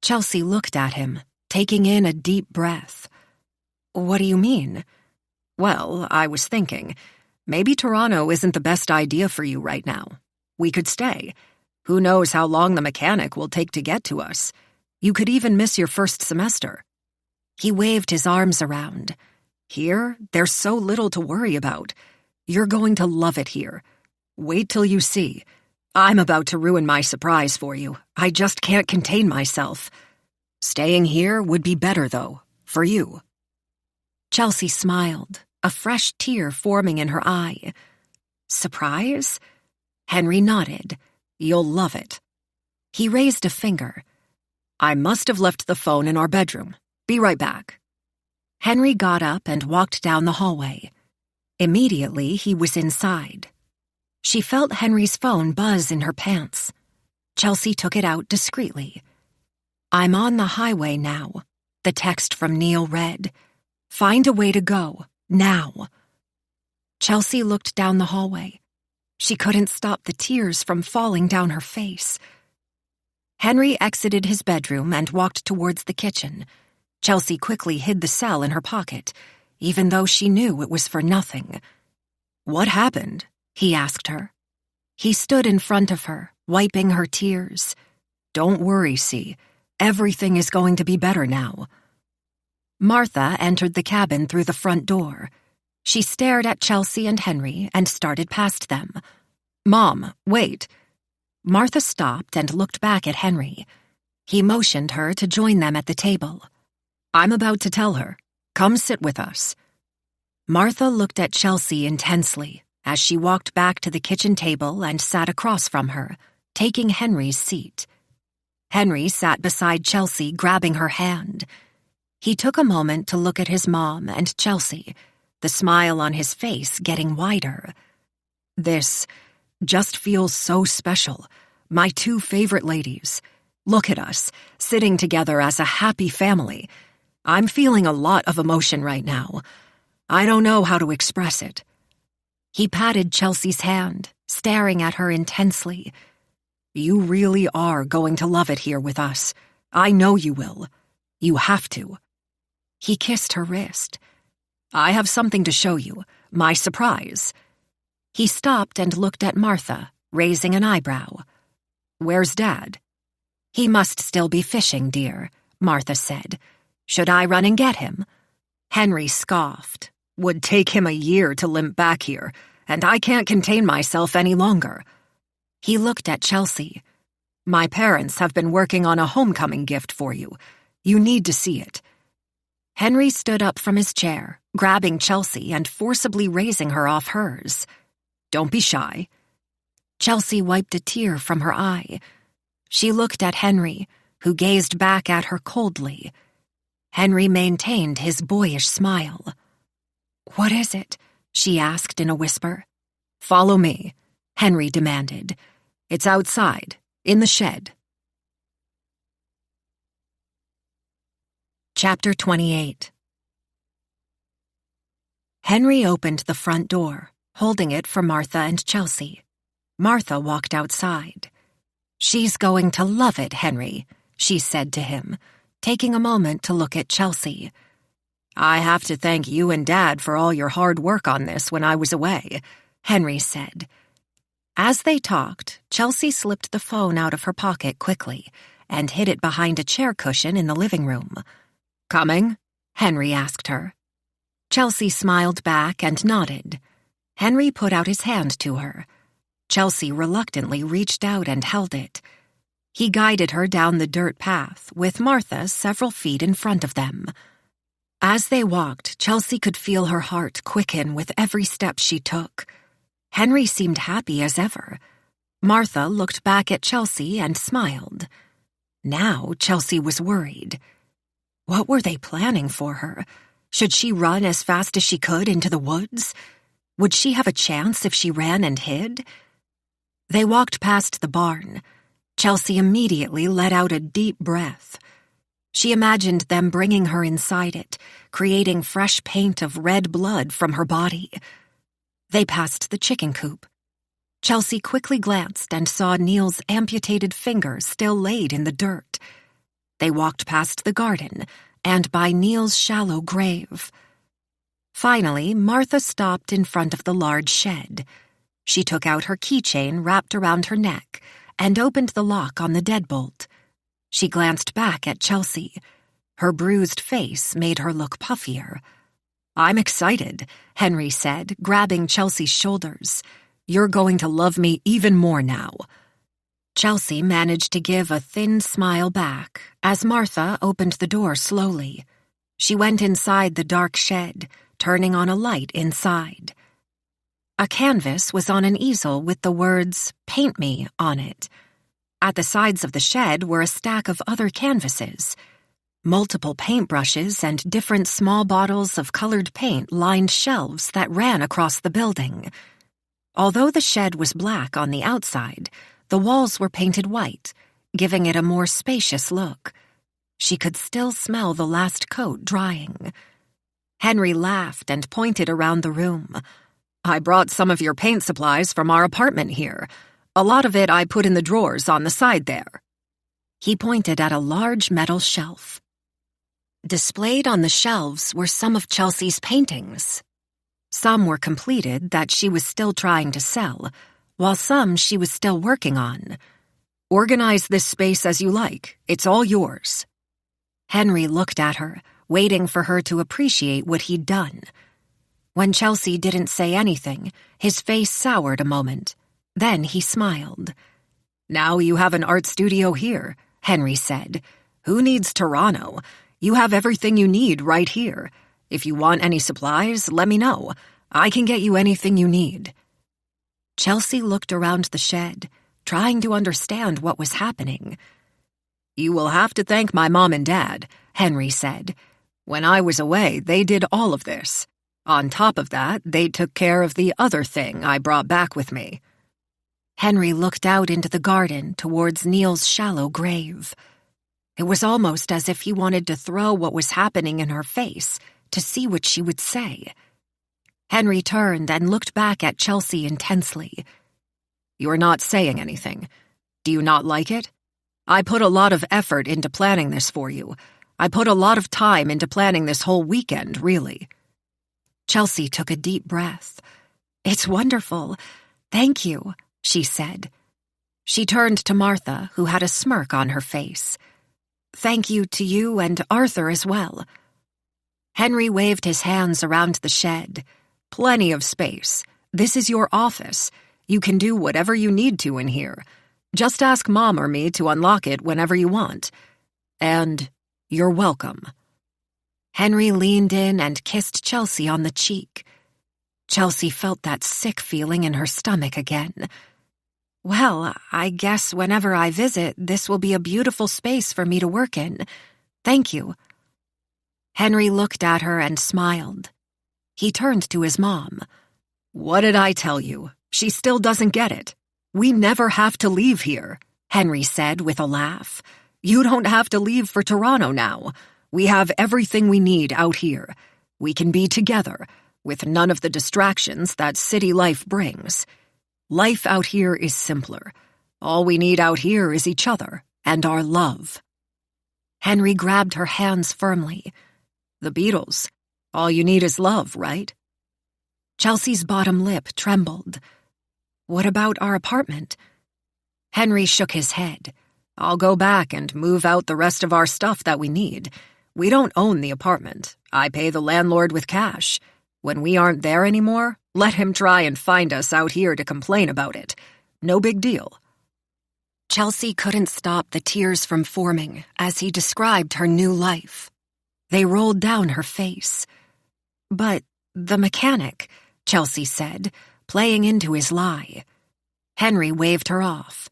Chelsea looked at him, taking in a deep breath. "What do you mean?" "Well, I was thinking, maybe Toronto isn't the best idea for you right now. We could stay. Who knows how long the mechanic will take to get to us. You could even miss your first semester." He waved his arms around. "Here, there's so little to worry about. You're going to love it here. Wait till you see. I'm about to ruin my surprise for you. I just can't contain myself. Staying here would be better, though, for you." Chelsea smiled, a fresh tear forming in her eye. Surprise? Henry nodded. "You'll love it." He raised a finger. "I must have left the phone in our bedroom. Be right back." Henry got up and walked down the hallway. Immediately, he was inside. She felt Henry's phone buzz in her pants. Chelsea took it out discreetly. "I'm on the highway now," the text from Neil read. "Find a way to go, now." Chelsea looked down the hallway. She couldn't stop the tears from falling down her face. Henry exited his bedroom and walked towards the kitchen. Chelsea quickly hid the cell in her pocket, even though she knew it was for nothing. "What happened?" he asked her. He stood in front of her, wiping her tears. "Don't worry, C. Everything is going to be better now." Martha entered the cabin through the front door. She stared at Chelsea and Henry and started past them. "Mom, wait." Martha stopped and looked back at Henry. He motioned her to join them at the table. "I'm about to tell her. Come sit with us." Martha looked at Chelsea intensely as she walked back to the kitchen table and sat across from her, taking Henry's seat. Henry sat beside Chelsea, grabbing her hand. He took a moment to look at his mom and Chelsea, the smile on his face getting wider. "This just feels so special. My two favorite ladies. Look at us, sitting together as a happy family. I'm feeling a lot of emotion right now. I don't know how to express it." He patted Chelsea's hand, staring at her intensely. "You really are going to love it here with us. I know you will. You have to." He kissed her wrist. "I have something to show you, my surprise." He stopped and looked at Martha, raising an eyebrow. "Where's Dad?" "He must still be fishing, dear," Martha said. "Should I run and get him?" Henry scoffed. "Would take him a year to limp back here, and I can't contain myself any longer." He looked at Chelsea. "My parents have been working on a homecoming gift for you. You need to see it." Henry stood up from his chair, grabbing Chelsea and forcibly raising her off hers. "Don't be shy." Chelsea wiped a tear from her eye. She looked at Henry, who gazed back at her coldly. Henry maintained his boyish smile. "What is it?" she asked in a whisper. "Follow me," Henry demanded. "It's outside, in the shed." Chapter 28. Henry opened the front door, holding it for Martha and Chelsea. Martha walked outside. "She's going to love it, Henry," she said to him, taking a moment to look at Chelsea. "I have to thank you and Dad for all your hard work on this when I was away," Henry said. As they talked, Chelsea slipped the phone out of her pocket quickly and hid it behind a chair cushion in the living room. "Coming?" Henry asked her. Chelsea smiled back and nodded. Henry put out his hand to her. Chelsea reluctantly reached out and held it. He guided her down the dirt path, with Martha several feet in front of them. As they walked, Chelsea could feel her heart quicken with every step she took. Henry seemed happy as ever. Martha looked back at Chelsea and smiled. Now Chelsea was worried. What were they planning for her? Should she run as fast as she could into the woods? Would she have a chance if she ran and hid? They walked past the barn. Chelsea immediately let out a deep breath. She imagined them bringing her inside it, creating fresh paint of red blood from her body. They passed the chicken coop. Chelsea quickly glanced and saw Neil's amputated fingers still laid in the dirt. They walked past the garden and by Neil's shallow grave. Finally, Martha stopped in front of the large shed. She took out her keychain wrapped around her neck and opened the lock on the deadbolt. She glanced back at Chelsea. Her bruised face made her look puffier. "I'm excited," Henry said, grabbing Chelsea's shoulders. You're going to love me even more now." Chelsea managed to give a thin smile back as Martha opened the door slowly. She went inside the dark shed, turning on a light inside. A canvas was on an easel with the words, "Paint Me," on it. At the sides of the shed were a stack of other canvases. Multiple paintbrushes and different small bottles of colored paint lined shelves that ran across the building. Although the shed was black on the outside, the walls were painted white, giving it a more spacious look. She could still smell the last coat drying. Henry laughed and pointed around the room. "I brought some of your paint supplies from our apartment here. A lot of it I put in the drawers on the side there." He pointed at a large metal shelf. Displayed on the shelves were some of Chelsea's paintings. Some were completed that she was still trying to sell, while some she was still working on. "Organize this space as you like. It's all yours." Henry looked at her, waiting for her to appreciate what he'd done. When Chelsea didn't say anything, his face soured a moment. Then he smiled. "Now you have an art studio here," Henry said. "Who needs Toronto? You have everything you need right here. If you want any supplies, let me know. I can get you anything you need." Chelsea looked around the shed, trying to understand what was happening. "You will have to thank my mom and dad," Henry said. "When I was away, they did all of this. On top of that, they took care of the other thing I brought back with me." Henry looked out into the garden towards Neil's shallow grave. It was almost as if he wanted to throw what was happening in her face to see what she would say. Henry turned and looked back at Chelsea intensely. "You're not saying anything. Do you not like it? I put a lot of effort into planning this for you. I put a lot of time into planning this whole weekend, really." Chelsea took a deep breath. "It's wonderful. Thank you," she said. She turned to Martha, who had a smirk on her face. "Thank you to you and Arthur as well." Henry waved his hands around the shed. "Plenty of space. This is your office. You can do whatever you need to in here. Just ask Mom or me to unlock it whenever you want. And you're welcome." Henry leaned in and kissed Chelsea on the cheek. Chelsea felt that sick feeling in her stomach again. "Well, I guess whenever I visit, this will be a beautiful space for me to work in. Thank you." Henry looked at her and smiled. He turned to his mom. "What did I tell you? She still doesn't get it. We never have to leave here," Henry said with a laugh. "You don't have to leave for Toronto now. We have everything we need out here. We can be together, with none of the distractions that city life brings. Life out here is simpler. All we need out here is each other and our love." Henry grabbed her hands firmly. "The Beatles. All you need is love, right?" Chelsea's bottom lip trembled. "What about our apartment?" Henry shook his head. "I'll go back and move out the rest of our stuff that we need. We don't own the apartment. I pay the landlord with cash. When we aren't there anymore, let him try and find us out here to complain about it. No big deal." Chelsea couldn't stop the tears from forming as he described her new life. They rolled down her face. "But the mechanic," Chelsea said, playing into his lie. Henry waved her off.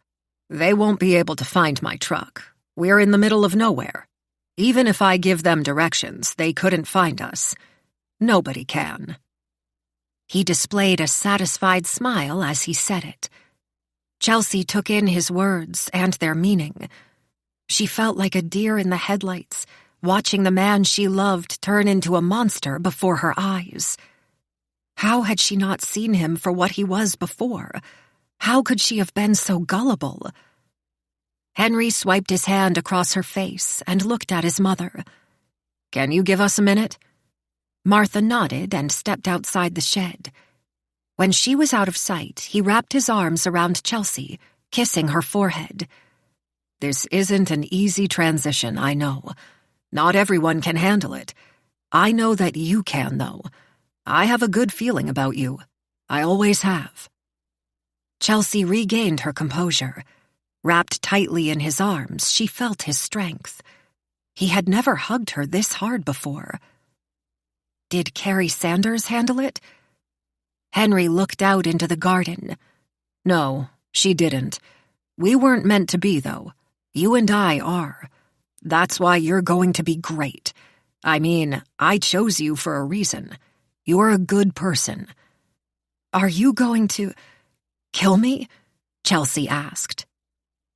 "They won't be able to find my truck. We're in the middle of nowhere. Even if I give them directions, they couldn't find us. Nobody can." He displayed a satisfied smile as he said it. Chelsea took in his words and their meaning. She felt like a deer in the headlights, watching the man she loved turn into a monster before her eyes. How had she not seen him for what he was before? How could she have been so gullible? Henry swiped his hand across her face and looked at his mother. "Can you give us a minute?" Martha nodded and stepped outside the shed. When she was out of sight, he wrapped his arms around Chelsea, kissing her forehead. "This isn't an easy transition, I know. Not everyone can handle it. I know that you can, though. I have a good feeling about you. I always have." Chelsea regained her composure. Wrapped tightly in his arms, she felt his strength. He had never hugged her this hard before. Did Carrie Sanders handle it? Henry looked out into the garden. No, she didn't. We weren't meant to be, though. You and I are. That's why you're going to be great. I mean, I chose you for a reason. You're a good person. Are you going to kill me? Chelsea asked.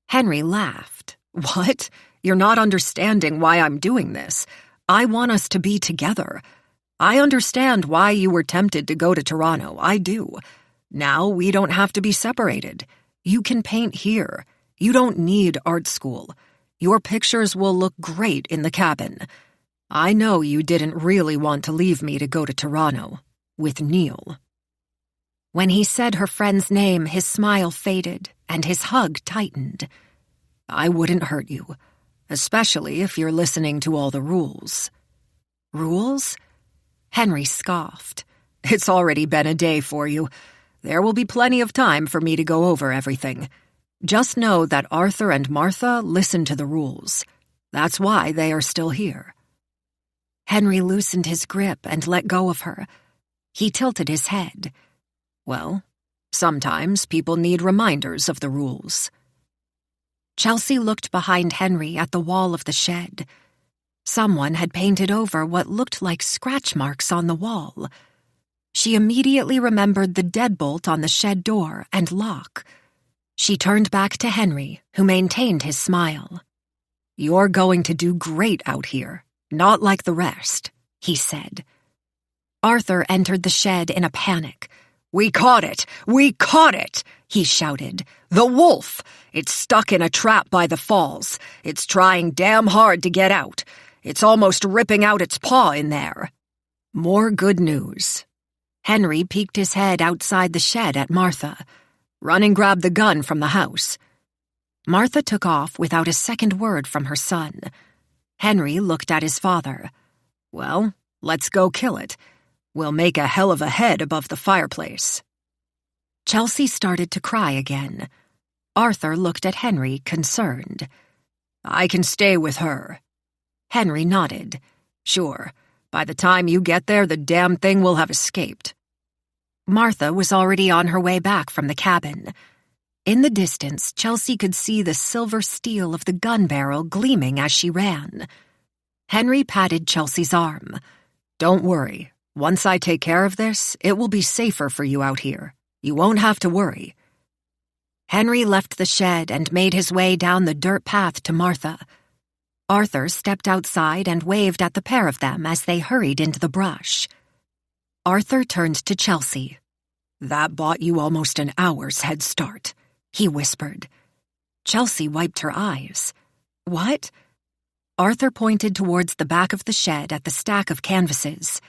Henry laughed. What? You're not understanding why I'm doing this. I want us to be together. I understand why you were tempted to go to Toronto. I do. Now we don't have to be separated. You can paint here. You don't need art school. Your pictures will look great in the cabin. I know you didn't really want to leave me to go to Toronto with Neil. When he said her friend's name, his smile faded and his hug tightened. I wouldn't hurt you, especially if you're listening to all the rules. Rules? Henry scoffed. It's already been a day for you. There will be plenty of time for me to go over everything. Just know that Arthur and Martha listen to the rules. That's why they are still here. Henry loosened his grip and let go of her. He tilted his head. Well, sometimes people need reminders of the rules. Chelsea looked behind Henry at the wall of the shed. Someone had painted over what looked like scratch marks on the wall. She immediately remembered the deadbolt on the shed door and lock. She turned back to Henry, who maintained his smile. You're going to do great out here, not like the rest, he said. Arthur entered the shed in a panic. We caught it! We caught it! He shouted. The wolf! It's stuck in a trap by the falls. It's trying damn hard to get out. It's almost ripping out its paw in there. More good news. Henry peeked his head outside the shed at Martha. Run and grab the gun from the house. Martha took off without a second word from her son. Henry looked at his father. Well, let's go kill it. We'll make a hell of a head above the fireplace. Chelsea started to cry again. Arthur looked at Henry, concerned. I can stay with her. Henry nodded. Sure. By the time you get there, the damn thing will have escaped. Martha was already on her way back from the cabin. In the distance, Chelsea could see the silver steel of the gun barrel gleaming as she ran. Henry patted Chelsea's arm. Don't worry. Once I take care of this, it will be safer for you out here. You won't have to worry. Henry left the shed and made his way down the dirt path to Martha. Arthur stepped outside and waved at the pair of them as they hurried into the brush. Arthur turned to Chelsea. That bought you almost an hour's head start, he whispered. Chelsea wiped her eyes. What? Arthur pointed towards the back of the shed at the stack of canvases.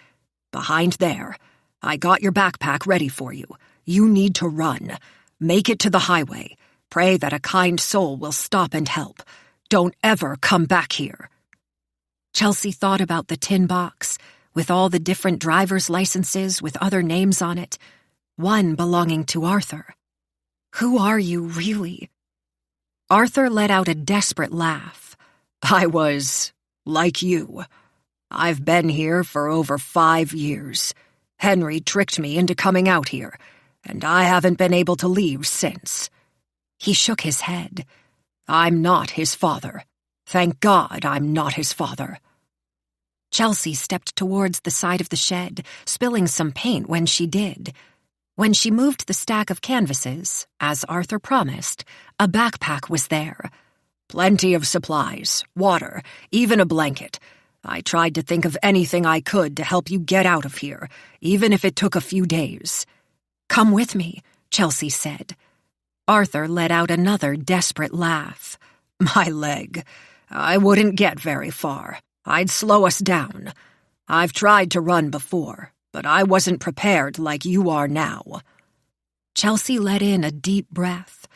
Behind there. I got your backpack ready for you. You need to run. Make it to the highway. Pray that a kind soul will stop and help. Don't ever come back here. Chelsea thought about the tin box, with all the different driver's licenses with other names on it, one belonging to Arthur. Who are you, really? Arthur let out a desperate laugh. I was like you. I've been here for over 5 years. Henry tricked me into coming out here, and I haven't been able to leave since. He shook his head. I'm not his father. Thank God I'm not his father. Chelsea stepped towards the side of the shed, spilling some paint when she did. When she moved the stack of canvases, as Arthur promised, a backpack was there. Plenty of supplies, water, even a blanket. I tried to think of anything I could to help you get out of here, even if it took a few days. Come with me, Chelsea said. Arthur let out another desperate laugh. My leg. I wouldn't get very far. I'd slow us down. I've tried to run before, but I wasn't prepared like you are now. Chelsea let in a deep breath.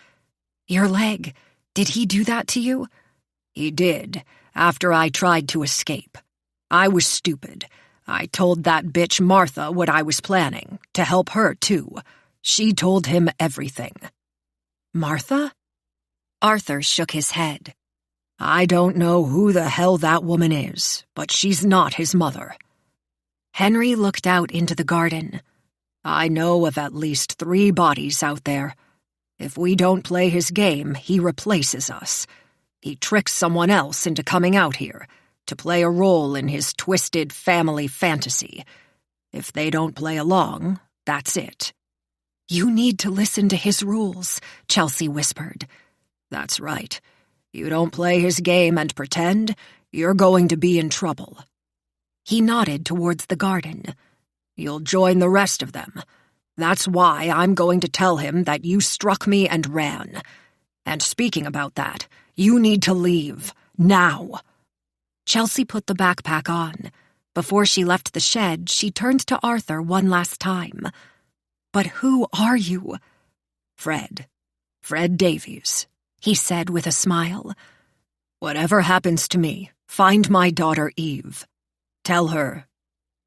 Your leg, did he do that to you? He did, after I tried to escape. I was stupid. I told that bitch Martha what I was planning, to help her too. She told him everything. Martha? Arthur shook his head. I don't know who the hell that woman is, but she's not his mother. Henry looked out into the garden. I know of at least 3 bodies out there. If we don't play his game, he replaces us. He tricks someone else into coming out here to play a role in his twisted family fantasy. If they don't play along, that's it. You need to listen to his rules, Chelsea whispered. That's right. You don't play his game and pretend, you're going to be in trouble. He nodded towards the garden. You'll join the rest of them. That's why I'm going to tell him that you struck me and ran. And speaking about that, you need to leave, now. Chelsea put the backpack on. Before she left the shed, she turned to Arthur one last time. But who are you? Fred Davies, he said with a smile. Whatever happens to me, find my daughter Eve. Tell her,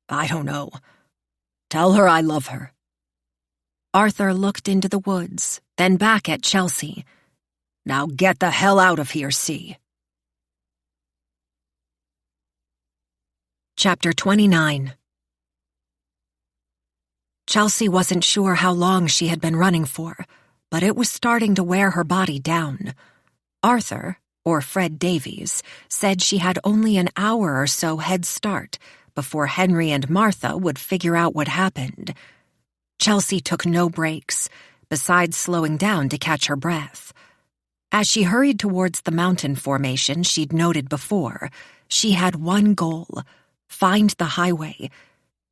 I don't know. Tell her I love her. Arthur looked into the woods, then back at Chelsea. Now get the hell out of here, see. Chapter 29. Chelsea wasn't sure how long she had been running for, but it was starting to wear her body down. Arthur, or Fred Davies, said she had only an hour or so head start before Henry and Martha would figure out what happened. Chelsea took no breaks, besides slowing down to catch her breath. As she hurried towards the mountain formation she'd noted before, she had one goal: find the highway.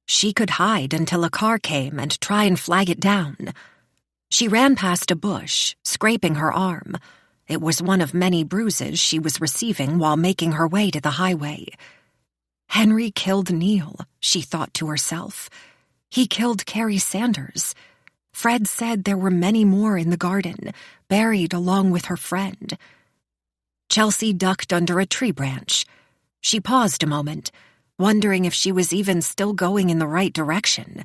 She could hide until a car came and try and flag it down. She ran past a bush, scraping her arm. It was one of many bruises she was receiving while making her way to the highway. Henry killed Neil, she thought to herself. He killed Carrie Sanders. Fred said there were many more in the garden, buried along with her friend. Chelsea ducked under a tree branch. She paused a moment, wondering if she was even still going in the right direction.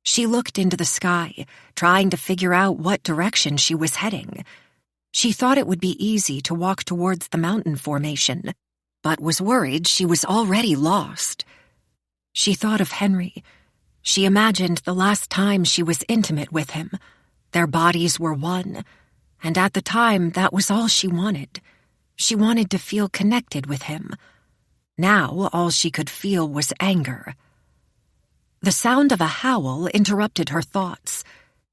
She looked into the sky, trying to figure out what direction she was heading. She thought it would be easy to walk towards the mountain formation, but was worried she was already lost. She thought of Henry. She imagined the last time she was intimate with him. Their bodies were one, and at the time that was all she wanted. She wanted to feel connected with him. Now all she could feel was anger. The sound of a howl interrupted her thoughts.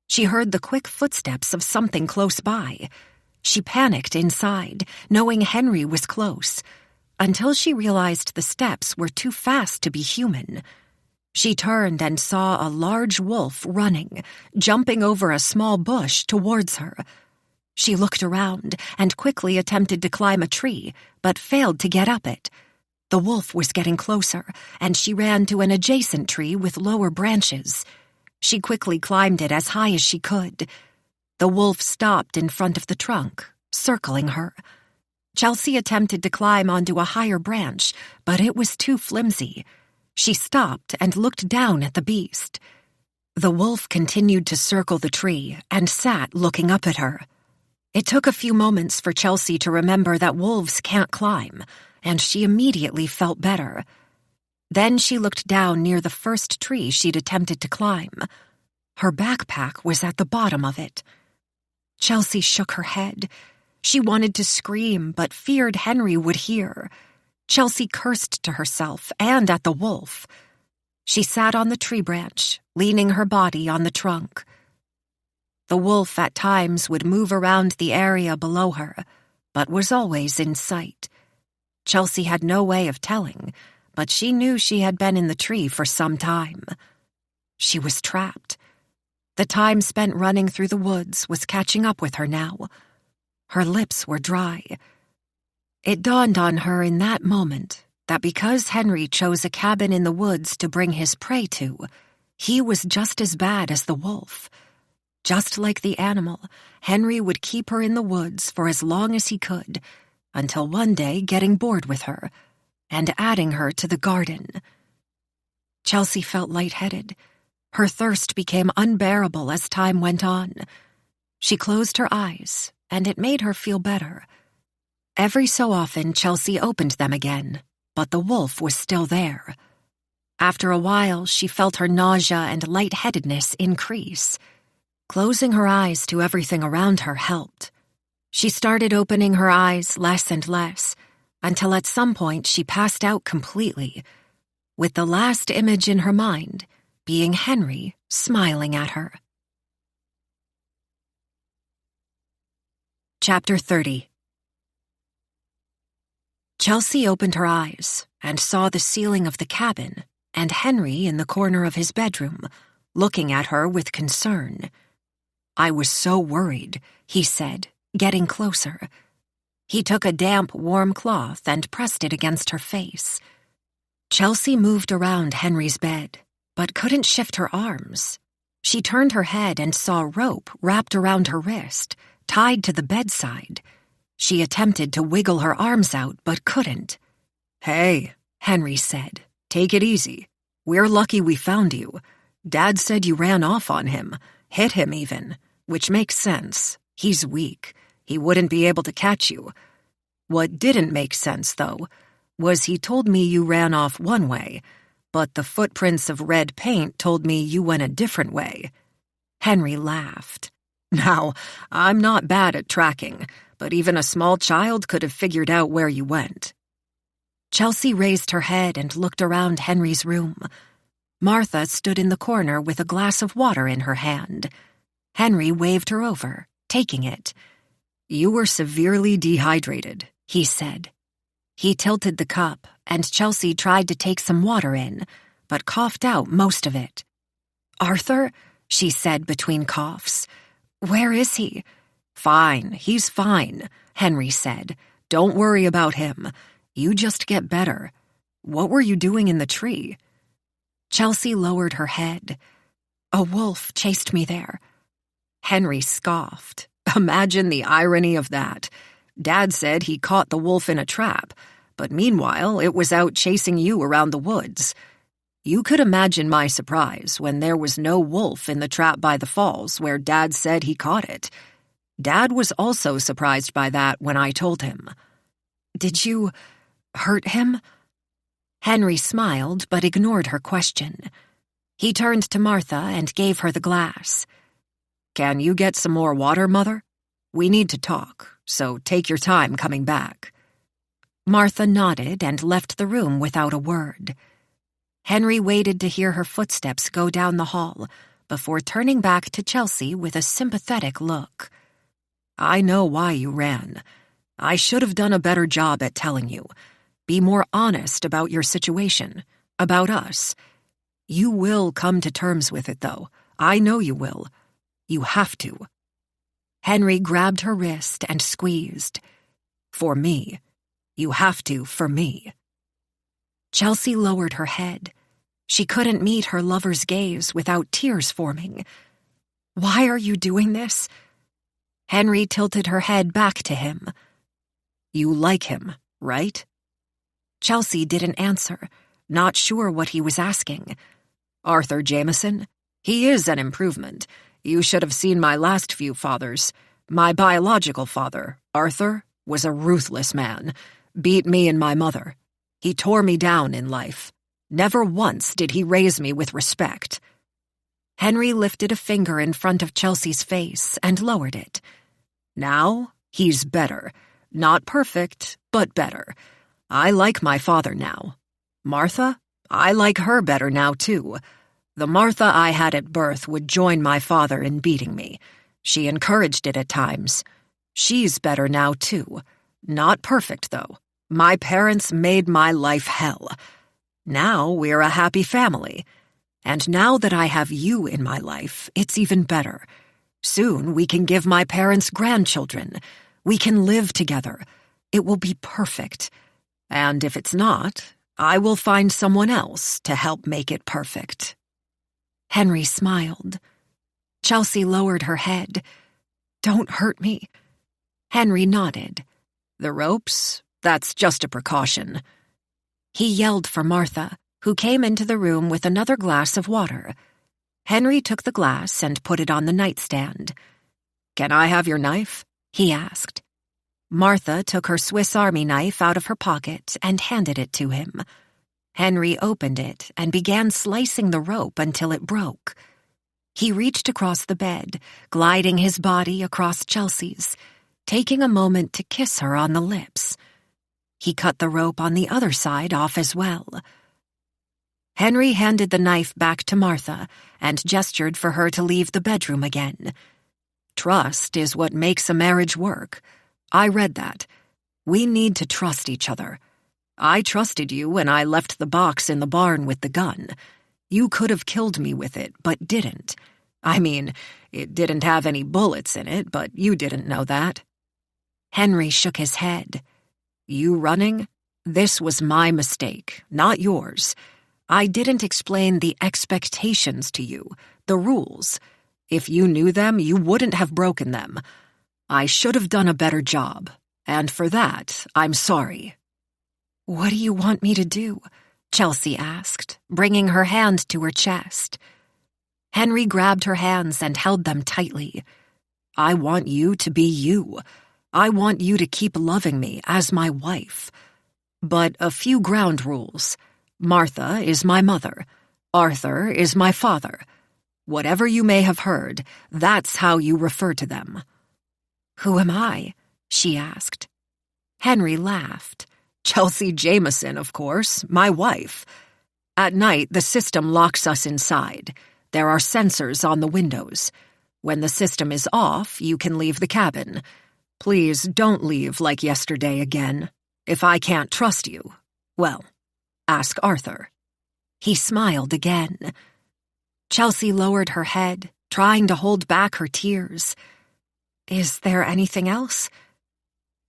She heard the quick footsteps of something close by. She panicked inside, knowing Henry was close, until she realized the steps were too fast to be human. She turned and saw a large wolf running, jumping over a small bush towards her. She looked around and quickly attempted to climb a tree, but failed to get up it. The wolf was getting closer, and she ran to an adjacent tree with lower branches. She quickly climbed it as high as she could. The wolf stopped in front of the trunk, circling her. Chelsea attempted to climb onto a higher branch, but it was too flimsy. She stopped and looked down at the beast. The wolf continued to circle the tree and sat looking up at her. It took a few moments for Chelsea to remember that wolves can't climb, and she immediately felt better. Then she looked down near the first tree she'd attempted to climb. Her backpack was at the bottom of it. Chelsea shook her head. She wanted to scream, but feared Henry would hear. Chelsea cursed to herself and at the wolf. She sat on the tree branch, leaning her body on the trunk. The wolf at times would move around the area below her, but was always in sight. Chelsea had no way of telling, but she knew she had been in the tree for some time. She was trapped. The time spent running through the woods was catching up with her now. Her lips were dry. It dawned on her in that moment that because Henry chose a cabin in the woods to bring his prey to, he was just as bad as the wolf. Just like the animal, Henry would keep her in the woods for as long as he could, until one day getting bored with her and adding her to the garden. Chelsea felt lightheaded. Her thirst became unbearable as time went on. She closed her eyes, and it made her feel better. Every so often, Chelsea opened them again, but the wolf was still there. After a while, she felt her nausea and lightheadedness increase. Closing her eyes to everything around her helped. She started opening her eyes less and less, until at some point she passed out completely, with the last image in her mind being Henry smiling at her. Chapter 30. Chelsea opened her eyes and saw the ceiling of the cabin and Henry in the corner of his bedroom, looking at her with concern. "I was so worried," he said, getting closer. He took a damp, warm cloth and pressed it against her face. Chelsea moved around Henry's bed, but couldn't shift her arms. She turned her head and saw rope wrapped around her wrist, tied to the bedside. She attempted to wiggle her arms out, but couldn't. "Hey," Henry said, "take it easy. We're lucky we found you. Dad said you ran off on him, hit him even, which makes sense. He's weak. He wouldn't be able to catch you. What didn't make sense, though, was he told me you ran off one way, but the footprints of red paint told me you went a different way." Henry laughed. "Now, I'm not bad at tracking, but even a small child could have figured out where you went." Chelsea raised her head and looked around Henry's room. Martha stood in the corner with a glass of water in her hand. Henry waved her over, taking it. "You were severely dehydrated," he said. He tilted the cup, and Chelsea tried to take some water in, but coughed out most of it. "Arthur?" she said between coughs. "Where is he?" "Fine, he's fine," Henry said. "Don't worry about him. You just get better. What were you doing in the tree?" Chelsea lowered her head. "A wolf chased me there." Henry scoffed. "Imagine the irony of that. Dad said he caught the wolf in a trap, but meanwhile it was out chasing you around the woods. You could imagine my surprise when there was no wolf in the trap by the falls where Dad said he caught it. Dad was also surprised by that when I told him." "Did you hurt him?" Henry smiled but ignored her question. He turned to Martha and gave her the glass. "Can you get some more water, Mother? We need to talk, so take your time coming back." Martha nodded and left the room without a word. Henry waited to hear her footsteps go down the hall before turning back to Chelsea with a sympathetic look. "I know why you ran. I should have done a better job at telling you. Be more honest about your situation, about us. You will come to terms with it, though. I know you will. You have to." Henry grabbed her wrist and squeezed. "For me. You have to, for me." Chelsea lowered her head. She couldn't meet her lover's gaze without tears forming. "Why are you doing this?" Henry tilted her head back to him. "You like him, right?" Chelsea didn't answer, not sure what he was asking. "Arthur Jameson? He is an improvement. You should have seen my last few fathers. My biological father, Arthur, was a ruthless man. Beat me and my mother. He tore me down in life. Never once did he raise me with respect." Henry lifted a finger in front of Chelsea's face and lowered it. "Now, he's better. Not perfect, but better. I like my father now. Martha, I like her better now, too. The Martha I had at birth would join my father in beating me. She encouraged it at times. She's better now, too. Not perfect, though. My parents made my life hell. Now we're a happy family. And now that I have you in my life, it's even better. Soon we can give my parents grandchildren. We can live together. It will be perfect. And if it's not, I will find someone else to help make it perfect." Henry smiled. Chelsea lowered her head. "Don't hurt me." Henry nodded. "The ropes? That's just a precaution." He yelled for Martha, who came into the room with another glass of water. Henry took the glass and put it on the nightstand. "Can I have your knife?" he asked. Martha took her Swiss Army knife out of her pocket and handed it to him. Henry opened it and began slicing the rope until it broke. He reached across the bed, gliding his body across Chelsea's, taking a moment to kiss her on the lips. He cut the rope on the other side off as well. Henry handed the knife back to Martha and gestured for her to leave the bedroom again. "Trust is what makes a marriage work. I read that. We need to trust each other. I trusted you when I left the box in the barn with the gun. You could have killed me with it, but didn't. I mean, it didn't have any bullets in it, but you didn't know that." Henry shook his head. "You running? This was my mistake, not yours. I didn't explain the expectations to you, the rules. If you knew them, you wouldn't have broken them. I should have done a better job, and for that, I'm sorry." "What do you want me to do?" Chelsea asked, bringing her hand to her chest. Henry grabbed her hands and held them tightly. "I want you to be you. I want you to keep loving me as my wife. But a few ground rules. Martha is my mother. Arthur is my father. Whatever you may have heard, that's how you refer to them." "Who am I?" she asked. Henry laughed. "Chelsea Jameson, of course, my wife. At night, the system locks us inside. There are sensors on the windows. When the system is off, you can leave the cabin. Please don't leave like yesterday again. If I can't trust you, well, ask Arthur." He smiled again. Chelsea lowered her head, trying to hold back her tears. "Is there anything else?"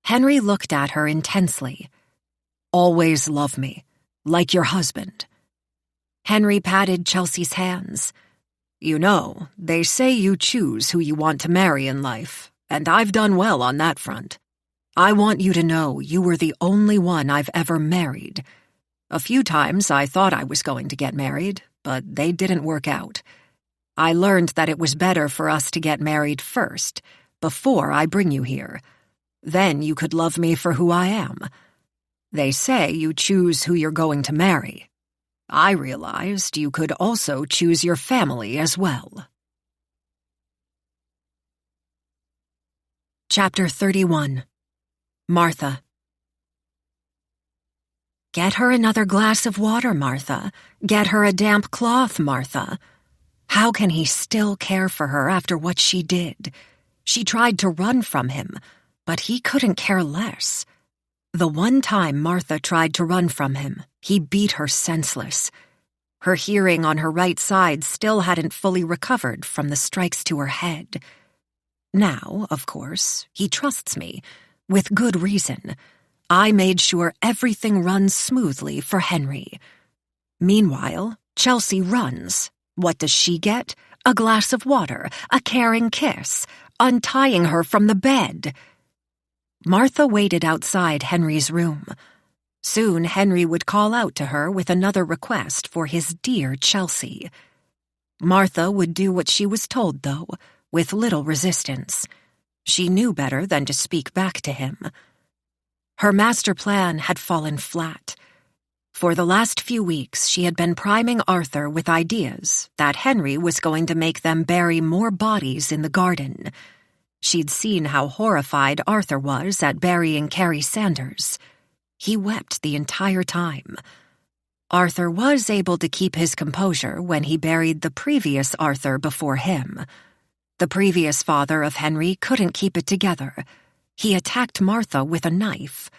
Henry looked at her intensely. "Always love me, like your husband." Henry patted Chelsea's hands. "You know, they say you choose who you want to marry in life, and I've done well on that front. I want you to know you were the only one I've ever married. A few times I thought I was going to get married, but they didn't work out. I learned that it was better for us to get married first, before I bring you here. Then you could love me for who I am. They say you choose who you're going to marry. I realized you could also choose your family as well." Chapter 31. Martha. "Get her another glass of water, Martha. Get her a damp cloth, Martha." How can he still care for her after what she did? She tried to run from him, but he couldn't care less. The one time Martha tried to run from him, he beat her senseless. Her hearing on her right side still hadn't fully recovered from the strikes to her head. Now, of course, he trusts me, with good reason. I made sure everything runs smoothly for Henry. Meanwhile, Chelsea runs. What does she get? A glass of water, a caring kiss, untying her from the bed. Martha waited outside Henry's room. Soon Henry would call out to her with another request for his dear Chelsea. Martha would do what she was told, though, with little resistance. She knew better than to speak back to him. Her master plan had fallen flat. For the last few weeks, she had been priming Arthur with ideas that Henry was going to make them bury more bodies in the garden. She'd seen how horrified Arthur was at burying Carrie Sanders. He wept the entire time. Arthur was able to keep his composure when he buried the previous Arthur before him. The previous father of Henry couldn't keep it together. He attacked Martha with a knife.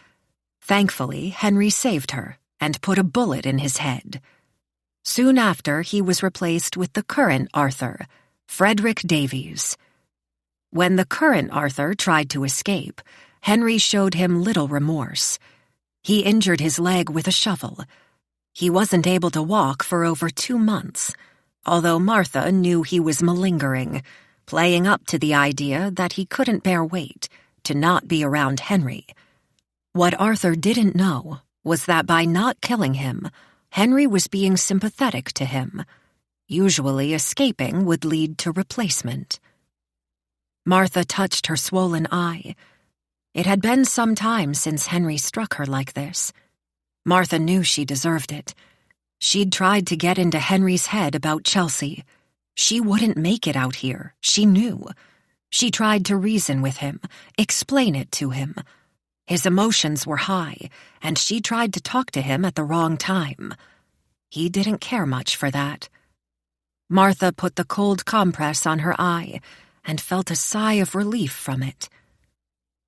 Thankfully, Henry saved her and put a bullet in his head. Soon after, he was replaced with the current Arthur, Frederick Davies. When the current Arthur tried to escape, Henry showed him little remorse. He injured his leg with a shovel. He wasn't able to walk for over 2 months, although Martha knew he was malingering, playing up to the idea that he couldn't bear weight, to not be around Henry. What Arthur didn't know was that by not killing him, Henry was being sympathetic to him. Usually escaping would lead to replacement. Martha touched her swollen eye. It had been some time since Henry struck her like this. Martha knew she deserved it. She'd tried to get into Henry's head about Chelsea. She wouldn't make it out here, she knew. She tried to reason with him, explain it to him. His emotions were high, and she tried to talk to him at the wrong time. He didn't care much for that. Martha put the cold compress on her eye and felt a sigh of relief from it.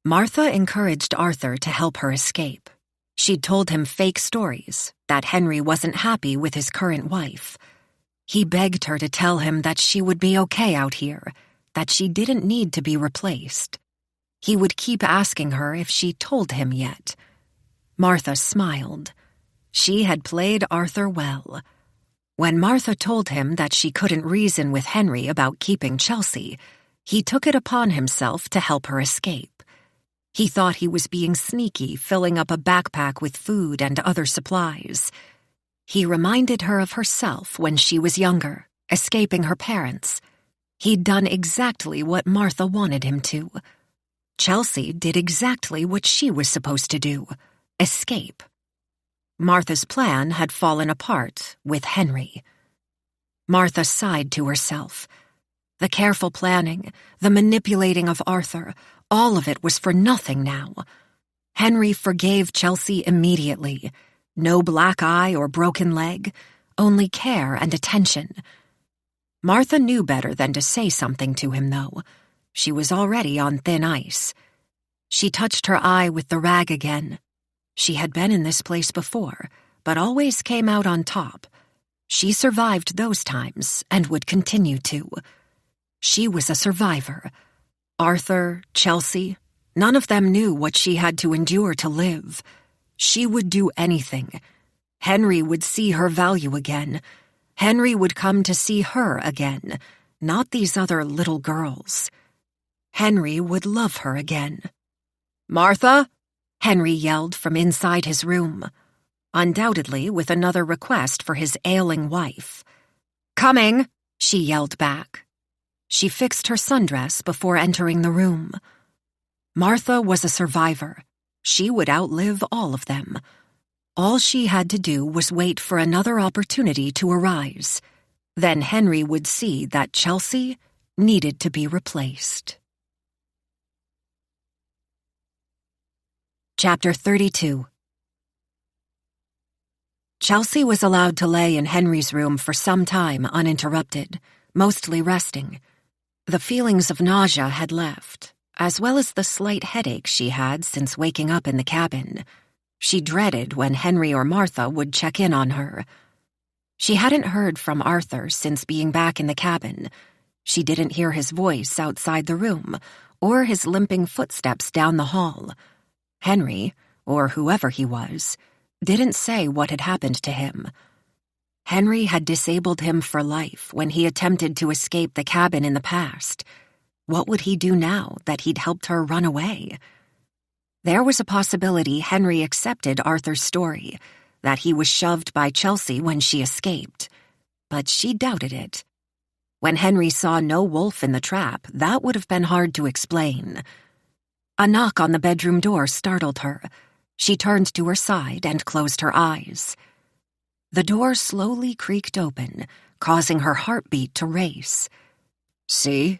Martha encouraged Arthur to help her escape. She'd told him fake stories, that Henry wasn't happy with his current wife. He begged her to tell him that she would be okay out here, that she didn't need to be replaced. He would keep asking her if she told him yet. Martha smiled. She had played Arthur well. When Martha told him that she couldn't reason with Henry about keeping Chelsea, he took it upon himself to help her escape. He thought he was being sneaky, filling up a backpack with food and other supplies. He reminded her of herself when she was younger, escaping her parents. He'd done exactly what Martha wanted him to. Chelsea did exactly what she was supposed to do, escape. Martha's plan had fallen apart with Henry. Martha sighed to herself. The careful planning, the manipulating of Arthur, all of it was for nothing now. Henry forgave Chelsea immediately. No black eye or broken leg, only care and attention. Martha knew better than to say something to him, though. She was already on thin ice. She touched her eye with the rag again. She had been in this place before, but always came out on top. She survived those times and would continue to. She was a survivor. Arthur, Chelsea, none of them knew what she had to endure to live. She would do anything. Henry would see her value again. Henry would come to see her again, not these other little girls. Henry would love her again. "Martha!" Henry yelled from inside his room, undoubtedly with another request for his ailing wife. "Coming!" she yelled back. She fixed her sundress before entering the room. Martha was a survivor. She would outlive all of them. All she had to do was wait for another opportunity to arise. Then Henry would see that Chelsea needed to be replaced. Chapter 32. Chelsea was allowed to lay in Henry's room for some time uninterrupted, mostly resting. The feelings of nausea had left, as well as the slight headache she had since waking up in the cabin. She dreaded when Henry or Martha would check in on her. She hadn't heard from Arthur since being back in the cabin. She didn't hear his voice outside the room, or his limping footsteps down the hall. Henry, or whoever he was, didn't say what had happened to him. Henry had disabled him for life when he attempted to escape the cabin in the past. What would he do now that he'd helped her run away? There was a possibility Henry accepted Arthur's story, that he was shoved by Chelsea when she escaped. But she doubted it. When Henry saw no wolf in the trap, that would have been hard to explain. A knock on the bedroom door startled her. She turned to her side and closed her eyes. The door slowly creaked open, causing her heartbeat to race. "See?"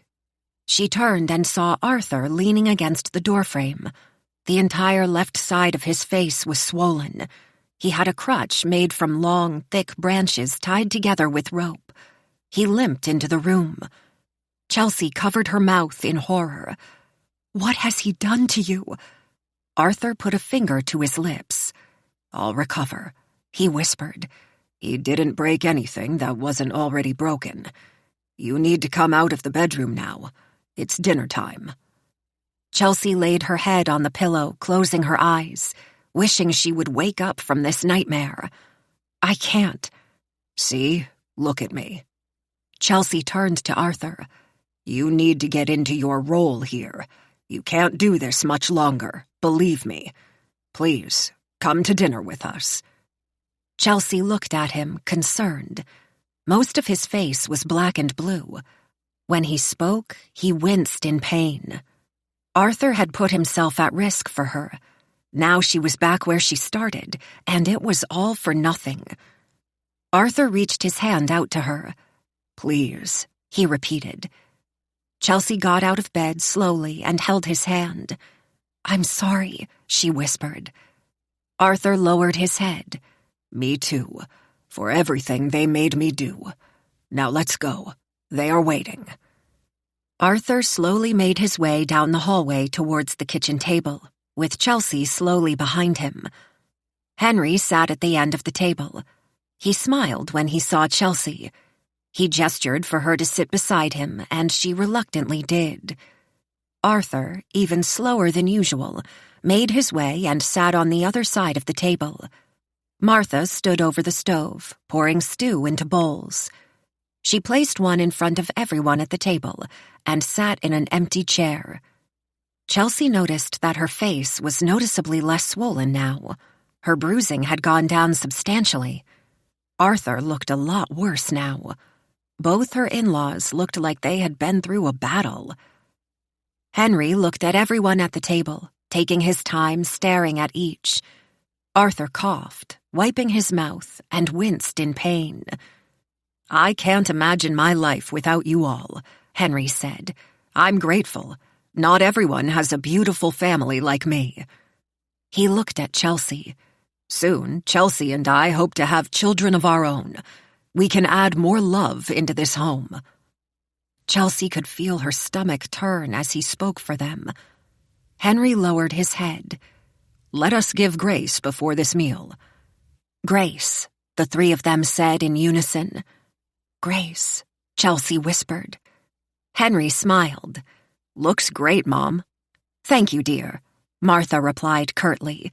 She turned and saw Arthur leaning against the doorframe. The entire left side of his face was swollen. He had a crutch made from long, thick branches tied together with rope. He limped into the room. Chelsea covered her mouth in horror. "What has he done to you?" Arthur put a finger to his lips. "I'll recover," he whispered. "He didn't break anything that wasn't already broken. You need to come out of the bedroom now. It's dinner time." Chelsea laid her head on the pillow, closing her eyes, wishing she would wake up from this nightmare. "I can't." "See? Look at me." Chelsea turned to Arthur. "You need to get into your role here. You can't do this much longer, believe me. Please, come to dinner with us." Chelsea looked at him, concerned. Most of his face was black and blue. When he spoke, he winced in pain. Arthur had put himself at risk for her. Now she was back where she started, and it was all for nothing. Arthur reached his hand out to her. "Please," he repeated. Chelsea got out of bed slowly and held his hand. "I'm sorry," she whispered. Arthur lowered his head. "Me too, for everything they made me do. Now let's go. They are waiting." Arthur slowly made his way down the hallway towards the kitchen table, with Chelsea slowly behind him. Henry sat at the end of the table. He smiled when he saw Chelsea. He gestured for her to sit beside him, and she reluctantly did. Arthur, even slower than usual, made his way and sat on the other side of the table. Martha stood over the stove, pouring stew into bowls. She placed one in front of everyone at the table and sat in an empty chair. Chelsea noticed that her face was noticeably less swollen now. Her bruising had gone down substantially. Arthur looked a lot worse now. Both her in-laws looked like they had been through a battle. Henry looked at everyone at the table, taking his time staring at each. Arthur coughed, wiping his mouth, and winced in pain. "I can't imagine my life without you all," Henry said. "I'm grateful. Not everyone has a beautiful family like me." He looked at Chelsea. "Soon, Chelsea and I hope to have children of our own. We can add more love into this home." Chelsea could feel her stomach turn as he spoke for them. Henry lowered his head. "Let us give grace before this meal." "Grace," the three of them said in unison. "Grace," Chelsea whispered. Henry smiled. "Looks great, Mom." "Thank you, dear," Martha replied curtly.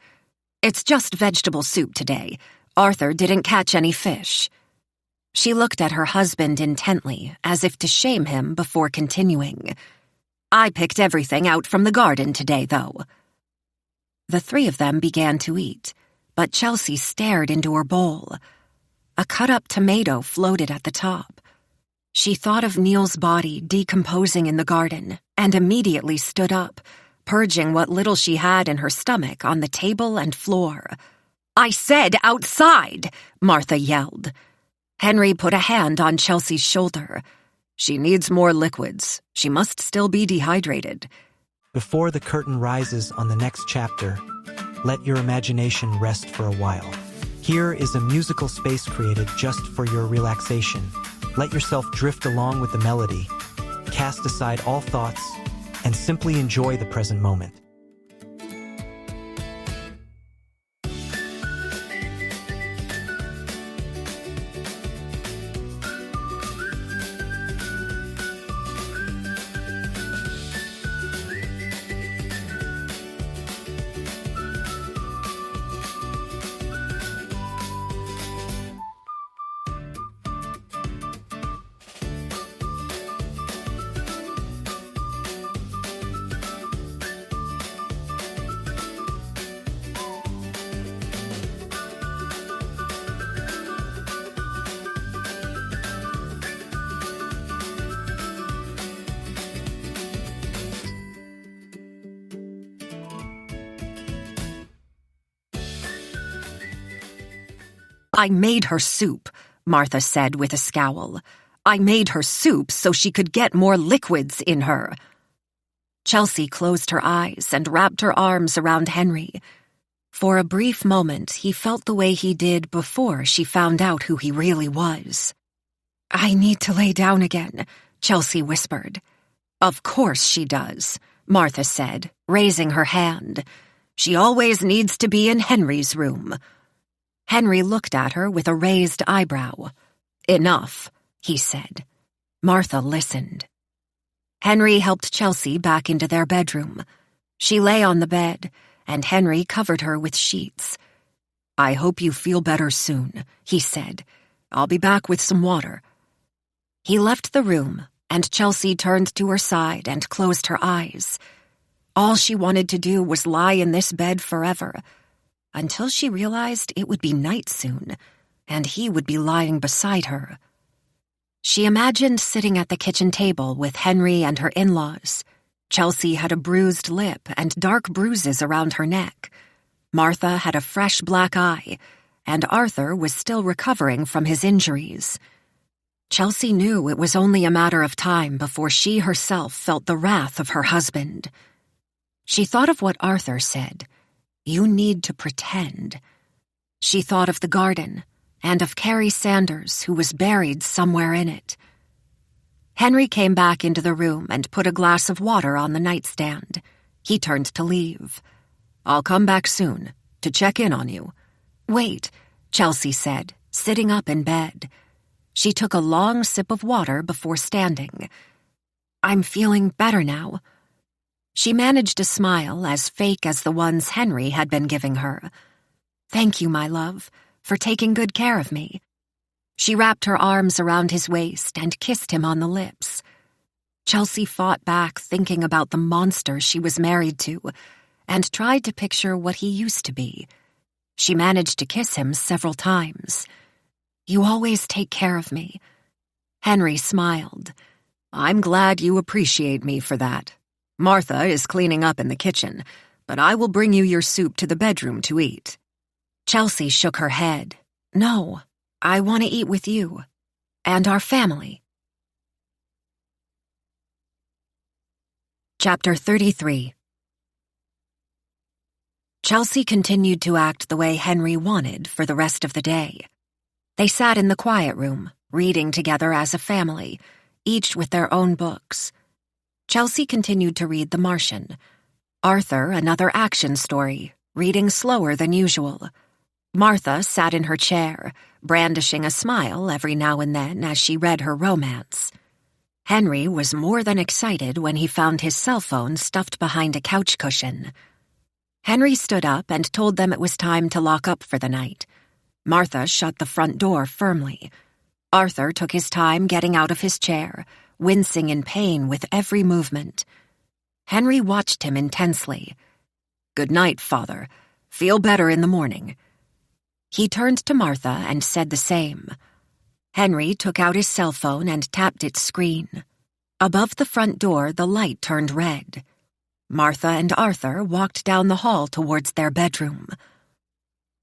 "It's just vegetable soup today. Arthur didn't catch any fish." She looked at her husband intently, as if to shame him before continuing. "I picked everything out from the garden today, though." The three of them began to eat, but Chelsea stared into her bowl. A cut-up tomato floated at the top. She thought of Neil's body decomposing in the garden and immediately stood up, purging what little she had in her stomach on the table and floor. "I said outside!" Martha yelled. Henry put a hand on Chelsea's shoulder. "She needs more liquids. She must still be dehydrated." Before the curtain rises on the next chapter, let your imagination rest for a while. Here is a musical space created just for your relaxation. Let yourself drift along with the melody, cast aside all thoughts, and simply enjoy the present moment. "I made her soup," Martha said with a scowl. "I made her soup so she could get more liquids in her." Chelsea closed her eyes and wrapped her arms around Henry. For a brief moment, he felt the way he did before she found out who he really was. "I need to lay down again," Chelsea whispered. "Of course she does," Martha said, raising her hand. "She always needs to be in Henry's room." Henry looked at her with a raised eyebrow. "Enough," he said. Martha listened. Henry helped Chelsea back into their bedroom. She lay on the bed, and Henry covered her with sheets. "I hope you feel better soon," he said. "I'll be back with some water." He left the room, and Chelsea turned to her side and closed her eyes. All she wanted to do was lie in this bed forever, until she realized it would be night soon, and he would be lying beside her. She imagined sitting at the kitchen table with Henry and her in-laws. Chelsea had a bruised lip and dark bruises around her neck. Martha had a fresh black eye, and Arthur was still recovering from his injuries. Chelsea knew it was only a matter of time before she herself felt the wrath of her husband. She thought of what Arthur said, "You need to pretend." She thought of the garden, and of Carrie Sanders, who was buried somewhere in it. Henry came back into the room and put a glass of water on the nightstand. He turned to leave. "I'll come back soon, to check in on you." "Wait," Chelsea said, sitting up in bed. She took a long sip of water before standing. "I'm feeling better now." She managed a smile as fake as the ones Henry had been giving her. "Thank you, my love, for taking good care of me." She wrapped her arms around his waist and kissed him on the lips. Chelsea fought back, thinking about the monster she was married to, and tried to picture what he used to be. She managed to kiss him several times. "You always take care of me." Henry smiled. "I'm glad you appreciate me for that. Martha is cleaning up in the kitchen, but I will bring you your soup to the bedroom to eat." Chelsea shook her head. "No, I want to eat with you and our family." Chapter 33. Chelsea continued to act the way Henry wanted for the rest of the day. They sat in the quiet room, reading together as a family, each with their own books. Chelsea continued to read The Martian. Arthur, another action story, reading slower than usual. Martha sat in her chair, brandishing a smile every now and then as she read her romance. Henry was more than excited when he found his cell phone stuffed behind a couch cushion. Henry stood up and told them it was time to lock up for the night. Martha shut the front door firmly. Arthur took his time getting out of his chair, wincing in pain with every movement. Henry watched him intensely. "Good night, Father. Feel better in the morning." He turned to Martha and said the same. Henry took out his cell phone and tapped its screen. Above the front door, the light turned red. Martha and Arthur walked down the hall towards their bedroom.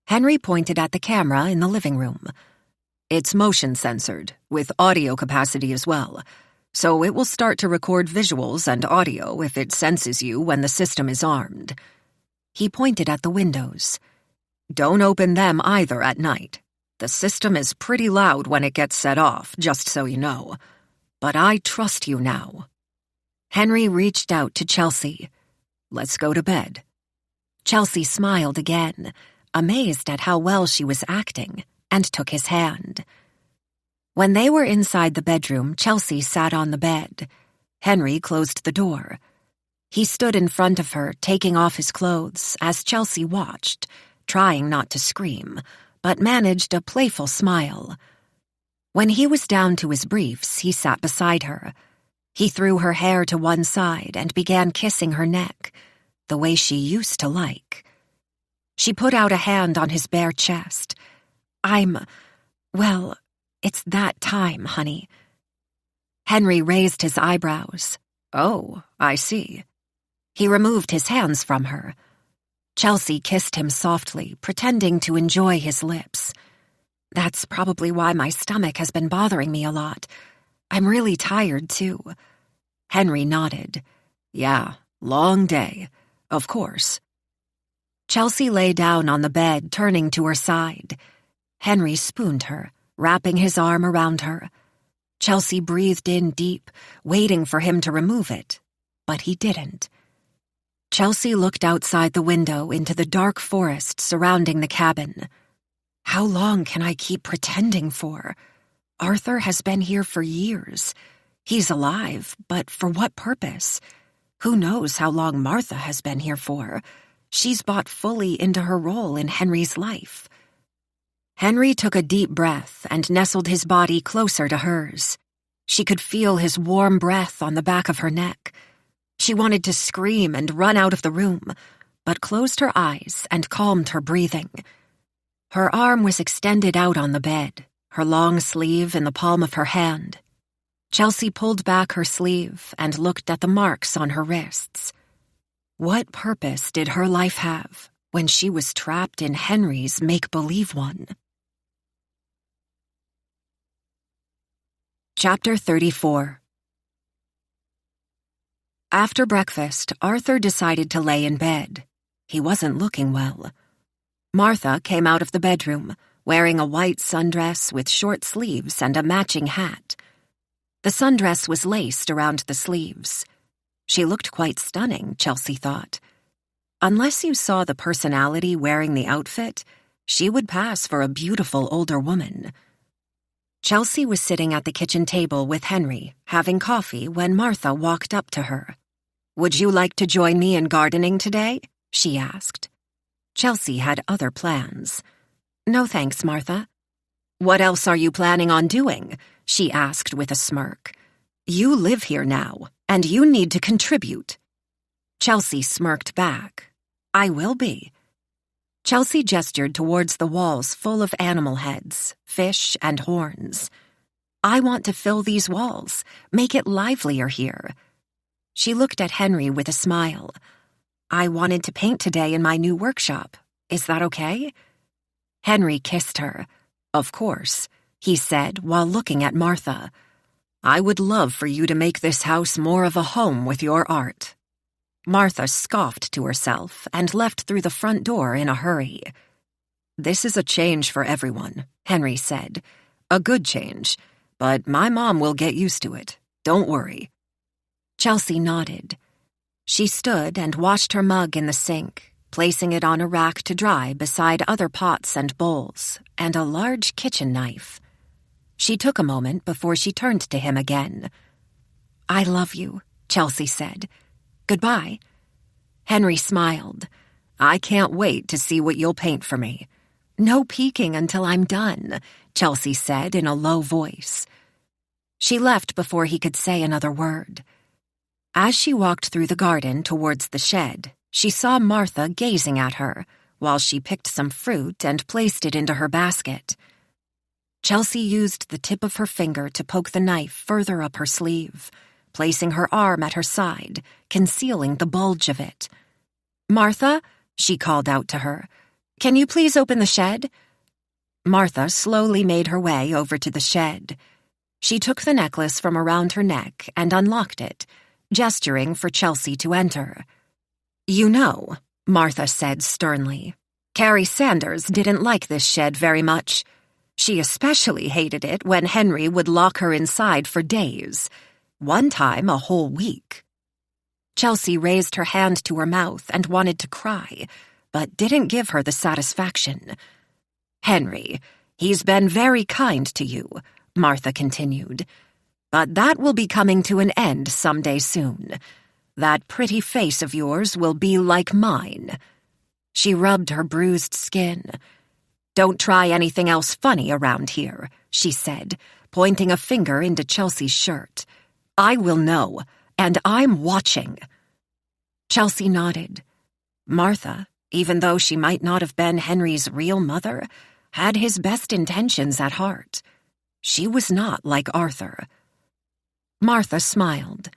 Henry pointed at the camera in the living room. "It's motion-censored, with audio capacity as well, so it will start to record visuals and audio if it senses you when the system is armed." He pointed at the windows. "Don't open them either at night. The system is pretty loud when it gets set off, just so you know. But I trust you now." Henry reached out to Chelsea. "Let's go to bed." Chelsea smiled again, amazed at how well she was acting, and took his hand. When they were inside the bedroom, Chelsea sat on the bed. Henry closed the door. He stood in front of her, taking off his clothes, as Chelsea watched, trying not to scream, but managed a playful smile. When he was down to his briefs, he sat beside her. He threw her hair to one side and began kissing her neck, the way she used to like. She put out a hand on his bare chest. Well, it's that time, honey." Henry raised his eyebrows. "Oh, I see." He removed his hands from her. Chelsea kissed him softly, pretending to enjoy his lips. "That's probably why my stomach has been bothering me a lot. I'm really tired, too." Henry nodded. "Yeah, long day, of course." Chelsea lay down on the bed, turning to her side. Henry spooned her, wrapping his arm around her. Chelsea breathed in deep, waiting for him to remove it, but he didn't. Chelsea looked outside the window into the dark forest surrounding the cabin. "How long can I keep pretending for? Arthur has been here for years. He's alive, but for what purpose? Who knows how long Martha has been here for? She's bought fully into her role in Henry's life." Henry took a deep breath and nestled his body closer to hers. She could feel his warm breath on the back of her neck. She wanted to scream and run out of the room, but closed her eyes and calmed her breathing. Her arm was extended out on the bed, her long sleeve in the palm of her hand, Chelsea pulled back her sleeve and looked at the marks on her wrists. What purpose did her life have when she was trapped in Henry's make-believe one? Chapter 34. After breakfast, Arthur decided to lay in bed. He wasn't looking well. Martha came out of the bedroom, wearing a white sundress with short sleeves and a matching hat. The sundress was laced around the sleeves. She looked quite stunning, Chelsea thought. Unless you saw the personality wearing the outfit, she would pass for a beautiful older woman. Chelsea was sitting at the kitchen table with Henry, having coffee, when Martha walked up to her. "Would you like to join me in gardening today?" she asked. Chelsea had other plans. "No thanks, Martha." "What else are you planning on doing?" she asked with a smirk. "You live here now, and you need to contribute." Chelsea smirked back. "I will be." Chelsea gestured towards the walls full of animal heads, fish, and horns. "I want to fill these walls, make it livelier here." She looked at Henry with a smile. "I wanted to paint today in my new workshop. Is that okay?" Henry kissed her. "Of course," he said while looking at Martha. "I would love for you to make this house more of a home with your art." Martha scoffed to herself and left through the front door in a hurry. "This is a change for everyone," Henry said. "A good change, but my mom will get used to it. Don't worry." Chelsea nodded. She stood and washed her mug in the sink, placing it on a rack to dry beside other pots and bowls, and a large kitchen knife. She took a moment before she turned to him again. "I love you," Chelsea said. "Goodbye." Henry smiled. "I can't wait to see what you'll paint for me." "No peeking until I'm done," Chelsea said in a low voice. She left before he could say another word. As she walked through the garden towards the shed, she saw Martha gazing at her while she picked some fruit and placed it into her basket. Chelsea used the tip of her finger to poke the knife further up her sleeve, placing her arm at her side, concealing the bulge of it. "Martha," she called out to her, "can you please open the shed?" Martha slowly made her way over to the shed. She took the necklace from around her neck and unlocked it, gesturing for Chelsea to enter. "You know," Martha said sternly, "Carrie Sanders didn't like this shed very much. She especially hated it when Henry would lock her inside for days. One time, a whole week." Chelsea raised her hand to her mouth and wanted to cry, but didn't give her the satisfaction. "Henry, he's been very kind to you," Martha continued. "But that will be coming to an end someday soon. That pretty face of yours will be like mine." She rubbed her bruised skin. "Don't try anything else funny around here," she said, pointing a finger into Chelsea's shirt. "I will know, and I'm watching." Chelsea nodded. Martha, even though she might not have been Henry's real mother, had his best intentions at heart. She was not like Arthur. Martha smiled.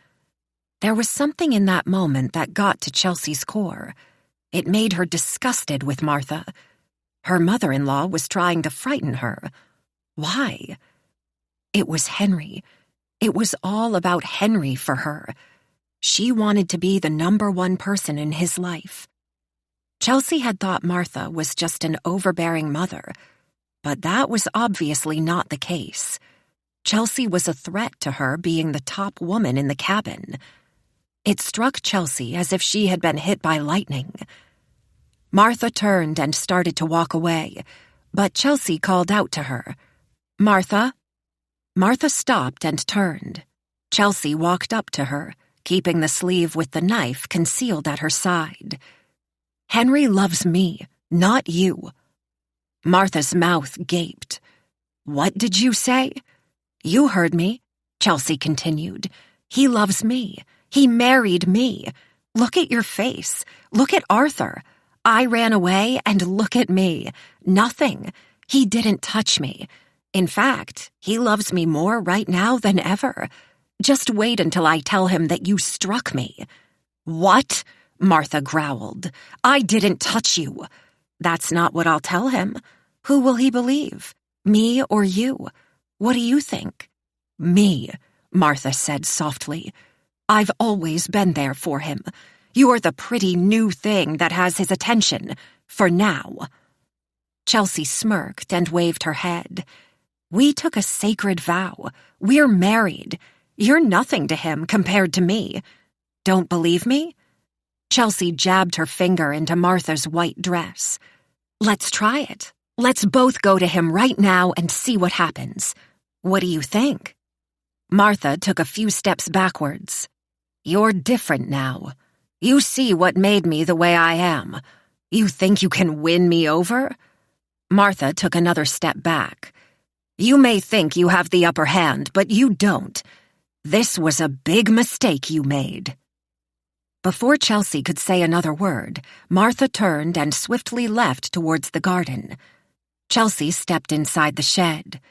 There was something in that moment that got to Chelsea's core. It made her disgusted with Martha. Her mother-in-law was trying to frighten her. Why? It was Henry. It was all about Henry for her. She wanted to be the number one person in his life. Chelsea had thought Martha was just an overbearing mother, but that was obviously not the case. Chelsea was a threat to her being the top woman in the cabin. It struck Chelsea as if she had been hit by lightning. Martha turned and started to walk away, but Chelsea called out to her, "Martha?" Martha stopped and turned. Chelsea walked up to her, keeping the sleeve with the knife concealed at her side. "Henry loves me, not you." Martha's mouth gaped. "What did you say?" "You heard me," Chelsea continued. "He loves me. He married me. Look at your face. Look at Arthur. I ran away, and look at me. Nothing. He didn't touch me. In fact, he loves me more right now than ever. Just wait until I tell him that you struck me." "What?" Martha growled. "I didn't touch you." "That's not what I'll tell him. Who will he believe? Me or you? What do you think?" "Me," Martha said softly. "I've always been there for him. You're the pretty new thing that has his attention, for now." Chelsea smirked and waved her head. "We took a sacred vow. We're married. You're nothing to him compared to me. Don't believe me?" Chelsea jabbed her finger into Martha's white dress. "Let's try it. Let's both go to him right now and see what happens. What do you think?" Martha took a few steps backwards. "You're different now. You see what made me the way I am. You think you can win me over?" Martha took another step back. "You may think you have the upper hand, but you don't. This was a big mistake you made." Before Chelsea could say another word, Martha turned and swiftly left towards the garden. Chelsea stepped inside the shed.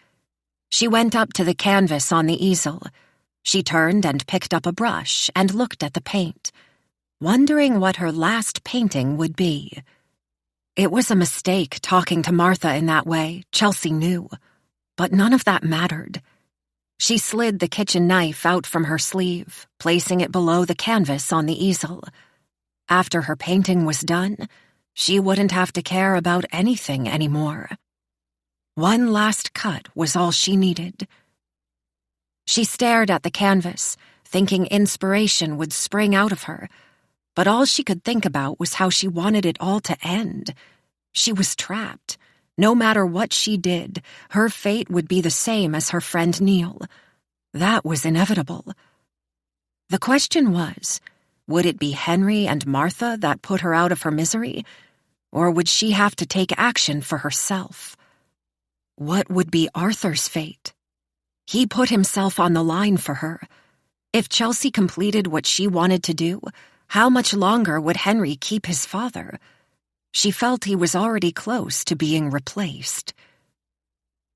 She went up to the canvas on the easel. She turned and picked up a brush and looked at the paint, wondering what her last painting would be. It was a mistake talking to Martha in that way, Chelsea knew, but none of that mattered. She slid the kitchen knife out from her sleeve, placing it below the canvas on the easel. After her painting was done, she wouldn't have to care about anything anymore. One last cut was all she needed. She stared at the canvas, thinking inspiration would spring out of her, but all she could think about was how she wanted it all to end. She was trapped. No matter what she did, her fate would be the same as her friend Neil. That was inevitable. The question was, would it be Henry and Martha that put her out of her misery, or would she have to take action for herself? What would be Arthur's fate? He put himself on the line for her. If Chelsea completed what she wanted to do, how much longer would Henry keep his father? She felt he was already close to being replaced.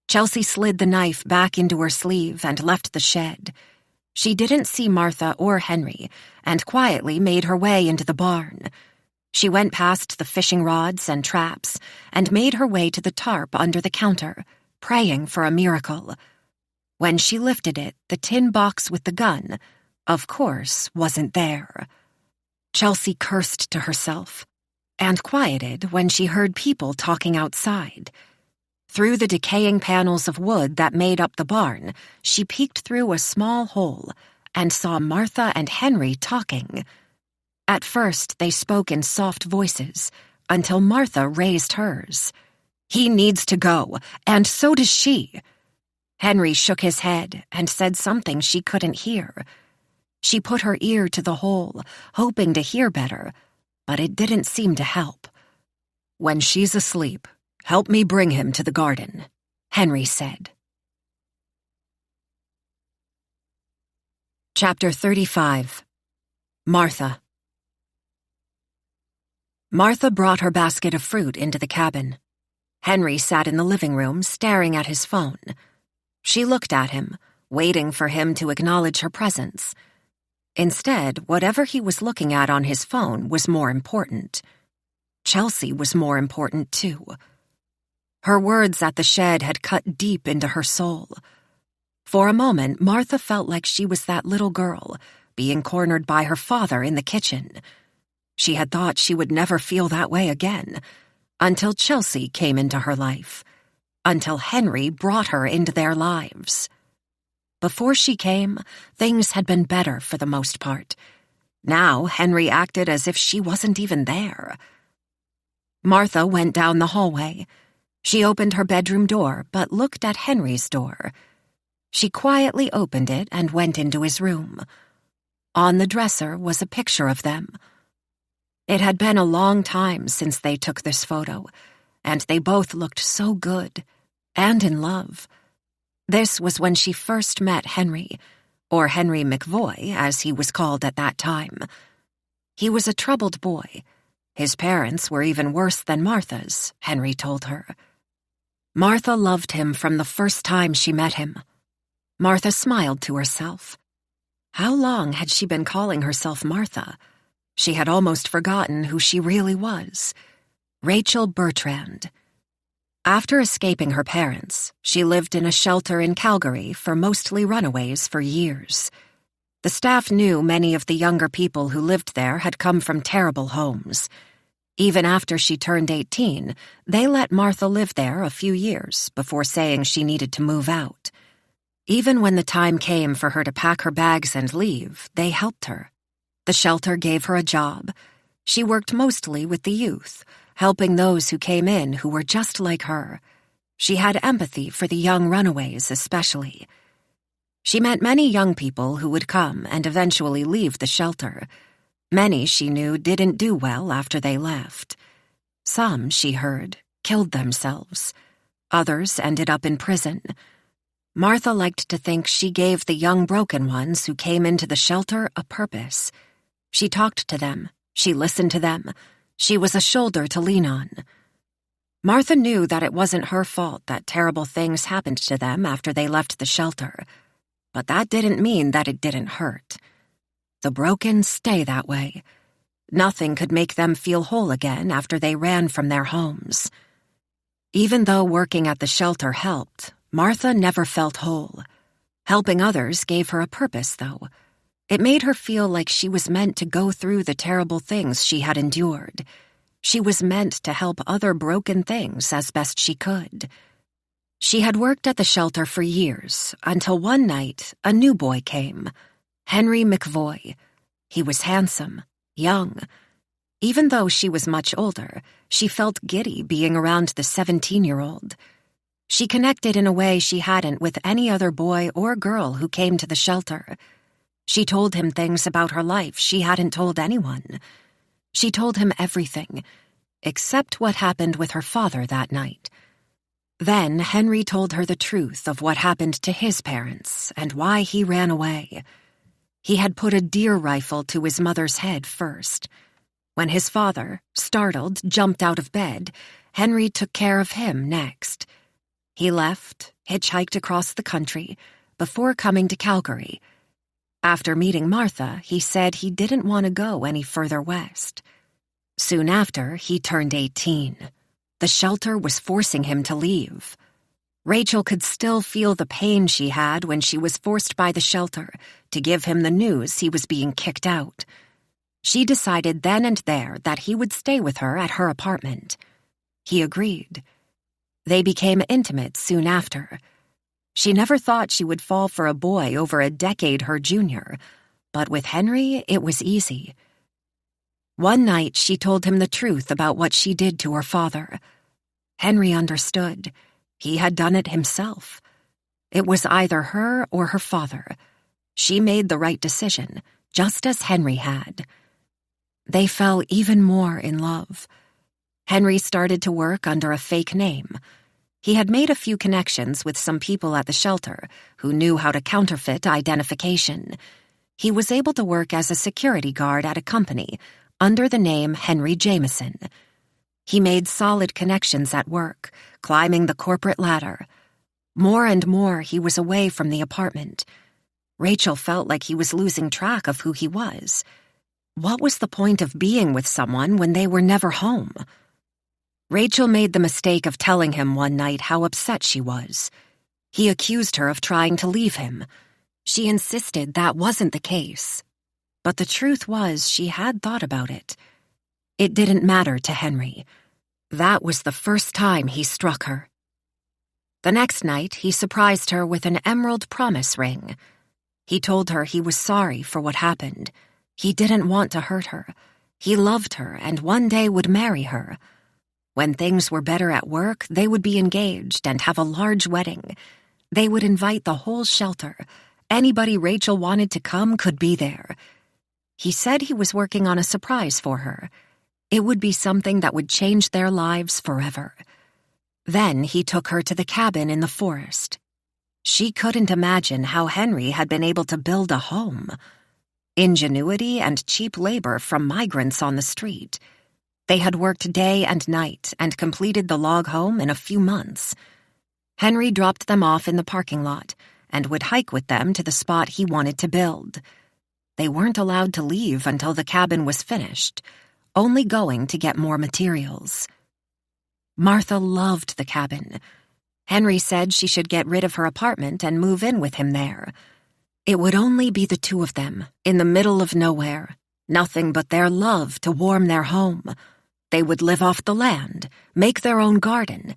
Chelsea slid the knife back into her sleeve and left the shed. She didn't see Martha or Henry, and quietly made her way into the barn. She went past the fishing rods and traps and made her way to the tarp under the counter, praying for a miracle. When she lifted it, the tin box with the gun, of course, wasn't there. Chelsea cursed to herself, and quieted when she heard people talking outside. Through the decaying panels of wood that made up the barn, she peeked through a small hole and saw Martha and Henry talking. At first, they spoke in soft voices, until Martha raised hers. "He needs to go, and so does she." Henry shook his head and said something she couldn't hear. She put her ear to the hole, hoping to hear better, but it didn't seem to help. "When she's asleep, help me bring him to the garden," Henry said. Chapter 35. Martha. Martha brought her basket of fruit into the cabin. Henry sat in the living room staring at his phone. She looked at him, waiting for him to acknowledge her presence. Instead, whatever he was looking at on his phone was more important. Chelsea was more important, too. Her words at the shed had cut deep into her soul. For a moment, Martha felt like she was that little girl, being cornered by her father in the kitchen. She had thought she would never feel that way again, until Chelsea came into her life, until Henry brought her into their lives. Before she came, things had been better for the most part. Now Henry acted as if she wasn't even there. Martha went down the hallway. She opened her bedroom door, but looked at Henry's door. She quietly opened it and went into his room. On the dresser was a picture of them. It had been a long time since they took this photo, and they both looked so good, and in love. This was when she first met Henry, or Henry McVoy, as he was called at that time. He was a troubled boy. His parents were even worse than Martha's, Henry told her. Martha loved him from the first time she met him. Martha smiled to herself. How long had she been calling herself Martha? She had almost forgotten who she really was. Rachel Bertrand. After escaping her parents, she lived in a shelter in Calgary for mostly runaways for years. The staff knew many of the younger people who lived there had come from terrible homes. Even after she turned 18, they let Martha live there a few years before saying she needed to move out. Even when the time came for her to pack her bags and leave, they helped her. The shelter gave her a job. She worked mostly with the youth, helping those who came in who were just like her. She had empathy for the young runaways especially. She met many young people who would come and eventually leave the shelter. Many, she knew, didn't do well after they left. Some, she heard, killed themselves. Others ended up in prison. Martha liked to think she gave the young broken ones who came into the shelter a purpose. She talked to them. She listened to them. She was a shoulder to lean on. Martha knew that it wasn't her fault that terrible things happened to them after they left the shelter. But that didn't mean that it didn't hurt. The broken stay that way. Nothing could make them feel whole again after they ran from their homes. Even though working at the shelter helped, Martha never felt whole. Helping others gave her a purpose, though. It made her feel like she was meant to go through the terrible things she had endured. She was meant to help other broken things as best she could. She had worked at the shelter for years, until one night a new boy came, Henry McVoy. He was handsome, young. Even though she was much older, she felt giddy being around the 17-year-old. She connected in a way she hadn't with any other boy or girl who came to the shelter. She told him things about her life she hadn't told anyone. She told him everything, except what happened with her father that night. Then Henry told her the truth of what happened to his parents and why he ran away. He had put a deer rifle to his mother's head first. When his father, startled, jumped out of bed, Henry took care of him next. He left, hitchhiked across the country, before coming to Calgary. After meeting Martha, he said he didn't want to go any further west. Soon after, he turned 18. The shelter was forcing him to leave. Rachel could still feel the pain she had when she was forced by the shelter to give him the news he was being kicked out. She decided then and there that he would stay with her at her apartment. He agreed. They became intimate soon after. She never thought she would fall for a boy over a decade her junior, but with Henry, it was easy. One night, she told him the truth about what she did to her father. Henry understood. He had done it himself. It was either her or her father. She made the right decision, just as Henry had. They fell even more in love. Henry started to work under a fake name. He had made a few connections with some people at the shelter who knew how to counterfeit identification. He was able to work as a security guard at a company under the name Henry Jameson. He made solid connections at work, climbing the corporate ladder. More and more, he was away from the apartment. Rachel felt like he was losing track of who he was. What was the point of being with someone when they were never home? Rachel made the mistake of telling him one night how upset she was. He accused her of trying to leave him. She insisted that wasn't the case. But the truth was she had thought about it. It didn't matter to Henry. That was the first time he struck her. The next night, he surprised her with an emerald promise ring. He told her he was sorry for what happened. He didn't want to hurt her. He loved her and one day would marry her. When things were better at work, they would be engaged and have a large wedding. They would invite the whole shelter. Anybody Rachel wanted to come could be there. He said he was working on a surprise for her. It would be something that would change their lives forever. Then he took her to the cabin in the forest. She couldn't imagine how Henry had been able to build a home. Ingenuity and cheap labor from migrants on the street. They had worked day and night and completed the log home in a few months. Henry dropped them off in the parking lot and would hike with them to the spot he wanted to build. They weren't allowed to leave until the cabin was finished, only going to get more materials. Martha loved the cabin. Henry said she should get rid of her apartment and move in with him there. It would only be the two of them, in the middle of nowhere, nothing but their love to warm their home. They would live off the land, make their own garden.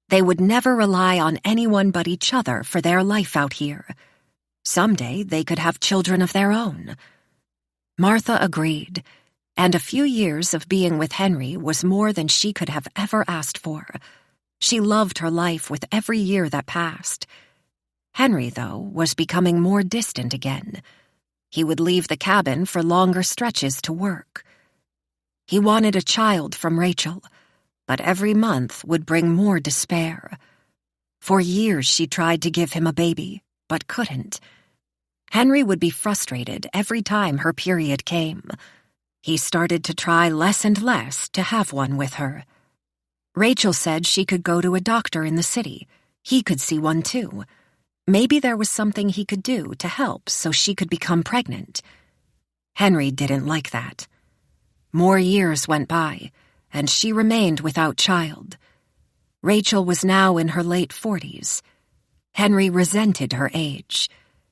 They would never rely on anyone but each other for their life out here. Someday they could have children of their own. Martha agreed, and a few years of being with Henry was more than she could have ever asked for. She loved her life with every year that passed. Henry, though, was becoming more distant again. He would leave the cabin for longer stretches to work. He wanted a child from Rachel, but every month would bring more despair. For years she tried to give him a baby, but couldn't. Henry would be frustrated every time her period came. He started to try less and less to have one with her. Rachel said she could go to a doctor in the city. He could see one too. Maybe there was something he could do to help so she could become pregnant. Henry didn't like that. More years went by, and she remained without child. Rachel was now in her late 40s. Henry resented her age.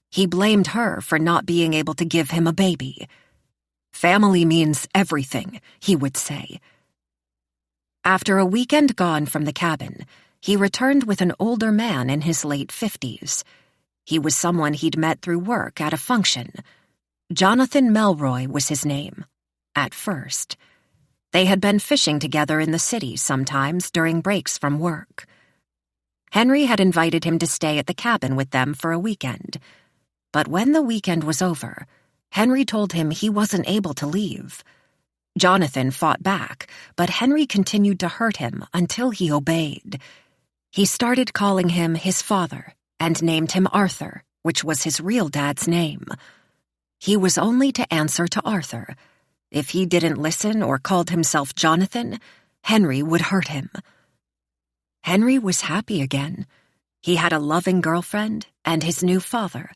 He blamed her for not being able to give him a baby. "Family means everything," he would say. After a weekend gone from the cabin, he returned with an older man in his late 50s. He was someone he'd met through work at a function. Jonathan Melroy was his name, at first. They had been fishing together in the city sometimes during breaks from work. Henry had invited him to stay at the cabin with them for a weekend. But when the weekend was over, Henry told him he wasn't able to leave. Jonathan fought back, but Henry continued to hurt him until he obeyed. He started calling him his father and named him Arthur, which was his real dad's name. He was only to answer to Arthur. If he didn't listen or called himself Jonathan, Henry would hurt him. Henry was happy again. He had a loving girlfriend and his new father.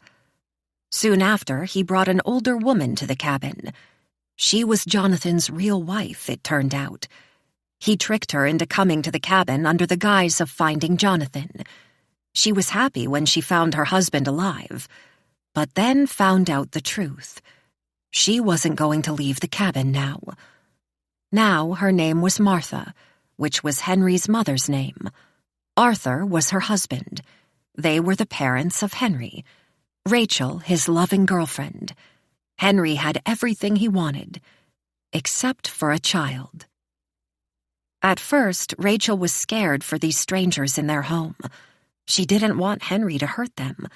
Soon after, he brought an older woman to the cabin. She was Jonathan's real wife, it turned out. He tricked her into coming to the cabin under the guise of finding Jonathan. She was happy when she found her husband alive, but then found out the truth. She wasn't going to leave the cabin now. Now her name was Martha, which was Henry's mother's name. Arthur was her husband. They were the parents of Henry. Rachel, his loving girlfriend. Henry had everything he wanted, except for a child. At first, Rachel was scared for these strangers in their home. She didn't want Henry to hurt them.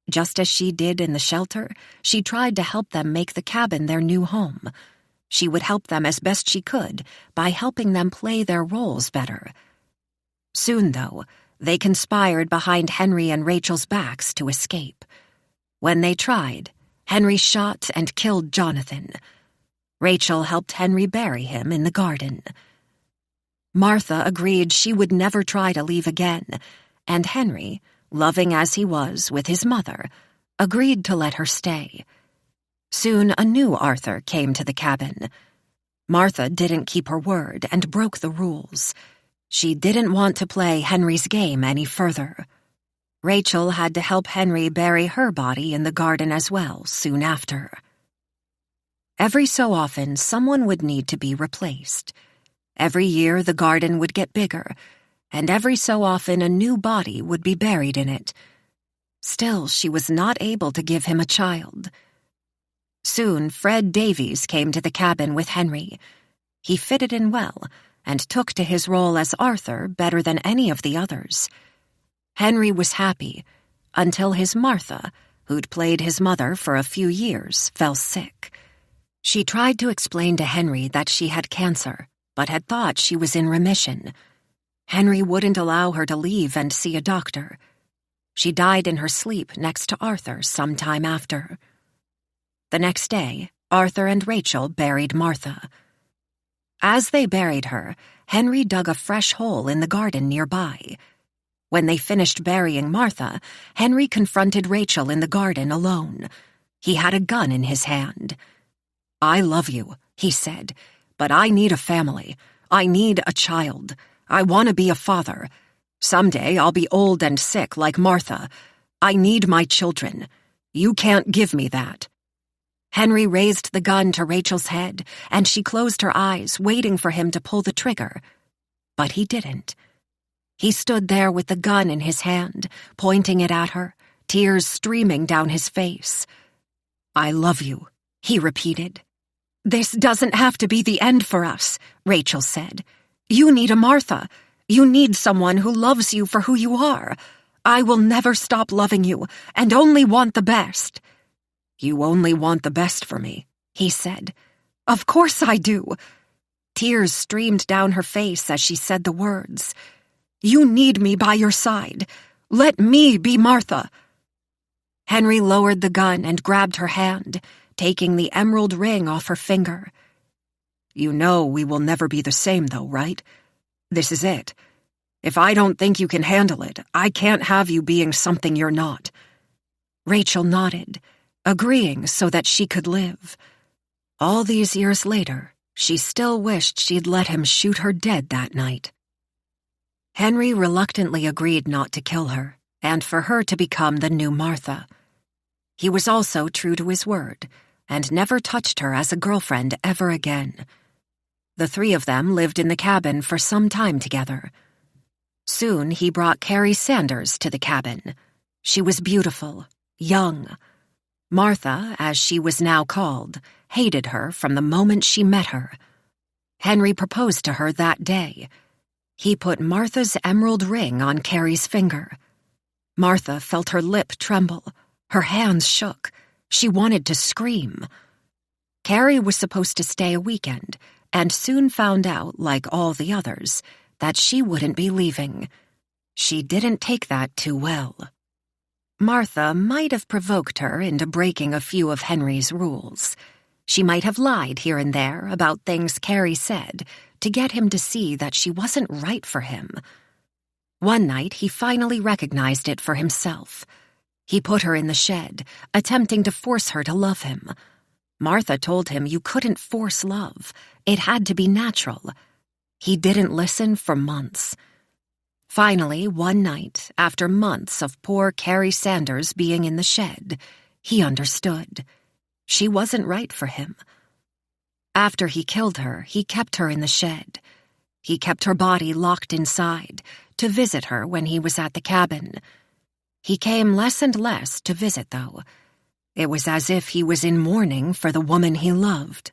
Just as she did in the shelter, she tried to help them make the cabin their new home. She would help them as best she could by helping them play their roles better. Soon, though, they conspired behind Henry and Rachel's backs to escape. When they tried, Henry shot and killed Jonathan. Rachel helped Henry bury him in the garden. Martha agreed she would never try to leave again, and Henry, loving as he was with his mother, agreed to let her stay. Soon a new Arthur came to the cabin. Martha didn't keep her word and broke the rules. She didn't want to play Henry's game any further. Rachel had to help Henry bury her body in the garden as well soon after. Every so often, someone would need to be replaced. Every year, the garden would get bigger, and every so often a new body would be buried in it. Still, she was not able to give him a child. Soon, Fred Davies came to the cabin with Henry. He fitted in well and took to his role as Arthur better than any of the others. Henry was happy until his Martha, who'd played his mother for a few years, fell sick. She tried to explain to Henry that she had cancer, but had thought she was in remission. Henry wouldn't allow her to leave and see a doctor. She died in her sleep next to Arthur some time after. The next day, Arthur and Rachel buried Martha. As they buried her, Henry dug a fresh hole in the garden nearby. When they finished burying Martha, Henry confronted Rachel in the garden alone. He had a gun in his hand. "I love you," he said, "but I need a family. I need a child. I want to be a father. Someday I'll be old and sick like Martha. I need my children. You can't give me that." Henry raised the gun to Rachel's head, and she closed her eyes, waiting for him to pull the trigger. But he didn't. He stood there with the gun in his hand, pointing it at her, tears streaming down his face. "I love you," he repeated. "This doesn't have to be the end for us," Rachel said. "You need a Martha. You need someone who loves you for who you are. I will never stop loving you, and only want the best." "You only want the best for me," he said. "Of course I do." Tears streamed down her face as she said the words. "You need me by your side. Let me be Martha." Henry lowered the gun and grabbed her hand, taking the emerald ring off her finger. "You know we will never be the same, though, right? This is it. If I don't think you can handle it, I can't have you being something you're not." Rachel nodded, agreeing so that she could live. All these years later, she still wished she'd let him shoot her dead that night. Henry reluctantly agreed not to kill her, and for her to become the new Martha. He was also true to his word, and never touched her as a girlfriend ever again. The three of them lived in the cabin for some time together. Soon he brought Carrie Sanders to the cabin. She was beautiful, young. Martha, as she was now called, hated her from the moment she met her. Henry proposed to her that day. He put Martha's emerald ring on Carrie's finger. Martha felt her lip tremble. Her hands shook. She wanted to scream. Carrie was supposed to stay a weekend, and soon found out, like all the others, that she wouldn't be leaving. She didn't take that too well. Martha might have provoked her into breaking a few of Henry's rules. She might have lied here and there about things Carrie said to get him to see that she wasn't right for him. One night, he finally recognized it for himself. He put her in the shed, attempting to force her to love him. Martha told him you couldn't force love. It had to be natural. He didn't listen for months. Finally, one night, after months of poor Carrie Sanders being in the shed, he understood. She wasn't right for him. After he killed her, he kept her in the shed. He kept her body locked inside to visit her when he was at the cabin. He came less and less to visit, though. It was as if he was in mourning for the woman he loved.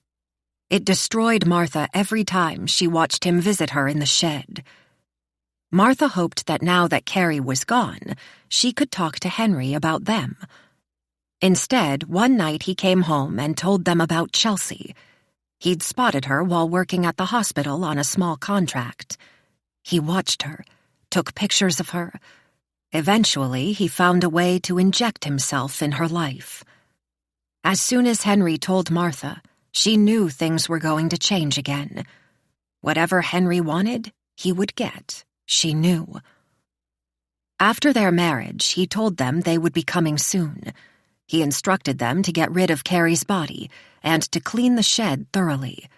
It destroyed Martha every time she watched him visit her in the shed. Martha hoped that now that Carrie was gone, she could talk to Henry about them. Instead, one night he came home and told them about Chelsea. He'd spotted her while working at the hospital on a small contract. He watched her, took pictures of her. Eventually, he found a way to inject himself in her life. As soon as Henry told Martha, she knew things were going to change again. Whatever Henry wanted, he would get, she knew. After their marriage, he told them they would be coming soon. He instructed them to get rid of Carrie's body and to clean the shed thoroughly.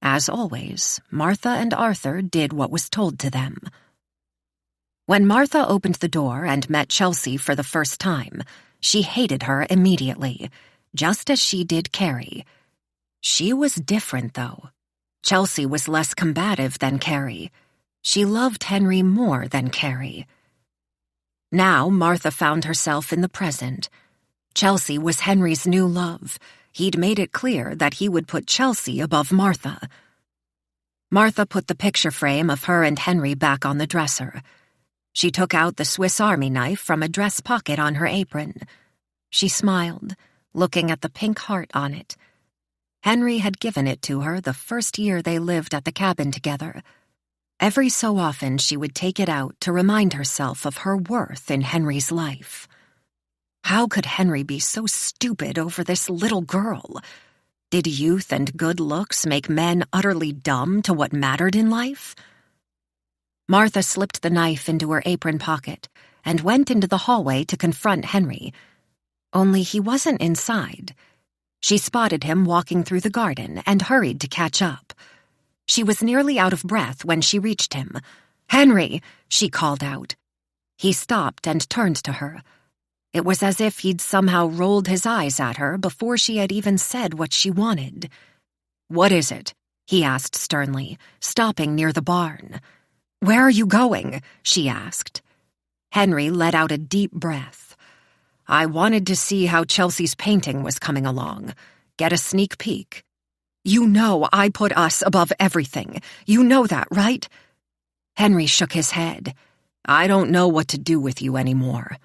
As always, Martha and Arthur did what was told to them. When Martha opened the door and met Chelsea for the first time, she hated her immediately, just as she did Carrie. She was different, though. Chelsea was less combative than Carrie. She loved Henry more than Carrie. Now Martha found herself in the present. Chelsea was Henry's new love. He'd made it clear that he would put Chelsea above Martha. Martha put the picture frame of her and Henry back on the dresser. She took out the Swiss Army knife from a dress pocket on her apron. She smiled, looking at the pink heart on it. Henry had given it to her the first year they lived at the cabin together. Every so often she would take it out to remind herself of her worth in Henry's life. How could Henry be so stupid over this little girl? Did youth and good looks make men utterly dumb to what mattered in life? Martha slipped the knife into her apron pocket and went into the hallway to confront Henry. Only he wasn't inside. She spotted him walking through the garden and hurried to catch up. She was nearly out of breath when she reached him. "Henry!" she called out. He stopped and turned to her. It was as if he'd somehow rolled his eyes at her before she had even said what she wanted. "What is it?" he asked sternly, stopping near the barn. "Where are you going?" she asked. Henry let out a deep breath. "I wanted to see how Chelsea's painting was coming along. Get a sneak peek." "You know I put us above everything. You know that, right?" Henry shook his head. "I don't know what to do with you anymore."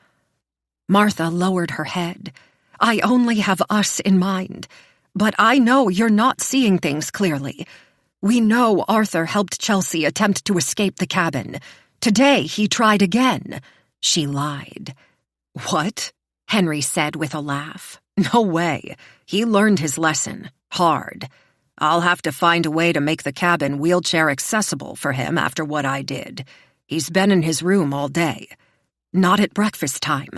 Martha lowered her head. "I only have us in mind. But I know you're not seeing things clearly. We know Arthur helped Chelsea attempt to escape the cabin. Today he tried again." She lied. "What?" Henry said with a laugh. "No way. He learned his lesson. Hard. I'll have to find a way to make the cabin wheelchair accessible for him after what I did. He's been in his room all day." "Not at breakfast time.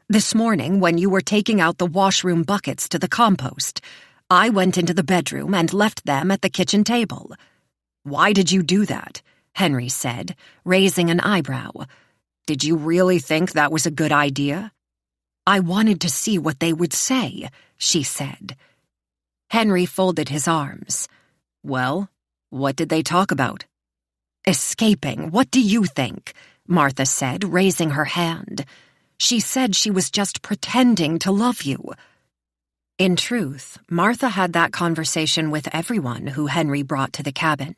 This morning, when you were taking out the washroom buckets to the compost, I went into the bedroom and left them at the kitchen table." "Why did you do that?" Henry said, raising an eyebrow. "Did you really think that was a good idea?" "I wanted to see what they would say," she said. Henry folded his arms. "Well, what did they talk about?" "Escaping, what do you think?" Martha said, raising her hand. "She said she was just pretending to love you." In truth, Martha had that conversation with everyone who Henry brought to the cabin.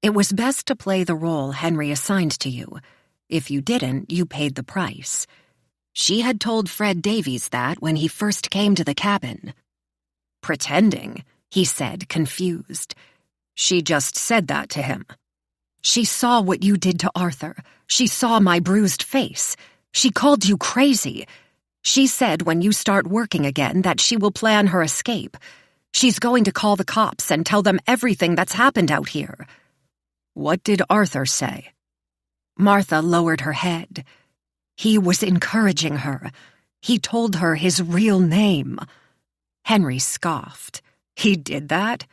It was best to play the role Henry assigned to you. If you didn't, you paid the price. She had told Fred Davies that when he first came to the cabin. "Pretending," he said, confused. "She just said that to him." "She saw what you did to Arthur. She saw my bruised face. She called you crazy. She said when you start working again that she will plan her escape. She's going to call the cops and tell them everything that's happened out here." "What did Arthur say?" Martha lowered her head. "He was encouraging her. He told her his real name." Henry scoffed. "He did that?"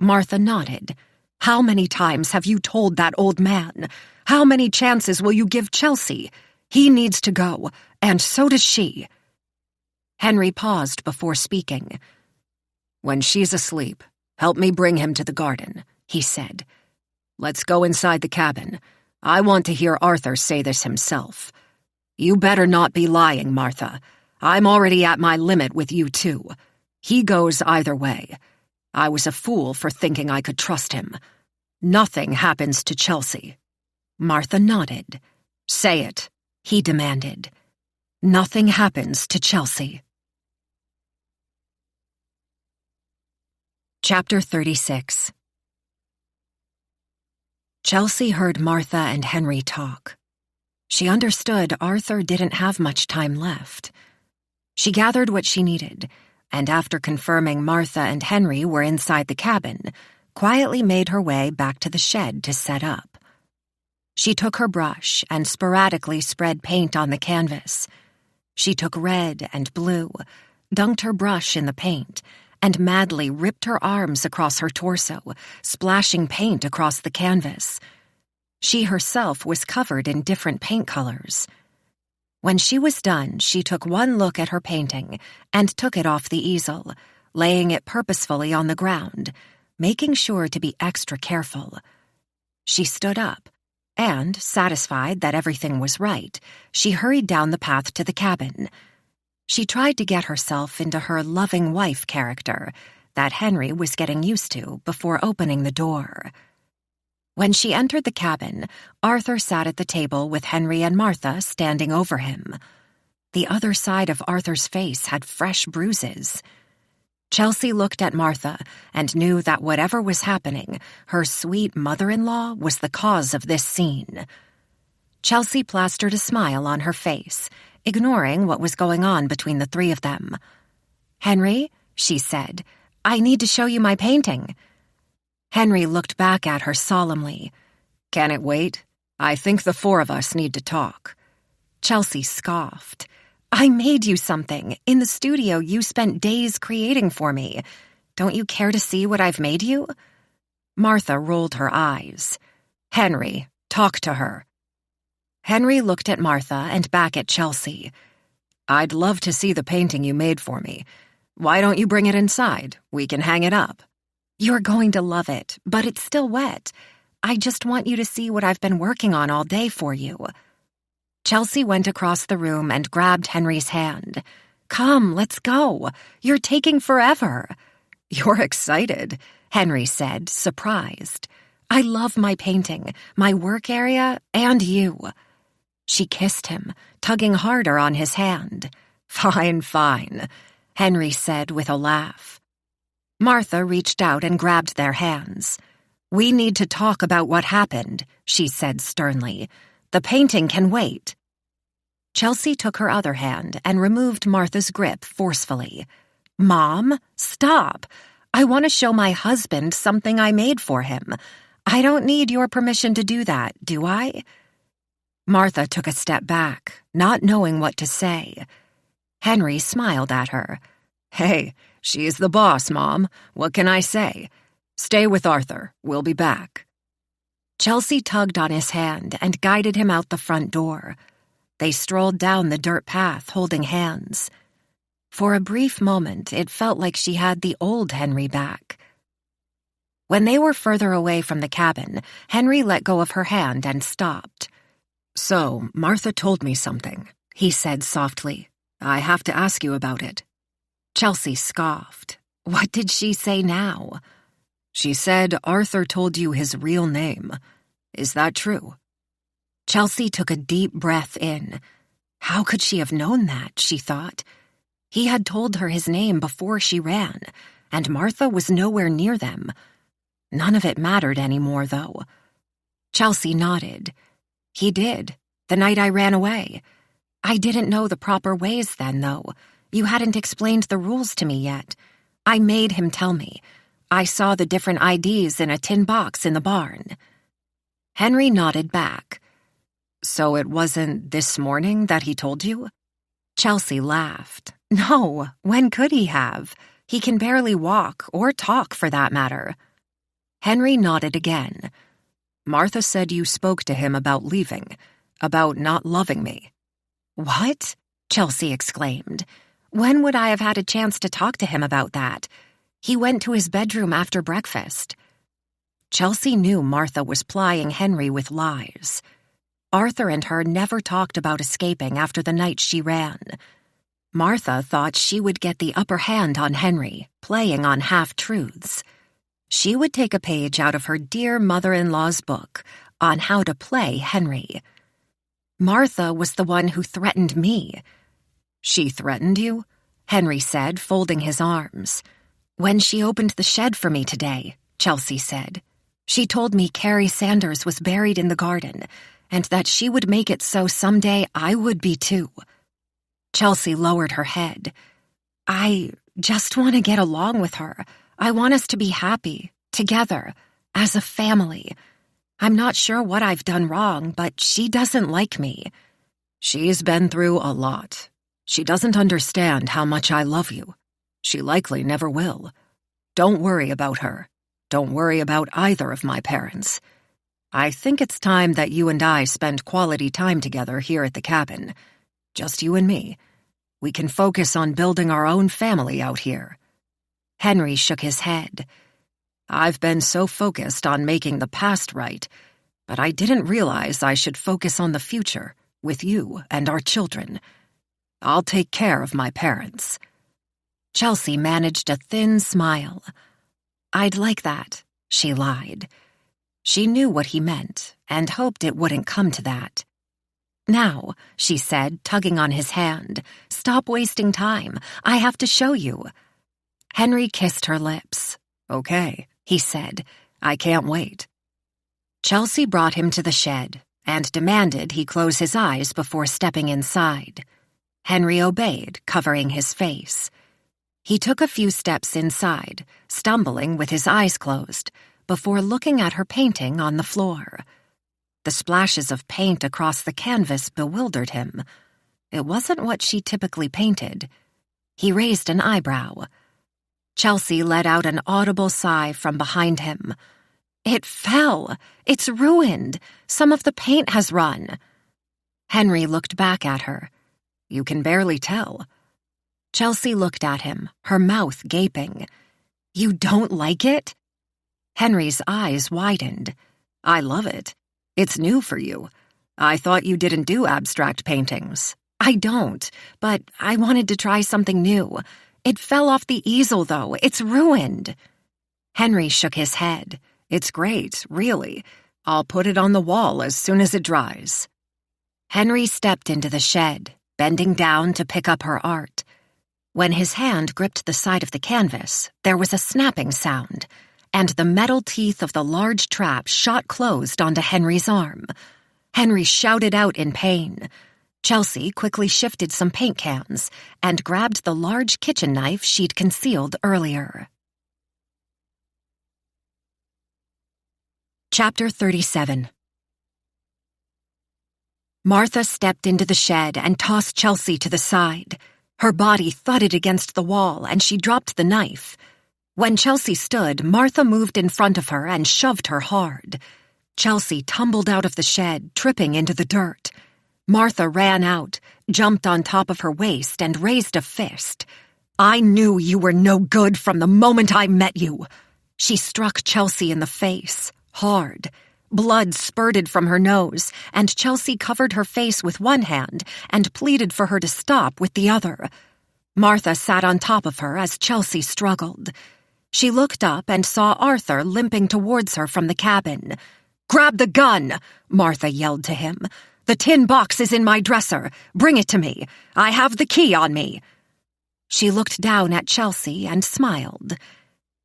Martha nodded. "How many times have you told that old man? How many chances will you give Chelsea? He needs to go, and so does she." Henry paused before speaking. "When she's asleep, help me bring him to the garden," he said. "Let's go inside the cabin. I want to hear Arthur say this himself. You better not be lying, Martha. I'm already at my limit with you, too. He goes either way. I was a fool for thinking I could trust him. Nothing happens to Chelsea." Martha nodded. "Say it," he demanded. "Nothing happens to Chelsea." Chapter 36. Chelsea heard Martha and Henry talk. She understood Arthur didn't have much time left. She gathered what she needed, and after confirming Martha and Henry were inside the cabin, quietly made her way back to the shed to set up. She took her brush and sporadically spread paint on the canvas. She took red and blue, dunked her brush in the paint, and madly ripped her arms across her torso, splashing paint across the canvas. She herself was covered in different paint colors. When she was done, she took one look at her painting and took it off the easel, laying it purposefully on the ground, making sure to be extra careful. She stood up, and, satisfied that everything was right, she hurried down the path to the cabin. She tried to get herself into her loving wife character that Henry was getting used to before opening the door. When she entered the cabin, Arthur sat at the table with Henry and Martha standing over him. The other side of Arthur's face had fresh bruises. Chelsea looked at Martha and knew that whatever was happening, her sweet mother-in-law was the cause of this scene. Chelsea plastered a smile on her face, ignoring what was going on between the three of them. "Henry," she said, "I need to show you my painting." Henry looked back at her solemnly. "Can it wait?" I think the four of us need to talk." Chelsea scoffed. "I made you something. In the studio, you spent days creating for me. Don't you care to see what I've made you?" Martha rolled her eyes. "Henry, talk to her." Henry looked at Martha and back at Chelsea. "I'd love to see the painting you made for me. Why don't you bring it inside? We can hang it up." "You're going to love it, but it's still wet. I just want you to see what I've been working on all day for you." Chelsea went across the room and grabbed Henry's hand. "Come, let's go. You're taking forever." "You're excited," Henry said, surprised. "I love my painting, my work area, and you." She kissed him, tugging harder on his hand. "Fine, fine," Henry said with a laugh. Martha reached out and grabbed their hands. "We need to talk about what happened," she said sternly. "The painting can wait." Chelsea took her other hand and removed Martha's grip forcefully. "Mom, stop. I want to show my husband something I made for him. I don't need your permission to do that, do I?" Martha took a step back, not knowing what to say. Henry smiled at her. "Hey, she's the boss, Mom. What can I say? Stay with Arthur. We'll be back." Chelsea tugged on his hand and guided him out the front door. They strolled down the dirt path, holding hands. For a brief moment, it felt like she had the old Henry back. When they were further away from the cabin, Henry let go of her hand and stopped. "So, Martha told me something," he said softly. "I have to ask you about it." Chelsea scoffed. "What did she say now?" "She said Arthur told you his real name. Is that true?" Chelsea took a deep breath in. How could she have known that, she thought. He had told her his name before she ran, and Martha was nowhere near them. None of it mattered anymore, though. Chelsea nodded. "He did, the night I ran away. I didn't know the proper ways then, though. You hadn't explained the rules to me yet. I made him tell me. I saw the different IDs in a tin box in the barn." Henry nodded back. "So it wasn't this morning that he told you?" Chelsea laughed. "No, when could he have? He can barely walk or talk for that matter." Henry nodded again. "Martha said you spoke to him about leaving, about not loving me." "What?" Chelsea exclaimed. "When would I have had a chance to talk to him about that? He went to his bedroom after breakfast." Chelsea knew Martha was plying Henry with lies. Arthur and her never talked about escaping after the night she ran. Martha thought she would get the upper hand on Henry, playing on half-truths. She would take a page out of her dear mother-in-law's book on how to play Henry. Martha was the one who threatened me. "She threatened you?" Henry said, folding his arms. "When she opened the shed for me today," Chelsea said. "She told me Carrie Sanders was buried in the garden, and that she would make it so someday I would be too." Chelsea lowered her head. "I just want to get along with her. I want us to be happy, together, as a family. I'm not sure what I've done wrong, but she doesn't like me." "She's been through a lot. She doesn't understand how much I love you. She likely never will. Don't worry about her. Don't worry about either of my parents. I think it's time that you and I spend quality time together here at the cabin. Just you and me. We can focus on building our own family out here." Henry shook his head. "I've been so focused on making the past right, but I didn't realize I should focus on the future, with you and our children. I'll take care of my parents." Chelsea managed a thin smile. "I'd like that," she lied. She knew what he meant, and hoped it wouldn't come to that. "Now," she said, tugging on his hand, "stop wasting time. I have to show you." Henry kissed her lips. "Okay," he said. "I can't wait." Chelsea brought him to the shed and demanded he close his eyes before stepping inside. Henry obeyed, covering his face. He took a few steps inside, stumbling with his eyes closed, before looking at her painting on the floor. The splashes of paint across the canvas bewildered him. It wasn't what she typically painted. He raised an eyebrow. Chelsea let out an audible sigh from behind him. It fell. It's ruined. Some of the paint has run. Henry looked back at her. You can barely tell. Chelsea looked at him, her mouth gaping. You don't like it? Henry's eyes widened. I love it. It's new for you. I thought you didn't do abstract paintings. I don't, but I wanted to try something new. It fell off the easel, though. It's ruined. Henry shook his head. It's great, really. I'll put it on the wall as soon as it dries. Henry stepped into the shed, bending down to pick up her art. When his hand gripped the side of the canvas, there was a snapping sound, and the metal teeth of the large trap shot closed onto Henry's arm. Henry shouted out in pain. Chelsea quickly shifted some paint cans and grabbed the large kitchen knife she'd concealed earlier. Chapter 37. Martha stepped into the shed and tossed Chelsea to the side. Her body thudded against the wall and she dropped the knife. When Chelsea stood, Martha moved in front of her and shoved her hard. Chelsea tumbled out of the shed, tripping into the dirt. Martha ran out, jumped on top of her waist, and raised a fist. I knew you were no good from the moment I met you. She struck Chelsea in the face, hard. Blood spurted from her nose, and Chelsea covered her face with one hand and pleaded for her to stop with the other. Martha sat on top of her as Chelsea struggled. She looked up and saw Arthur limping towards her from the cabin. "Grab the gun!" Martha yelled to him. "The tin box is in my dresser. Bring it to me. I have the key on me." She looked down at Chelsea and smiled.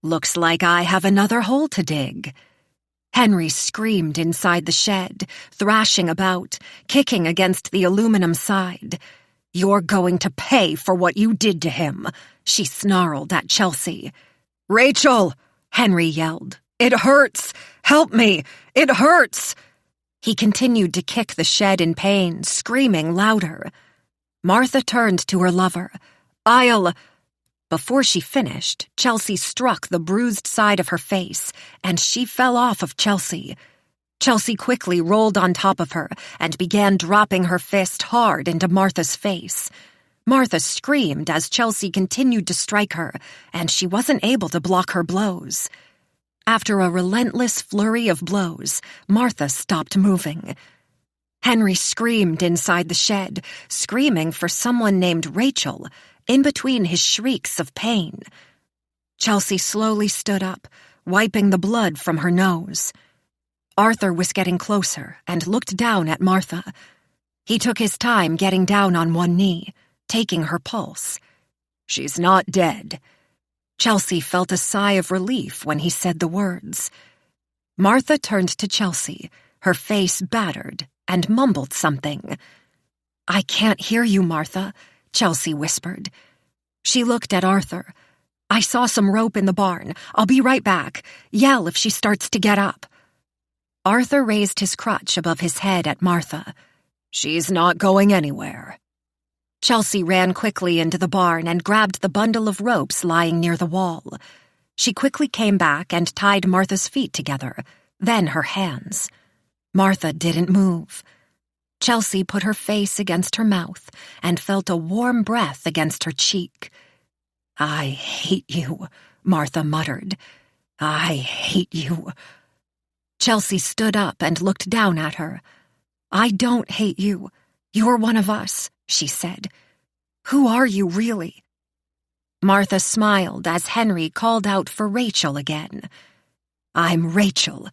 "Looks like I have another hole to dig." Henry screamed inside the shed, thrashing about, kicking against the aluminum side. "You're going to pay for what you did to him," she snarled at Chelsea. "Rachel!" Henry yelled. "It hurts! Help me! It hurts!" He continued to kick the shed in pain, screaming louder. Martha turned to her lover. Before she finished, Chelsea struck the bruised side of her face, and she fell off of Chelsea. Chelsea quickly rolled on top of her and began dropping her fist hard into Martha's face. Martha screamed as Chelsea continued to strike her, and she wasn't able to block her blows. After a relentless flurry of blows, Martha stopped moving. Henry screamed inside the shed, screaming for someone named Rachel, in between his shrieks of pain. Chelsea slowly stood up, wiping the blood from her nose. Arthur was getting closer and looked down at Martha. He took his time getting down on one knee, taking her pulse. "She's not dead." Chelsea felt a sigh of relief when he said the words. Martha turned to Chelsea, her face battered, and mumbled something. "I can't hear you, Martha," Chelsea whispered. She looked at Arthur. "I saw some rope in the barn. I'll be right back. Yell if she starts to get up." Arthur raised his crutch above his head at Martha. "She's not going anywhere." Chelsea ran quickly into the barn and grabbed the bundle of ropes lying near the wall. She quickly came back and tied Martha's feet together, then her hands. Martha didn't move. Chelsea put her face against her mouth and felt a warm breath against her cheek. "I hate you," Martha muttered. "I hate you." Chelsea stood up and looked down at her. "I don't hate you. You're one of us," she said. "Who are you, really?" Martha smiled as Henry called out for Rachel again. "I'm Rachel.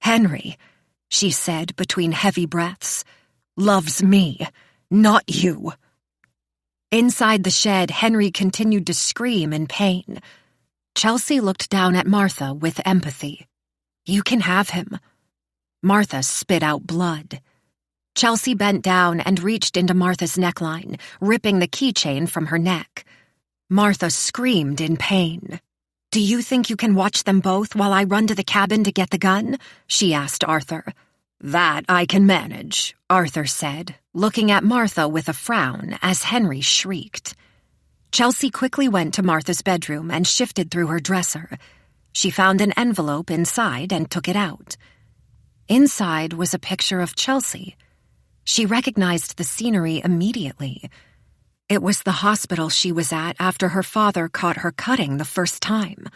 Henry," she said between heavy breaths, "loves me, not you." Inside the shed, Henry continued to scream in pain. Chelsea looked down at Martha with empathy. "You can have him." Martha spit out blood. Chelsea bent down and reached into Martha's neckline, ripping the keychain from her neck. Martha screamed in pain. "Do you think you can watch them both while I run to the cabin to get the gun?" she asked Arthur. "That I can manage," Arthur said, looking at Martha with a frown as Henry shrieked. Chelsea quickly went to Martha's bedroom and shifted through her dresser. She found an envelope inside and took it out. Inside was a picture of Chelsea. She recognized the scenery immediately. It was the hospital she was at after her father caught her cutting the first time.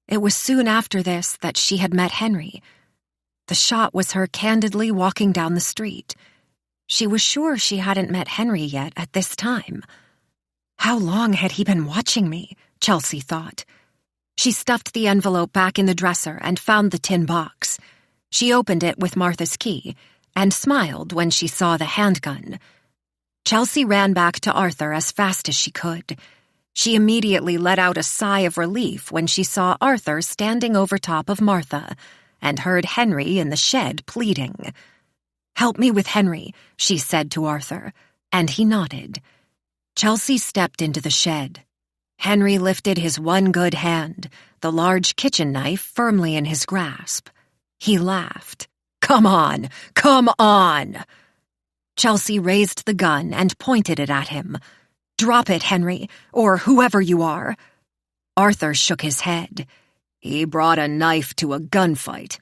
It was soon after this that she had met Henry. The shot was her candidly walking down the street. She was sure she hadn't met Henry yet at this time. How long had he been watching me? Chelsea thought. She stuffed the envelope back in the dresser and found the tin box. She opened it with Martha's key and smiled when she saw the handgun. Chelsea ran back to Arthur as fast as she could. She immediately let out a sigh of relief when she saw Arthur standing over top of Martha and heard Henry in the shed pleading. "Help me with Henry," she said to Arthur, and he nodded. Chelsea stepped into the shed. Henry lifted his one good hand, the large kitchen knife firmly in his grasp. He laughed. "Come on! Come on!" Chelsea raised the gun and pointed it at him. "Drop it, Henry, or whoever you are." Arthur shook his head. "He brought a knife to a gunfight.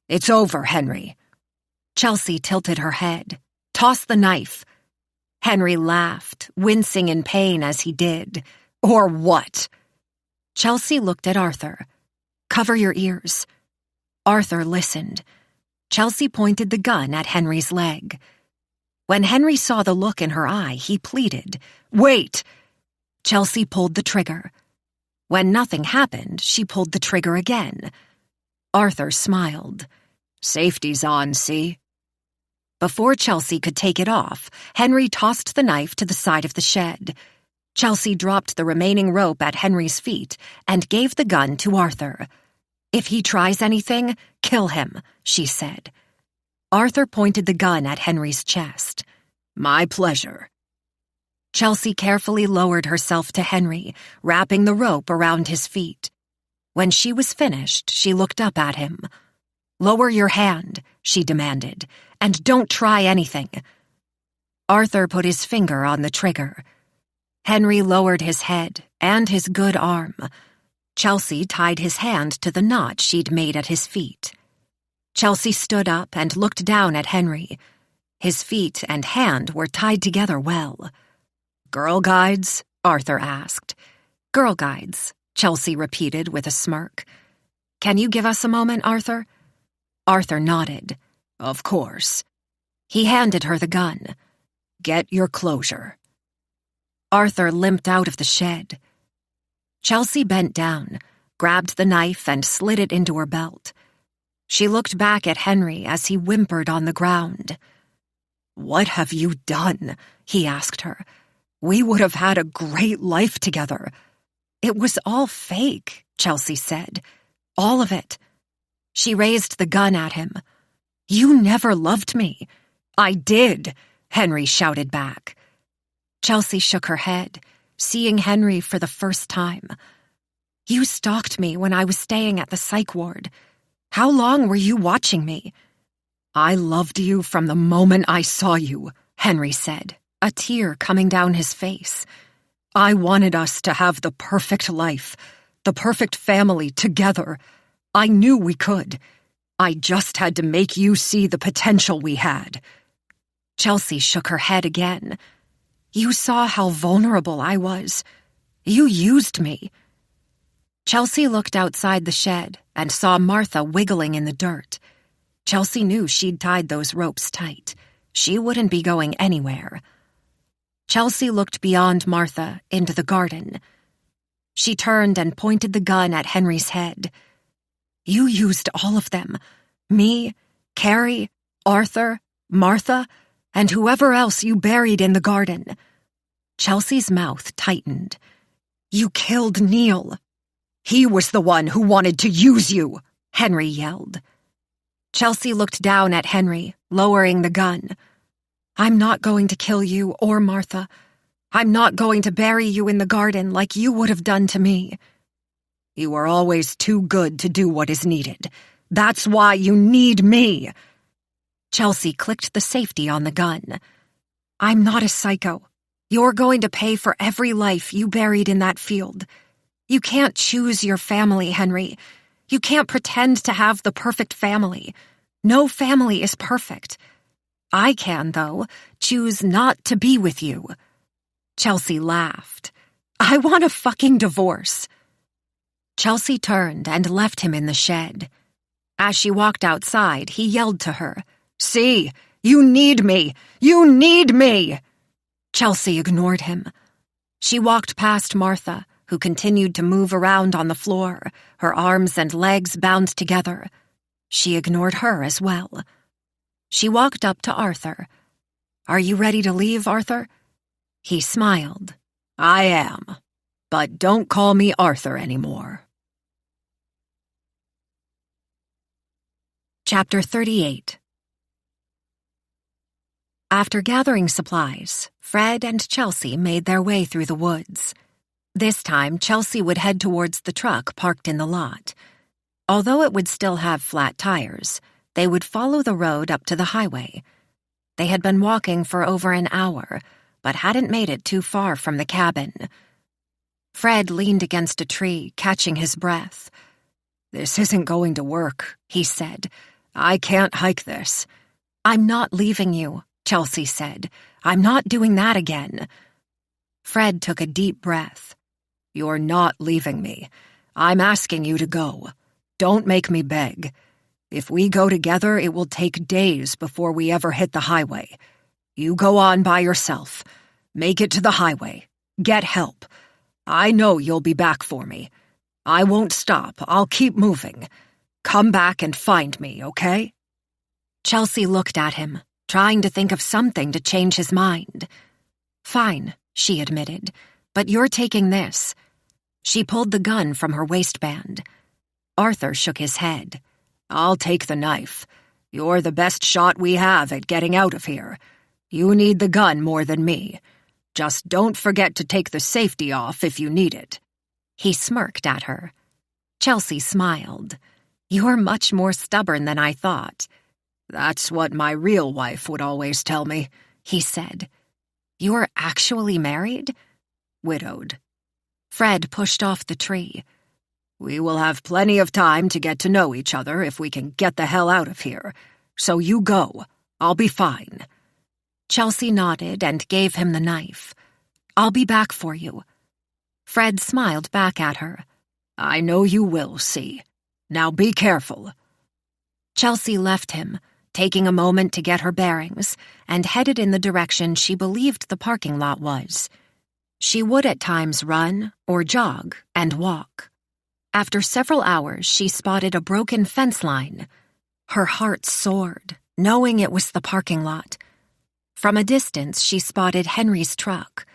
It's over, Henry." Chelsea tilted her head. "Toss the knife." Henry laughed, wincing in pain as he did. "Or what?" Chelsea looked at Arthur. "Cover your ears." Arthur listened. Chelsea pointed the gun at Henry's leg. When Henry saw the look in her eye, he pleaded, "Wait!" Chelsea pulled the trigger. When nothing happened, she pulled the trigger again. Arthur smiled. "Safety's on, see?" Before Chelsea could take it off, Henry tossed the knife to the side of the shed. Chelsea dropped the remaining rope at Henry's feet and gave the gun to Arthur. "If he tries anything, kill him," she said. Arthur pointed the gun at Henry's chest. "My pleasure." Chelsea carefully lowered herself to Henry, wrapping the rope around his feet. When she was finished, she looked up at him. "Lower your hand," she demanded, "and don't try anything." Arthur put his finger on the trigger. Henry lowered his head and his good arm. Chelsea tied his hand to the knot she'd made at his feet. Chelsea stood up and looked down at Henry. His feet and hand were tied together well. "Girl Guides?" Arthur asked. "Girl Guides," Chelsea repeated with a smirk. "Can you give us a moment, Arthur?" Arthur nodded. "Of course." He handed her the gun. "Get your closure." Arthur limped out of the shed. Chelsea bent down, grabbed the knife and slid it into her belt. She looked back at Henry as he whimpered on the ground. "What have you done?" he asked her. "We would have had a great life together." "It was all fake," Chelsea said. "All of it." She raised the gun at him. "You never loved me." "I did," Henry shouted back. Chelsea shook her head, seeing Henry for the first time. "You stalked me when I was staying at the psych ward. How long were you watching me?" "I loved you from the moment I saw you," Henry said, a tear coming down his face. "I wanted us to have the perfect life, the perfect family together. I knew we could. I just had to make you see the potential we had." Chelsea shook her head again. "You saw how vulnerable I was. You used me." Chelsea looked outside the shed and saw Martha wiggling in the dirt. Chelsea knew she'd tied those ropes tight. She wouldn't be going anywhere. Chelsea looked beyond Martha into the garden. She turned and pointed the gun at Henry's head. "You used all of them. Me, Carrie, Arthur, Martha, and whoever else you buried in the garden." Chelsea's mouth tightened. "You killed Neil." "He was the one who wanted to use you," Henry yelled. Chelsea looked down at Henry, lowering the gun. "I'm not going to kill you or Martha. I'm not going to bury you in the garden like you would have done to me." "You are always too good to do what is needed. That's why you need me." Chelsea clicked the safety on the gun. "I'm not a psycho. You're going to pay for every life you buried in that field. You can't choose your family, Henry. You can't pretend to have the perfect family. No family is perfect. I can, though, choose not to be with you." Chelsea laughed. "I want a fucking divorce." Chelsea turned and left him in the shed. As she walked outside, he yelled to her, "See, you need me! You need me!" Chelsea ignored him. She walked past Martha, who continued to move around on the floor, her arms and legs bound together. She ignored her as well. She walked up to Arthur. "Are you ready to leave, Arthur?" He smiled. "I am, but don't call me Arthur anymore." Chapter 38. After gathering supplies, Fred and Chelsea made their way through the woods. This time, Chelsea would head towards the truck parked in the lot. Although it would still have flat tires, they would follow the road up to the highway. They had been walking for over an hour, but hadn't made it too far from the cabin. Fred leaned against a tree, catching his breath. "This isn't going to work," he said. "I can't hike this." "I'm not leaving you," Chelsea said. "I'm not doing that again." Fred took a deep breath. "You're not leaving me. I'm asking you to go. Don't make me beg. If we go together, it will take days before we ever hit the highway. You go on by yourself. Make it to the highway. Get help. I know you'll be back for me. I won't stop. I'll keep moving. Come back and find me, okay?" Chelsea looked at him, trying to think of something to change his mind. "Fine," she admitted, "but you're taking this." She pulled the gun from her waistband. Arthur shook his head. "I'll take the knife. You're the best shot we have at getting out of here. You need the gun more than me. Just don't forget to take the safety off if you need it." He smirked at her. Chelsea smiled. "You're much more stubborn than I thought." "That's what my real wife would always tell me," he said. "You're actually married?" "Widowed." Fred pushed off the tree. "We will have plenty of time to get to know each other if we can get the hell out of here. So you go. I'll be fine." Chelsea nodded and gave him the knife. "I'll be back for you." Fred smiled back at her. "I know you will, see. Now be careful." Chelsea left him, taking a moment to get her bearings, and headed in the direction she believed the parking lot was. She would at times run or jog and walk. After several hours, she spotted a broken fence line. Her heart soared, knowing it was the parking lot. From a distance, she spotted Henry's truck.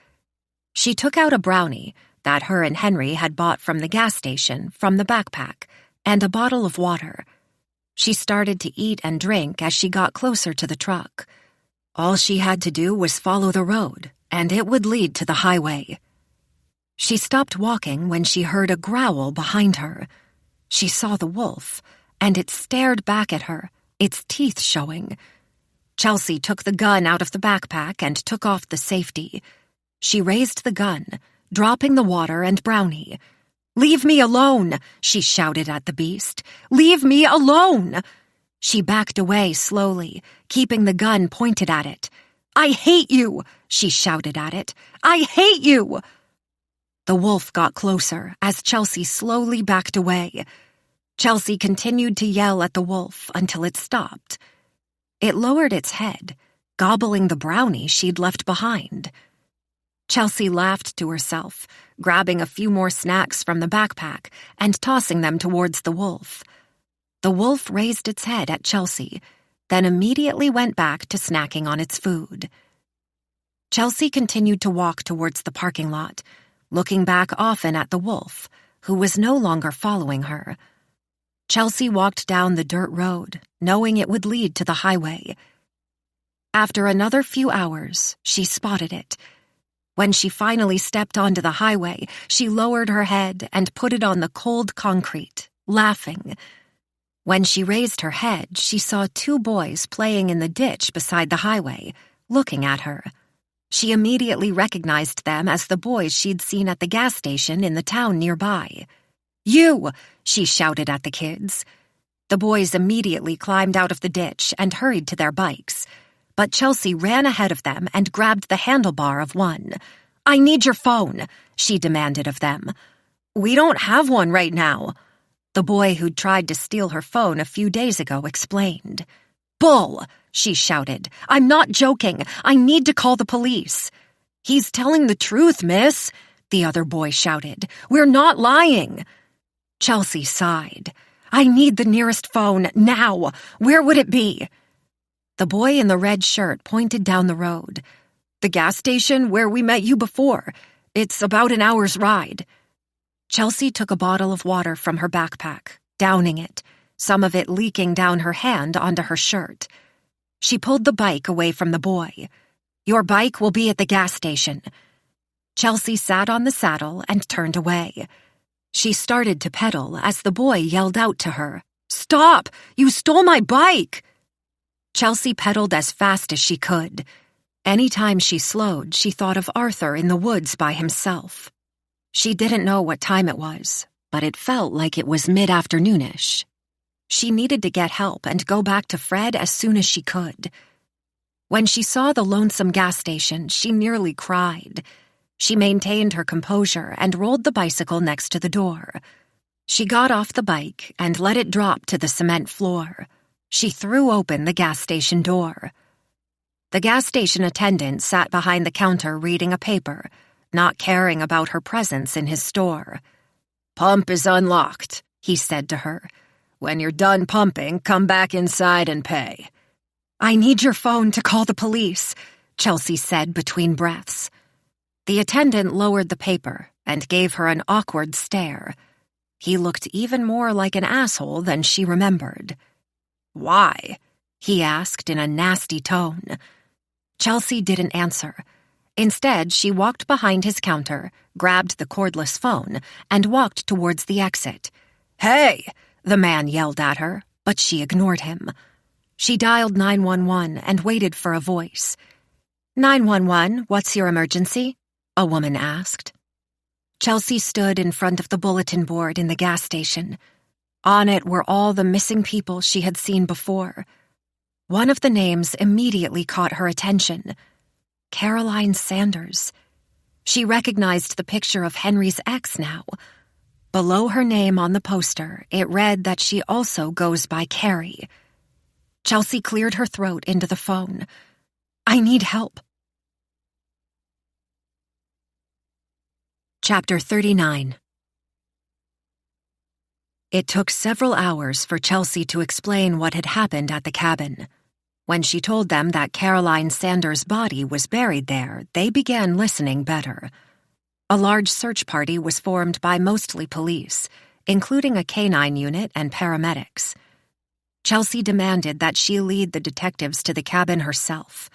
She took out a brownie that her and Henry had bought from the gas station from the backpack and a bottle of water. She started to eat and drink as she got closer to the truck. All she had to do was follow the road, and it would lead to the highway. She stopped walking when she heard a growl behind her. She saw the wolf, and it stared back at her, its teeth showing. Chelsea took the gun out of the backpack and took off the safety. She raised the gun, dropping the water and brownie. "Leave me alone!" she shouted at the beast. "Leave me alone!" She backed away slowly, keeping the gun pointed at it. "I hate you!" she shouted at it. "I hate you!" The wolf got closer as Chelsea slowly backed away. Chelsea continued to yell at the wolf until it stopped. It lowered its head, gobbling the brownie she'd left behind. Chelsea laughed to herself, grabbing a few more snacks from the backpack and tossing them towards the wolf. The wolf raised its head at Chelsea, then immediately went back to snacking on its food. Chelsea continued to walk towards the parking lot, looking back often at the wolf, who was no longer following her. Chelsea walked down the dirt road, knowing it would lead to the highway. After another few hours, she spotted it. When she finally stepped onto the highway, she lowered her head and put it on the cold concrete, laughing. When she raised her head, she saw 2 boys playing in the ditch beside the highway, looking at her. She immediately recognized them as the boys she'd seen at the gas station in the town nearby. "You!" she shouted at the kids. The boys immediately climbed out of the ditch and hurried to their bikes, but Chelsea ran ahead of them and grabbed the handlebar of one. "I need your phone," she demanded of them. "We don't have one right now," the boy who'd tried to steal her phone a few days ago explained. "Bull!" she shouted. "I'm not joking. I need to call the police." "He's telling the truth, miss," the other boy shouted. "We're not lying." Chelsea sighed. "I need the nearest phone, now. Where would it be?" The boy in the red shirt pointed down the road. "The gas station where we met you before. It's about an hour's ride." Chelsea took a bottle of water from her backpack, downing it, some of it leaking down her hand onto her shirt. She pulled the bike away from the boy. "Your bike will be at the gas station." Chelsea sat on the saddle and turned away. She started to pedal as the boy yelled out to her, "Stop! You stole my bike!" Chelsea pedaled as fast as she could. Anytime she slowed, she thought of Arthur in the woods by himself. She didn't know what time it was, but it felt like it was mid-afternoonish. She needed to get help and go back to Fred as soon as she could. When she saw the lonesome gas station, she nearly cried. She maintained her composure and rolled the bicycle next to the door. She got off the bike and let it drop to the cement floor. She threw open the gas station door. The gas station attendant sat behind the counter reading a paper, not caring about her presence in his store. "Pump is unlocked," he said to her. "When you're done pumping, come back inside and pay." "I need your phone to call the police," Chelsea said between breaths. The attendant lowered the paper and gave her an awkward stare. He looked even more like an asshole than she remembered. "Why?" he asked in a nasty tone. Chelsea didn't answer. Instead, she walked behind his counter, grabbed the cordless phone, and walked towards the exit. "Hey!" the man yelled at her, but she ignored him. She dialed 911 and waited for a voice. 911, what's your emergency?" a woman asked. Chelsea stood in front of the bulletin board in the gas station. On it were all the missing people she had seen before. One of the names immediately caught her attention. Caroline Sanders. She recognized the picture of Henry's ex now. Below her name on the poster, it read that she also goes by Carrie. Chelsea cleared her throat into the phone. "I need help." Chapter 39. It took several hours for Chelsea to explain what had happened at the cabin. When she told them that Caroline Sanders' body was buried there, they began listening better. A large search party was formed by mostly police, including a canine unit and paramedics. Chelsea demanded that she lead the detectives to the cabin herself.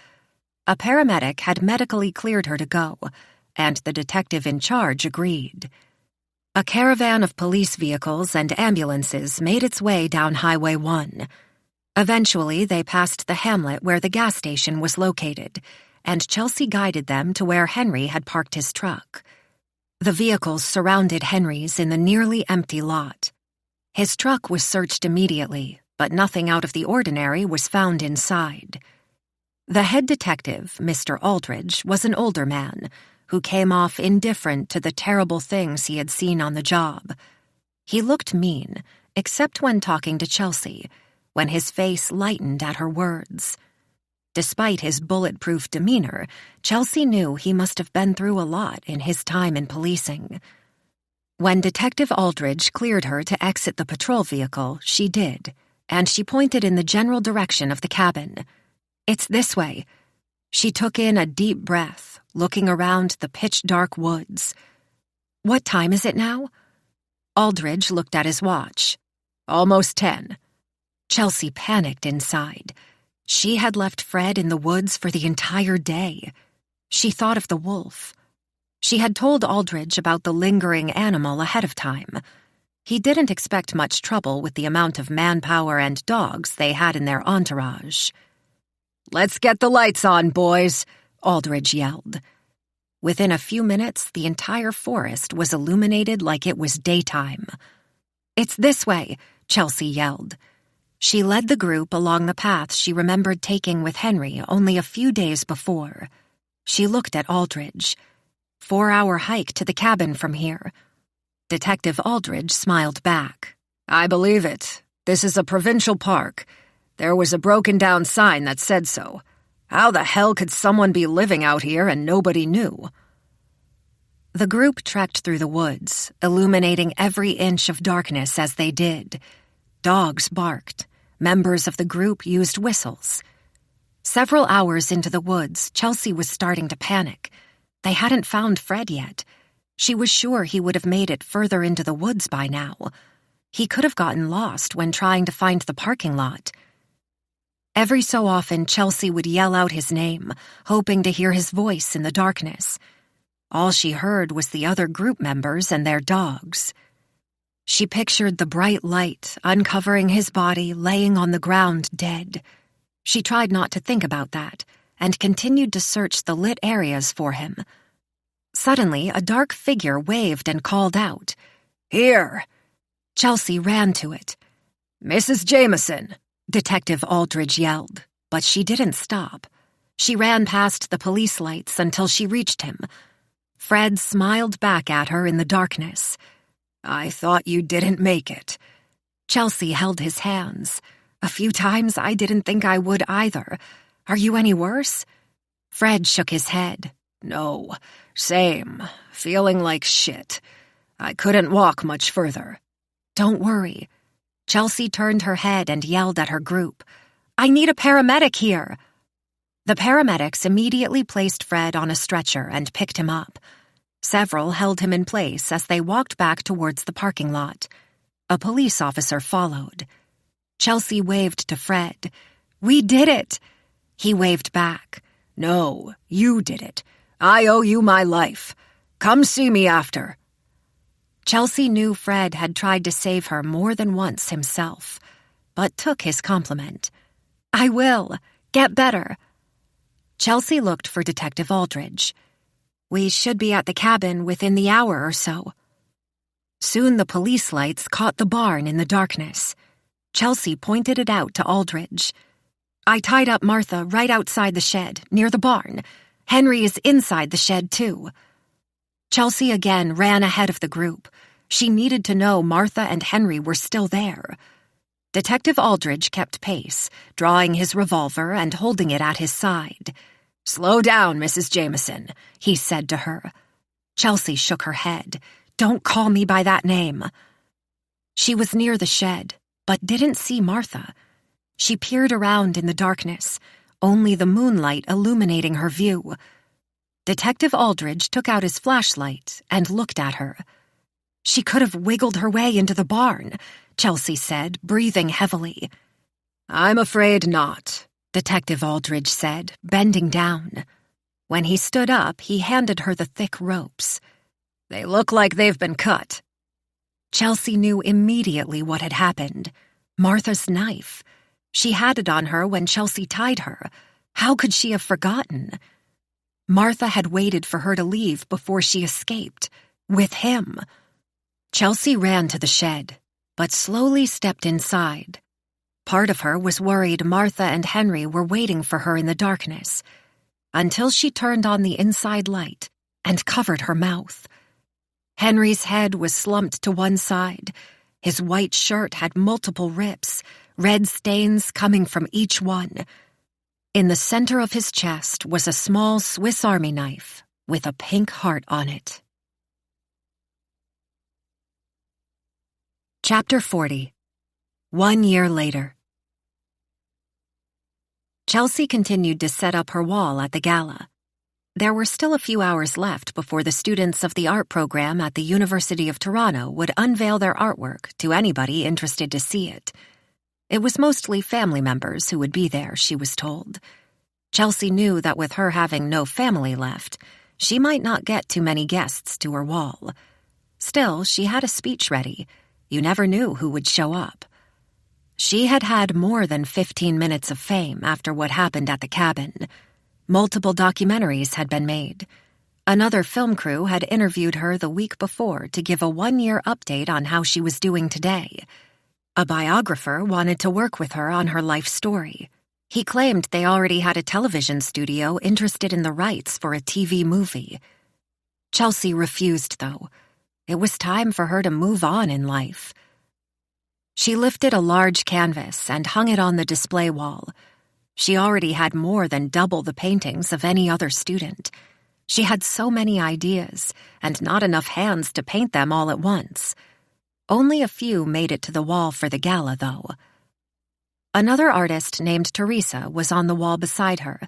A paramedic had medically cleared her to go, and the detective in charge agreed. A caravan of police vehicles and ambulances made its way down Highway 1. Eventually, they passed the hamlet where the gas station was located, and Chelsea guided them to where Henry had parked his truck. The vehicles surrounded Henry's in the nearly empty lot. His truck was searched immediately, but nothing out of the ordinary was found inside. The head detective, Mr. Aldridge, was an older man who came off indifferent to the terrible things he had seen on the job. He looked mean, except when talking to Chelsea, when his face lightened at her words. Despite his bulletproof demeanor, Chelsea knew he must have been through a lot in his time in policing. When Detective Aldridge cleared her to exit the patrol vehicle, she did, and she pointed in the general direction of the cabin. "It's this way." She took in a deep breath, looking around the pitch-dark woods. "What time is it now?" Aldridge looked at his watch. "Almost 10. Chelsea panicked inside. She had left Fred in the woods for the entire day. She thought of the wolf. She had told Aldridge about the lingering animal ahead of time. He didn't expect much trouble with the amount of manpower and dogs they had in their entourage. "Let's get the lights on, boys," Aldridge yelled. Within a few minutes, the entire forest was illuminated like it was daytime. "It's this way," Chelsea yelled. She led the group along the path she remembered taking with Henry only a few days before. She looked at Aldridge. 4-hour hike to the cabin from here. Detective Aldridge smiled back. "I believe it. This is a provincial park. There was a broken-down sign that said so. How the hell could someone be living out here and nobody knew?" The group trekked through the woods, illuminating every inch of darkness as they did. Dogs barked. Members of the group used whistles. Several hours into the woods, Chelsea was starting to panic. They hadn't found Fred yet. She was sure he would have made it further into the woods by now. He could have gotten lost when trying to find the parking lot. Every so often, Chelsea would yell out his name, hoping to hear his voice in the darkness. All she heard was the other group members and their dogs. She pictured the bright light uncovering his body laying on the ground dead. She tried not to think about that and continued to search the lit areas for him. Suddenly, a dark figure waved and called out, "Here!" Chelsea ran to it. "Mrs. Jameson!" Detective Aldridge yelled, but she didn't stop. She ran past the police lights until she reached him. Fred smiled back at her in the darkness. "I thought you didn't make it." Chelsea held his hands. "A few times I didn't think I would either. Are you any worse?" Fred shook his head. "No, same. Feeling like shit. I couldn't walk much further." "Don't worry." Chelsea turned her head and yelled at her group, "I need a paramedic here." The paramedics immediately placed Fred on a stretcher and picked him up. Several held him in place as they walked back towards the parking lot. A police officer followed. Chelsea waved to Fred. "We did it!" He waved back. "No, you did it. I owe you my life. Come see me after." Chelsea knew Fred had tried to save her more than once himself, but took his compliment. "I will. Get better." Chelsea looked for Detective Aldridge. "We should be at the cabin within the hour or so." Soon the police lights caught the barn in the darkness. Chelsea pointed it out to Aldridge. "I tied up Martha right outside the shed, near the barn. Henry is inside the shed, too." Chelsea again ran ahead of the group. She needed to know Martha and Henry were still there. Detective Aldridge kept pace, drawing his revolver and holding it at his side. "Slow down, Mrs. Jameson," he said to her. Chelsea shook her head. "Don't call me by that name." She was near the shed, but didn't see Martha. She peered around in the darkness, only the moonlight illuminating her view. Detective Aldridge took out his flashlight and looked at her. "She could have wiggled her way into the barn," Chelsea said, breathing heavily. "I'm afraid not," Detective Aldridge said, bending down. When he stood up, he handed her the thick ropes. "They look like they've been cut." Chelsea knew immediately what had happened. Martha's knife. She had it on her when Chelsea tied her. How could she have forgotten? Martha had waited for her to leave before she escaped. With him. Chelsea ran to the shed, but slowly stepped inside. Part of her was worried Martha and Henry were waiting for her in the darkness, until she turned on the inside light and covered her mouth. Henry's head was slumped to one side. His white shirt had multiple rips, red stains coming from each one. In the center of his chest was a small Swiss Army knife with a pink heart on it. Chapter 40. 1 year later. Chelsea continued to set up her wall at the gala. There were still a few hours left before the students of the art program at the University of Toronto would unveil their artwork to anybody interested to see it. It was mostly family members who would be there, she was told. Chelsea knew that with her having no family left, she might not get too many guests to her wall. Still, she had a speech ready. You never knew who would show up. She had had more than 15 minutes of fame after what happened at the cabin. Multiple documentaries had been made. Another film crew had interviewed her the week before to give a one-year update on how she was doing today. A biographer wanted to work with her on her life story. He claimed they already had a television studio interested in the rights for a TV movie. Chelsea refused, though. It was time for her to move on in life. She lifted a large canvas and hung it on the display wall. She already had more than double the paintings of any other student. She had so many ideas, and not enough hands to paint them all at once. Only a few made it to the wall for the gala, though. Another artist named Teresa was on the wall beside her.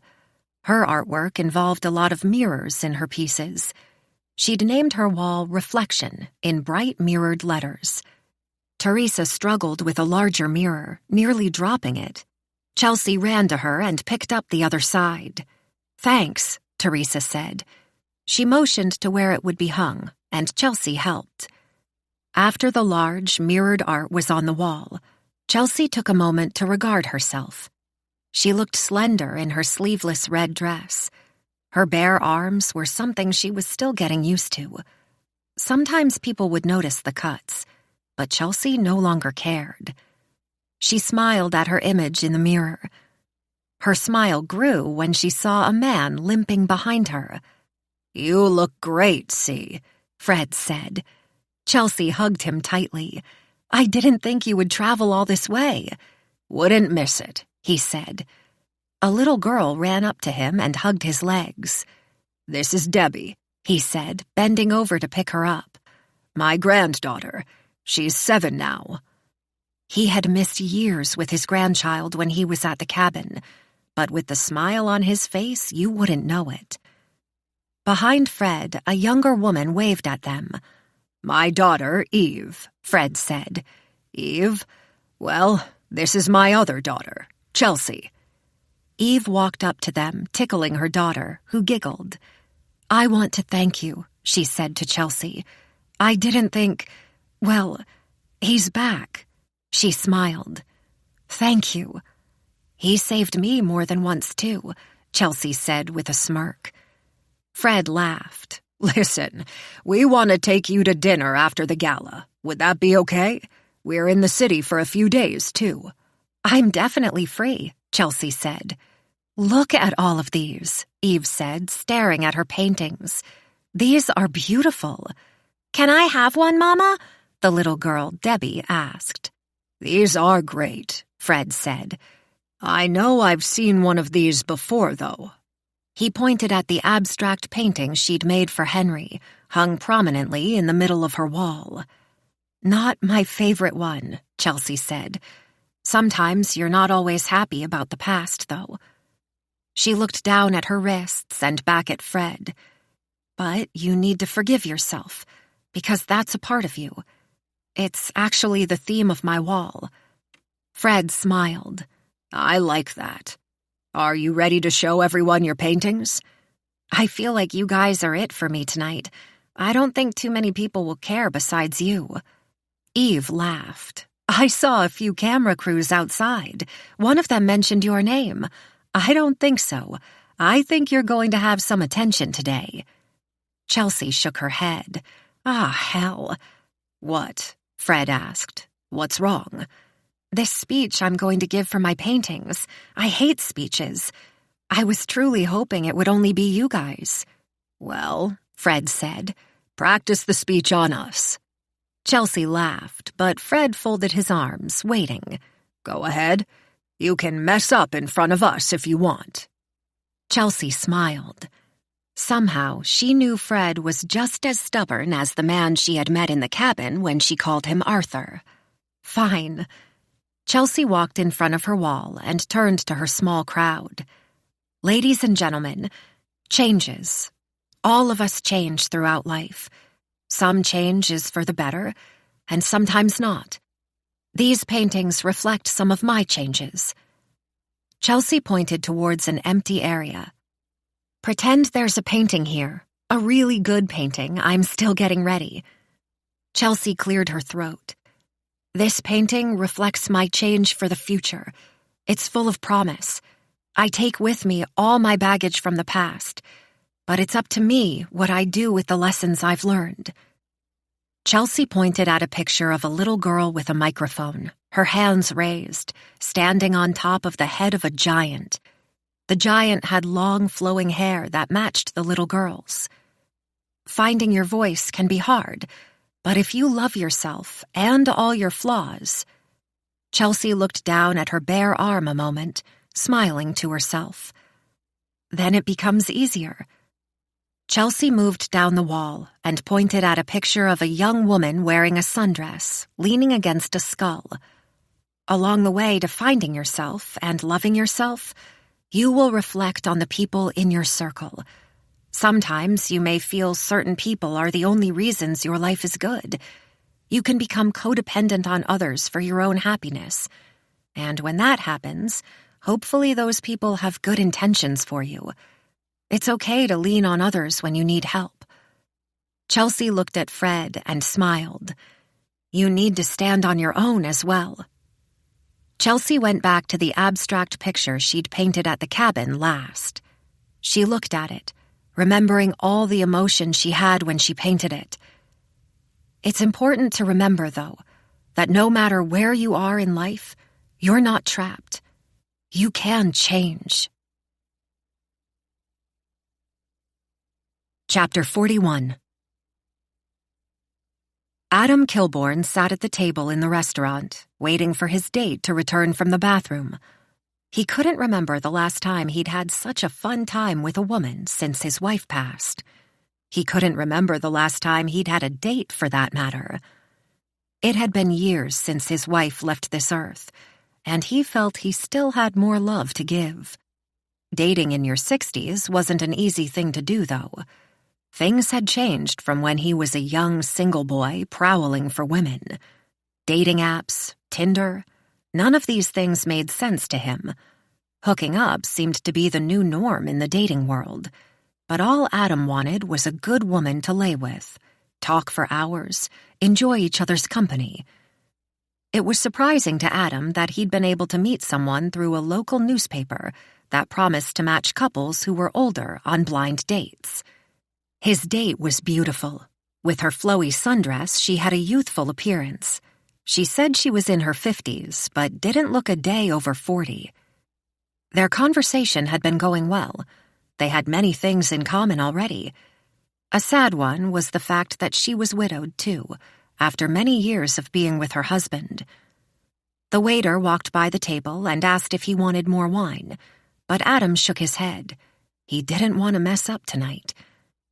Her artwork involved a lot of mirrors in her pieces. She'd named her wall Reflection in bright mirrored letters. Teresa struggled with a larger mirror, nearly dropping it. Chelsea ran to her and picked up the other side. "Thanks," Teresa said. She motioned to where it would be hung, and Chelsea helped. After the large, mirrored art was on the wall, Chelsea took a moment to regard herself. She looked slender in her sleeveless red dress. Her bare arms were something she was still getting used to. Sometimes people would notice the cuts, but Chelsea no longer cared. She smiled at her image in the mirror. Her smile grew when she saw a man limping behind her. "You look great, C," Fred said. Chelsea hugged him tightly. "I didn't think you would travel all this way." "Wouldn't miss it," he said. A little girl ran up to him and hugged his legs. "This is Debbie," he said, bending over to pick her up. "My granddaughter. She's 7 now." He had missed years with his grandchild when he was at the cabin, but with the smile on his face, you wouldn't know it. Behind Fred, a younger woman waved at them. "My daughter, Eve," Fred said. "Eve? Well, this is my other daughter, Chelsea." Eve walked up to them, tickling her daughter, who giggled. "I want to thank you," she said to Chelsea. "I didn't think... well, he's back." She smiled. "Thank you." "He saved me more than once, too," Chelsea said with a smirk. Fred laughed. "Listen, we want to take you to dinner after the gala. Would that be okay? We're in the city for a few days, too." "I'm definitely free," Chelsea said. "Look at all of these," Eve said, staring at her paintings. "These are beautiful." "Can I have one, Mama?" the little girl, Debbie, asked. "These are great," Fred said. "I know I've seen one of these before, though." He pointed at the abstract painting she'd made for Henry, hung prominently in the middle of her wall. "Not my favorite one," Chelsea said. "Sometimes you're not always happy about the past, though." She looked down at her wrists and back at Fred. "But you need to forgive yourself, because that's a part of you. It's actually the theme of my wall." Fred smiled. "I like that. Are you ready to show everyone your paintings?" "I feel like you guys are it for me tonight. I don't think too many people will care besides you." Eve laughed. "I saw a few camera crews outside. One of them mentioned your name. I don't think so. I think you're going to have some attention today." Chelsea shook her head. "Ah, hell." "What?" Fred asked. "What's wrong?" "This speech I'm going to give for my paintings. I hate speeches. I was truly hoping it would only be you guys." "Well," Fred said, "practice the speech on us." Chelsea laughed, but Fred folded his arms, waiting. "Go ahead. You can mess up in front of us if you want." Chelsea smiled. Somehow, she knew Fred was just as stubborn as the man she had met in the cabin when she called him Arthur. "Fine." Chelsea walked in front of her wall and turned to her small crowd. "Ladies and gentlemen, changes. All of us change throughout life. Some change is for the better, and sometimes not. These paintings reflect some of my changes." Chelsea pointed towards an empty area. "Pretend there's a painting here, a really good painting. I'm still getting ready." Chelsea cleared her throat. This painting reflects my change for the future. It's full of promise. I take with me all my baggage from the past, but it's up to me what I do with the lessons I've learned." Chelsea pointed at a picture of a little girl with a microphone, her hands raised, standing on top of the head of a giant. The giant had long, flowing hair that matched the little girl's. Finding your voice can be hard, but if you love yourself and all your flaws— Chelsea looked down at her bare arm a moment, smiling to herself. "Then it becomes easier." Chelsea moved down the wall and pointed at a picture of a young woman wearing a sundress, leaning against a skull. Along the way to finding yourself and loving yourself, you will reflect on the people in your circle. Sometimes you may feel certain people are the only reasons your life is good. You can become codependent on others for your own happiness. And when that happens, hopefully those people have good intentions for you. It's okay to lean on others when you need help. Chelsea looked at Fred and smiled. You need to stand on your own as well. Chelsea went back to the abstract picture she'd painted at the cabin last. She looked at it, remembering all the emotion she had when she painted it. It's important to remember, though, that no matter where you are in life, you're not trapped. You can change. Chapter 41. Adam Kilbourne sat at the table in the restaurant, waiting for his date to return from the bathroom. He couldn't remember the last time he'd had such a fun time with a woman since his wife passed. He couldn't remember the last time he'd had a date, for that matter. It had been years since his wife left this earth, and he felt he still had more love to give. Dating in your 60s wasn't an easy thing to do, though. Things had changed from when he was a young single boy prowling for women. Dating apps, Tinder, none of these things made sense to him. Hooking up seemed to be the new norm in the dating world. But all Adam wanted was a good woman to lay with, talk for hours, enjoy each other's company. It was surprising to Adam that he'd been able to meet someone through a local newspaper that promised to match couples who were older on blind dates. His date was beautiful. With her flowy sundress, she had a youthful appearance. She said she was in her 50s, but didn't look a day over 40. Their conversation had been going well. They had many things in common already. A sad one was the fact that she was widowed, too, after many years of being with her husband. The waiter walked by the table and asked if he wanted more wine, but Adam shook his head. He didn't want to mess up tonight.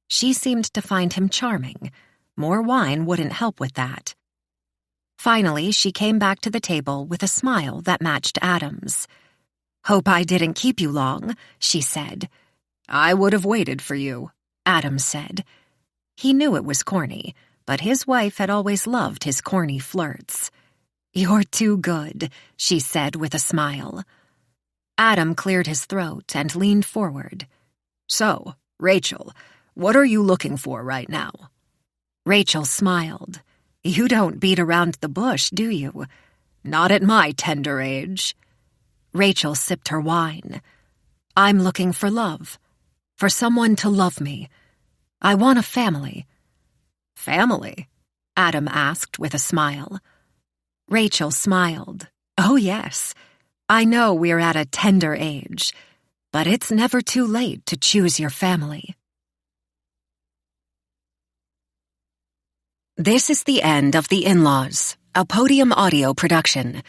She seemed to find him charming. More wine wouldn't help with that. Finally, she came back to the table with a smile that matched Adam's. "Hope I didn't keep you long," she said. "I would have waited for you," Adam said. He knew it was corny, but his wife had always loved his corny flirts. "You're too good," she said with a smile. Adam cleared his throat and leaned forward. "So, Rachel, what are you looking for right now?" Rachel smiled. "You don't beat around the bush, do you?" "Not at my tender age." Rachel sipped her wine. "I'm looking for love. For someone to love me. I want a family." "Family?" Adam asked with a smile. Rachel smiled. "Oh, yes. I know we're at a tender age, but it's never too late to choose your family." This is the end of The In-Laws, a Podium audio production.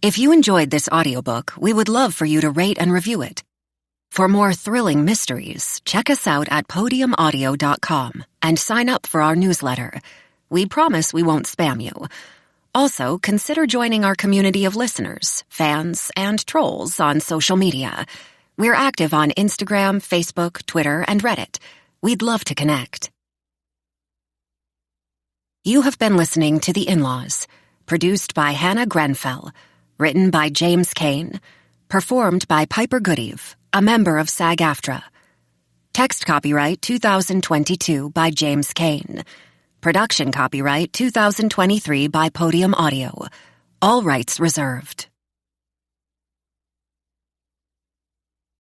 If you enjoyed this audiobook, we would love for you to rate and review it. For more thrilling mysteries, check us out at podiumaudio.com and sign up for our newsletter. We promise we won't spam you. Also, consider joining our community of listeners, fans, and trolls on social media. We're active on Instagram, Facebook, Twitter, and Reddit. We'd love to connect. You have been listening to The In-Laws, produced by Hannah Grenfell, written by James Caine, performed by Piper Goodeve, a member of SAG-AFTRA. Text copyright 2022 by James Caine. Production copyright 2023 by Podium Audio. All rights reserved.